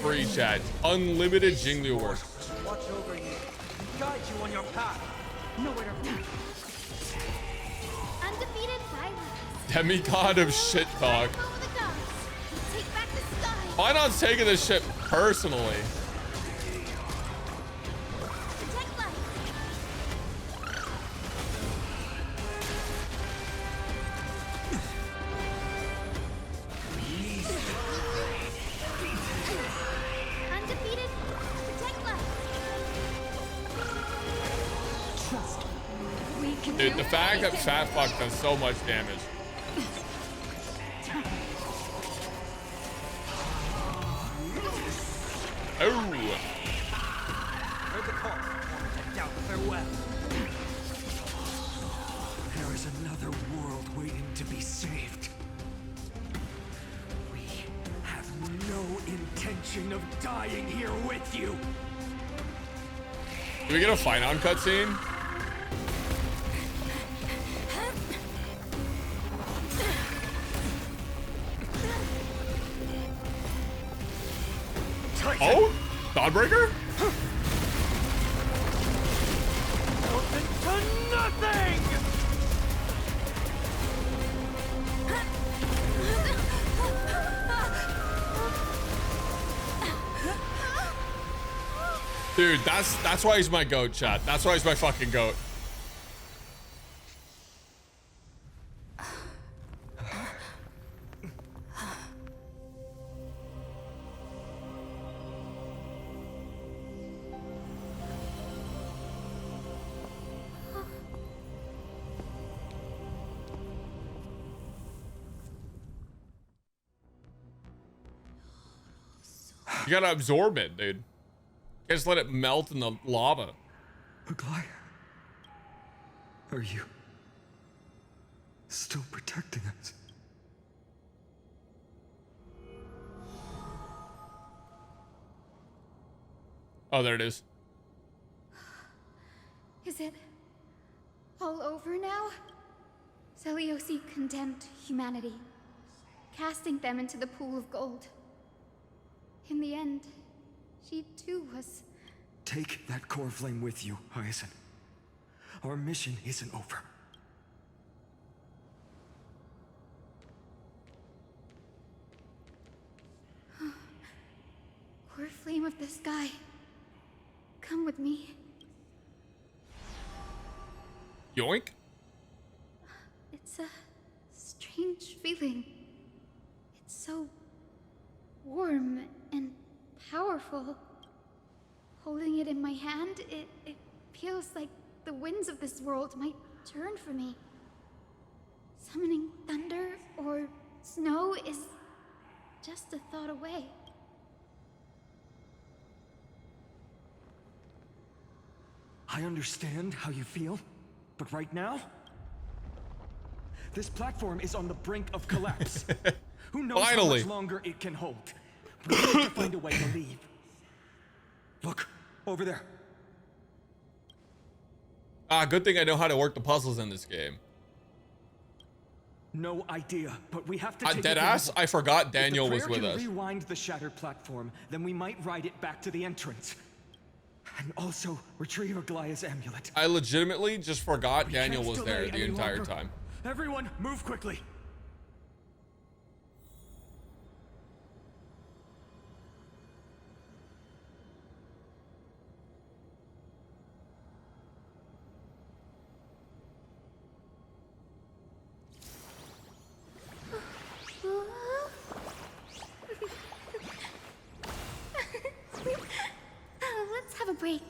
free chat, unlimited Jingliu work. Watch over you. Guide you on your path. Nowhere to run. Undefeated violence. Demigod of shit talk. Triumph over the gods. We take back the sky. Phaidon's taking this shit personally. Protect life. Undefeated. Protect life. Trust me. We can Dude, do the fact that anything. Fat Fuck does so much damage. Oh. Heard the call. Down farewell. There is another world waiting to be saved. We have no intention of dying here with you. Do we get a Phaidon cutscene? Oh? Dawnbreaker? To nothing! Dude, that's why he's my goat, chat. That's why he's my fucking goat. You gotta absorb it, dude. You can't just let it melt in the lava. Aquila, are you still protecting us? Oh, there it is. Is it all over now? Seliosi condemned humanity, casting them into the pool of gold. In the end, she too was... Take that core flame with you, Hyacinth. Our mission isn't over. Core flame of the sky, come with me. Yoink. It's a strange feeling. It's so warm and powerful. Holding it in my hand, it feels like the winds of this world might turn for me. Summoning thunder or snow is just a thought away. I understand how you feel, but right now, this platform is on the brink of collapse. Who knows how much longer it can hold? But we need to find a way to leave. Look, over there. Ah, good thing I know how to work the puzzles in this game. No idea, but we have to take dead ass, I forgot Daniel was with us. If the prayer can rewind the shattered platform, then we might ride it back to the entrance. And also retrieve Aglia's amulet. I legitimately just forgot Daniel was there the entire time. Everyone, move quickly. Let's have a break.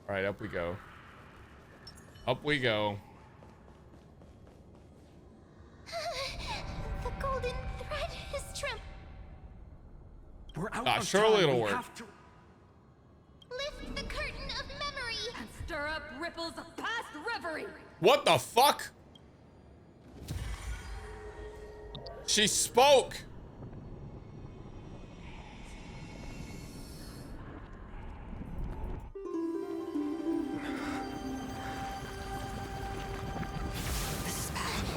All right, up we go. Up we go. The golden thread is trim. We're out Ah, of surely time. it'll We work. have to... Lift the curtain of memory. And stir up ripples of past reverie. What the fuck? She spoke.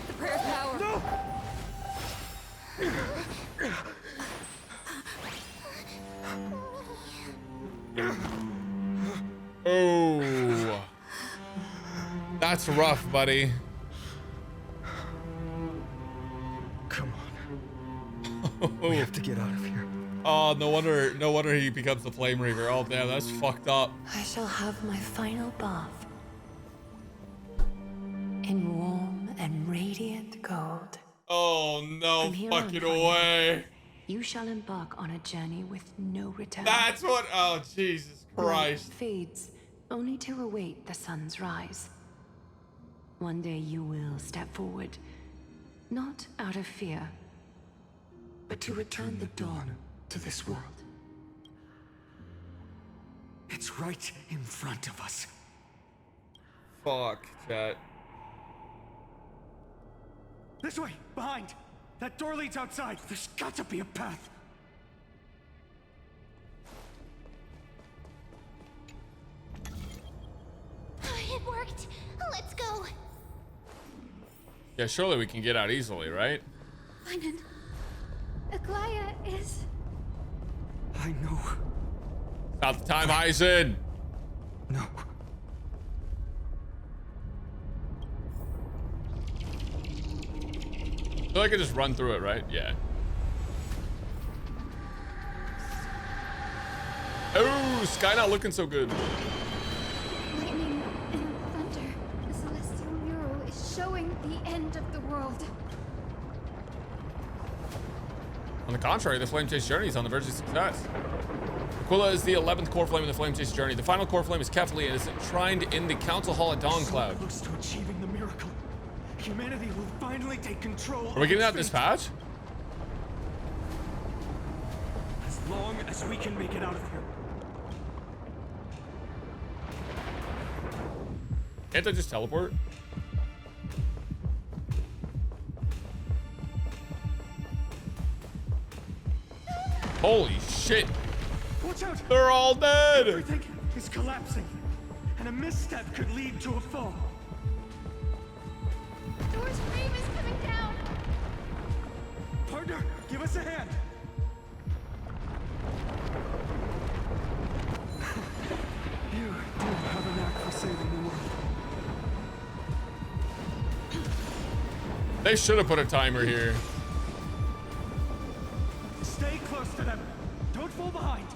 The prayer's power. No! Oh. That's rough, buddy. Come on. We have to get out of here. Oh, no wonder he becomes the Flame Reaver. Oh, damn, that's fucked up. I shall have my final bath in warm and radiant gold. Oh, no From here fucking on, way. You shall embark on a journey with no return. That's what, oh, Jesus Christ. Light fades, only to await the sun's rise. One day you will step forward, not out of fear, but to return the dawn to this world. It's right in front of us. Fuck, chat. This way, behind. That door leads outside. There's got to be a path. It worked. Let's go. Yeah, surely we can get out easily, right? Finan, Aglia is... I know. About the time, Eisen. No. I feel like I just run through it, right? Yeah. Oh, sky not looking so good. Lightning and thunder. The celestial mural is showing the end of the world. On the contrary, the Flame Chase journey is on the verge of success. Aquila is the 11th core flame in the Flame Chase journey. The final core flame is carefully and is enshrined in the Council Hall at Dawncloud. Close to achieving the miracle. Humanity will finally take control. Are we getting that dispatch? As long as we can make it out of here. Can't I just teleport? Holy shit. Watch out! They're all dead! Everything is collapsing, and a misstep could lead to a fall. Door's frame is coming down. Partner, give us a hand. You do have a knack for saving the world. They should have put a timer here. Stay close to them. Don't fall behind.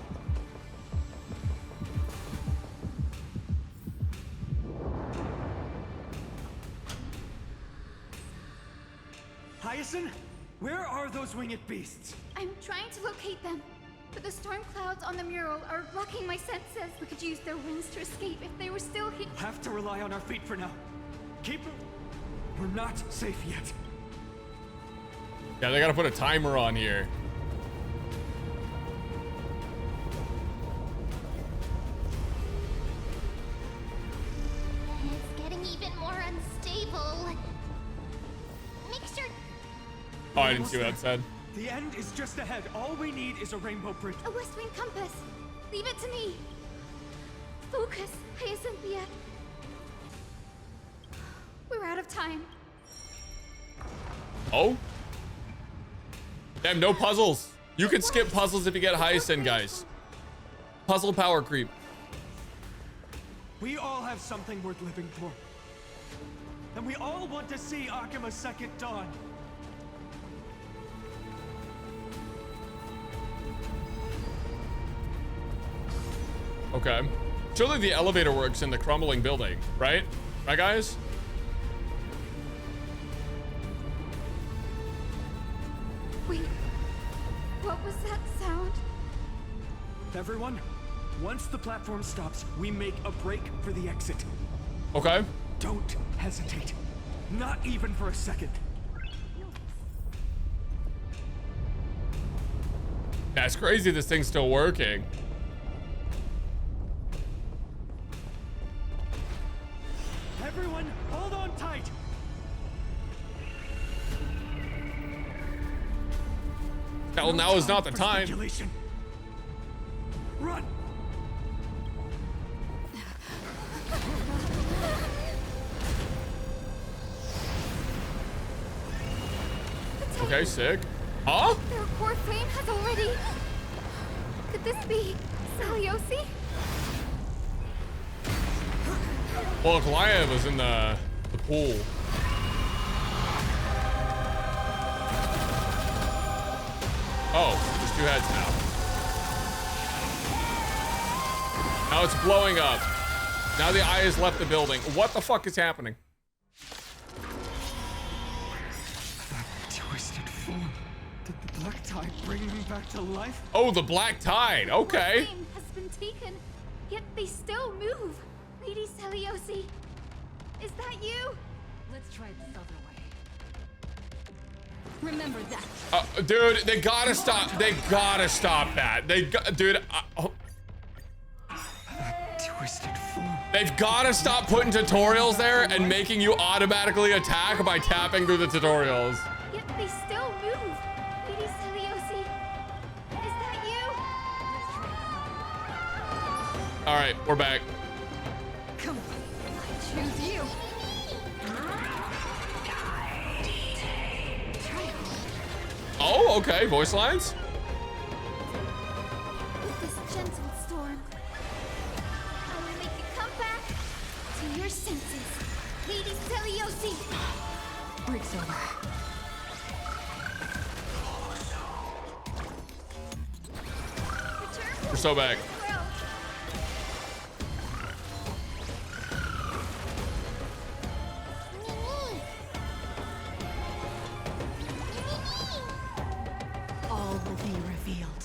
Hyacinth, where are those winged beasts? I'm trying to locate them, but the storm clouds on the mural are blocking my senses. We could use their wings to escape if they were still here. We'll have to rely on our feet for now. Keep... We're not safe yet. Yeah, they gotta put a timer on here. It's getting even more unstable. Make sure. Oh, I didn't see what that said. The end is just ahead. All we need is a rainbow bridge. A west wing compass. Leave it to me. Focus, Hyacinthia. We're out of time. Oh? Damn, no puzzles. You can skip puzzles if you get Hyacinth, guys. Puzzle power creep. We all have something worth living for. And we all want to see Akima's second dawn. Okay. Surely the elevator works in the crumbling building, right? Right, guys? Wait, what was that sound? Everyone, once the platform stops, we make a break for the exit. Okay. Don't hesitate. Not even for a second. That's crazy this thing's still working. Everyone, hold on tight. Well, now is not the time. Run. Okay, sick. Huh? Their core flame has already... Could this be Seliosi? Well, Goliath was in the pool. Oh, there's two heads now. Now it's blowing up. Now the eye has left the building. What the fuck is happening? That twisted form. Did the black tide bring them back to life? Oh, the black tide. Okay. The flame has been taken, yet they still move. Lady Seliosi, is that you? Let's try this other way. Remember that. Dude, they gotta stop. They gotta stop that. Dude. Twisted form. They've gotta stop putting tutorials there and making you automatically attack by tapping through the tutorials. Yet they still move. Lady Seliosi, is that you? All right, we're back. Come on, I choose you. Oh, okay. Voice lines. With this gentle storm, I will make you come back to your senses. Lady Seliosi. Break's over. We're so back. All will be revealed.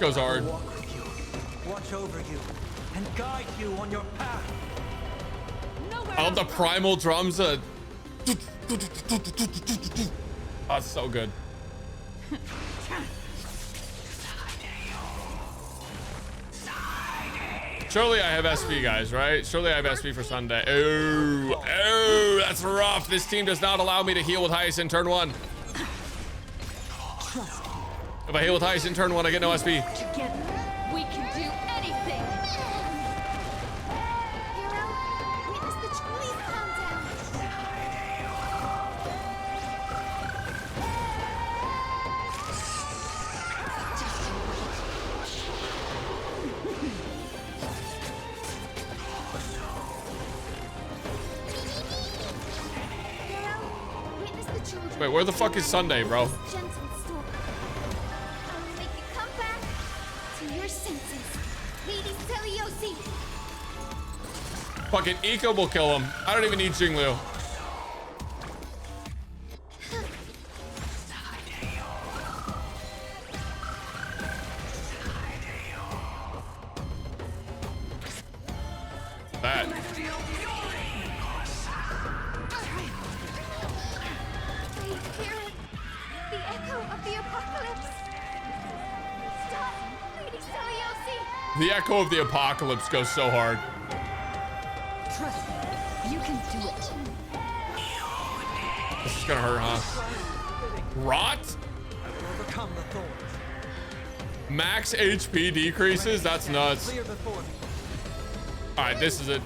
goes hard. Walk with you, watch over you, and guide you on your path. I love the primal drums. Oh, it's so good. Surely I have SP, guys, right? Surely I have SP for Sunday. Oh, that's rough. This team does not allow me to heal with Hyacinth turn 1. If I heal with Hyacinth turn 1, I get no SP. Together, we can do anything. Hero, witness the please calm down. Hero, witness the children. Wait, where the fuck is Sunday, bro? Gentle storm. I will make you come back to your senses. Lady Celiosi. Fucking Eco will kill him. I don't even need Jinglu. That. I hear it. The echo of the apocalypse. Stop, Lady Celiosi. The echo of the apocalypse goes so hard. Trust me, you can do it. This is gonna hurt, huh? Rot? I will overcome the thorns. Max HP decreases? That's nuts. Clear before me. All right, this is it.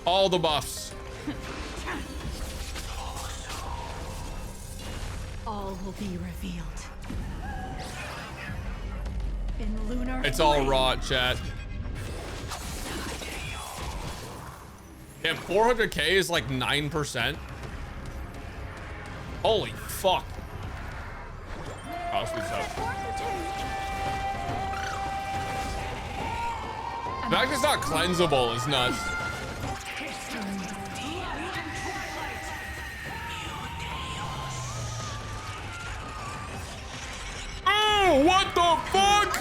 All the buffs. All will be revealed. In lunar It's all flame. rot, chat. Damn, 400k is like 9%. Holy fuck. Oh, speed up. The fact it's not cleansable is nuts. Oh, what the fuck?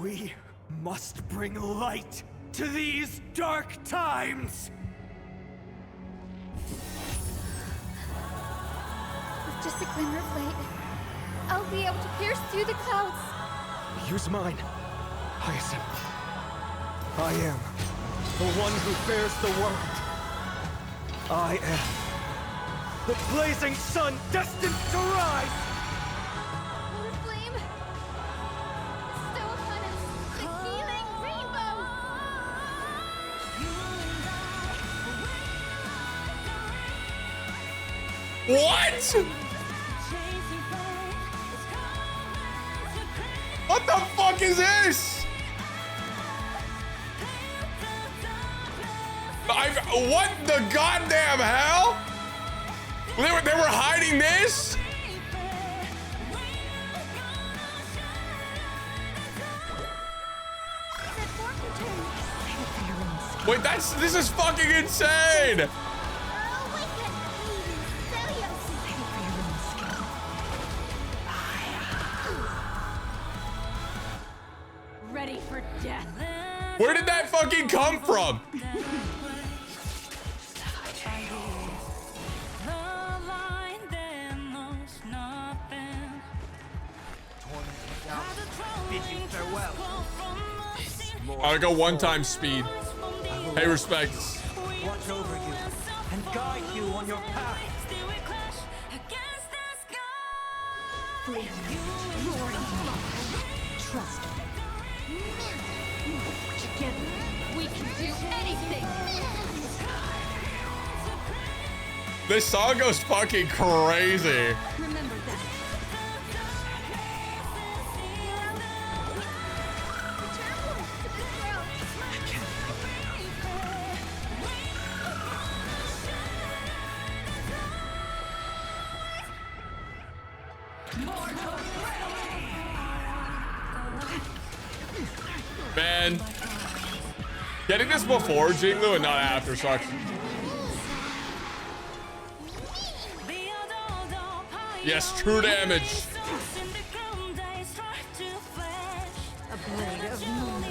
We must bring light to these dark times. With just a glimmer of light, I'll be able to pierce through the clouds. Here's mine, Hyacinth. I am the one who bears the world. I am the blazing sun destined to rise. The flame, bestow upon us the healing rainbow. What? What the fuck is this? What the goddamn hell? They were hiding this? Wait, this is fucking insane. Ready for death. Where did that fucking come from? Bid you farewell. I'll go one-time speed. Hey, respects. Watch over you and guide you on your path. Trust me. Together, we can do anything. This song goes fucking crazy. Remember that. Man, getting this before Jinglu and not after sucks. Yes, true damage. A blade of moonlight.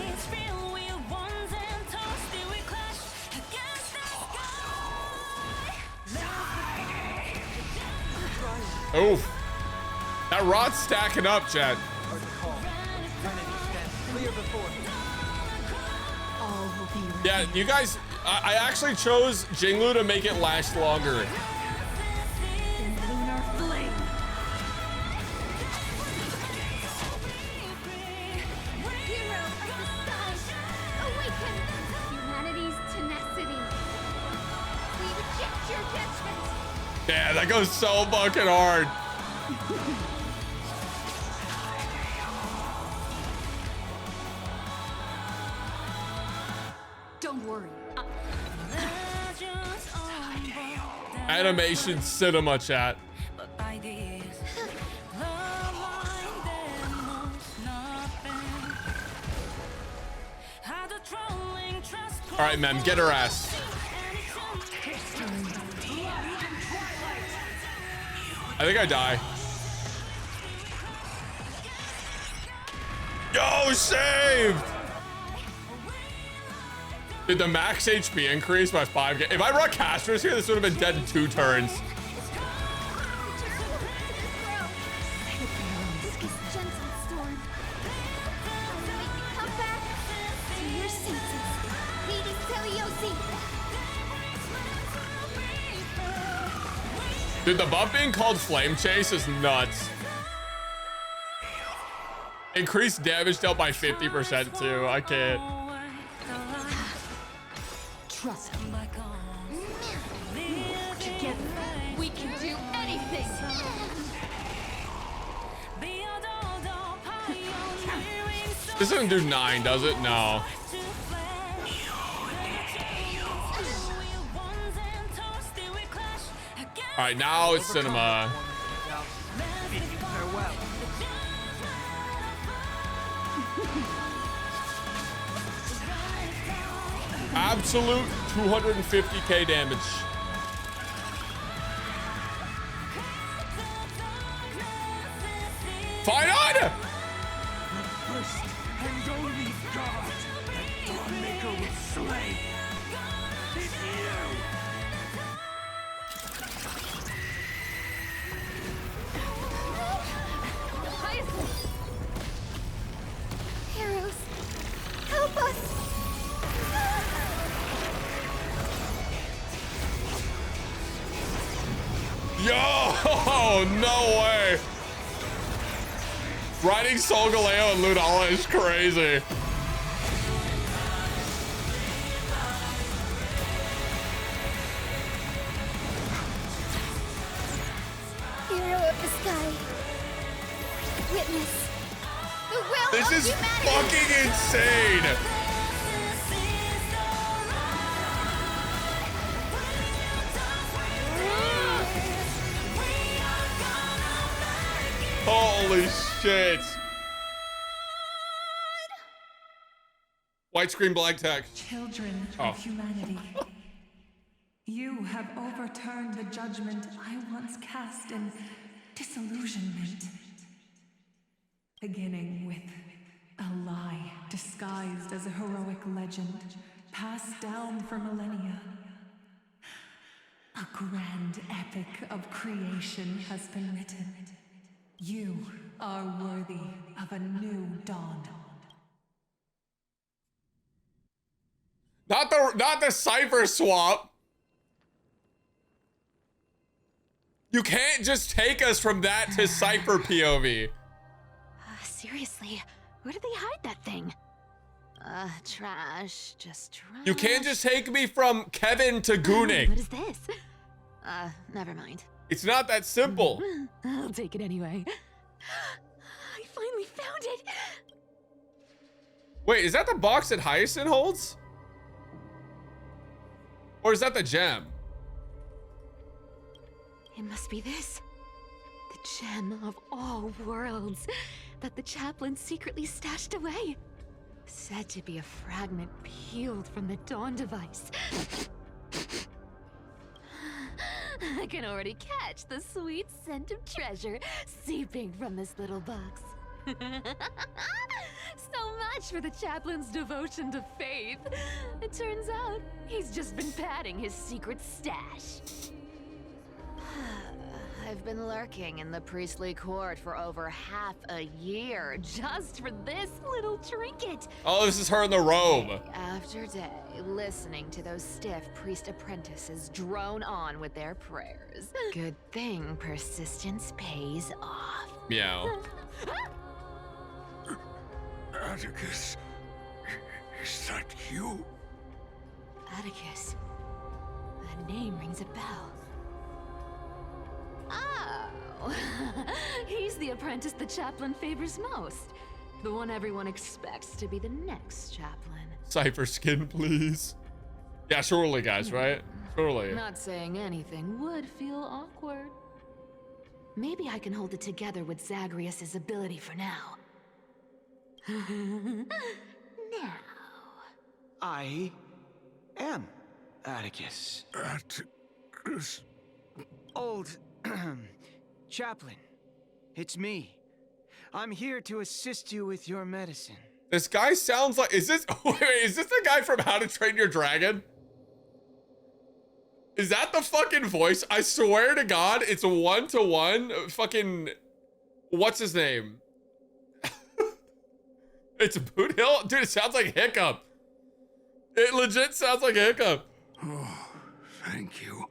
Oof. That rod's stacking up, Jen. Yeah, you guys, I actually chose Jinglu to make it last longer. Yeah, that goes so fucking hard. Don't worry. Animation cinema, chat. All right, Mem, get her ass. I think I die. Yo, saved! Did the max HP increase by 5? If I brought casters here, this would have been dead in 2 turns. Dude, the buff being called Flame Chase is nuts. Increased damage dealt by 50% too. I can't. Trust me. Together, we can do anything. This doesn't do 9, does it? No. All right, now it's cinema. Absolute 250k damage. Fight on! First and only God that Dawnmaker would slay is you. Heroes, help us! Yo, no way. Riding Solgaleo and Ludala is crazy. Hero of the sky, witness the will This of is humanity. fucking insane. Holy shit. White screen, black text. Children of humanity, you have overturned the judgment I once cast in disillusionment. Beginning with a lie disguised as a heroic legend, passed down for millennia. A grand epic of creation has been written. You are worthy of a new dawn. Not the Cipher swap. You can't just take us from that to Cipher POV. Seriously, where did they hide that thing? Trash, just trash. You can't just take me from Kevin to Gooning. What is this? Never mind. It's not that simple. I'll take it anyway. I finally found it. Wait, is that the box that Hyacinth holds? Or is that the gem? It must be this. The gem of all worlds that the chaplain secretly stashed away. Said to be a fragment peeled from the Dawn device. I can already catch the sweet scent of treasure seeping from this little box. So much for the chaplain's devotion to faith. It turns out he's just been padding his secret stash. I've been lurking in the priestly court for over half a year just for this little trinket. Oh, this is her in the robe. Day after day, listening to those stiff priest apprentices drone on with their prayers. Good thing persistence pays off. Meow. Atticus, is that you? Atticus. That name rings a bell. Oh, he's the apprentice the chaplain favors most. The one everyone expects to be the next chaplain. Cipher skin, please. Yeah, surely, guys, right? Surely. Not saying anything would feel awkward. Maybe I can hold it together with Zagreus's ability for now. Now. I am Atticus. Atticus? Old chaplain, it's me. I'm here to assist you with your medicine. This guy sounds like, is this the guy from How to Train Your Dragon? Is that the fucking voice? I swear to God, it's a 1-to-1 fucking, what's his name? It's Boot Hill? Dude, it sounds like Hiccup. It legit sounds like Hiccup. Oh, thank you.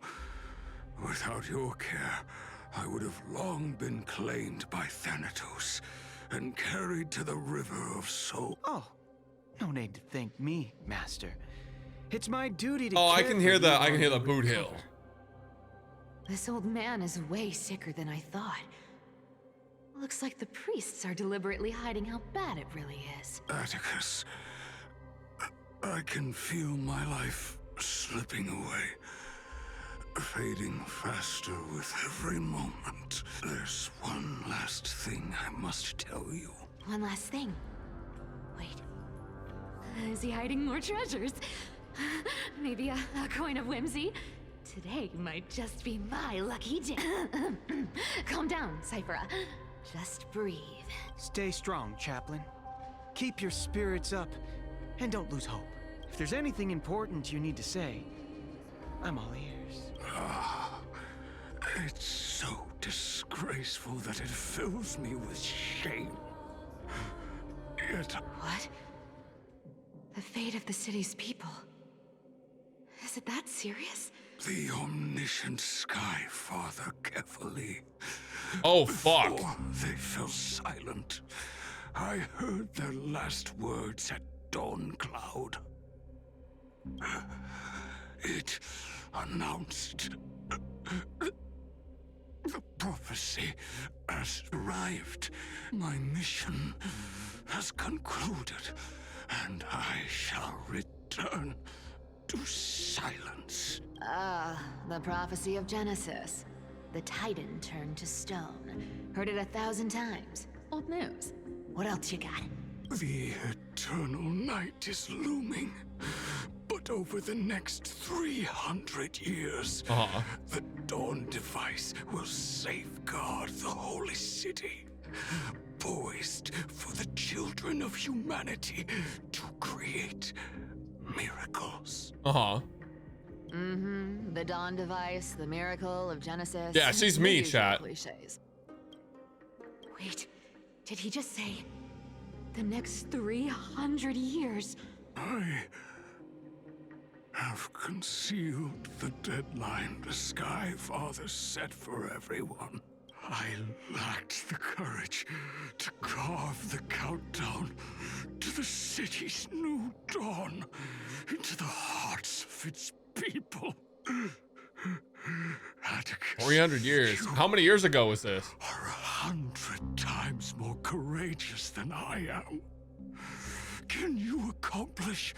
Without your care, I would have long been claimed by Thanatos and carried to the River of Soul. Oh, no need to thank me, Master. It's my duty to. Oh, I can hear the Boot Hill. This old man is way sicker than I thought. Looks like the priests are deliberately hiding how bad it really is. Atticus, I can feel my life slipping away, fading faster with every moment. There's one last thing I must tell you. One last thing. Wait. Is he hiding more treasures? Maybe a coin of whimsy? Today might just be my lucky day. Calm down, Cipher. Just breathe. Stay strong, Chaplain. Keep your spirits up, and don't lose hope. If there's anything important you need to say, I'm all ears. It's so disgraceful that it fills me with shame. Yet... What? The fate of the city's people. Is it that serious? The omniscient Sky Father carefully. Oh, fuck. Before they fell silent, I heard their last words at Dawn Cloud. It announced the prophecy has arrived. My mission has concluded, and I shall return to silence. The prophecy of Genesis. The Titan turned to stone. Heard it 1,000 times. Old news. What else you got? The eternal night is looming. But over the next 300 years, the Dawn device will safeguard the holy city, poised for the children of humanity to create miracles. The Dawn device, the miracle of Genesis. Yeah, she's me, chat. Cliches. Wait, did he just say the next 300 years? I have concealed the deadline the Sky Father set for everyone. I lacked the courage to carve the countdown to the city's new dawn into the hearts of its people. Atticus, 300 years. How many years ago was this? Are 100 times more courageous than I am. Can you accomplish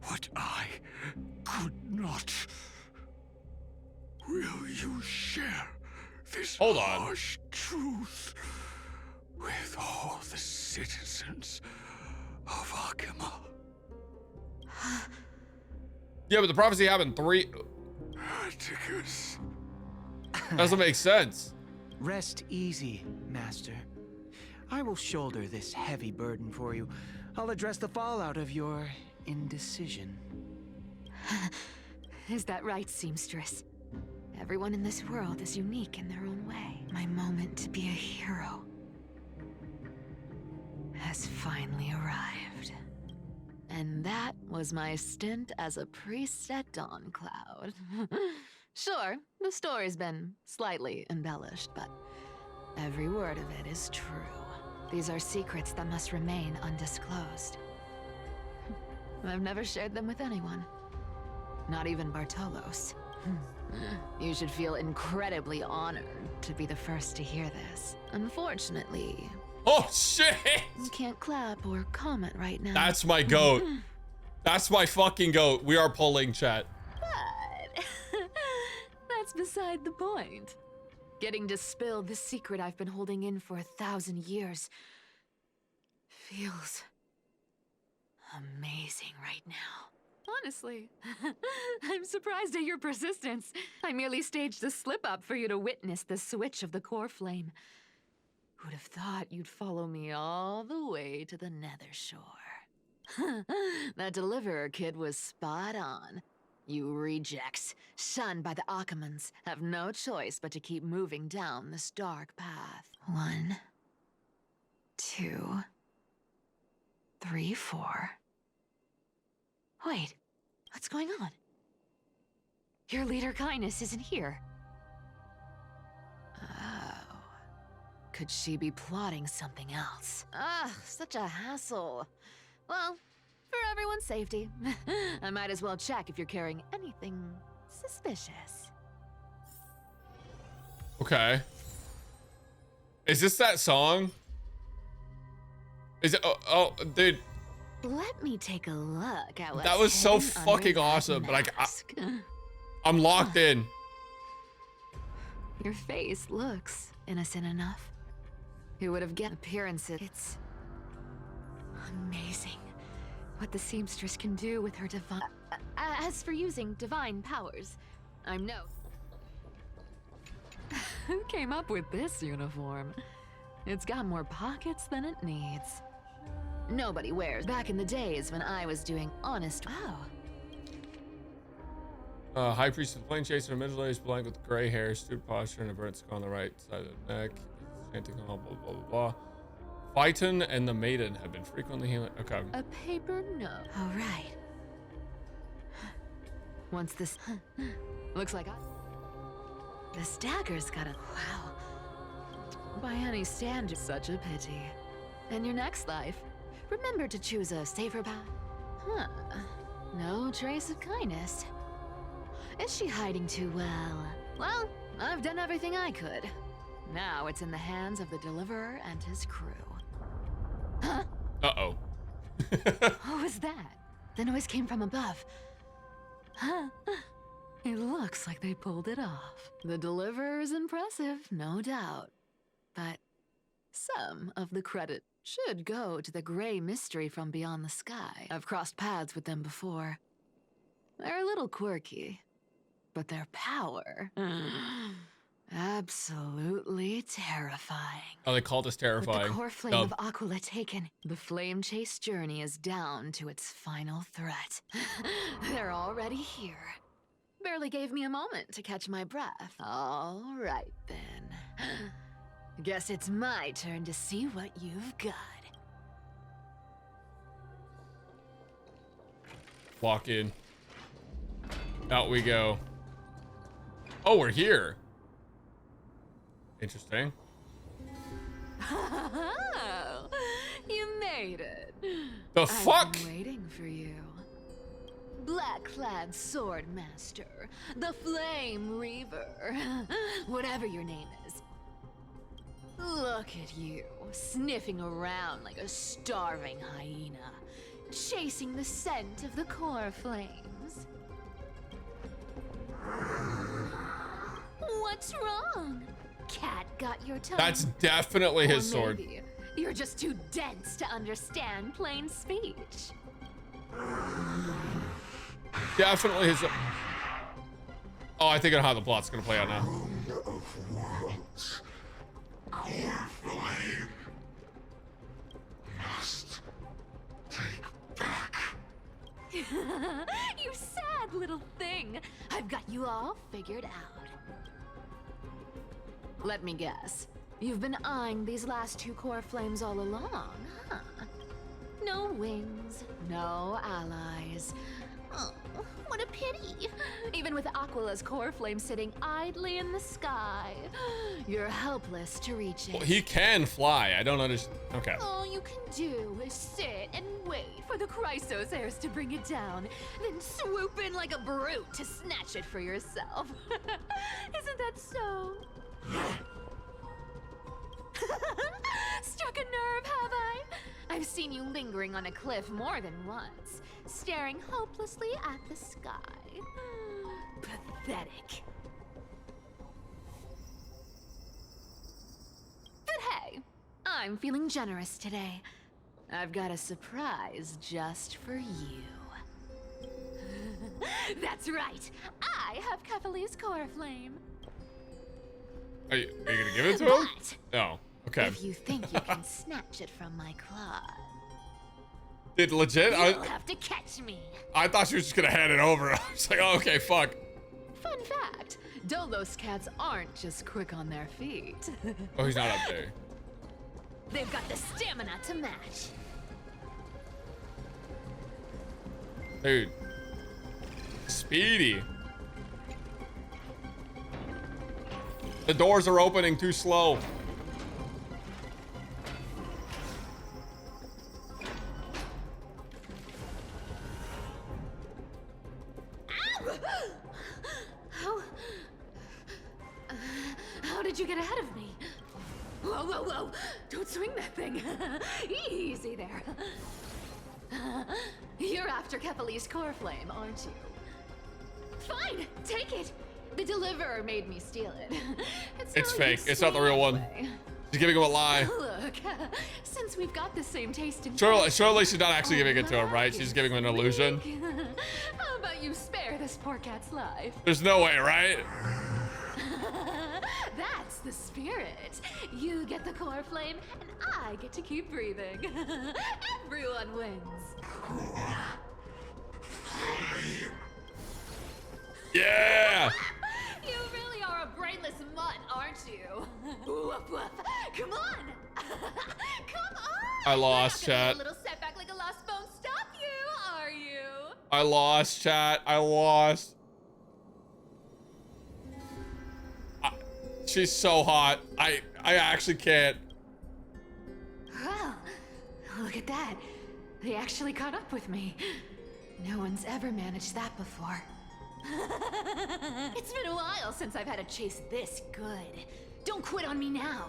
what I could not? Will you share this harsh truth with all the citizens of Aquila? Yeah, but the prophecy happened Atticus, Doesn't make sense. Rest easy, Master. I will shoulder this heavy burden for you. I'll address the fallout of your indecision. Is that right, seamstress? Everyone in this world is unique in their own way. My moment to be a hero has finally arrived. And that was my stint as a priest at Dawncloud. Sure, the story's been slightly embellished, but every word of it is true. These are secrets that must remain undisclosed. I've never shared them with anyone. Not even Bartolos. You should feel incredibly honored to be the first to hear this. Unfortunately... Oh, shit! You can't clap or comment right now. That's my goat. That's my fucking goat. We are pulling, chat. But... that's beside the point. Getting to spill the secret I've been holding in for 1,000 years feels amazing right now. Honestly, I'm surprised at your persistence. I merely staged a slip-up for you to witness the switch of the core flame. Who'd have thought you'd follow me all the way to the Nether Shore? That deliverer kid was spot on. You rejects, shunned by the Akamans, have no choice but to keep moving down this dark path. 1, 2, 3, 4. Wait, what's going on? Your leader Kindness isn't here. Oh. Could she be plotting something else? Ah, such a hassle. Well, for everyone's safety, I might as well check if you're carrying anything suspicious. Okay. Is this that song? Is it? Oh, dude. Let me take a look at what That was so fucking awesome, but I'm locked in. Your face looks innocent enough. Who would have guessed appearances? It's amazing what the seamstress can do with her divine... As for using divine powers, I'm no... Who came up with this uniform? It's got more pockets than it needs. Nobody wears back in the days when I was doing honest... Oh. High Priest of the Plane Chaser, a middle-aged blank with gray hair, stupid posture, and a burnt skull on the right side of the neck. Chanting blah, blah, blah, blah, blah. Phaeton and the Maiden have been frequently healing. Okay. A paper note. All right. Once this... looks like this dagger's got a... Wow. By any standard, such a pity. In your next life, remember to choose a safer path. Huh. No trace of kindness. Is she hiding too well? Well, I've done everything I could. Now it's in the hands of the Deliverer and his crew. Huh? Uh-oh. What was that? The noise came from above. Huh? It looks like they pulled it off. The Deliverer is impressive, no doubt. But some of the credit should go to the gray mystery from beyond the sky. I've crossed paths with them before. They're a little quirky, but their power... absolutely terrifying. Oh, they called us terrifying. With the core flame of Aquila taken, the flame chase journey is down to its final threat. They're already here. Barely gave me a moment to catch my breath. All right, then. Guess it's my turn to see what you've got. Walk in. Out we go. Oh, we're here. Interesting. Oh, you made it. The fuck? I've been waiting for you. Black-clad sword master, the Flame Reaver, whatever your name is. Look at you, sniffing around like a starving hyena, chasing the scent of the core flames. What's wrong? Cat got your tongue? That's definitely his sword. Maybe you're just too dense to understand plain speech. Definitely his... Oh, I think I know how the plot's gonna play out now. You sad little thing. I've got you all figured out. Let me guess. You've been eyeing these last two core flames all along, huh? No wings, no allies. Oh, what a pity. Even with Aquila's core flame sitting idly in the sky, you're helpless to reach it. Well, he can fly. I don't understand. Okay. All you can do is sit and wait for the Chrysos heirs to bring it down, then swoop in like a brute to snatch it for yourself. Isn't that so? Struck a nerve, have I? I've seen you lingering on a cliff more than once, staring hopelessly at the sky. Pathetic. But hey, I'm feeling generous today. I've got a surprise just for you. That's right, I have Kephales's core flame. Are you gonna give it to him? No. Okay. If you think you can snatch it from my claw, Did legit? you'll have to catch me. I thought she was just gonna hand it over. I was like, oh, okay, fuck. Fun fact, Dolos cats aren't just quick on their feet. Oh, he's not up there. They've got the stamina to match. Dude. Speedy. The doors are opening too slow. How did you get ahead of me? Whoa, whoa, whoa! Don't swing that thing. Easy there. You're after Kephales's core flame, aren't you? Fine, take it. The deliverer made me steal it. It's fake. It's not the real one. She's giving him a lie. Look, since we've got the same taste in Surely she's not actually giving it to him, right? She's giving him an illusion. How about you spare this poor cat's life? There's no way, right? That's the spirit. You get the core flame, and I get to keep breathing. Everyone wins. Yeah! You really are a brainless mutt, aren't you? Woof, woof. Come on! Come on! I lost, chat. A little setback like a lost bone stop you, are you? I lost, chat. I lost. She's so hot. I actually can't. Well, look at that. They actually caught up with me. No one's ever managed that before. It's been a while since I've had a chase this good. Don't quit on me now.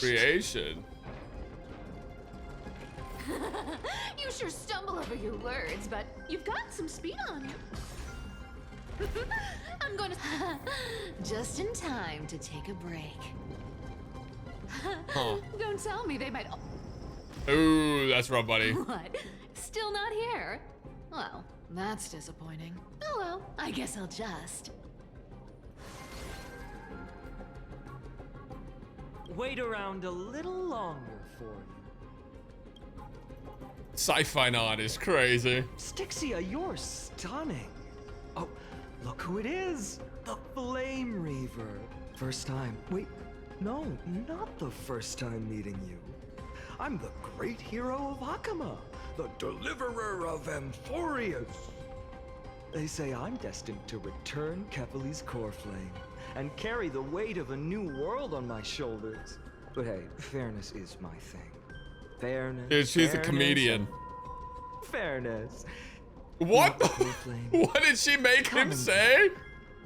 Creation. You sure stumble over your words, but you've got some speed on you. I'm going to... Just in time to take a break. Huh. Don't tell me they might... Ooh, that's rough, buddy. What? Still not here? Well, that's disappointing. Oh well, I guess I'll just... Wait around a little longer for you. Sci-fi nod is crazy. Stixia, you're stunning. Oh, look who it is. The Flame Reaver. First time. Wait, no, not the first time meeting you. I'm the great hero of Akama, the deliverer of Amphorius. They say I'm destined to return Kephales's core flame and carry the weight of a new world on my shoulders. But hey, fairness is my thing. Fairness. Dude, she's a fairness, comedian. Fairness. What? What did she make him say?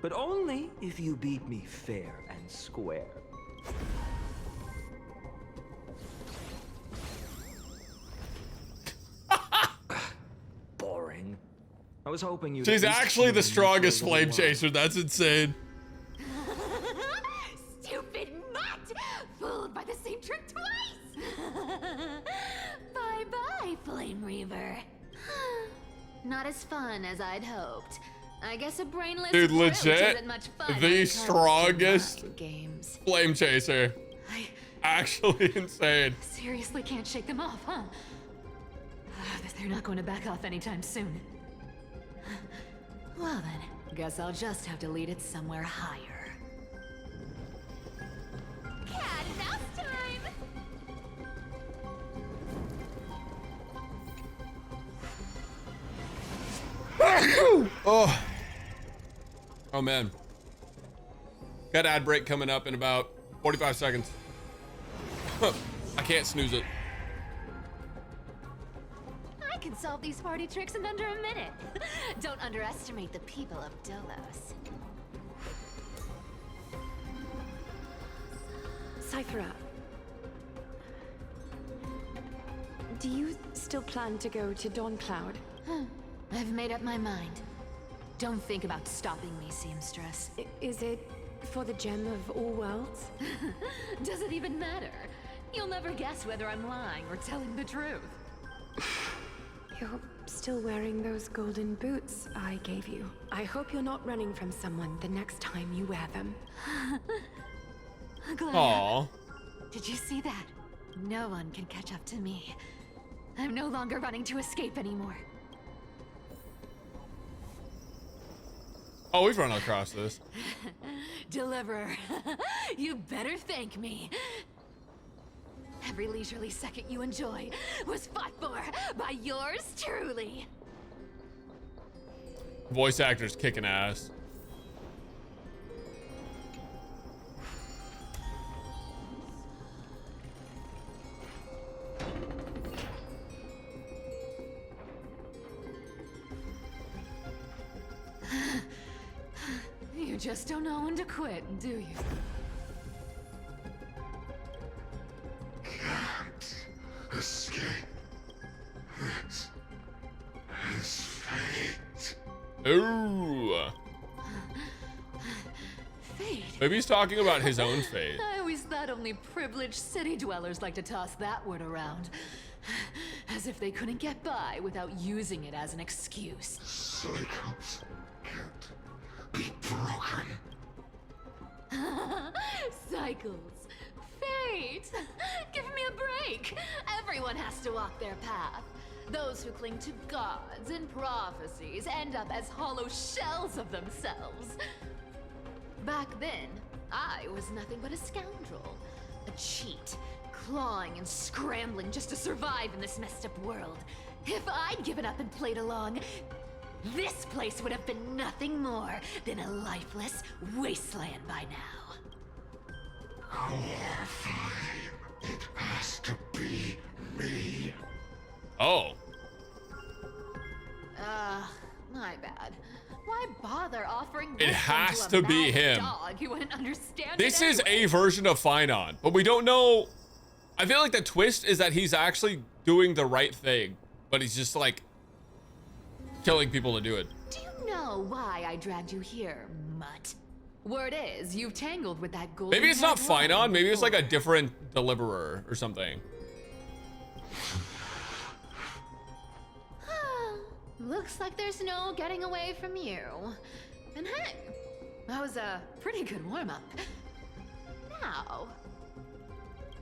But only if you beat me fair and square. Boring. I was hoping you'd... She's actually the strongest flame chaser. That's insane. Stupid mutt! Fooled by the same trick twice! Bye-bye, Flame Reaver. Not as fun as I'd hoped. I guess a brainless Dude, brute legit, isn't much fun when the it comes to strongest market games. flame chaser. actually insane. Seriously can't shake them off, huh? They're not going to back off anytime soon. Well then, guess I'll just have to lead it somewhere higher. Cat and mouse time! Oh. Oh man. Got ad break coming up in about 45 seconds. I can't snooze it. I can solve these party tricks in under a minute. Don't underestimate the people of Dolos. Cipher, do you still plan to go to Dawncloud? I've made up my mind. Don't think about stopping me, seamstress. Is it for the gem of all worlds? Does it even matter? You'll never guess whether I'm lying or telling the truth. You're still wearing those golden boots I gave you. I hope you're not running from someone the next time you wear them. Aww. Did you see that? No one can catch up to me. I'm no longer running to escape anymore. Oh, we've run across this. Deliverer, you better thank me. Every leisurely second you enjoy was fought for by yours truly. Voice actors kicking ass. You just don't know when to quit, do you? Can't escape. This is fate. Ooh. Fate? Maybe he's talking about his own fate. I always thought only privileged city dwellers like to toss that word around. As if they couldn't get by without using it as an excuse. Cycles can't be broken. Cycles. Fate. Give me a break. Everyone has to walk their path. Those who cling to gods and prophecies end up as hollow shells of themselves. Back then, I was nothing but a scoundrel. A cheat. Clawing and scrambling just to survive in this messed up world. If I'd given up and played along, this place would have been nothing more than a lifeless wasteland by now. Oh, fine. It has to be me. Oh. My bad. Why bother offering It wisdom has to a to be mad him. dog who wouldn't understand This it is anyway? a version of Finon, but we don't know. I feel like the twist is that he's actually doing the right thing, but he's just like killing people to do it. Do you know why I dragged you here, mutt? Word is, you've tangled with that golden Maybe it's not haired Finon, woman maybe it's like a before. different deliverer or something. Looks like there's no getting away from you. And hey, that was a pretty good warm-up. Now,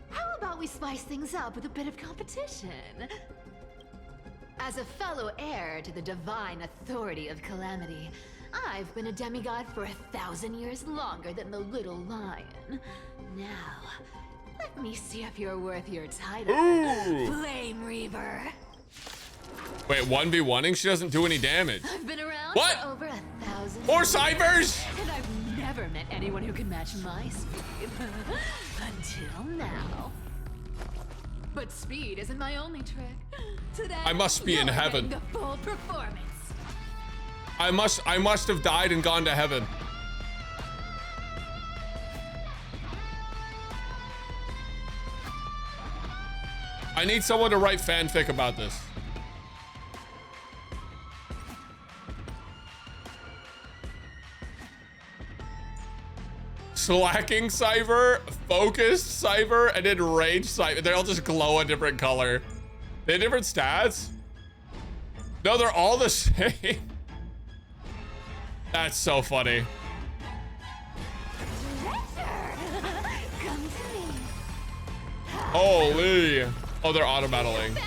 how about we spice things up with a bit of competition? As a fellow heir to the divine authority of Calamity, I've been a demigod for 1,000 years longer than the little lion. Now, let me see if you're worth your title, Ooh. Flame Reaver. Wait, 1v1ing? She doesn't do any damage. I've been around What? for over 1,000 More years, Cyphers? and I've never met anyone who can match my speed. Until now. But speed isn't my only trick. Today, I must be in you're heaven. getting the full performance. I must have died and gone to heaven. I need someone to write fanfic about this. Slacking Cipher, focused Cipher, and then rage Cipher. They all just glow a different color. They have different stats? No, they're all the same. That's so funny. Come to me. Holy. Oh, they're auto battling.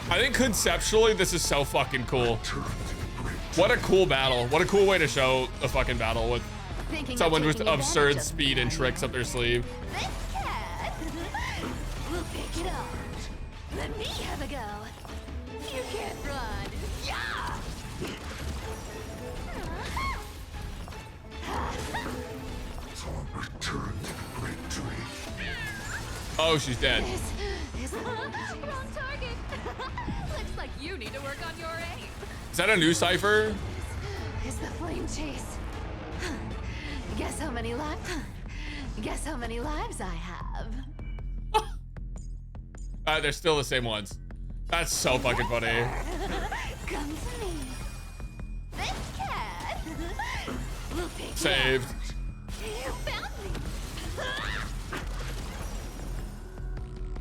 I think conceptually this is so fucking cool. What a cool battle. What a cool way to show a fucking battle with someone with absurd speed and tricks up their sleeve. We'll pick it up. Let me have a go. You can't run. Yeah! Oh, she's dead. Wrong target. Looks like you need to work on your aim. Is that a new Cipher? Is the flame chase. Guess how many lives? Guess how many lives I have? They're still the same ones. That's so fucking funny. Come to me. This cat. We'll pick it Saved. up. You found me.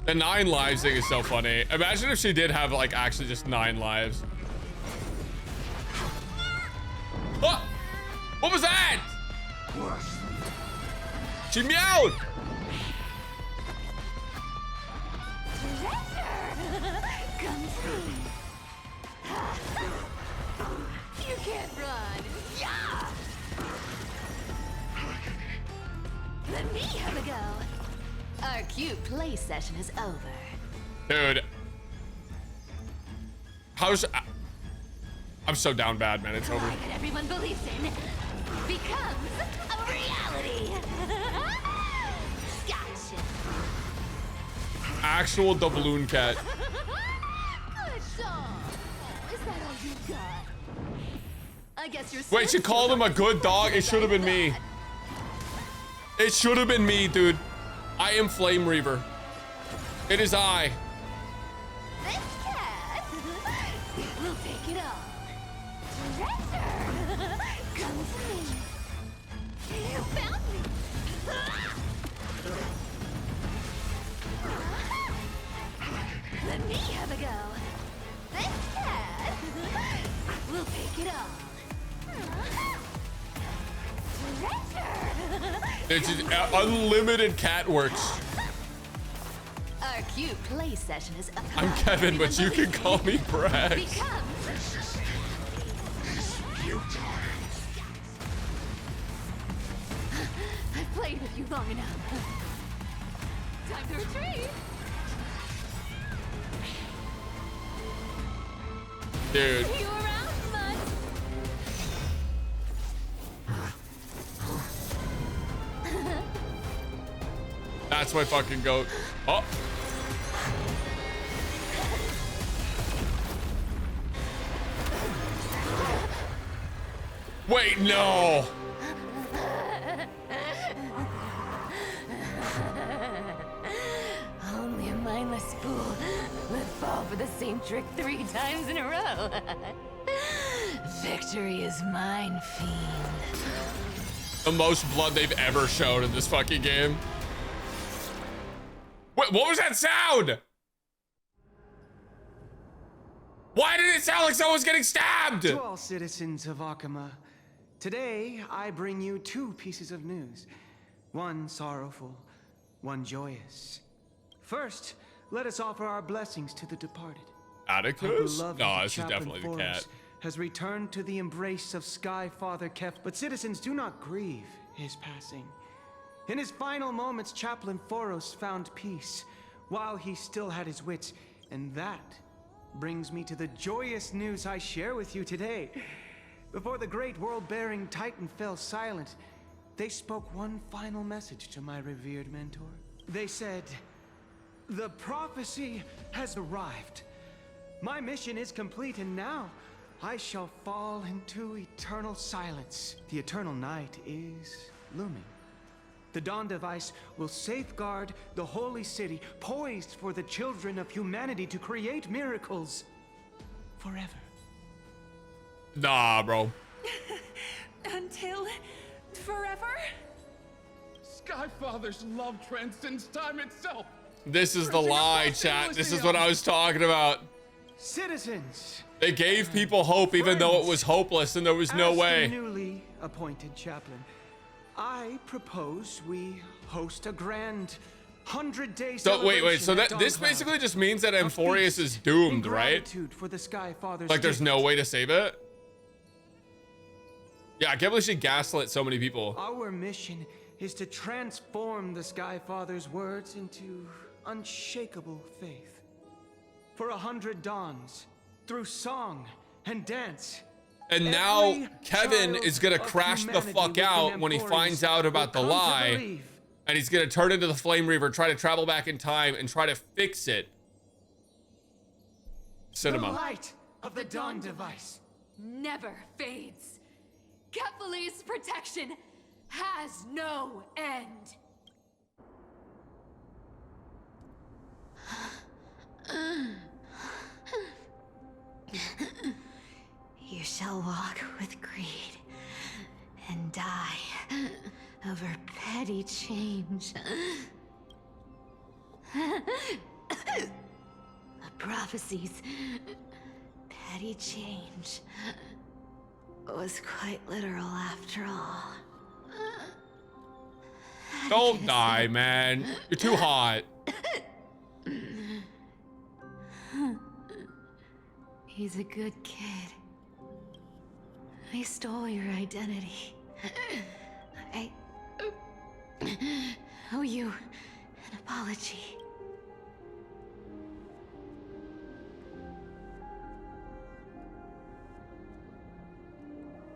The 9 lives thing is so funny. Imagine if she did have like actually just 9 lives. Oh! What was that? She meowed. Come see. You can't run. Yeah! Let me have a go. Our cute play session is over. Dude. I'm so down bad, man. It's over. That everyone believes in becomes a reality. Gotcha. Actual doubloon cat. Good song. Is that all you got? I guess you're. Wait, she called him a good dog? It should have been me. It should have been me, dude. I am Flame Reaver. It is I. This cat. We'll pick it up. Treasure. Come to me. You found me. Let me have a go. This cat. We'll pick it up. It's just, unlimited cat works. Our cute play session is up. I'm Kevin, but you can call me Brax. I've played with you long enough. Time to retreat. Dude. You around, bud? That's my fucking goat. Oh. Wait, no. Only a mindless fool would fall for the same trick 3 times in a row. Victory is mine, fiend. The most blood they've ever shown in this fucking game. Wait, what was that sound? Why did it sound like someone was getting stabbed? To all citizens of Akama, today I bring you 2 pieces of news. One sorrowful, one joyous. First, let us offer our blessings to the departed. Atticus? No, this is definitely the cat. Has returned to the embrace of Sky Father Kef, but citizens do not grieve his passing. In his final moments, Chaplain Foros found peace while he still had his wits, and that brings me to the joyous news I share with you today. Before the great world-bearing Titan fell silent, they spoke one final message to my revered mentor. They said, "The prophecy has arrived. My mission is complete, and now I shall fall into eternal silence. The eternal night is looming. The dawn device will safeguard the holy city, poised for the children of humanity to create miracles forever." Nah, bro. Until forever? Skyfather's love transcends time itself. This is the lie, chat. This is what I was talking about. Citizens! They gave people hope even though it was hopeless and there was no As way. the newly appointed chaplain, I propose we host a grand 100-day So wait, celebration so at that this Dawn basically Cloud. just means that A Amphorius feast is doomed, in right? gratitude for the Sky Father's Like there's gift. no way to save it? Yeah, I can't believe she gaslit so many people. Our mission is to transform the Sky Father's words into unshakable faith. For 100 dawns, through song and dance. And now Every Kevin child is gonna of crash the humanity fuck within out when he Amphorius finds out about the will come to lie. believe. And he's gonna turn into the Flame Reaver, try to travel back in time and try to fix it. The Cinema. light of the dawn device never fades. Kephales's protection has no end. You shall walk with greed and die over petty change. The prophecies, petty change, was quite literal after all. Don't die, man. You're too hot. He's a good kid. I stole your identity. I owe you an apology.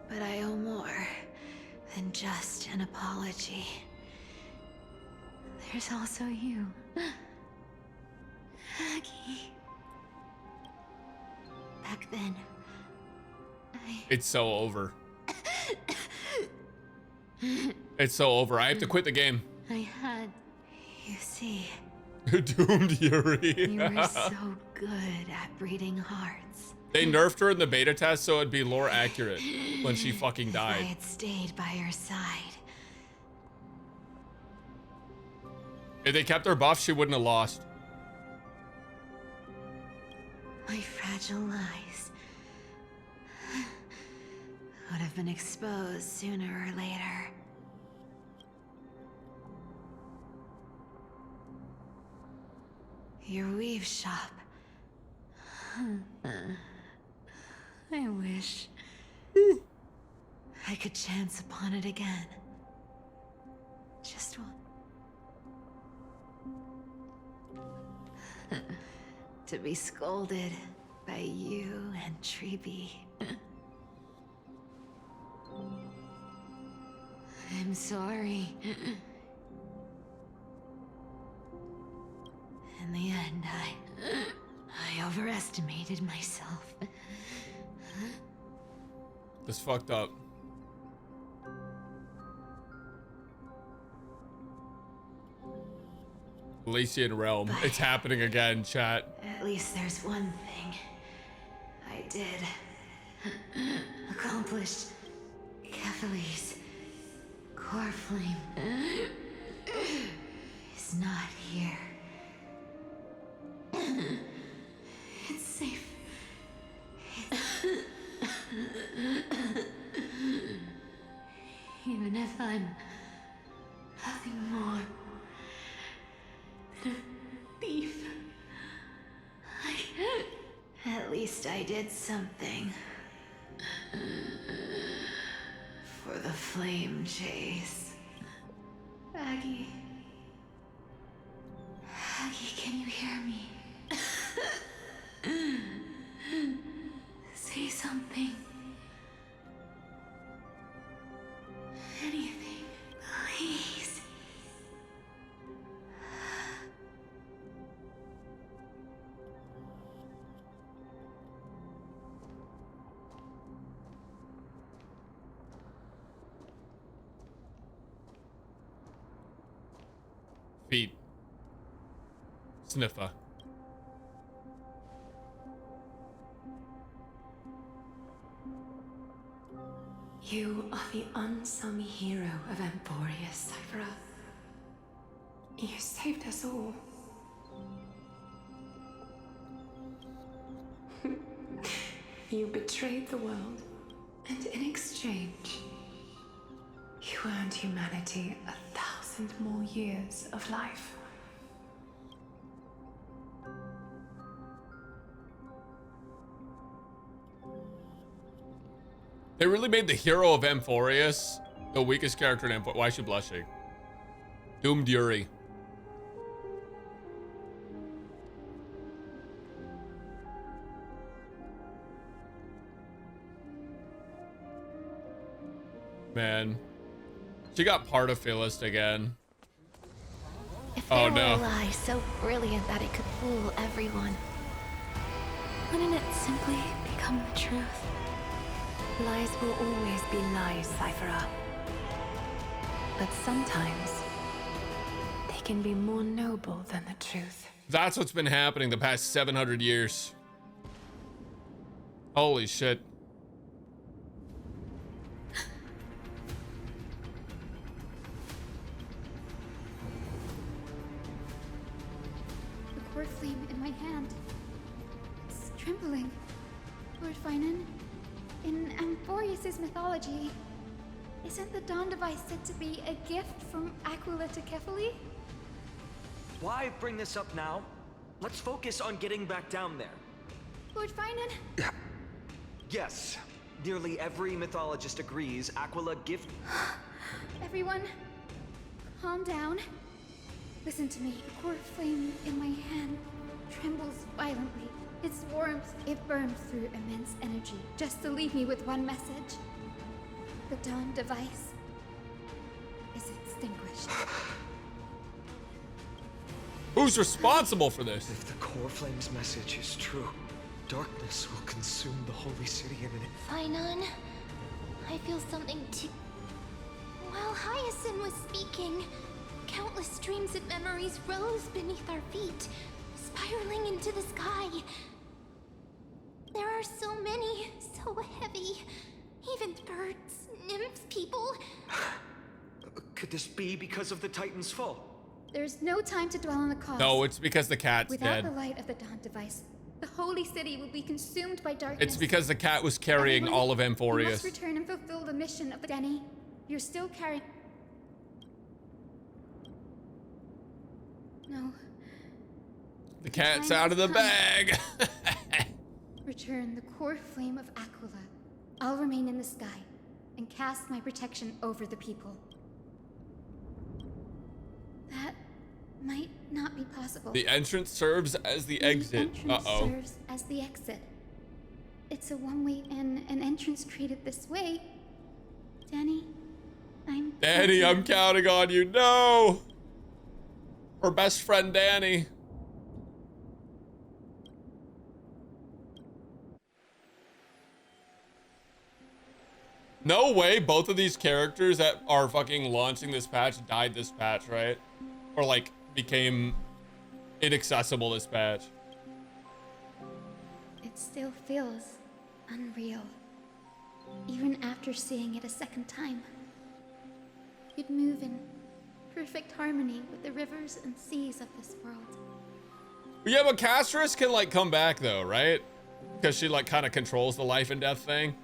But I owe more than just an apology. There's also you, Aggie. Back then, It's so over. It's so over. I have to quit the game. I had, you see, Doomed Yuri. you were so good at breeding hearts. They nerfed her in the beta test so it'd be lore accurate when she fucking If I died. had stayed by your side, If they kept her buff, she wouldn't have lost. my fragile lies would have been exposed sooner or later. Your weave shop. I wish I could chance upon it again. Just one. To be scolded by you and Treeby. I'm sorry. In the end, I overestimated myself. That's fucked up. Elysian Realm. It's happening again, chat. At least there's one thing I did. Accomplished. Kephales's core flame is not here. It's safe. Even if I'm nothing more than a thief, at least I did something for the flame chase. Aggie. Aggie, can you hear me? Say something. Anything, please. Feet. Sniffer. You are the unsung hero of Amphorius, Cipher. You saved us all. You betrayed the world, and in exchange, you earned humanity 1,000 more years of life. They really made the hero of Amphorius the weakest character in Amphorius. Why is she blushing? Doom Dury. Man. She got part of Phyllis again. If there Oh were no. a lie so brilliant that it could fool everyone, wouldn't it simply become the truth? Lies will always be lies, Cipher. But sometimes, they can be more noble than the truth. That's what's been happening the past 700 years. Holy shit. The core flame in my hand. It's trembling. Lord Finan, in Amphorius' mythology, isn't the Dawn device said to be a gift from Aquila to Kefali? Why bring this up now? Let's focus on getting back down there. Lord Finan? Yes, nearly every mythologist agrees Aquila gift... Everyone, calm down. Listen to me. The core flame in my hand trembles violently. Its warmth, it burns through immense energy, just to leave me with one message. The Dawn device is extinguished. Who's responsible for this? If the core flame's message is true, darkness will consume the holy city in an... Finan, I feel something too... While Hyacinth was speaking, countless streams of memories rose beneath our feet, spiraling into the sky. There are so many, so heavy. Even birds, nymphs, people. Could this be because of the Titan's fall? There's no time to dwell on the cause. No, it's because the cat's Without dead. the light of the Dawn device, the holy city will be consumed by darkness. It's because the cat was carrying Everyone, all of you must Amphorius. return and fulfill the mission of the Denny. You're still carrying... No. The cat's time out of the has bag. Return the core flame of Aquila. I'll remain in the sky and cast my protection over the people. That might not be possible. The entrance serves as the exit. Uh-oh. Serves as the exit. It's a one-way in, an entrance created this way. Danny, Danny, I'm counting on you. No! Her best friend, Danny. No way both of these characters that are fucking launching this patch died this patch, right? Or like became inaccessible this patch. It still feels unreal. Even after seeing it a second time. You'd move in perfect harmony with the rivers and seas of this world. Yeah, but Castris can like come back though, right? Because she like kind of controls the life and death thing.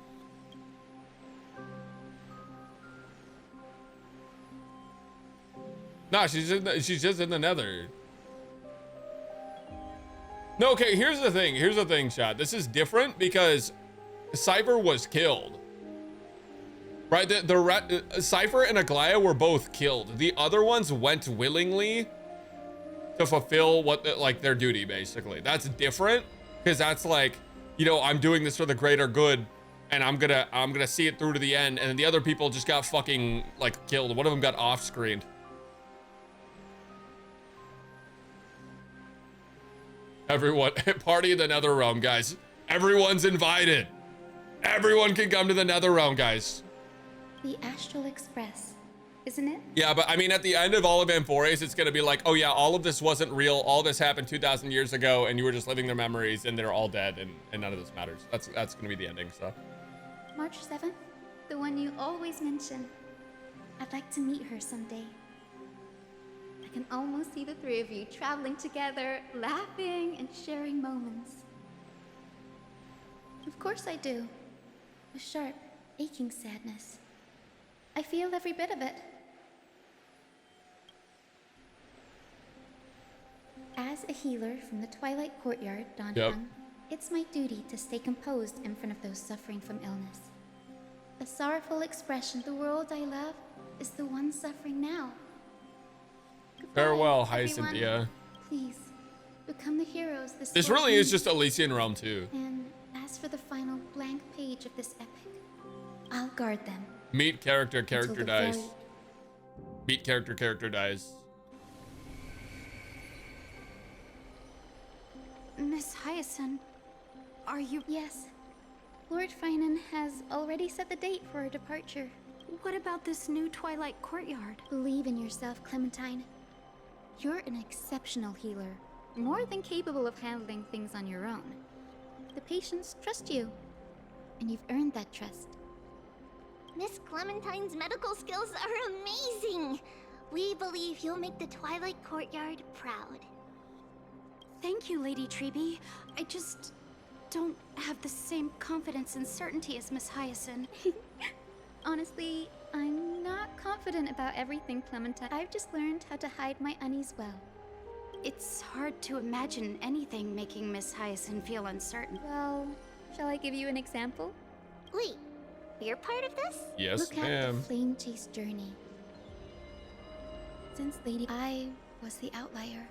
Nah, she's just in the Nether. No, okay, here's the thing, Chad. This is different because Cipher was killed. Right, Cipher and Aquila were both killed. The other ones went willingly to fulfill what like their duty, basically. That's different because that's like, you know, I'm doing this for the greater good and I'm gonna see it through to the end. And then the other people just got fucking like killed. One of them got off-screened. Everyone, party in the Nether Realm, guys. Everyone's invited. Everyone can come to the Nether Realm, guys. The Astral Express, isn't it? Yeah, but I mean, at the end of all of Amphorius, it's gonna be like, oh yeah, all of this wasn't real. All this happened 2,000 years ago, and you were just living their memories, and they're all dead, and none of this matters. That's gonna be the ending, so. March 7th, the one you always mention. I'd like to meet her someday. I can almost see the three of you traveling together, laughing and sharing moments. Of course I do. A sharp, aching sadness. I feel every bit of it. As a healer from the Twilight Courtyard, Don Hung, it's my duty to stay composed in front of those suffering from illness. A sorrowful expression the world I love is the one suffering now. Goodbye, Farewell, everyone. Hyacinthia. Please, become the heroes This really is just Elysian Realm 2. And as for the final blank page of this epic, I'll guard them. Meet character, character Until the dies. very- Meet character, character dies. Miss Hyacinth, are you? Yes. Lord Finan has already set the date for our departure. What about this new Twilight Courtyard? Believe in yourself, Clementine. You're an exceptional healer, more than capable of handling things on your own. The patients trust you, and you've earned that trust. Miss Clementine's medical skills are amazing. We believe you'll make the Twilight Courtyard proud. Thank you, Lady Treby. I just don't have the same confidence and certainty as Miss Hyacinth. Honestly, I'm not confident about everything, Clementine. I've just learned how to hide my unease well. It's hard to imagine anything making Miss Hyacinth feel uncertain. Well, shall I give you an example? Wait, you're part of this? Yes, Look at the Flame Chase journey. Since Lady, I was the outlier.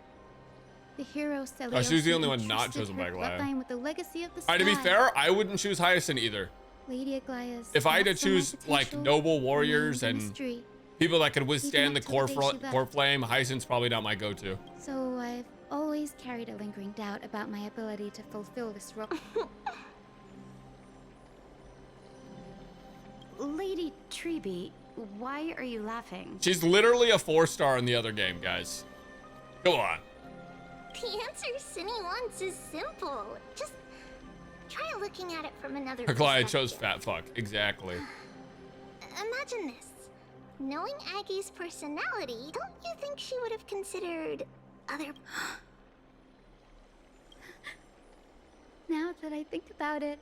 The hero Celiosi. Oh, she was the only one not chosen by Aglaia. With the legacy of the Alright, to be sky. fair, I wouldn't choose Hyacinth either. Lady Aglaïa's If I had to not so much choose like potential, noble warriors and mystery. people that could withstand the Even up to the day she core left. flame, Hyacinth's probably not my go-to. So I've always carried a lingering doubt about my ability to fulfill this role. Lady Treby, why are you laughing? She's literally a 4-star in the other game, guys. Go on. The answer Cindy wants is simple. Just try looking at it from another Aglaia perspective. chose fat fuck. Exactly. Imagine this. Knowing Aggie's personality, don't you think she would have considered other... Now that I think about it,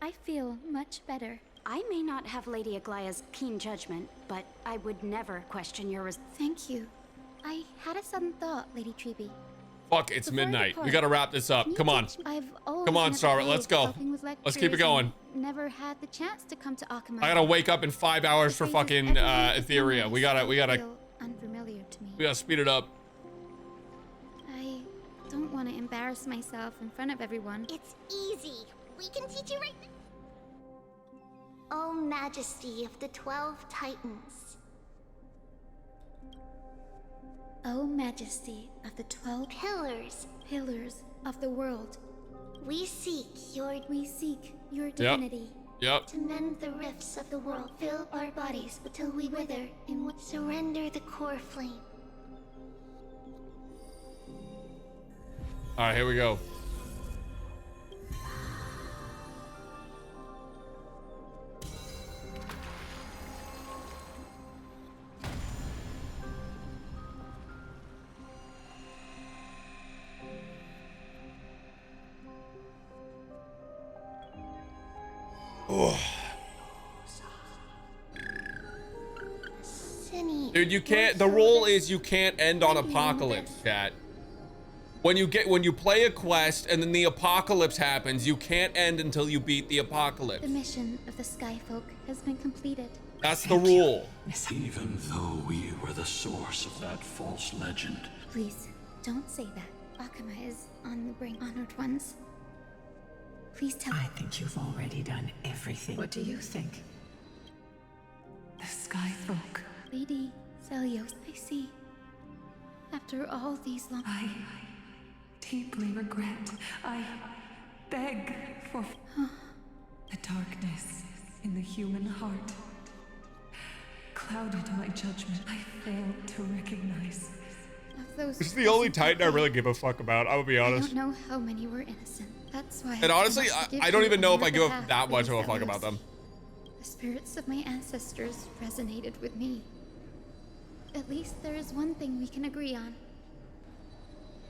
I feel much better. I may not have Lady Aglaïa's keen judgment, but I would never question your Thank you. I had a sudden thought, Lady Treby. Fuck, it's Before I midnight. depart, We gotta wrap this up. can you Come on. teach me- I've always Come on, been Starlet. at Let's the go. helping with Let's keep it lectures going. and Never had the chance to come to Akamai. I gotta wake up in 5 hours for fucking Etheria. We gotta Feel unfamiliar to me. speed it up. I don't want to embarrass myself in front of everyone. It's easy. We can teach you right... O Majesty of the 12 Titans. O Majesty of the 12 pillars of the world. We seek your divinity. Yep. To mend the rifts of the world, fill our bodies till we wither and would surrender the core flame. All right, here we go. Dude, you can't. The rule is you can't end on apocalypse, chat. When you play a quest and then the apocalypse happens, you can't end until you beat the apocalypse. The mission of the Skyfolk has been completed. That's the rule. Even though we were the source of that false legend. Please, don't say that. Akamai is on the brink. Honored ones. Please tell I think you've already done everything. What do you think? The Skyfolk. Lady Celios, I see. After all these long... I deeply regret. I beg for... The darkness in the human heart clouded my judgment. I failed to recognize. Of those This is the only Titan I really give a fuck about, I will be I honest. don't know how many were innocent. That's why. And honestly, I don't even know if I give that much of a fuck Lady about them. The spirits of my ancestors resonated with me. At least there is one thing we can agree on.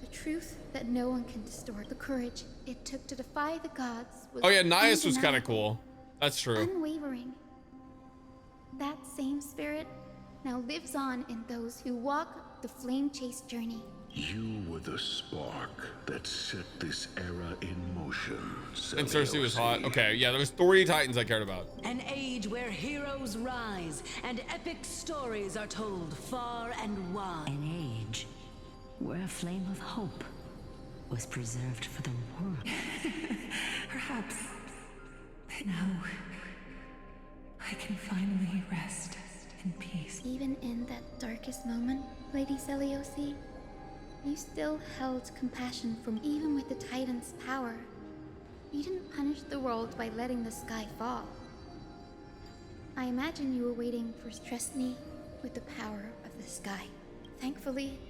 The truth that no one can distort. The courage it took to defy the gods was Oh yeah, Nias was kind of undeniable, cool. That's true. unwavering. That same spirit now lives on in those who walk the flame-chased journey. You were the spark that set this era in motion. And Cersei was hot. Okay, yeah, there was 3 Titans I cared about. An age where heroes rise and epic stories are told far and wide. An age where a flame of hope was preserved for the world. Perhaps now I can finally rest in peace. Even in that darkest moment, Lady Seliosi, you still held compassion from even with the Titan's power. You didn't punish the world by letting the sky fall. I imagine you were waiting for Stresny with the power of the sky. Thankfully,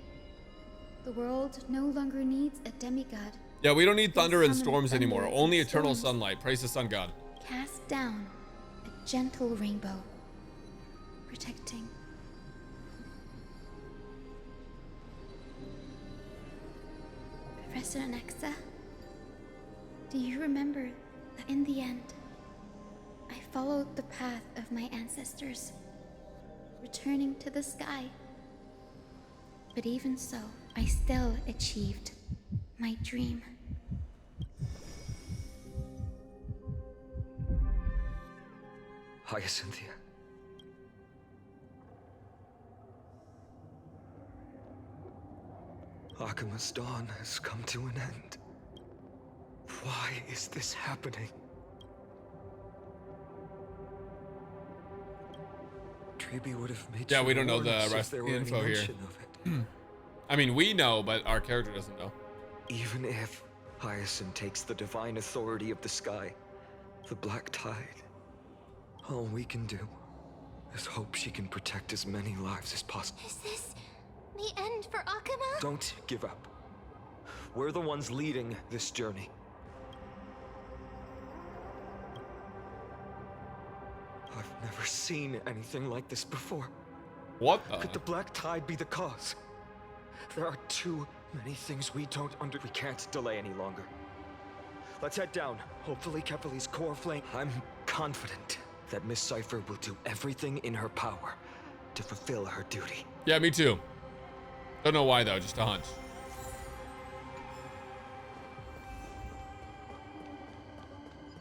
the world no longer needs a demigod. Yeah, we don't need thunder and Summon storms thunder anymore. and Only eternal storms. sunlight. Praise the sun god. Cast down a gentle rainbow, protecting. Professor Nexa, do you remember that in the end, I followed the path of my ancestors, returning to the sky? But even so, I still achieved my dream. Hyacinthia. Akima's dawn has come to an end. Why is this happening? Treeby would have made Yeah, sure we don't to know warn the us if rest there of the were any info here. mention of it. I mean, we know, but our character doesn't know. Even if Hyacinth takes the divine authority of the sky, the Black Tide, all we can do is hope she can protect as many lives as possible. Is this the end for Akuma? Don't give up. We're the ones leading this journey. I've never seen anything like this before. What Could the Black Tide be the cause? There are too many things we don't We can't delay any longer. Let's head down. Hopefully Kepali's core flame. I'm confident that Miss Cipher will do everything in her power to fulfill her duty. Yeah, me too. Don't know why though, just a hunch.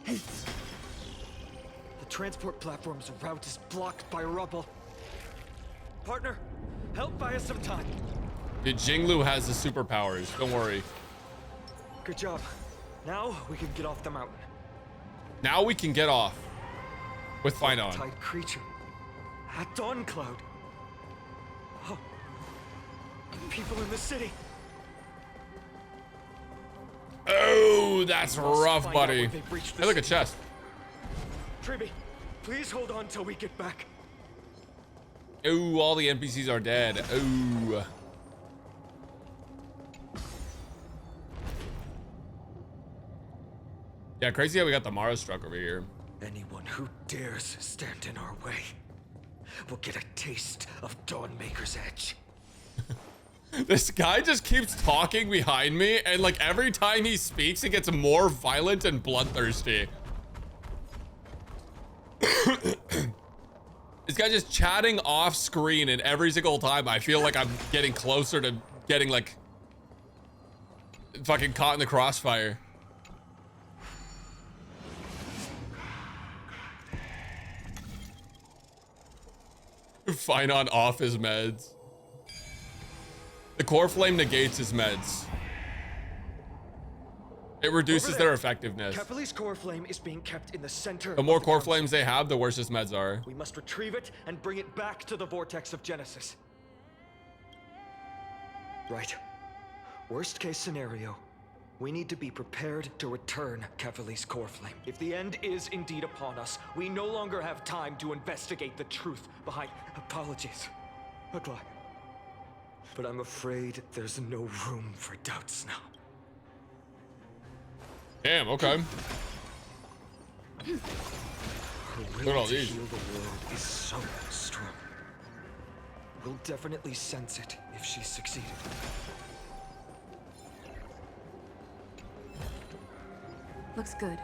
The transport platform's route is blocked by rubble. Partner, help buy us some time. Dude, Jinglu has the superpowers. Don't worry. Good job. Now we can get off the mountain. Now we can get off with Finon. Tide creature at Dawn Cloud. Oh, people in the city. Oh, that's rough, buddy. Hey, look at chest. Treeby, please hold on till we get back. Oh, all the NPCs are dead. Oh. Yeah, crazy how we got the Mara struck over here. Anyone who dares stand in our way will get a taste of Dawnmaker's edge. This guy just keeps talking behind me, and like every time he speaks, it gets more violent and bloodthirsty. This guy just chatting off screen, and every single time I feel like I'm getting closer to getting like fucking caught in the crossfire. Finon off his meds. The core flame negates his meds. It reduces their effectiveness. Kepali's core flame is being kept in the center. The more core flames they have, the worse his meds are. We must retrieve it and bring it back to the vortex of Genesis. Right. Worst case scenario, we need to be prepared to return Kepali's core flame. If the end is indeed upon us, we no longer have time to investigate the truth behind. Apologies, Aquila. But I'm afraid there's no room for doubts now. Damn, okay. Her Look at all will to these. heal the world is so strong. We'll definitely sense it if she succeeded. Looks good.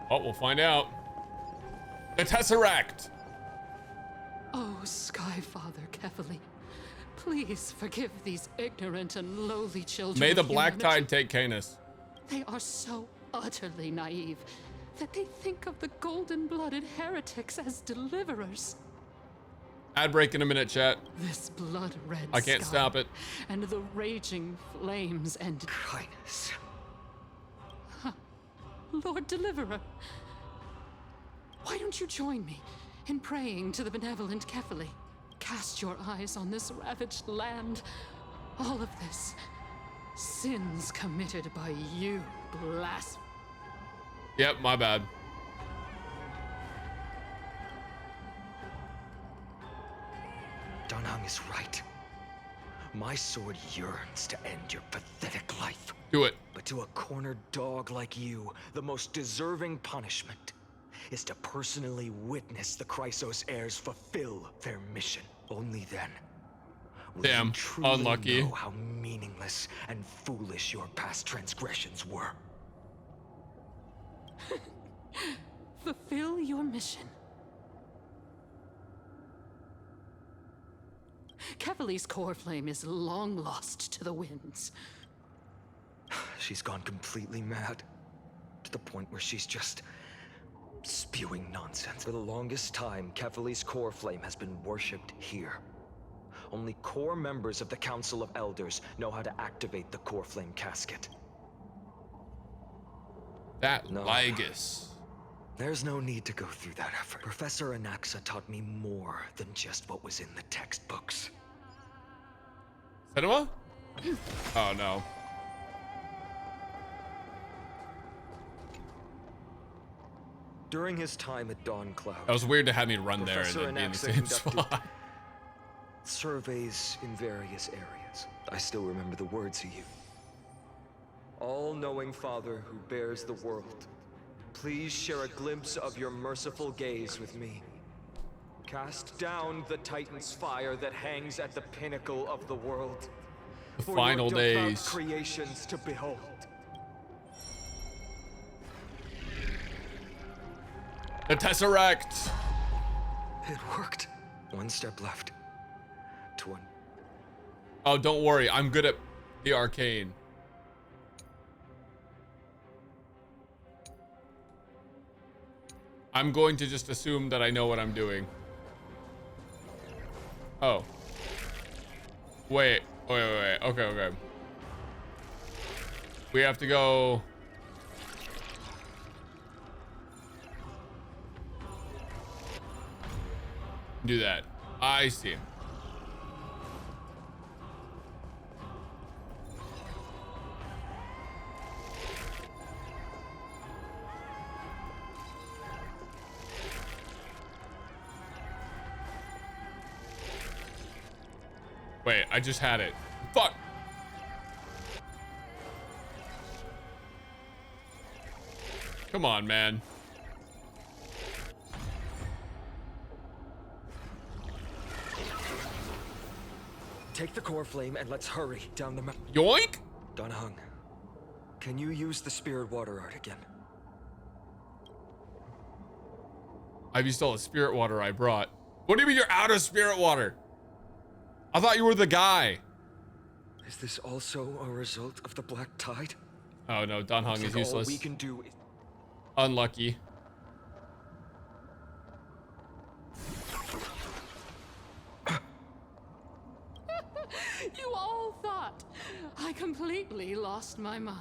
Oh, we'll find out. The Tesseract! Oh, Skyfather Kefali, please forgive these ignorant and lowly children. May the of Black humanity. Tide take Canis. They are so utterly naive that they think of the golden-blooded heretics as deliverers. Ad break in a minute, chat. This blood-red I can't sky stop it. And the raging flames and kindness. Lord Deliverer, why don't you join me in praying to the benevolent Kefali? Cast your eyes on this ravaged land. All of this, sins committed by you, blasphemy. Yep, my bad. Danhang is right. My sword yearns to end your pathetic life. Do it. But to a cornered dog like you, the most deserving punishment is to personally witness the Chrysos heirs fulfill their mission. Only then will you truly unlucky. know how meaningless and foolish your past transgressions were. Fulfill your mission. Kefali's core flame is long lost to the winds. She's gone completely mad. To the point where she's just spewing nonsense. For the longest time, Kefali's core flame has been worshipped here. Only core members of the Council of Elders know how to activate the core flame casket. That Lygus. There's no need to go through that effort. Professor Anaxa taught me more than just what was in the textbooks. Cinema? Oh no. During his time at Dawn Cloud, That was weird to have me run there and Professor then be in the Anaxa same conducted spot. surveys in various areas. I still remember the words he used. All-knowing Father who bears the world, please share a glimpse of your merciful gaze with me. Cast down the Titan's fire that hangs at the pinnacle of the world. The for final your devout days. creations to behold. The Tesseract. It worked. One step left. To one. Oh, don't worry. I'm good at the arcane. I'm going to just assume that I know what I'm doing. Oh. Wait. Okay, okay. We have to go... do that. I see. Wait, I just had it. Fuck. Come on, man. Take the core flame and let's hurry down the mountain. Yoink! Danhang, can you use the spirit water art again? I've used all the spirit water I brought. What do you mean you're out of spirit water? I thought you were the guy. Is this also a result of the Black Tide? Oh no, Danhang is useless. All we can do is... Unlucky. You all thought I completely lost my mind.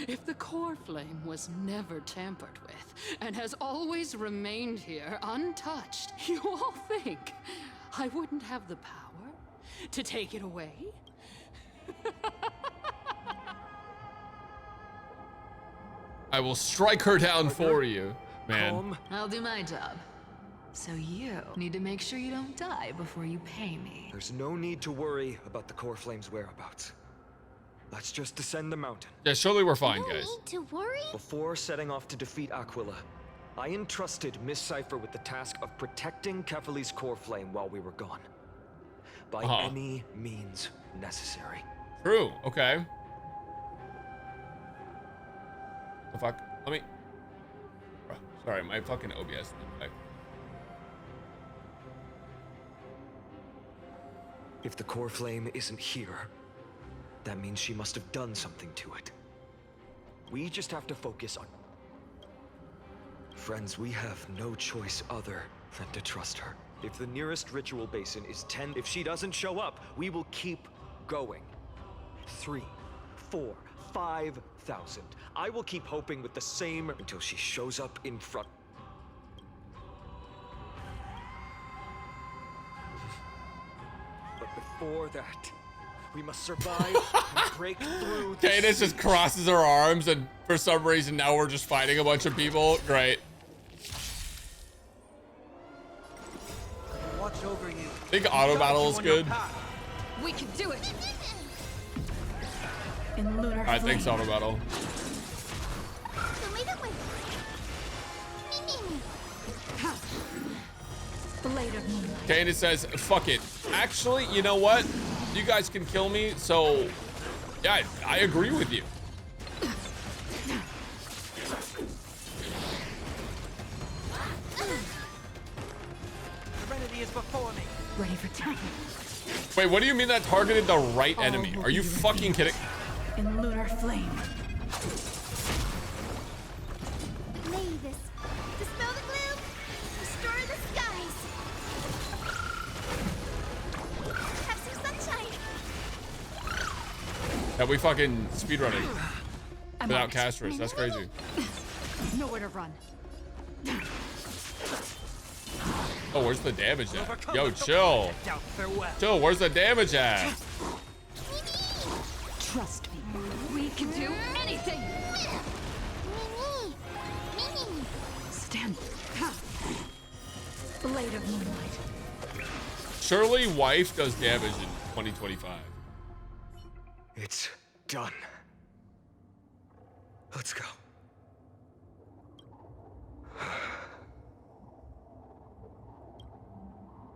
If the core flame was never tampered with and has always remained here untouched, you all think I wouldn't have the power to take it away? I will strike her down for you, man. I'll do my job. So you need to make sure you don't die before you pay me. There's no need to worry about the core flame's whereabouts. Let's just descend the mountain. Yeah, surely we're fine, No guys. need to worry. Before setting off to defeat Aquila, I entrusted Miss Cipher with the task of protecting Kefali's core flame while we were gone. By any means necessary. True, okay. The fuck? Let me. Sorry, my fucking OBS. If the core flame isn't here, that means she must have done something to it. We just have to focus on... Friends, we have no choice other than to trust her. If the nearest ritual basin is 10, if she doesn't show up, we will keep going. 3, 4, 5,000. I will keep hoping with the same until she shows up in front. But before that, we must survive and break through. Cadence just crosses her arms, and for some reason now we're just fighting a bunch of people. Great. Watch over you. I think auto battle is good. We can do it. In lunar I think auto battle. Blade of moonlight. Cadence says, fuck it. Actually, you know what? You guys can kill me, so yeah, I agree with you. Serenity is before me. Ready for time. Wait, what do you mean that targeted the right enemy? Are you fucking kidding? In lunar flame. Mavis, dispel the gloom, restore the skies. Have some sunshine. That we fucking speedrunning without casters. That's crazy. Nowhere to run. Oh, where's the damage at? Yo, chill. Chill, where's the damage at? Trust me. We can do anything. Stand. Blade of moonlight. Surely wife does damage in 2025. It's done. Let's go.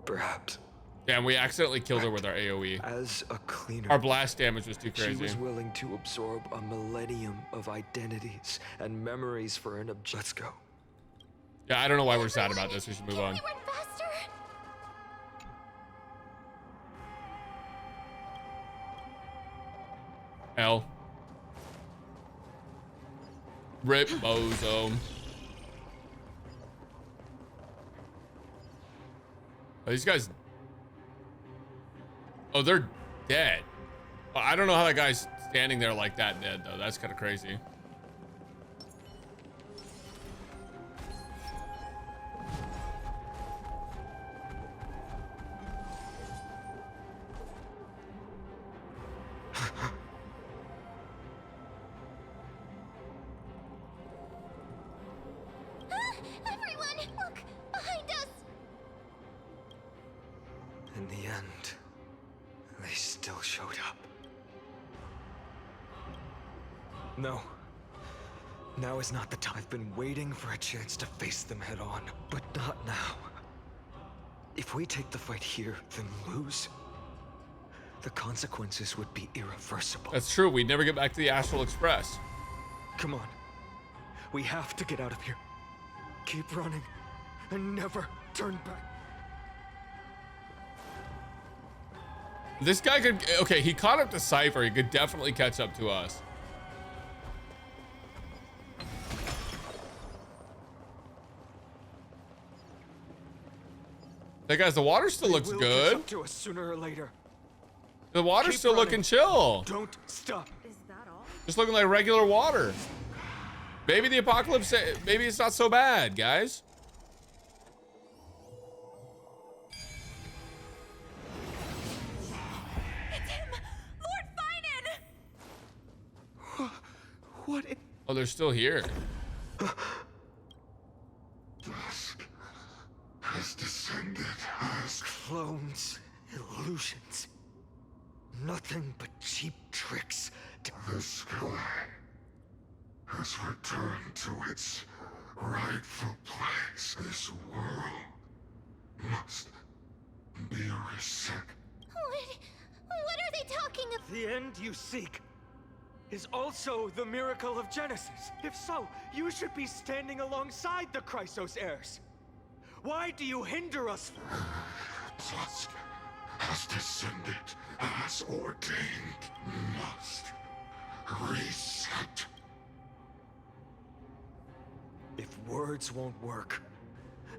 Perhaps. Damn, we accidentally killed her with our AoE. As a cleaner, Our blast damage was too she crazy. was willing to absorb a millennium of identities and memories for an object. Let's go. Yeah, I don't know why we're sad about this. We should move on. Hell. Rip bozo. Oh, these guys. Oh, they're dead. Well, I don't know how that guy's standing there like that dead, though. That's kind of crazy. Everyone, look behind us. In the end, they still showed up. No. Now is not the time. I've been waiting for a chance to face them head on, but not now. If we take the fight here, then lose, the consequences would be irreversible. That's true. We'd never get back to the Astral Express. Come on. We have to get out of here. Keep running and never turn back. This guy could... Okay, he caught up to Cipher. He could definitely catch up to us. Hey guys, the water still looks good. Up to us sooner or later. The water's Keep still running. looking chill. Don't stop. Just looking like regular water. Maybe the apocalypse, maybe it's not so bad, guys. It's him, Lord Finan. What? Oh, they're still here. Dusk has descended as Clones, illusions. Nothing but cheap tricks. the sky has returned to its rightful place. This world must be reset. What are they talking about? The end you seek is also the miracle of Genesis. If so, you should be standing alongside the Chrysos heirs. Why do you hinder us? Tusk has descended as ordained. Must reset. If words won't work,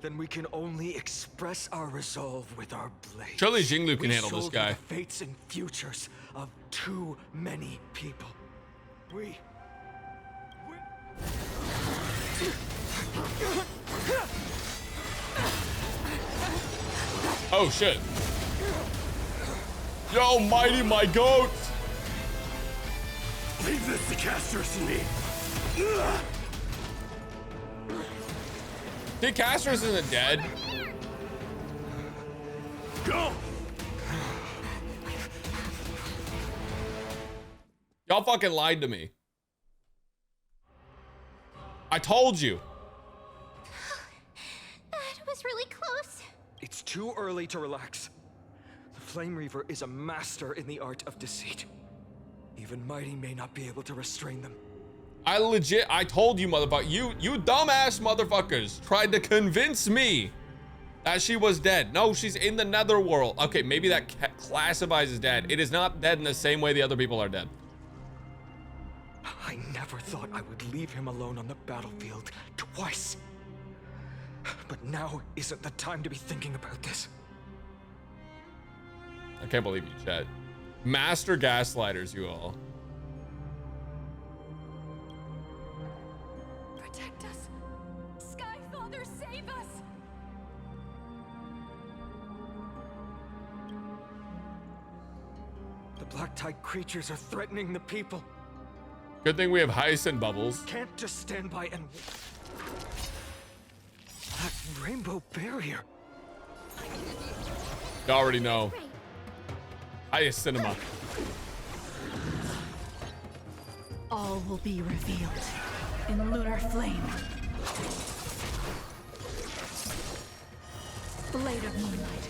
then we can only express our resolve with our blades. Surely Jinglu can handle this shoulder guy. The fates and futures of too many people. Oh shit. Yo, mighty my goat. Leave this to Casters and me. Dude, Casters isn't dead. Go! Y'all fucking lied to me. I told you. That was really close. It's too early to relax. The Flame Reaver is a master in the art of deceit. Even Mighty may not be able to restrain them. I told you, motherfucker. You dumbass motherfuckers tried to convince me that she was dead. No, she's in the netherworld. Okay, maybe that classifies as dead. It is not dead in the same way the other people are dead. I never thought I would leave him alone on the battlefield twice. But now isn't the time to be thinking about this. I can't believe you, chat. Master gaslighters, you all. Protect us. Sky Father, save us. The black tide creatures are threatening the people. Good thing we have hyacinth bubbles. Can't just stand by and... That rainbow barrier. You already know. Cinema. All will be revealed in lunar flame. Blade of moonlight.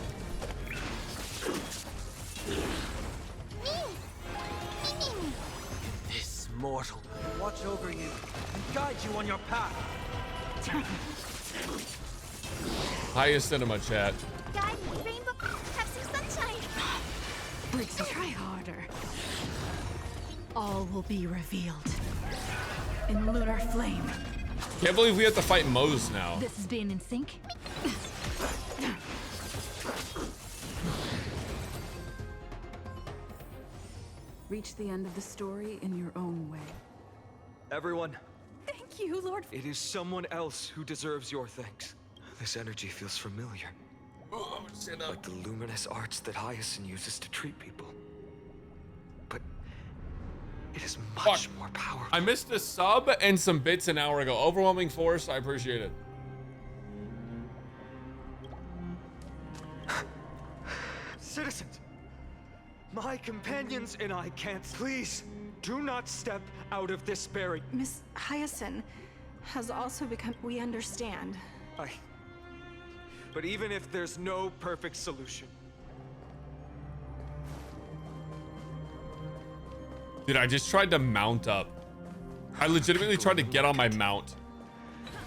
This mortal will watch over you and guide you on your path. Cinema, chat. Guide me, Rainbow. Have some sunshine. Briggs, try harder. All will be revealed in lunar flame. Can't believe we have to fight Mose now. This is being in sync. Reach the end of the story in your own way. Everyone, Thank you, Lord. it is someone else who deserves your thanks. This energy feels familiar. Like the luminous arts that Hyacinth uses to treat people. But it is much more powerful. I missed a sub and some bits an hour ago. Overwhelming force, I appreciate it. Citizens, my companions and I can't. Please, do not step out of this barrier. Miss Hyacinth has also become... We understand. But even if there's no perfect solution. Dude, I just tried to mount up. I legitimately tried to get on my mount.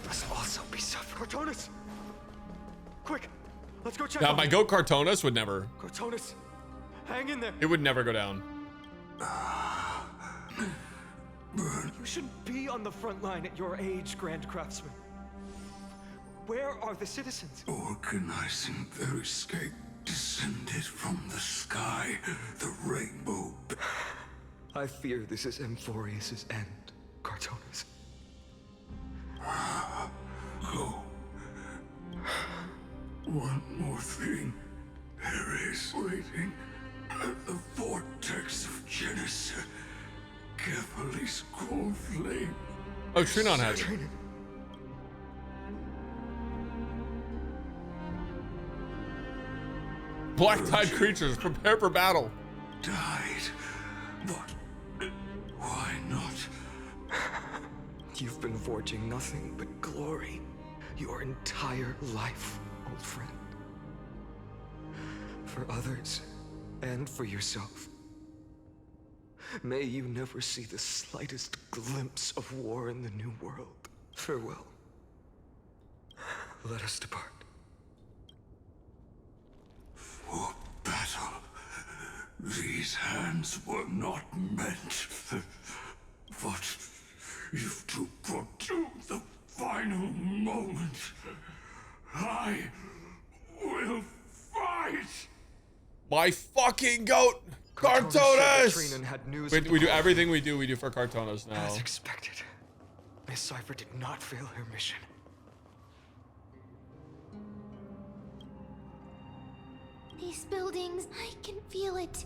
Must also be Cipher. Cartonus! Quick, let's go check Now, on my him. goat Cartonus would never. Cartonus, hang in there. It would never go down. You shouldn't be on the front line at your age, Grand Craftsman. Where are the citizens? Organizing their escape descended from the sky, the rainbow. I fear this is Amphorius's end, Cartonus. Go. One more thing. There is waiting at the vortex of Genesis. Carefully cold flame. Oh, Trinon has it. Black tide creatures, prepare for battle. Died, but why not? You've been forging nothing but glory your entire life, old friend. For others, and for yourself. May you never see the slightest glimpse of war in the New World. Farewell. Let us depart. For battle, these hands were not meant. But if to put to the final moment, I will fight! My fucking goat! Cartonas! We do everything we do for Cartonas now. As expected, Miss Cipher did not fail her mission. These buildings, I can feel it.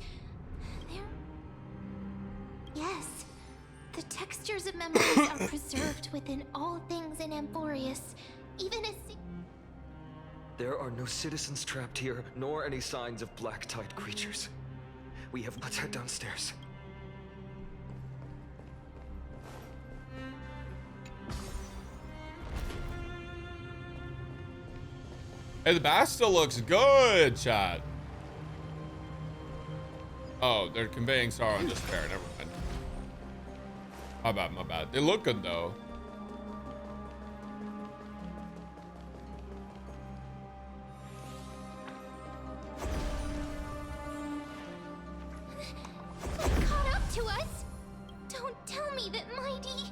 They're... Yes. The textures of memories are preserved within all things in Amphorius. Even as... There are no citizens trapped here, nor any signs of black-tide creatures. Let's head downstairs. Hey, the bath still looks good, chat. Oh, they're conveying sorrow and despair. Never mind. My bad, my bad. They look good, though. Caught up to us? Don't tell me that Mighty...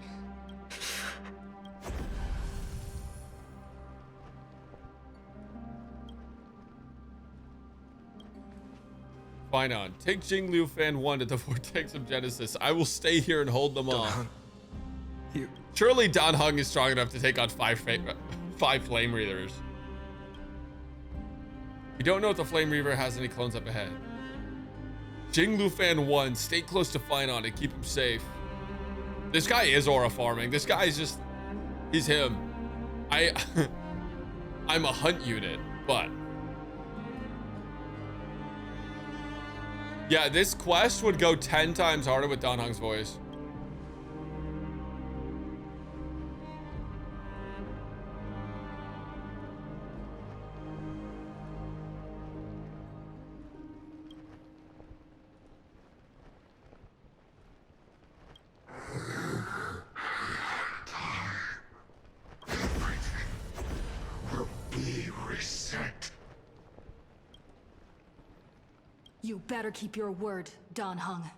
Fine on. Take Jinglu Fan 1 to the Vortex of Genesis. I will stay here and hold them off. Surely Dan Heng is strong enough to take on five Flame Reavers. We don't know if the Flame Reaver has any clones up ahead. Jinglu Fan 1, stay close to Finon and keep him safe. This guy is aura farming. This guy is just... He's him. I'm a hunt unit, but... Yeah, this quest would go 10 times harder with Dan Heng's voice. Will be reset. You better keep your word, Dan Heng.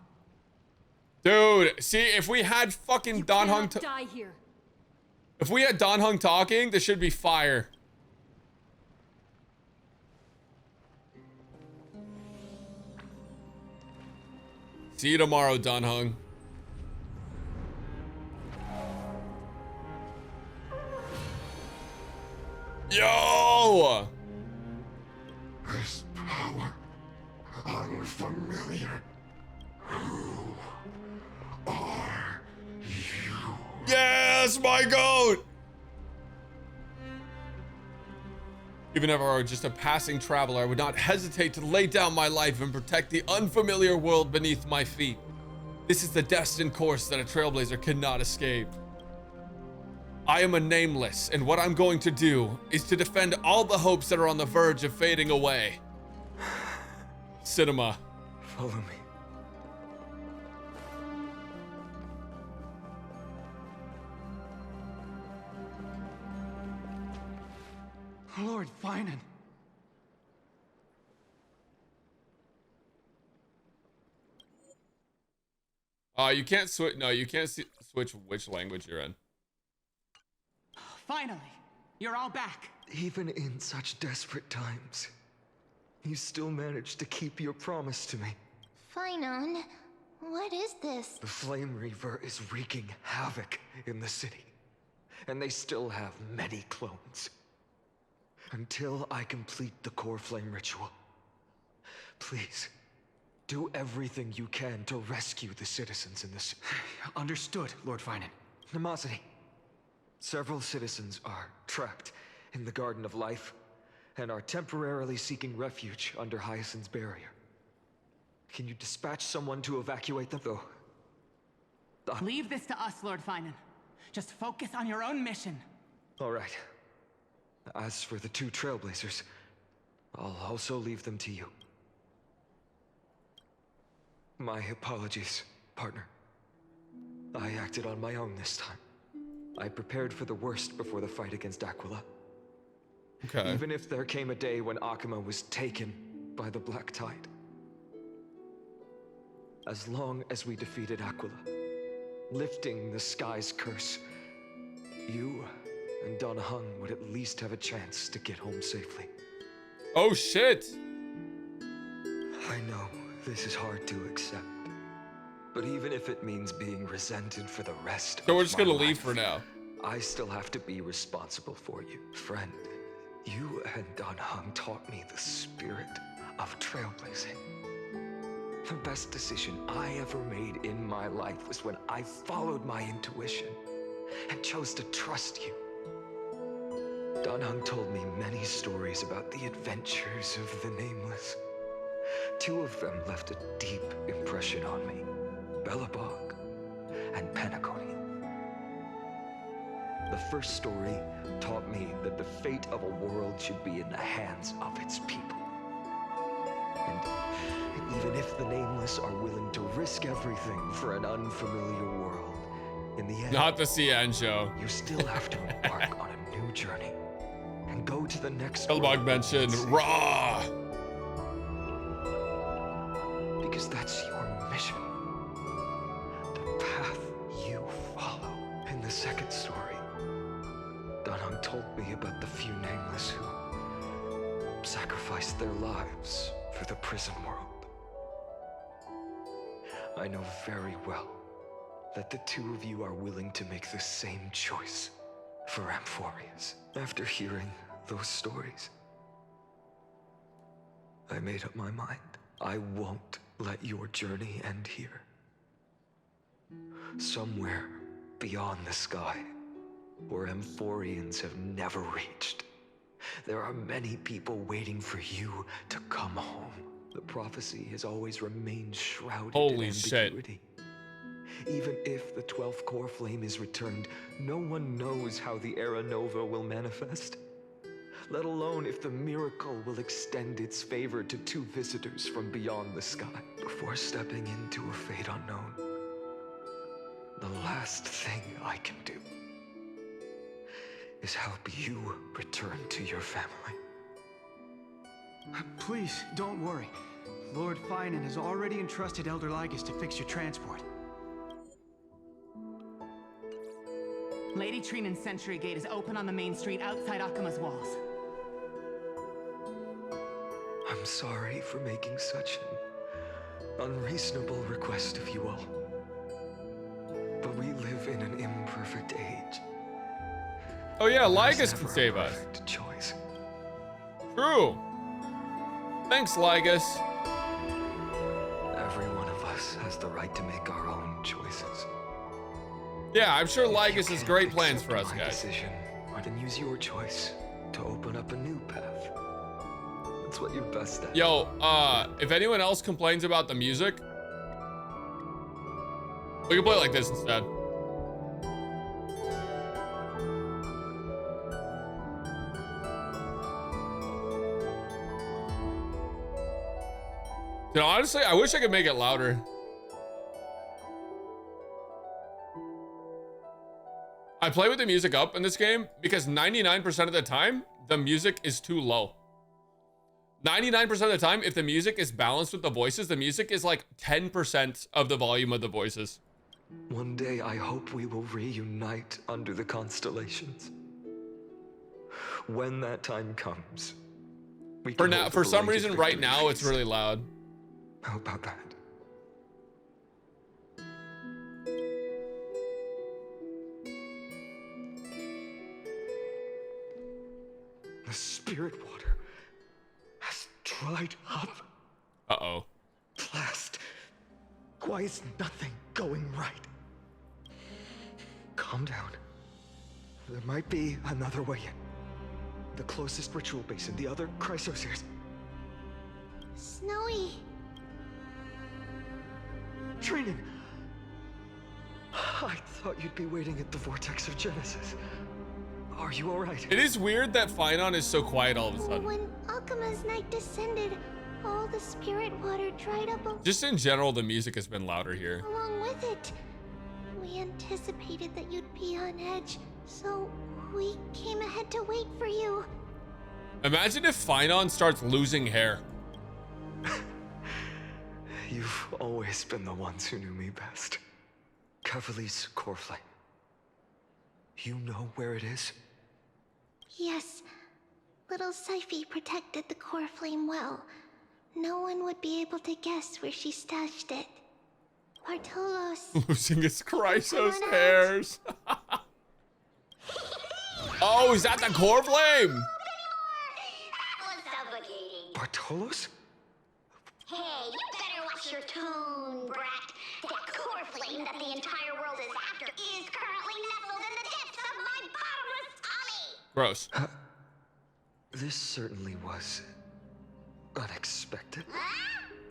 Dude, see, if we had fucking Dan Heng... die here. If we had Dan Heng talking, this should be fire. See you tomorrow, Dan Heng. Yo! This power, unfamiliar. Who are you? Yes, my goat! Even if I were just a passing traveler, I would not hesitate to lay down my life and protect the unfamiliar world beneath my feet. This is the destined course that a trailblazer cannot escape. I am a nameless, and what I'm going to do is to defend all the hopes that are on the verge of fading away. Cinema. Follow me. Lord Finan. You can't switch. No, you can't switch which language you're in. Finally, you're all back. Even in such desperate times, you still managed to keep your promise to me. Finon, what is this? The Flame Reaver is wreaking havoc in the city, and they still have many clones. Until I complete the core flame ritual, please, do everything you can to rescue the citizens in the city. Understood, Lord Finan. Nemosity. Several citizens are trapped in the Garden of Life and are temporarily seeking refuge under Hyacinth's barrier. Can you dispatch someone to evacuate them, though? Leave this to us, Lord Finan. Just focus on your own mission. All right. As for the two Trailblazers, I'll also leave them to you. My apologies partner. I acted on my own this time. I prepared for the worst before the fight against Aquila. Okay. Even if there came a day when Akuma was taken by the Black Tide. As long as we defeated Aquila, lifting the sky's curse, you and Don Hung would at least have a chance to get home safely. Oh shit! I know this is hard to accept, but even if it means being resented for the rest of my life, So we're just gonna leave for now. I still have to be responsible for you. Friend, you and Don Hung taught me the spirit of trailblazing. The best decision I ever made in my life was when I followed my intuition and chose to trust you. Don Hung told me many stories about the adventures of the Nameless. 2 of them left a deep impression on me, Bellabog and Penacony. The first story taught me that the fate of a world should be in the hands of its people. And even if the Nameless are willing to risk everything for an unfamiliar world, in the end, Not the CN show. you still have to embark on a new journey and go to the next Bellabog world mentioned Raw. because that's your mission. The path you follow. In the second story, Don Hung told me about the few Nameless who sacrificed their lives for the prison world. I know very well that the 2 of you are willing to make the same choice for Amphorius. After hearing those stories, I made up my mind. I won't let your journey end here. Somewhere beyond the sky, where Amphorians have never reached, there are many people waiting for you to come home. The prophecy has always remained shrouded in ambiguity. Even if the 12th core flame is returned, no one knows how the Era Nova will manifest. Let alone if the miracle will extend its favor to 2 visitors from beyond the sky. Before stepping into a fate unknown, the last thing I can do is help you return to your family. Please, don't worry. Lord Finan has already entrusted Elder Lygus to fix your transport. Lady Trinan's Sentry Gate is open on the main street outside Akuma's walls. I'm sorry for making such an unreasonable request of you all. But we live in an imperfect age. Oh yeah, Lygus There's can never save a us. perfect choice. True. Thanks, Lygus. Every one of us has the right to make our own choices. Yeah, I'm sure Lygus has great plans for us, My guys. decision, or then use your choice to open up a new path. That's what you're best at. Yo, if anyone else complains about the music, we can play it like this instead. You know, honestly, I wish I could make it louder. I play with the music up in this game because 99% of the time, the music is too low. 99% of the time, if the music is balanced with the voices, the music is like 10% of the volume of the voices. One day, I hope we will reunite under the constellations. When that time comes, we For can now, hold for the some belated reason, right victory now, it's feast. really loud. How about that? The spirit water has dried up. Uh-oh. Blast. Why is nothing going right? Calm down. There might be another way in. The closest ritual basin, the other Chrysospheres. Snowy. Trinan! I thought you'd be waiting at the vortex of Genesis. Are you alright? It is weird that Finon is so quiet all of a sudden. When Akuma's night descended, all the spirit water dried up. Just in general, the music has been louder here. Along with it. We anticipated that you'd be on edge, so we came ahead to wait for you. Imagine if Finon starts losing hair. You've always been the ones who knew me best. Cavalier's core flame. You know where it is? Yes. Little Cipher protected the core flame well. No one would be able to guess where she stashed it. Bartolos. Losing his Chrysos hairs. Oh, is that the core flame? Bartolos? Hey, you better watch your tone, brat. That core flame that the entire world is after is currently nestled in the depths of my bottomless tummy. Gross. This certainly was unexpected.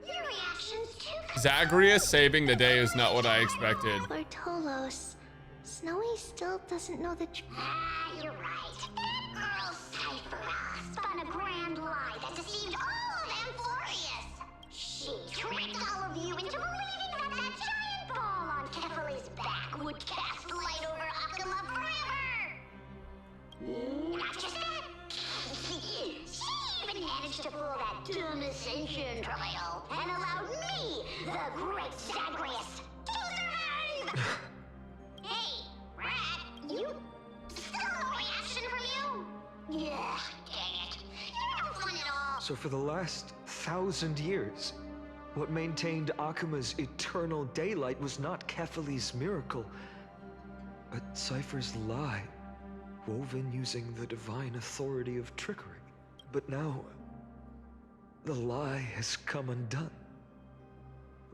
Your reactions too. Zagreus saving the day is not what I expected. Bartolos, Snowy still doesn't know the truth. You're right. That girl Cipher spun a grand lie that deceived all of Amphorius. She tricked all of you into believing that that giant ball on Kefali's back would cast light over Aquila forever. Not just that. She even managed to pull that dumb ascension trial and allowed me, the great Zagreus, to survive! Hey, Rat, you still no reaction from you? Yeah, dang it. You're no fun at all. So for the last 1,000 years, what maintained Akuma's eternal daylight was not Kefali's miracle, but Cipher's lie, woven using the divine authority of trickery. But now, the lie has come undone.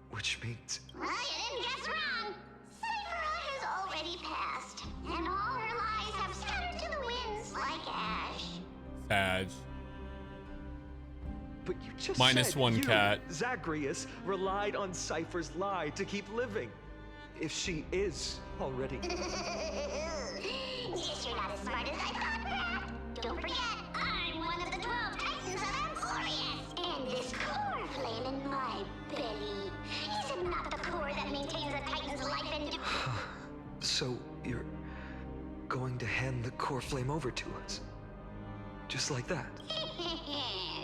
Which means... Well, you didn't guess wrong. Cipher has already passed, and all her lies have scattered to the winds like ash. Sag. But you just Minus said one you, cat. Zagreus, relied on Cipher's lie to keep living. If she is already... Guess you're not as smart as I thought, Rat. Don't forget, I'm one of the 12 Titans of Amphorius. And this core flame in my belly, is it not the core that maintains a Titan's life and... So, you're going to hand the core flame over to us? Just like that?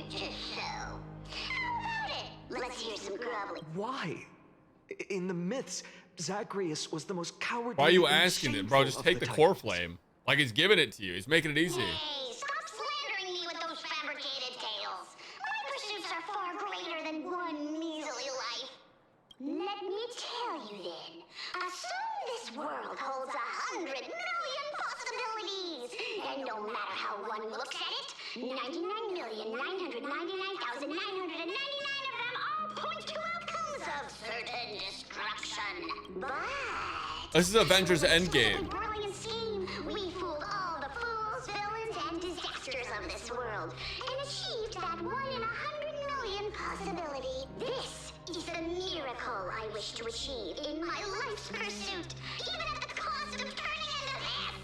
Just so. How about it? Let's hear some grumbling. Why? In the myths, Zagreus was the most cowardly. Why are you and asking it, shameful bro? Just of take the Titans. core flame. Like he's giving it to you. He's making it easy. Hey, stop slandering me with those fabricated tales. My pursuits are far greater than one measly life. Let me tell you then. Assume this world holds 100 million possibilities. And no matter how one looks at it, 99,999,999 of them all point to outcomes of certain destruction. But... This is Avengers Endgame. brilliant scheme, we fooled all the fools, villains, and disasters of this world, and achieved that 1 in 100 million possibility. This is the miracle I wish to achieve in my life's pursuit, even at the cost of turning into this.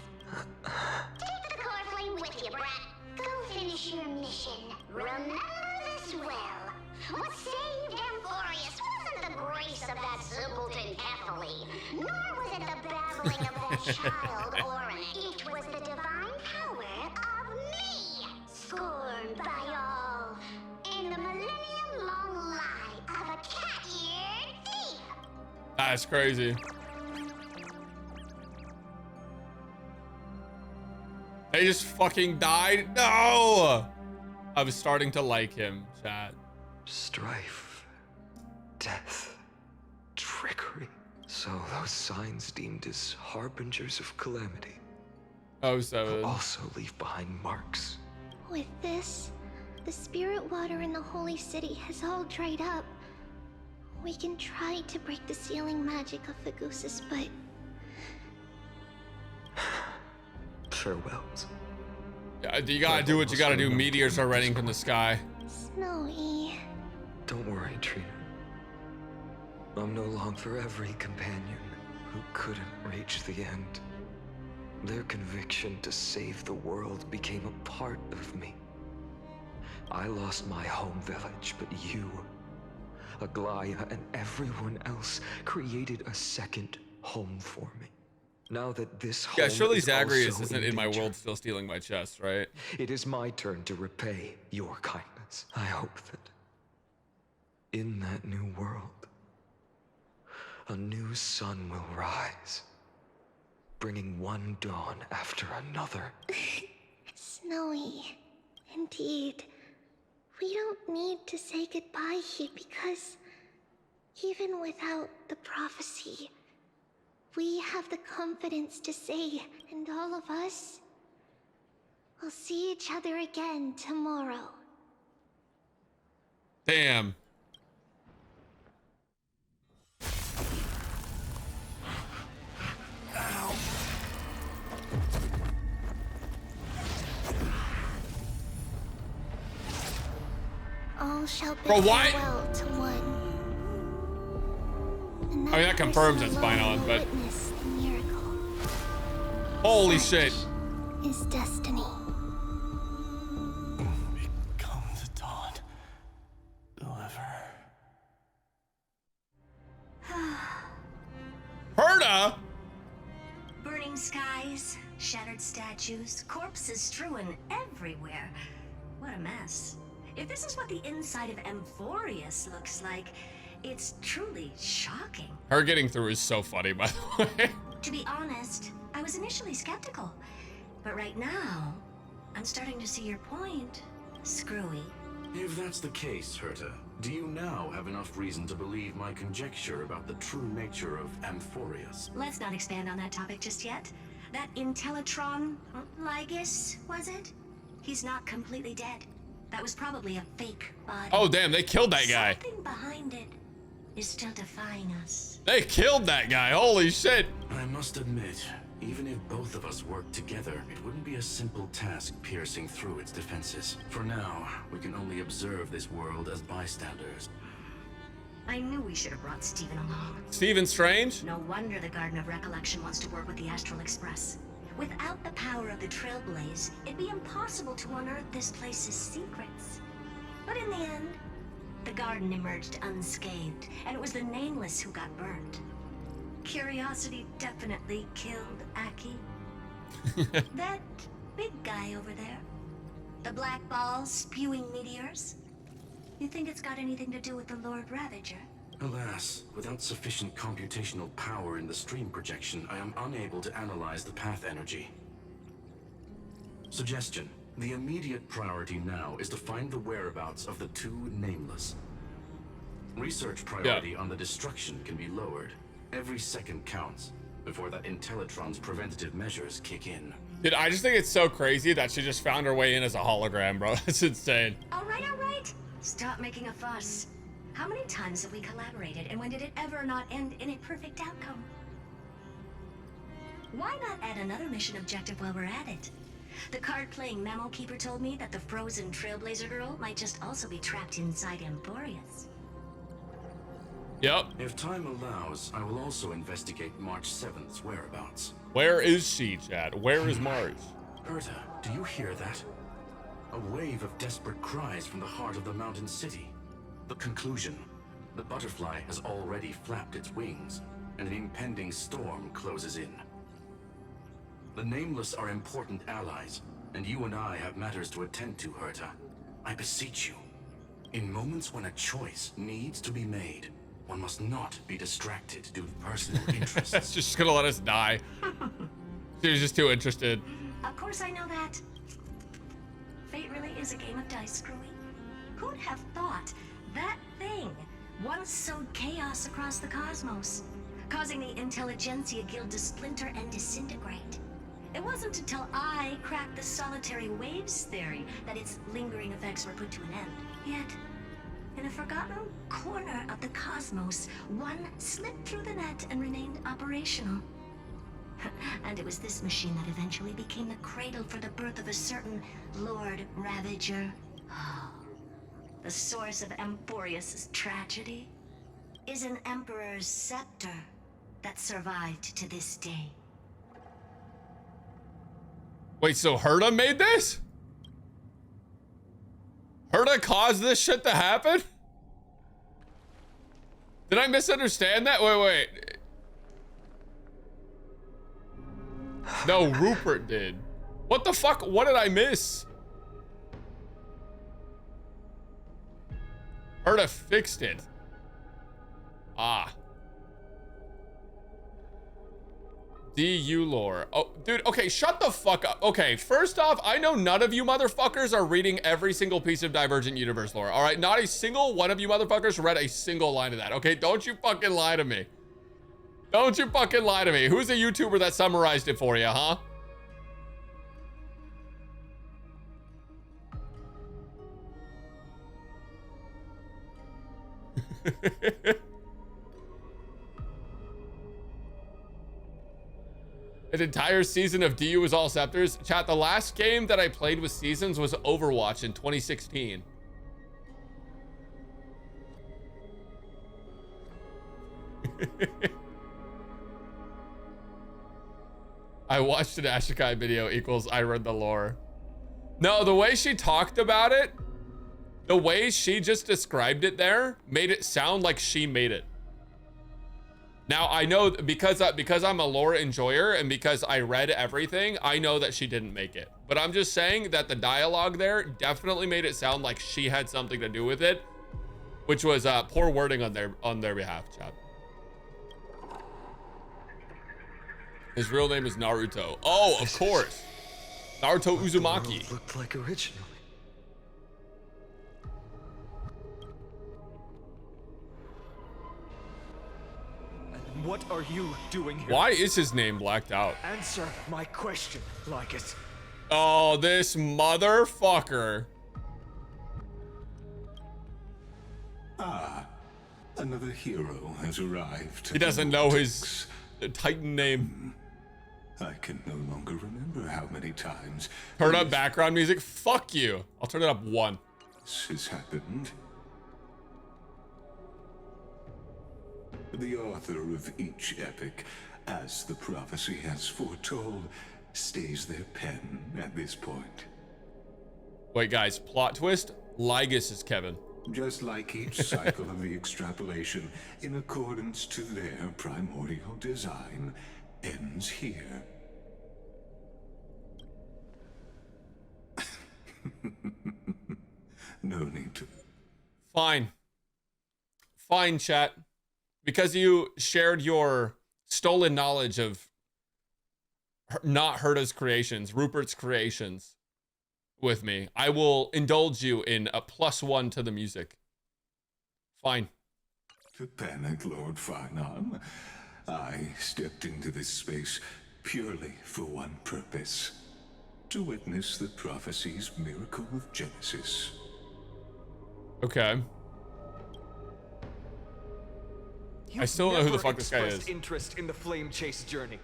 Take the core flame with you, brat. Go finish your mission. Remember this well. What saved Amphorius wasn't the grace of that simpleton Kefali, nor was it the babbling of that child Orin. It was the divine power of me, scorned by all, and the millennium-long lie of a cat-eared thief. That's crazy. They just fucking died? No! I was starting to like him, chat. Strife, death, trickery. So those signs deemed as harbingers of calamity. Oh, so also leave behind marks. With this, the spirit water in the holy city has all dried up. We can try to break the sealing magic of Fagusis, but... Farewells. Yeah, you gotta do what you gotta do. Meteors are raining from the sky. Snowy. Don't worry, Trina. I'm no longer every companion who couldn't reach the end. Their conviction to save the world became a part of me. I lost my home village, but you, Aglaya, and everyone else created a second home for me. Now that this home surely is Zagreus also isn't in my danger, world still stealing my chest, right? it is my turn to repay your kindness. I hope that in that new world, a new sun will rise, bringing one dawn after another. Snowy, indeed. We don't need to say goodbye here because even without the prophecy, we have the confidence to say, and all of us will see each other again tomorrow. Damn. Ow. All shall bid Bro, why? farewell to one. I mean, that confirms it's fine on, but holy shit. Is destiny. Become the dawn. Deliver. Herta? Burning skies, shattered statues, corpses strewn everywhere. What a mess. If this is what the inside of Amphorius looks like, it's truly shocking. Her getting through is so funny, by the way. To be honest, I was initially skeptical. But right now, I'm starting to see your point, Screwy. If that's the case, Herta, do you now have enough reason to believe my conjecture about the true nature of Amphorius? Let's not expand on that topic just yet. That Intellitron, Lygus, was it? He's not completely dead. That was probably a fake body. Oh, damn, they killed that guy. Something behind it is still defying us. They killed that guy. Holy shit. I must admit, even if both of us worked together, it wouldn't be a simple task piercing through its defenses. For now, we can only observe this world as bystanders. I knew we should have brought Stephen along. Stephen Strange? No wonder the Garden of Recollection wants to work with the Astral Express. Without the power of the Trailblaze, it'd be impossible to unearth this place's secrets. But in the end, the garden emerged unscathed, and it was the Nameless who got burnt. Curiosity definitely killed Aki. That big guy over there, the black ball spewing meteors, you think it's got anything to do with the Lord Ravager? Alas, without sufficient computational power in the stream projection, I am unable to analyze the path energy. Suggestion. The immediate priority now is to find the whereabouts of the two Nameless. Research priority on the destruction can be lowered. Every second counts before that Intellitron's preventative measures kick in. Dude, I just think it's so crazy that she just found her way in as a hologram, bro. That's insane. All right, all right. Stop making a fuss. How many times have we collaborated, and when did it ever not end in a perfect outcome? Why not add another mission objective while we're at it? The card-playing memo keeper told me that the frozen Trailblazer girl might just also be trapped inside Amphorius. Yep. If time allows, I will also investigate March 7th's whereabouts. Where is she, Chad? Where is March? Herta, do you hear that? A wave of desperate cries from the heart of the mountain city. The conclusion. The butterfly has already flapped its wings, and an impending storm closes in. The Nameless are important allies, and you and I have matters to attend to, Herta. I beseech you. In moments when a choice needs to be made, one must not be distracted due to personal interests. She's just gonna let us die. She was just too interested. Of course I know that. Fate really is a game of dice, Screwy. Who'd have thought that thing once sowed chaos across the cosmos, causing the Intelligentsia Guild to splinter and disintegrate? It wasn't until I cracked the solitary waves theory that its lingering effects were put to an end. Yet, in a forgotten corner of the cosmos, one slipped through the net and remained operational. And it was this machine that eventually became the cradle for the birth of a certain Lord Ravager. The source of Amphorius' tragedy is an Emperor's scepter that survived to this day. Wait, so Herta made this? Herta caused this shit to happen? Did I misunderstand that? Wait. No, Rupert did. What the fuck? What did I miss? Herta fixed it. Ah. DU lore. Oh, dude, okay, shut the fuck up. Okay, first off, I know none of you motherfuckers are reading every single piece of Divergent Universe lore, all right? Not a single one of you motherfuckers read a single line of that, okay? Don't you fucking lie to me. Don't you fucking lie to me. Who's a YouTuber that summarized it for you, huh? An entire season of DU was all scepters. Chat, the last game that I played with seasons was Overwatch in 2016. I watched an Ashikai video equals I read the lore. No, the way she talked about it, the way she just described it there, made it sound like she made it. Now, I know because I'm a lore enjoyer and because I read everything, I know that she didn't make it. But I'm just saying that the dialogue there definitely made it sound like she had something to do with it, which was poor wording on their behalf, chat. His real name is Naruto. Oh, of course. Naruto Uzumaki. Looked like originally. What are you doing here? Why is his name blacked out? Answer my question, Lygus. Oh, this motherfucker. Ah, another hero has arrived. He doesn't know his Titan name. I can no longer remember how many times. Turn up background music? Fuck you. I'll turn it up 1. This has happened. The author of each epic, as the prophecy has foretold, stays their pen at this point. Wait, guys, plot twist? Lygus is Kevin. Just like each cycle of the extrapolation, in accordance to their primordial design, ends here. No need to. Fine. Fine, chat. Because you shared your stolen knowledge of not Herta's creations, Rupert's creations with me, I will indulge you in a +1 to the music. Fine. To panic, Lord Farnham. I stepped into this space purely for one purpose. To witness the prophecy's miracle of Genesis. Okay. I still don't know who the fuck this guy is. Interest in the flame chase journey.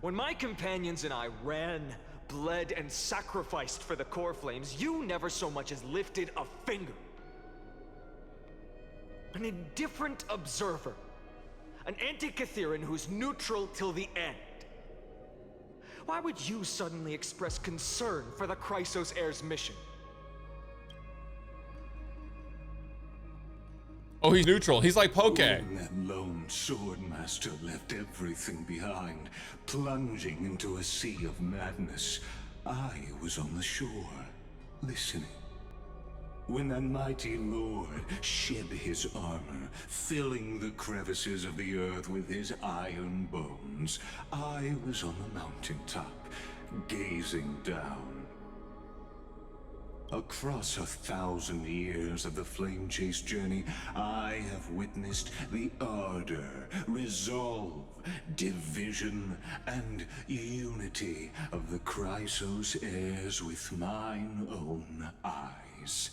When my companions and I ran, bled, and sacrificed for the core flames, you never so much as lifted a finger. An indifferent observer. An anti-Catheran who's neutral till the end. Why would you suddenly express concern for the Chrysos heir's mission? Oh, he's neutral. He's like Poke. When that lone swordmaster left everything behind, plunging into a sea of madness, I was on the shore, listening. When that mighty lord shed his armor, filling the crevices of the earth with his iron bones, I was on the mountaintop, gazing down. Across 1,000 years of the flame chase journey, I have witnessed the ardor, resolve, division, and unity of the Chrysos heirs with mine own eyes.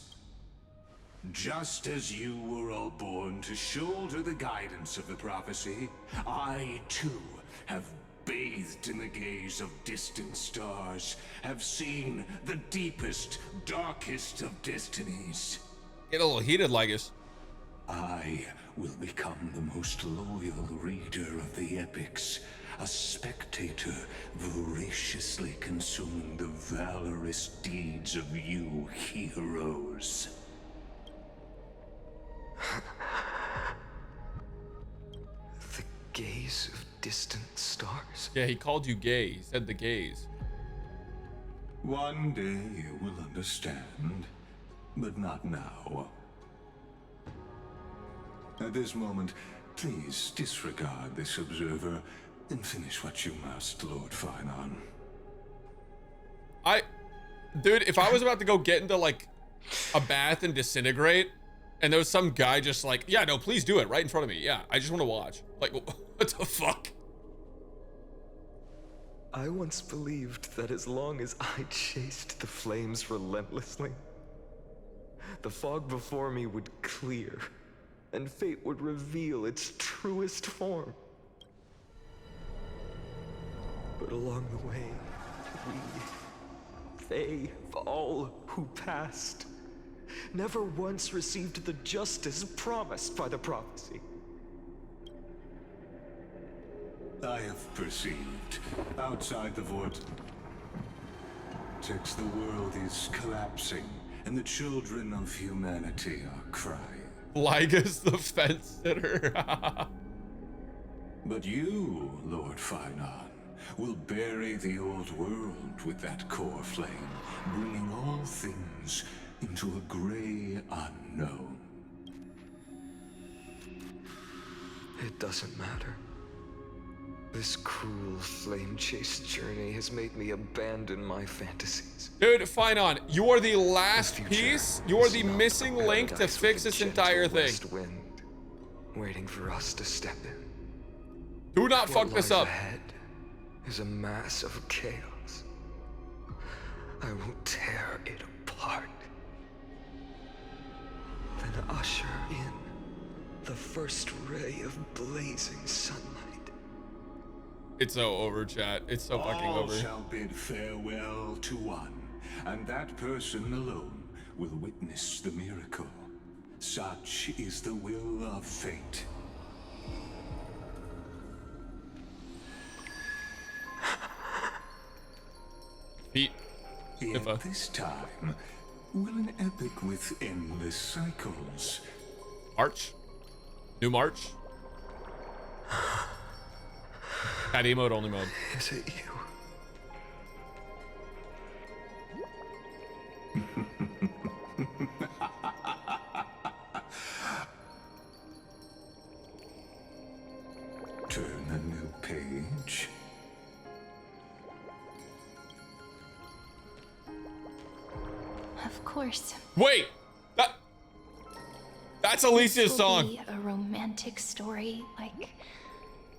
Just as you were all born to shoulder the guidance of the prophecy, I too have bathed in the gaze of distant stars, have seen the deepest, darkest of destinies. Get a little heated, Lygus. I will become the most loyal reader of the epics, a spectator voraciously consuming the valorous deeds of you heroes. The gaze of distant stars. Yeah, he called you gay. He said the gaze. One day you will understand, but not now. At this moment, please disregard this observer and finish what you must, Lord Finon. Dude, if I was about to go get into like a bath and disintegrate, and there was some guy just like, yeah, no, please do it right in front of me. Yeah, I just want to watch. Like, what the fuck? I once believed that as long as I chased the flames relentlessly, the fog before me would clear, and fate would reveal its truest form. But along the way, they, all who passed, never once received the justice promised by the prophecy. I have perceived, outside the vortex, the world is collapsing, and the children of humanity are crying. Lygus the fence sitter. But you, Lord Finon, will bury the old world with that core flame, bringing all things into a gray unknown. It doesn't matter. This cruel flame-chased journey has made me abandon my fantasies. Dude, Finon, you are the last piece. You are the missing link to fix this entire thing. Wind, waiting for us to step in. Do not fuck this up. Ahead is a mass of chaos. I will tear it apart. Then usher in the first ray of blazing sunlight. It's so over, chat. It's so fucking over. All shall bid farewell to one, and that person alone will witness the miracle. Such is the will of fate. Pete. Yet this time, will an epic with endless cycles. March? New March? Cat emote, only mode. Is it you? Turn a new page. Of course. Wait! That's Alicia's song. Be a romantic story like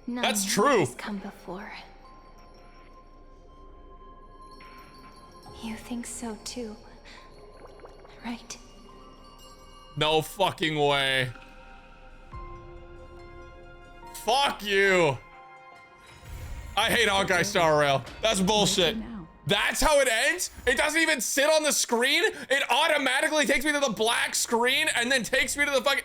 none That's true. has come before. You think so too, right? No fucking way. Fuck you. I hate Hawkeye Star Rail. That's bullshit. That's how it ends? It doesn't even sit on the screen? It automatically takes me to the black screen and then takes me to the fucking...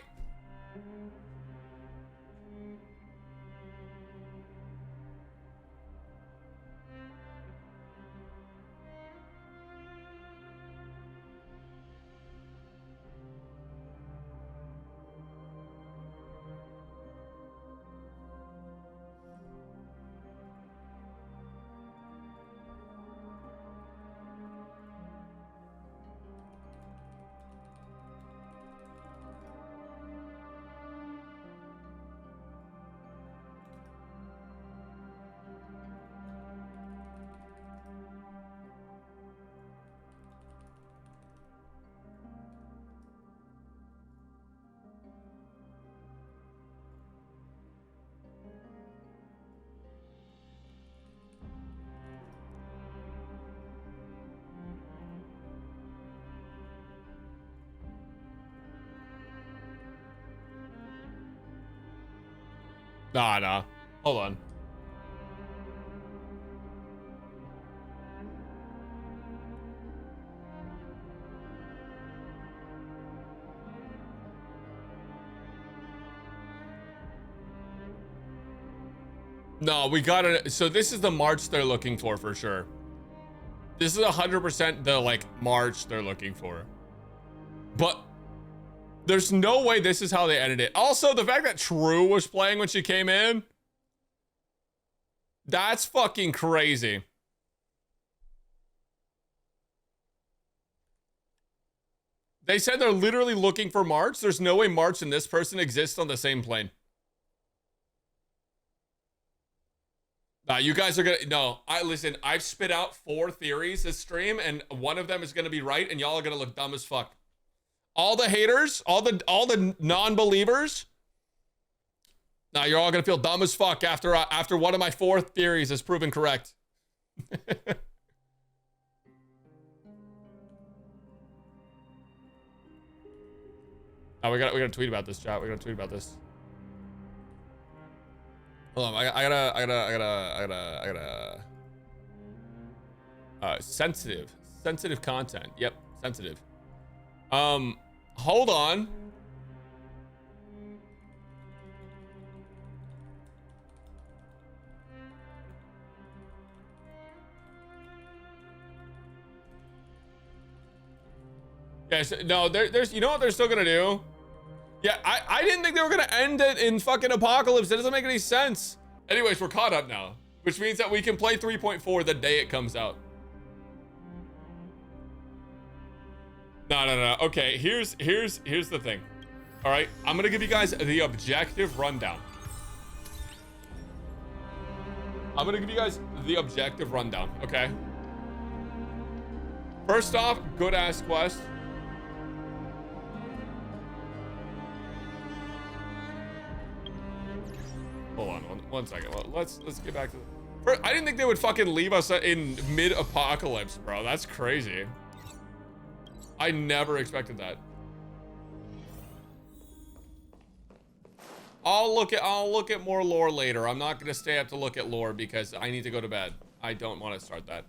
Nah. Hold on. No, we gotta. So this is the march they're looking for sure. This is 100% the like march they're looking for. But there's no way this is how they ended it. Also, the fact that True was playing when she came in, that's fucking crazy. They said they're literally looking for March. There's no way March and this person exist on the same plane. You guys are gonna, no, listen, I've spit out 4 theories this stream, and one of them is gonna be right, and y'all are gonna look dumb as fuck. All the haters, all the non-believers, now you're all gonna feel dumb as fuck after one of my 4 theories is proven correct. Oh, we gotta tweet about this, chat. We gotta tweet about this. Hold on, I gotta. Sensitive content. Yep, sensitive. Hold on. Yes, no, there's, you know what they're still gonna do? Yeah, I didn't think they were gonna end it in fucking Apocalypse. It doesn't make any sense. Anyways, we're caught up now, which means that we can play 3.4 the day it comes out. No. Okay, here's the thing. All right, I'm gonna give you guys the objective rundown. Okay. First off, good ass quest. Hold on, one second. Let's get back to I didn't think they would fucking leave us in mid-apocalypse, bro. That's crazy. I never expected that. I'll look at more lore later. I'm not gonna stay up to look at lore because I need to go to bed. I don't want to start that.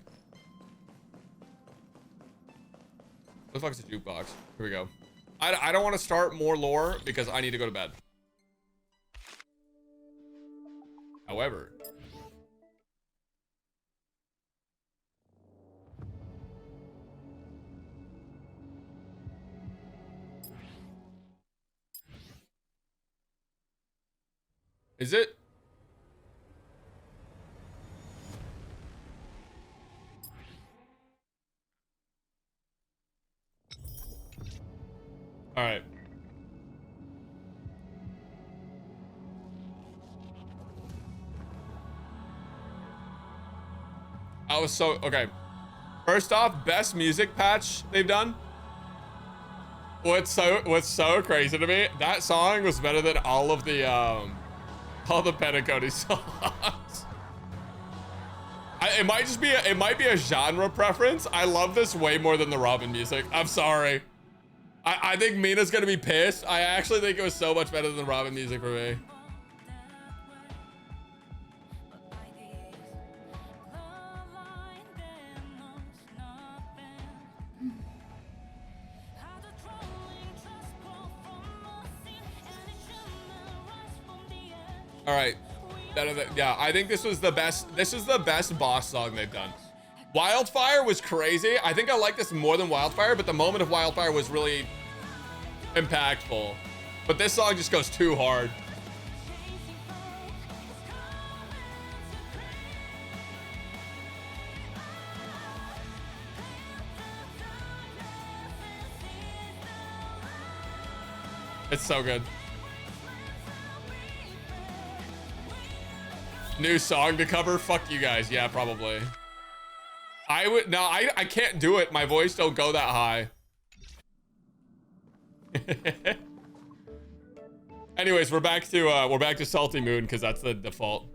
What the fuck is a jukebox? Here we go. I don't want to start more lore because I need to go to bed. However, is it? All right. I was so, okay. First off, best music patch they've done. What's so crazy to me, that song was better than all the Penacody songs. It might be a genre preference. I love this way more than the Robin music. I'm sorry. I think Mina's gonna be pissed. I actually think it was so much better than the Robin music for me. All right. Yeah, I think this was the best. This is the best boss song they've done. Wildfire was crazy. I think I like this more than Wildfire, but the moment of Wildfire was really impactful. But this song just goes too hard. It's so good. New song to cover? Fuck you guys. Yeah, probably. I can't do it. My voice don't go that high. Anyways, we're back to Salty Moon because that's the default.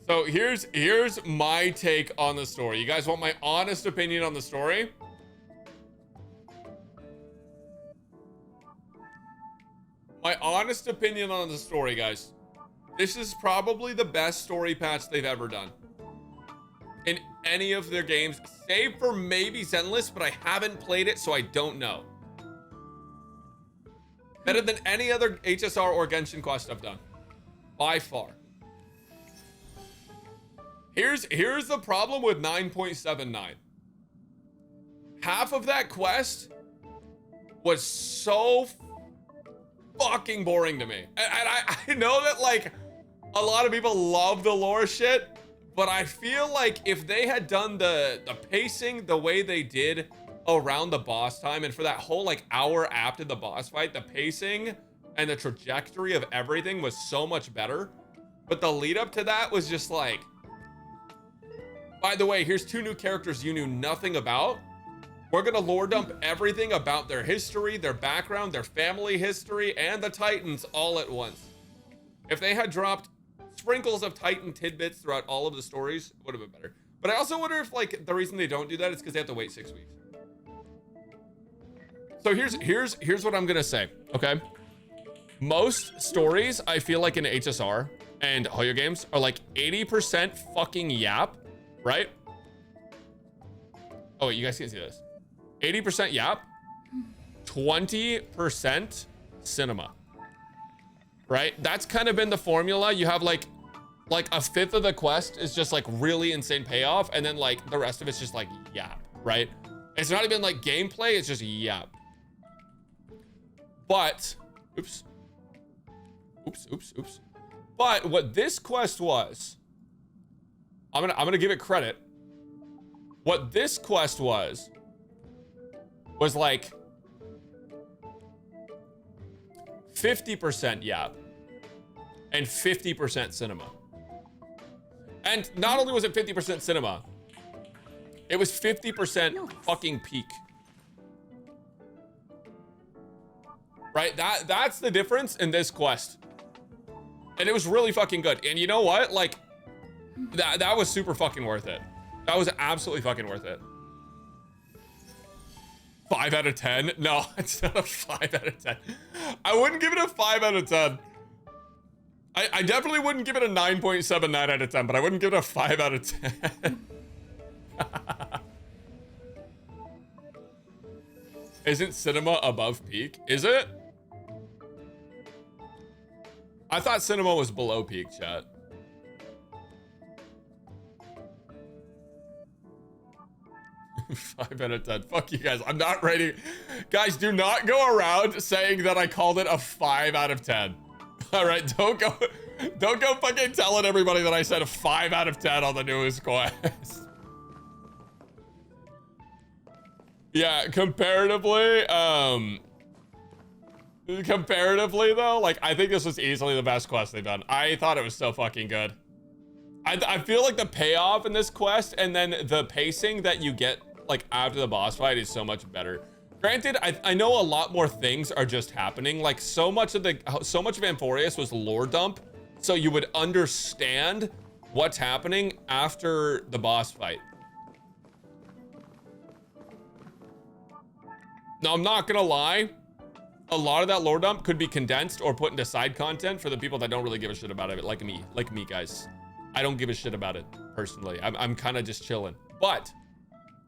So here's my take on the story. You guys want my honest opinion on the story? My honest opinion on the story, guys. This is probably the best story patch they've ever done. In any of their games, save for maybe Zenless, but I haven't played it, so I don't know. Better than any other HSR or Genshin Quest I've done. By far. Here's the problem with 9.79. Half of that quest was so fucking boring to me. And I know that, like, a lot of people love the lore shit, but I feel like if they had done the pacing the way they did around the boss time, and for that whole, like, hour after the boss fight, the pacing and the trajectory of everything was so much better. But the lead up to that was just like, by the way, here's 2 new characters you knew nothing about. We're gonna lore dump everything about their history, their background, their family history, and the Titans all at once. If they had dropped sprinkles of Titan tidbits throughout all of the stories, it would have been better. But I also wonder if, like, the reason they don't do that is because they have to wait 6 weeks. So here's what I'm gonna say, okay? Most stories, I feel like in HSR and Hoyo games, are like 80% fucking yap, right? Oh wait, you guys can't see this. 80% yap, 20% cinema, right? That's kind of been the formula. You have like a fifth of the quest is just like really insane payoff, and then like the rest of it's just like yap, right? It's not even like gameplay, it's just yap. But, oops. But what this quest was, I'm gonna give it credit. What this quest was like 50% yap and 50% cinema. And not only was it 50% cinema, it was 50% fucking peak. Right? That's the difference in this quest. And it was really fucking good. And you know what? Like, that was super fucking worth it. That was absolutely fucking worth it. 5 out of 10? No, it's not a 5 out of 10. I wouldn't give it a 5 out of 10. I definitely wouldn't give it a 9.79 out of 10, but I wouldn't give it a 5 out of 10. Isn't cinema above peak? Is it? I thought cinema was below peak, chat. Five out of 10. Fuck you guys. I'm not ready. Guys, do not go around saying that I called it a 5 out of 10. All right, don't go fucking telling everybody that I said a 5 out of 10 on the newest quest. Yeah, comparatively though, like, I think this was easily the best quest they've done. I thought it was so fucking good. I feel like the payoff in this quest and then the pacing that you get like after the boss fight is so much better. Granted, I know a lot more things are just happening. Like so much of Amphorius was lore dump, so you would understand what's happening after the boss fight. Now, I'm not gonna lie, a lot of that lore dump could be condensed or put into side content for the people that don't really give a shit about it, like me, guys. I don't give a shit about it personally. I'm kind of just chilling, but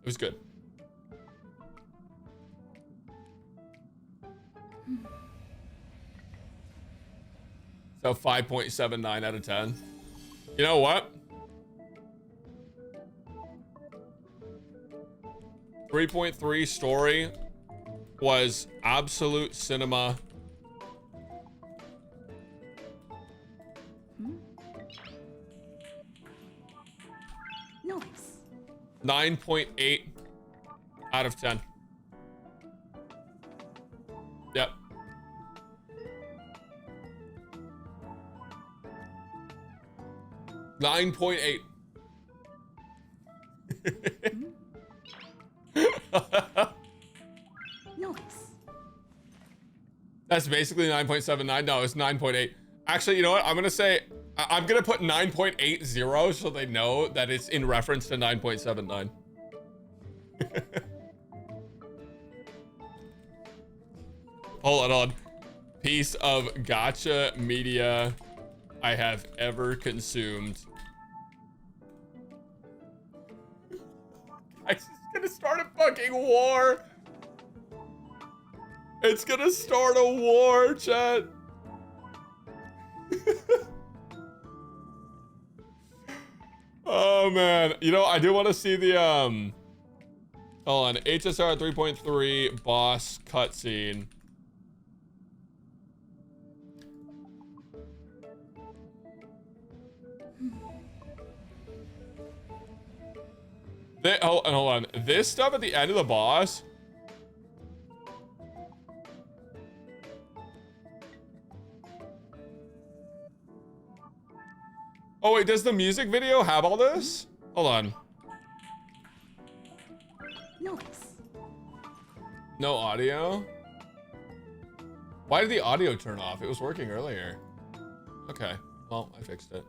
it was good. So 5.79 out of 10. You know what? 3.3 story was absolute cinema. Nice. 9.8 out of 10. Yep. $9.8. Nice. That's basically 9.79. No, it's 9.8. Actually, you know what? I'm gonna say I'm gonna put 9.80 so they know that it's in reference to 9.79. Hold on. Piece of gacha media I have ever consumed. It's gonna start a fucking war. It's gonna start a war, chat. Oh man, you know, I do want to see the hold on, HSR 3.3 boss cutscene. Hold on. This stuff at the end of the boss. Oh wait, does the music video have all this? Hold on. Nice. No audio? Why did the audio turn off? It was working earlier. Okay, well, I fixed it.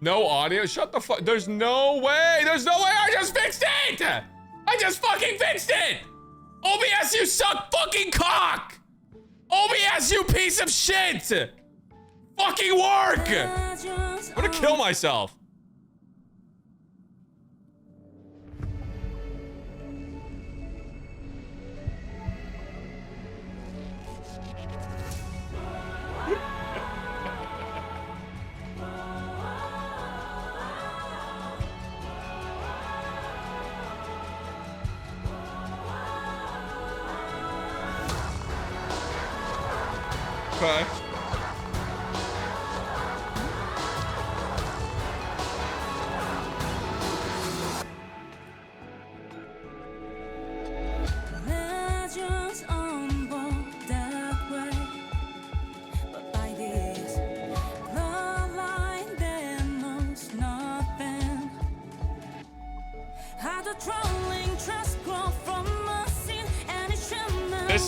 No audio? Shut the fuck. There's no way. There's no way. I just fixed it. I just fucking fixed it. OBS, you suck fucking cock. OBS, you piece of shit. Fucking work. I'm gonna kill myself. Okay.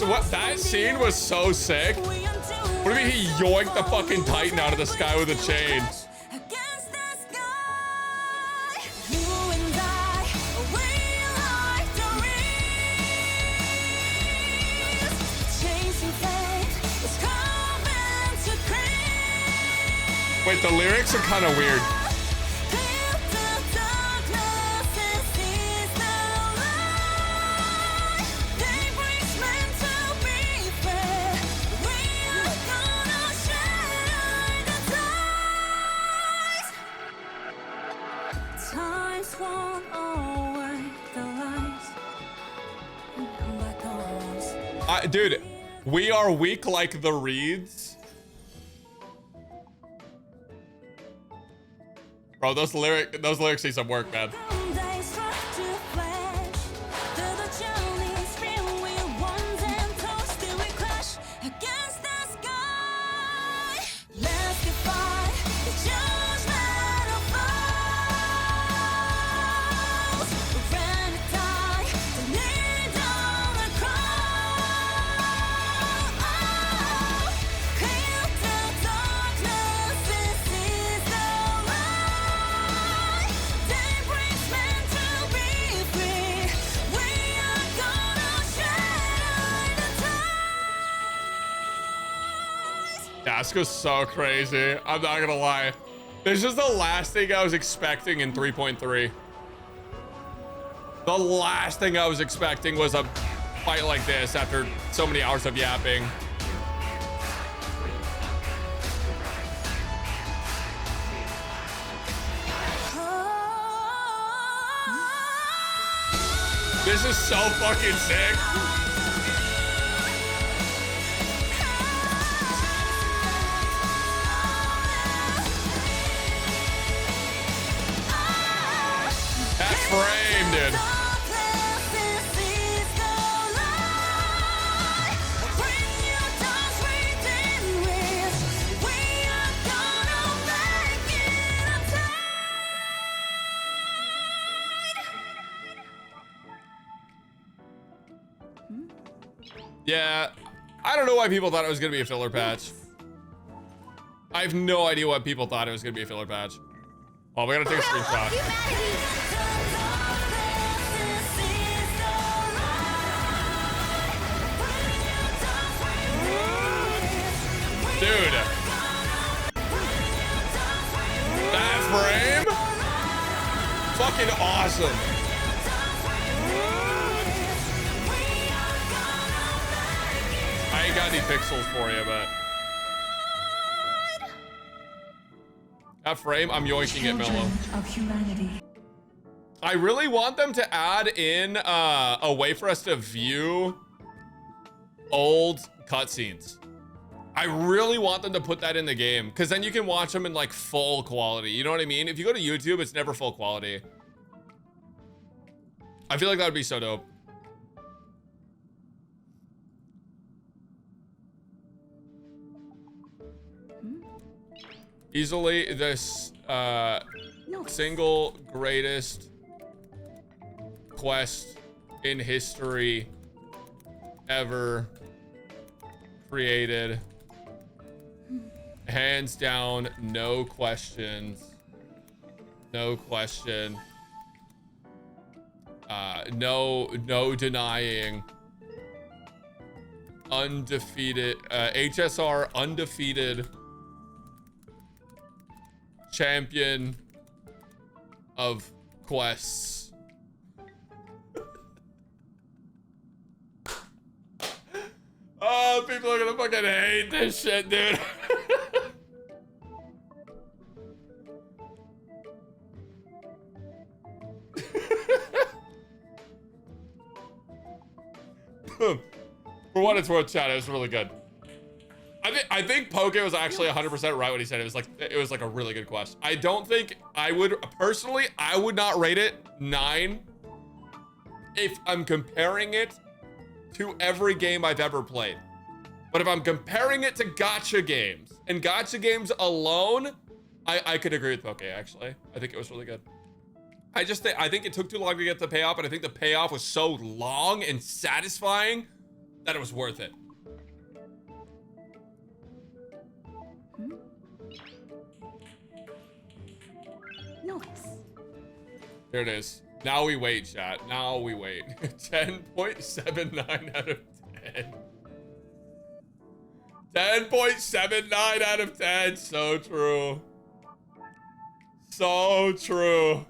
What that scene was so sick. What do you mean he yoinked the fucking Titan out of the sky with a chain? Wait, the lyrics are kind of weird. Dude, we are weak like the reeds. Bro, those lyrics need some work, man. Dasko's so crazy. I'm not gonna lie. This is the last thing I was expecting in 3.3. The last thing I was expecting was a fight like this after so many hours of yapping. This is so fucking sick. That's frame, dude. Yeah, I don't know why people thought it was gonna be a filler patch. I have no idea what people thought it was gonna be a filler patch. Oh, we gotta take a screenshot. Dude. That frame? Fucking awesome. I ain't got any pixels for you, but that frame, I'm yoinking it, Mellow. Of humanity. I really want them to add in a way for us to view old cutscenes. I really want them to put that in the game, because then you can watch them in like full quality. You know what I mean? If you go to YouTube, it's never full quality. I feel like that would be so dope. Easily this single greatest quest in history ever created. Hands down, no questions. No question. No denying. Undefeated, HSR undefeated champion of quests. Oh, people are gonna fucking hate this shit, dude. For what it's worth, chat, it was really good. I think Poke was actually 100% right when he said it was like a really good quest. I don't think I would personally, I would not rate it 9 if I'm comparing it to every game I've ever played. But if I'm comparing it to gacha games and gacha games alone, I could agree with Poke actually. I think it was really good. I think it took too long to get the payoff, but I think the payoff was so long and satisfying that it was worth it. Nice. There it is. Now we wait, chat. Now we wait. 10.79 out of 10. 10.79 out of 10. So true. So true.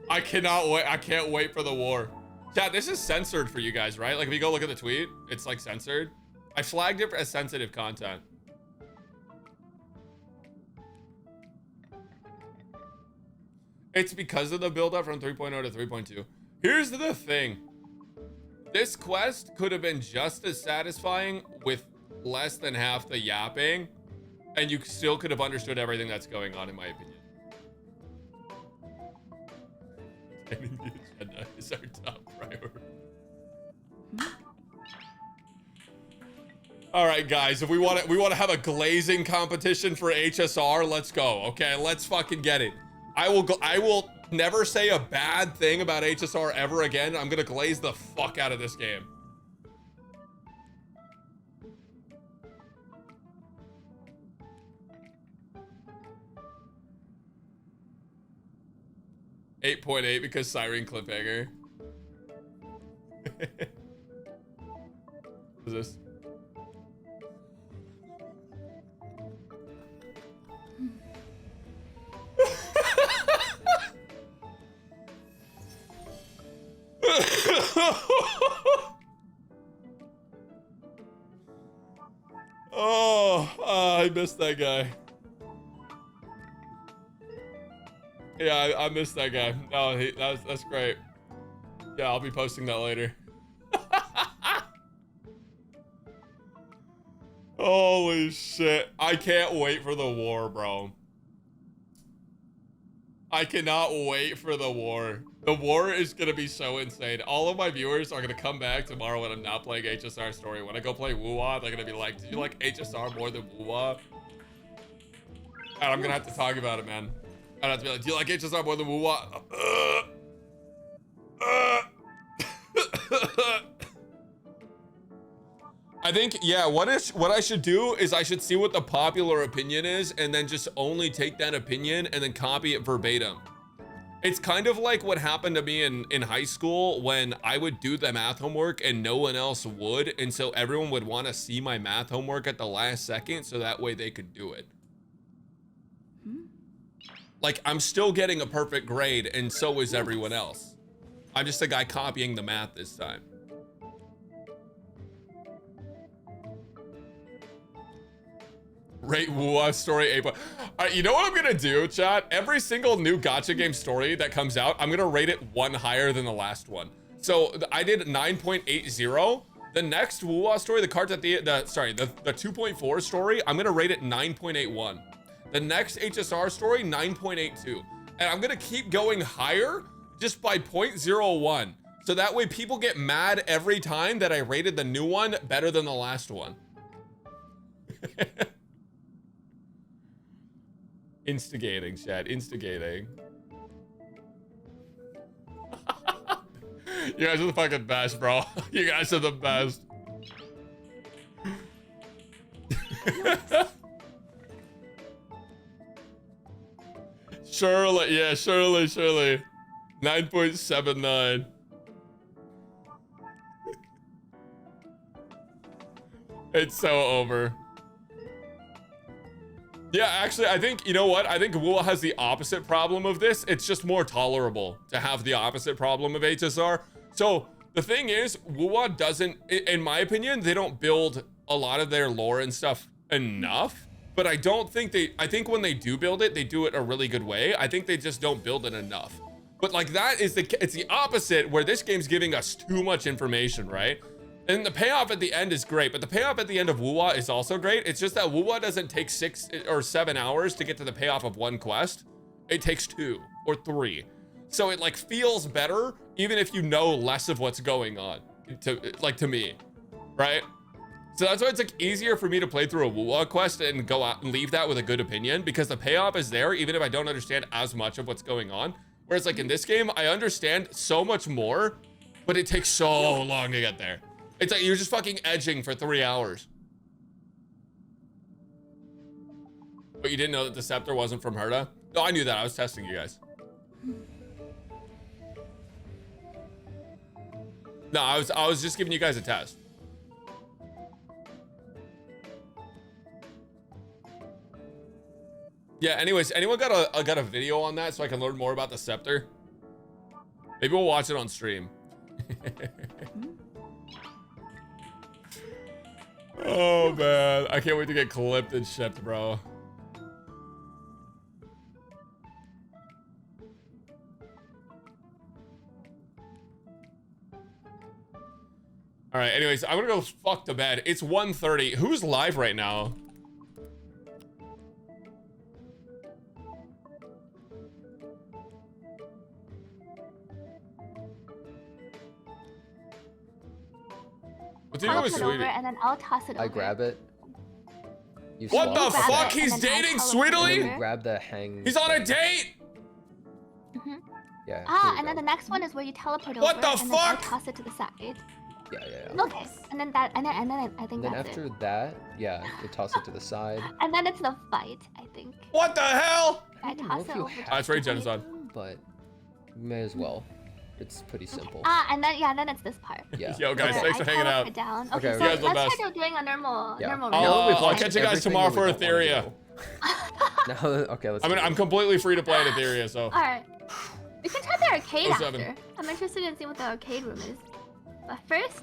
I cannot wait. I can't wait for the war. Chat, this is censored for you guys, right? Like if you go look at the tweet, it's like censored. I flagged it as sensitive content. It's because of the build-up from 3.0 to 3.2. Here's the thing. This quest could have been just as satisfying with less than half the yapping, and you still could have understood everything that's going on, in my opinion. Getting the agenda is our top priority. All right, guys, if we want to have a glazing competition for HSR, let's go. Okay, let's fucking get it. I will never say a bad thing about HSR ever again. I'm gonna glaze the fuck out of this game. .8 because Siren cliffhanger. What is this? I missed that guy. Yeah, I missed that guy. No, that's great. Yeah, I'll be posting that later. Holy shit. I can't wait for the war, bro. I cannot wait for the war. The war is gonna be so insane. All of my viewers are gonna come back tomorrow when I'm not playing HSR story. When I go play Wuwa, they're gonna be like, did you like HSR more than Wuwa? And I'm gonna have to talk about it, man. I'm gonna have to be like, do you like HSR more than Wuwa? I think, yeah, what I should do is I should see what the popular opinion is and then just only take that opinion and then copy it verbatim. It's kind of like what happened to me in high school when I would do the math homework and no one else would. And so everyone would want to see my math homework at the last second so that way they could do it. Like, I'm still getting a perfect grade and so is everyone else. I'm just a guy copying the math this time. Rate Wuwa story 8. All right, you know what I'm gonna do, chat? Every single new gacha game story that comes out, I'm gonna rate it 1 higher than the last one. So I did 9.80. The next Wuwa story, the cards at the 2.4 story, I'm gonna rate it 9.81. The next HSR story, 9.82. And I'm gonna keep going higher just by 0.01. So that way people get mad every time that I rated the new one better than the last one. Instigating, chat, instigating. You guys are the fucking best, bro. You guys are the best. Shirley, yeah, Shirley. 9.79. It's so over. Yeah, actually, I think, you know what? I think Wuwa has the opposite problem of this. It's just more tolerable to have the opposite problem of HSR. So the thing is, Wuwa doesn't, in my opinion, they don't build a lot of their lore and stuff enough. But I don't think I think when they do build it, they do it a really good way. I think they just don't build it enough. But like that is it's the opposite where this game's giving us too much information, right? And the payoff at the end is great, but the payoff at the end of Wuwa is also great. It's just that Wuwa doesn't take 6 or 7 hours to get to the payoff of one quest. It takes 2 or 3. So it like feels better, even if you know less of what's going on, to me, right? So that's why it's like easier for me to play through a Wuwa quest and go out and leave that with a good opinion because the payoff is there, even if I don't understand as much of what's going on. Whereas like in this game, I understand so much more, but it takes so long to get there. It's like you're just fucking edging for 3 hours. But you didn't know that the scepter wasn't from Herta? No, I knew that. I was testing you guys. No, I was just giving you guys a test. Yeah, anyways, anyone got a video on that so I can learn more about the scepter? Maybe we'll watch it on stream. Oh man, I can't wait to get clipped and shipped, bro. All right, anyways, I'm gonna go fuck to bed. It's 1:30. Who's live right now? What's I'll put over and then I'll toss it over. I grab it. You what the swap. fuck? He's dating Sweetly? Grab the hang. He's on a date? Mm-hmm. Yeah. And then the next one is where you teleport over. What the and fuck? Then I'll toss it to the side. Yeah. Okay. And then that, and then I think then that's after it. that, yeah, you toss it to the side. And then it's the fight, I think. What the hell? I toss it over. That's right, Genocide. But may as well. It's pretty simple. And then it's this part. Yeah. Yo, guys, thanks for hanging out. Down. Okay, Okay, so you guys are the let's best. try doing a normal I'll catch you guys tomorrow for Etheria. No, okay, let's. I'm completely free to play in Etheria, so. All right. We can try the arcade 07. after. I'm interested in seeing what the arcade room is. But first,